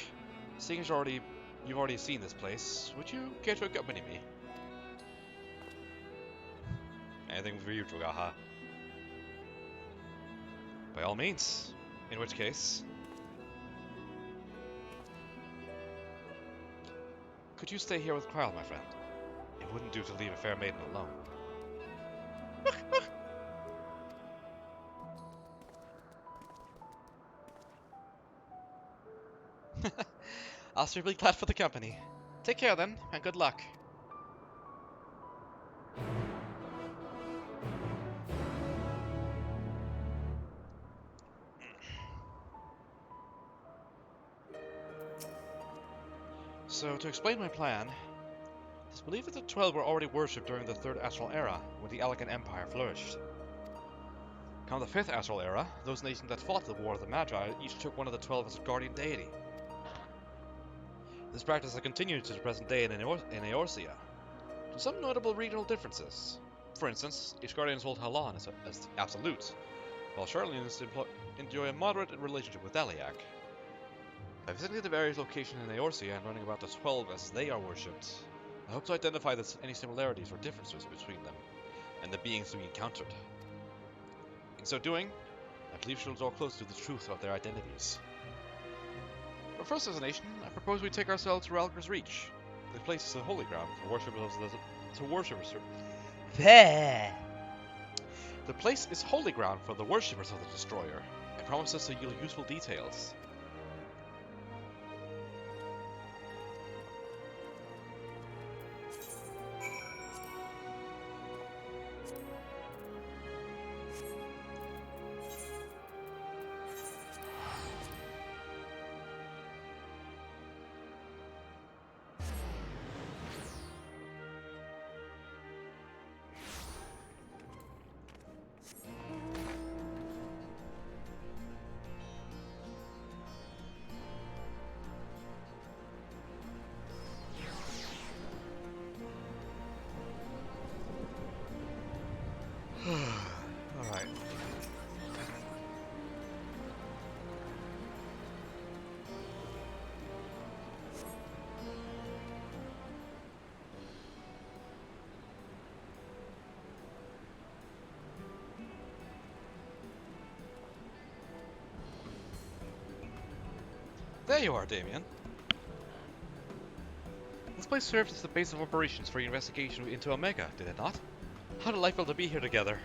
seeing as you've already seen this place, would you care to accompany me? Anything for you, Drogaha. By all means. In which case... Could you stay here with Krile, my friend? It wouldn't do to leave a fair maiden alone. I'll sure be glad for the company. Take care then, and good luck. So, to explain my plan, it is believed that the 12 were already worshipped during the 3rd Astral Era, when the Elegant Empire flourished. Come the 5th Astral Era, those nations that fought the War of the Magi each took one of the 12 as a guardian deity. This practice has continued to the present day in Eorzea, to some notable regional differences. For instance, each guardians hold Halan as absolute, while Charlenians enjoy a moderate relationship with Daliak. By visiting the various locations in Eorzea and learning about the 12 as they are worshipped, I hope to identify any similarities or differences between them and the beings we encountered. In so doing, I believe she'll draw close to the truth of their identities. For first destination, I propose we take ourselves to Ralger's Reach. The place is a holy ground for worshippers. The place is holy ground for the worshippers of the Destroyer, and promises to yield useful details. There you are, Damien. This place served as the base of operations for your investigation into Omega, did it not? How delightful to be here together.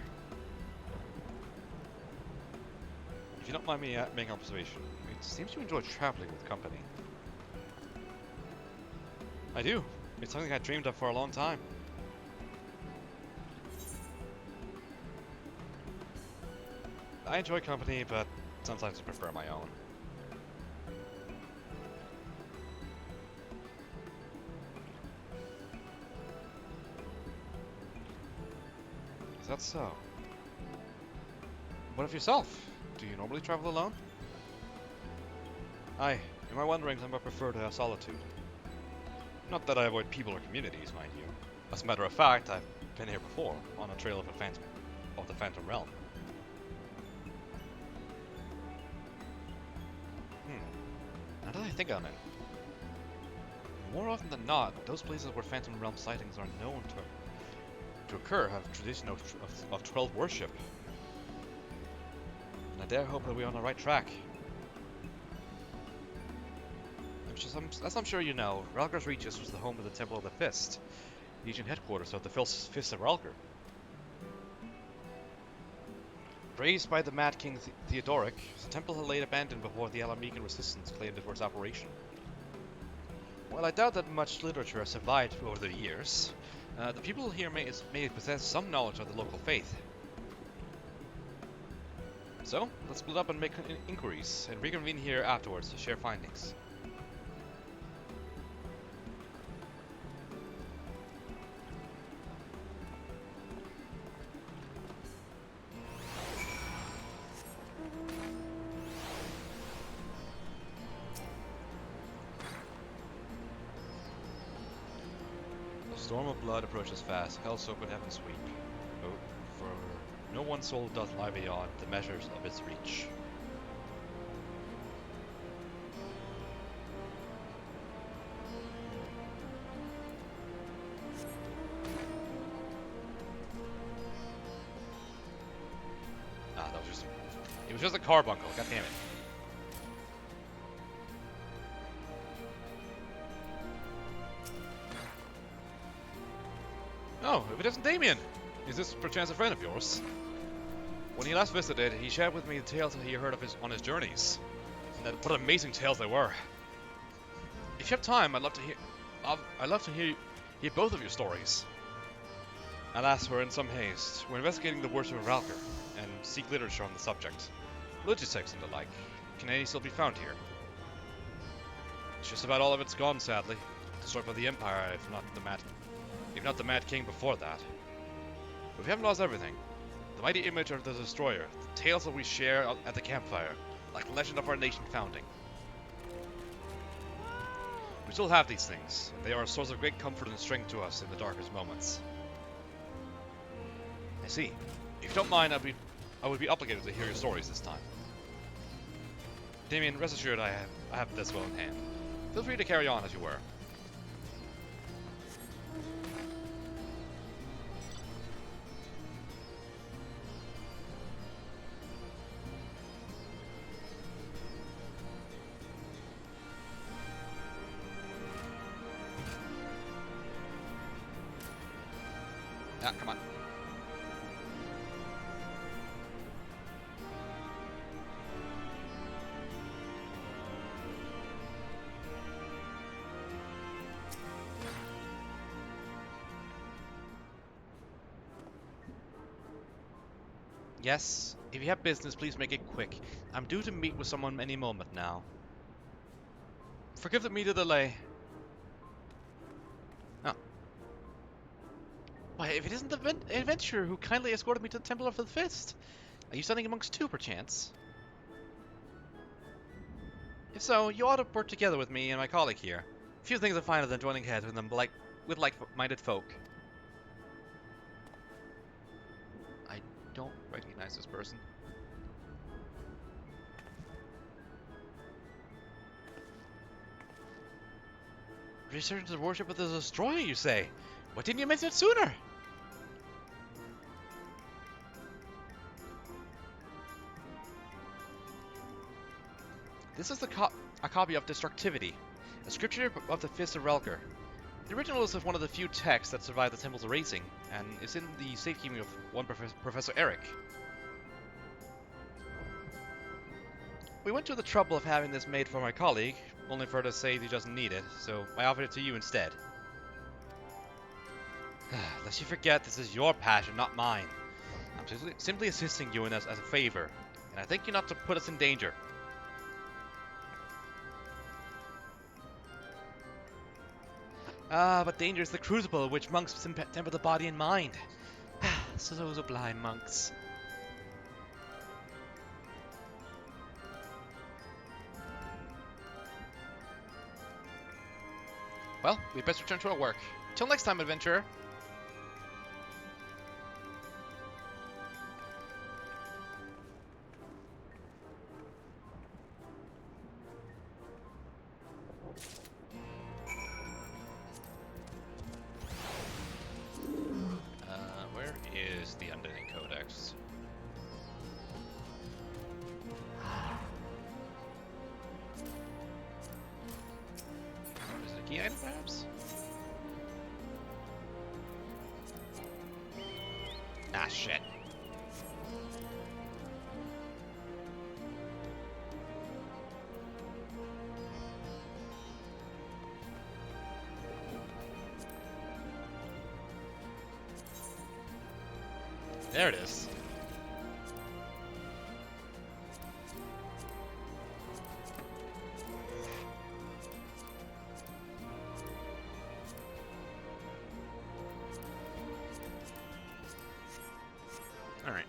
If you don't mind me making an observation, it seems you enjoy traveling with company. I do. It's something I dreamed of for a long time. I enjoy company, but sometimes I prefer my own. Is that so? What of yourself? Do you normally travel alone? Aye, you might wondering if I prefer to solitude. Not that I avoid people or communities, mind you. As a matter of fact, I've been here before, on a trail of the Phantom Realm. Now that I think on it, more often than not, those places where Phantom Realm sightings are known to occur have a tradition of 12 worship. And I dare hope that we're on the right track. As I'm sure you know, Ralgar's Regis was the home of the Temple of the Fist, the ancient headquarters of the Fist of Ralgar. Raised by the Mad King Theodoric, the temple had laid abandoned before the Alamecan resistance claimed it for its operation. While I doubt that much literature has survived over the years, the people here may possess some knowledge of the local faith. So, let's split up and make inquiries, and reconvene here afterwards to share findings. The storm of blood approaches fast, hell's open heaven sweep. For no one soul doth lie beyond the measures of its reach. Ah, that was just... It was just a carbuncle, god damn it. Oh, if it isn't Damien! Is this perchance a friend of yours? When he last visited, he shared with me the tales that he heard of on his journeys. And what amazing tales they were! If you have time, I'd love to hear both of your stories. Alas, we're in some haste. We're investigating the worship of Ralgar, and seek literature on the subject. Religious texts and the like. Can any still be found here? Just about all of it's gone, sadly. Destroyed by the Empire, if not the Mad King before that. But we haven't lost everything. The mighty image of the Destroyer, the tales that we share at the campfire, like the legend of our nation founding. We still have these things, and they are a source of great comfort and strength to us in the darkest moments. I see. If you don't mind, I would be obligated to hear your stories this time. Damien, rest assured I have this well in hand. Feel free to carry on as you were. Ah, come on. Yes, if you have business, please make it quick. I'm due to meet with someone any moment now. Forgive me the delay. Oh. Why, if it isn't the adventurer who kindly escorted me to the Temple of the Fist, are you standing amongst two, perchance? If so, you ought to work together with me and my colleague here. Few things are finer than joining heads with them with like-minded folk. I don't recognize this person. Return to the worship of the Destroyer, you say? Why didn't you mention it sooner? This is the a copy of Destructivity, a scripture of the Fist of Relgar. The original is of one of the few texts that survived the Temple's erasing, and is in the safekeeping of one Professor Eric. We went to the trouble of having this made for my colleague, only for her to say he doesn't need it, so I offered it to you instead. Lest you forget, this is your passion, not mine. I'm simply assisting you in this as a favor, and I thank you not to put us in danger. But danger is the crucible which monks temper the body and mind. So sublime monks. Well, we'd best return to our work. Till next time, adventurer. Where is the Undeading Codex? Is it a key item, perhaps? Ah, shit. There it is. All right.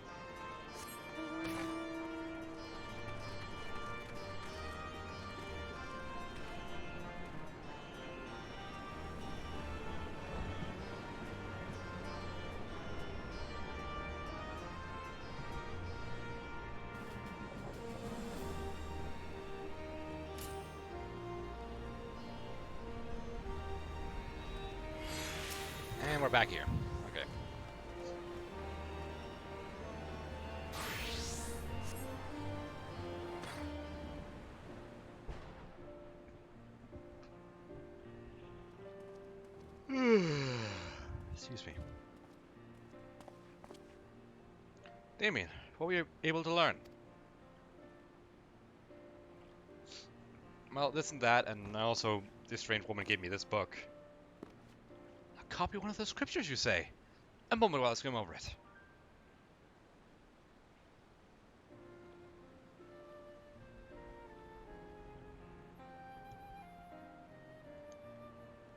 And we're back here. Okay. Excuse me. Damien, what were you able to learn? Well, this and that, and also this strange woman gave me this book. A copy of one of the scriptures, you say? A moment while I skim over it.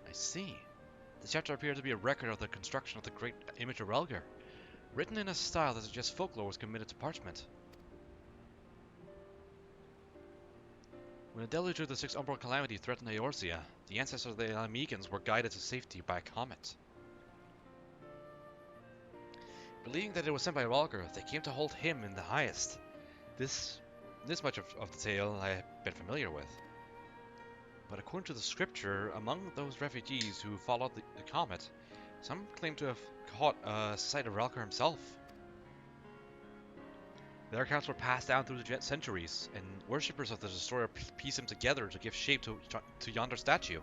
I see. The chapter appears to be a record of the construction of the great image of Relgar, written in a style that suggests folklore was committed to parchment. When a deluge of the Sixth Umbral Calamity threatened Eorzea, the ancestors of the Alamegans were guided to safety by a comet. Believing that it was sent by Relgar, they came to hold him in the highest. This much of the tale I have been familiar with. But according to the scripture, among those refugees who followed the comet, some claim to have caught a sight of Relgar himself. Their accounts were passed down through the centuries, and worshippers of the Destroyer pieced them together to give shape to yonder statue.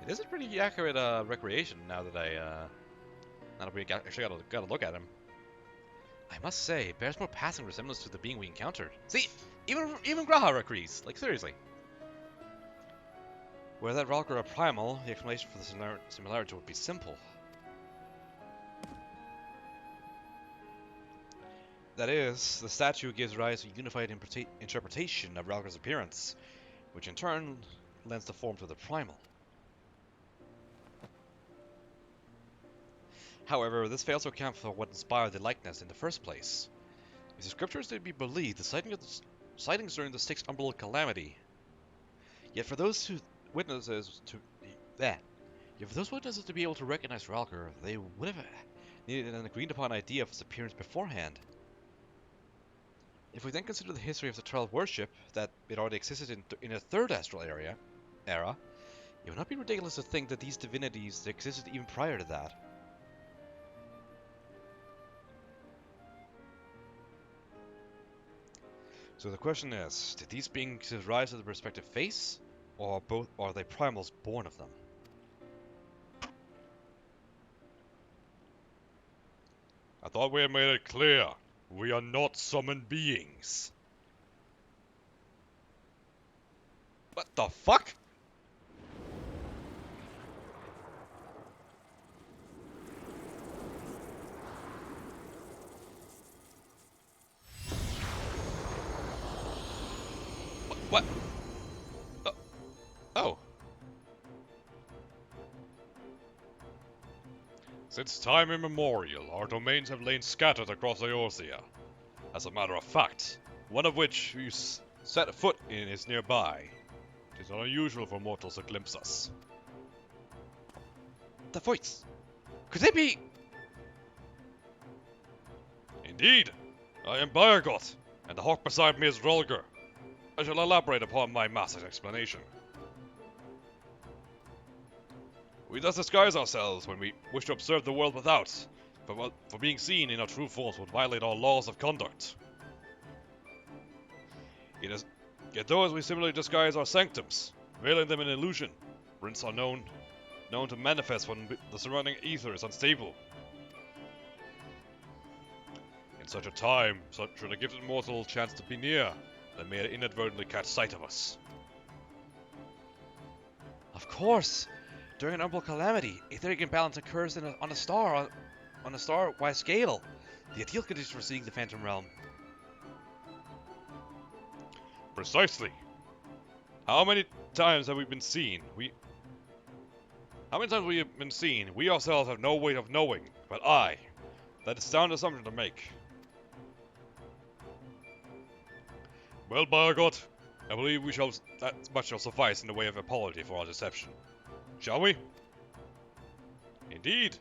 It is a pretty accurate recreation now that we actually got a look at him. I must say, it bears more passing resemblance to the being we encountered. See, even Graha agrees. Like, seriously. Were that Relgar a primal, the explanation for the similarity would be simple. That is, the statue gives rise to a unified interpretation of Relgar's appearance, which in turn lends the form to the primal. However, this fails to account for what inspired the likeness in the first place. If the scripture is to be believed, the sightings during the Sixth Umbral Calamity. Yet for those witnesses to be able to recognize Relgar, they would have needed an agreed-upon idea of his appearance beforehand. If we then consider the history of the Twelve worship, that it already existed in a third astral era, it would not be ridiculous to think that these divinities existed even prior to that. So the question is, did these beings rise to the respective face, or both? Or are they primals born of them? I thought we had made it clear. We are not summoned beings. What the fuck? What? Oh. Since time immemorial, our domains have lain scattered across Eorzea. As a matter of fact, one of which you set foot in is nearby. It is unusual for mortals to glimpse us. The voice! Could they be... Indeed! I am Byrgoth, and the hawk beside me is Rolger. I shall elaborate upon my master's explanation. We thus disguise ourselves when we wish to observe the world without, for being seen in our true forms would violate all laws of conduct. Yet those we similarly disguise our sanctums, veiling them in illusion, whence are known to manifest when the surrounding ether is unstable. In such a time, should a gifted mortal chance to be near, they may inadvertently catch sight of us. Of course! During an umbral calamity, etheric imbalance occurs on a star-wide scale. The ideal condition for seeing the Phantom Realm. Precisely. How many times have we been seen? How many times we have been seen? We ourselves have no way of knowing, but that is a sound assumption to make. Well, Byrgoth, I believe that much shall suffice in the way of apology for our deception. Shall we? Indeed.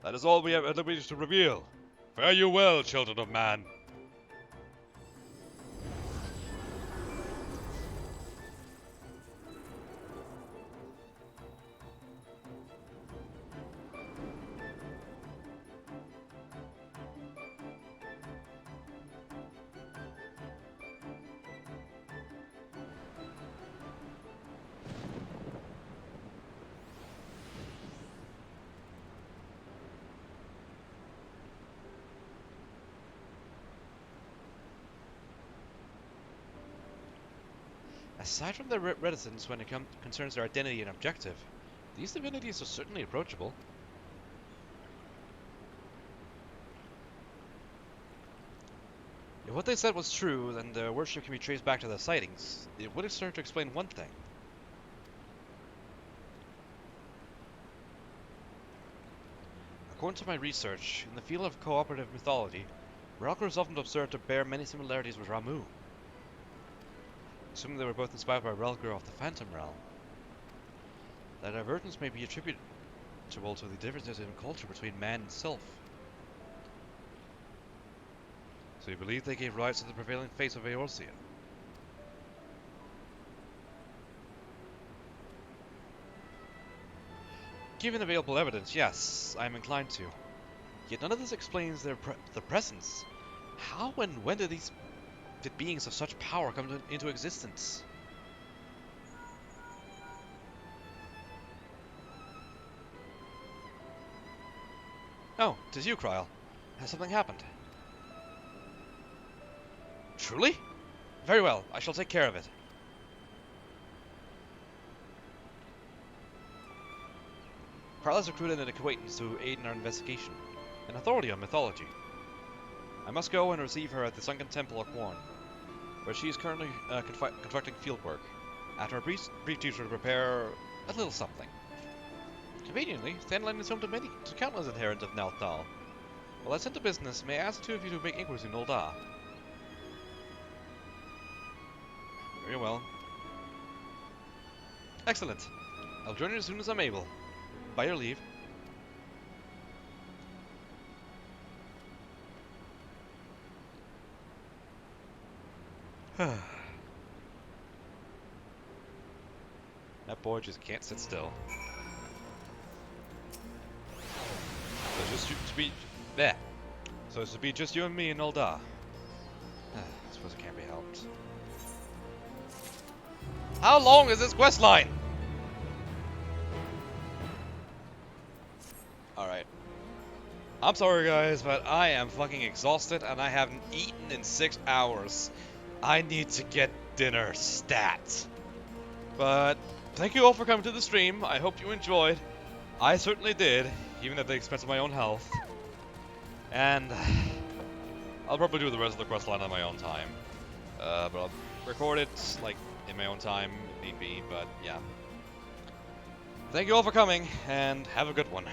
That is all we have at liberty to reveal. Fare you well, children of man. Aside from their reticence when it concerns their identity and objective, these divinities are certainly approachable. If what they said was true, then their worship can be traced back to their sightings. It would serve to explain one thing. According to my research, in the field of cooperative mythology, Relgar is often observed to bear many similarities with Ramuh. Assuming they were both inspired by Relgar of the Phantom Realm, that divergence may be attributable to the differences in culture between man and self. So you believe they gave rise to the prevailing face of Eorzea? Given available evidence, yes, I am inclined to. Yet none of this explains their presence. How and when did beings of such power come into existence? Oh, 'tis you, Kryl. Has something happened? Truly? Very well, I shall take care of it. Kryl has recruited an acquaintance to aid in our investigation, an authority on mythology. I must go and receive her at the Sunken Temple of Qorn, where she is currently conducting fieldwork. After a brief tutor to prepare a little something. Conveniently, Thanline is home to countless adherents of Nalthal. While I send to business, may I ask the two of you to make inquiries in Ul'dah? Very well. Excellent. I'll join you as soon as I'm able. By your leave. That boy just can't sit still. So it's to be just you and me in Ul'dah. I suppose it can't be helped. How long is this quest line? Alright. I'm sorry guys, but I am fucking exhausted and I haven't eaten in 6 hours. I need to get dinner stat. But thank you all for coming to the stream. I hope you enjoyed. I certainly did, even at the expense of my own health. And I'll probably do the rest of the quest line on my own time. But I'll record it, like, in my own time, if need be, but yeah. Thank you all for coming, and have a good one.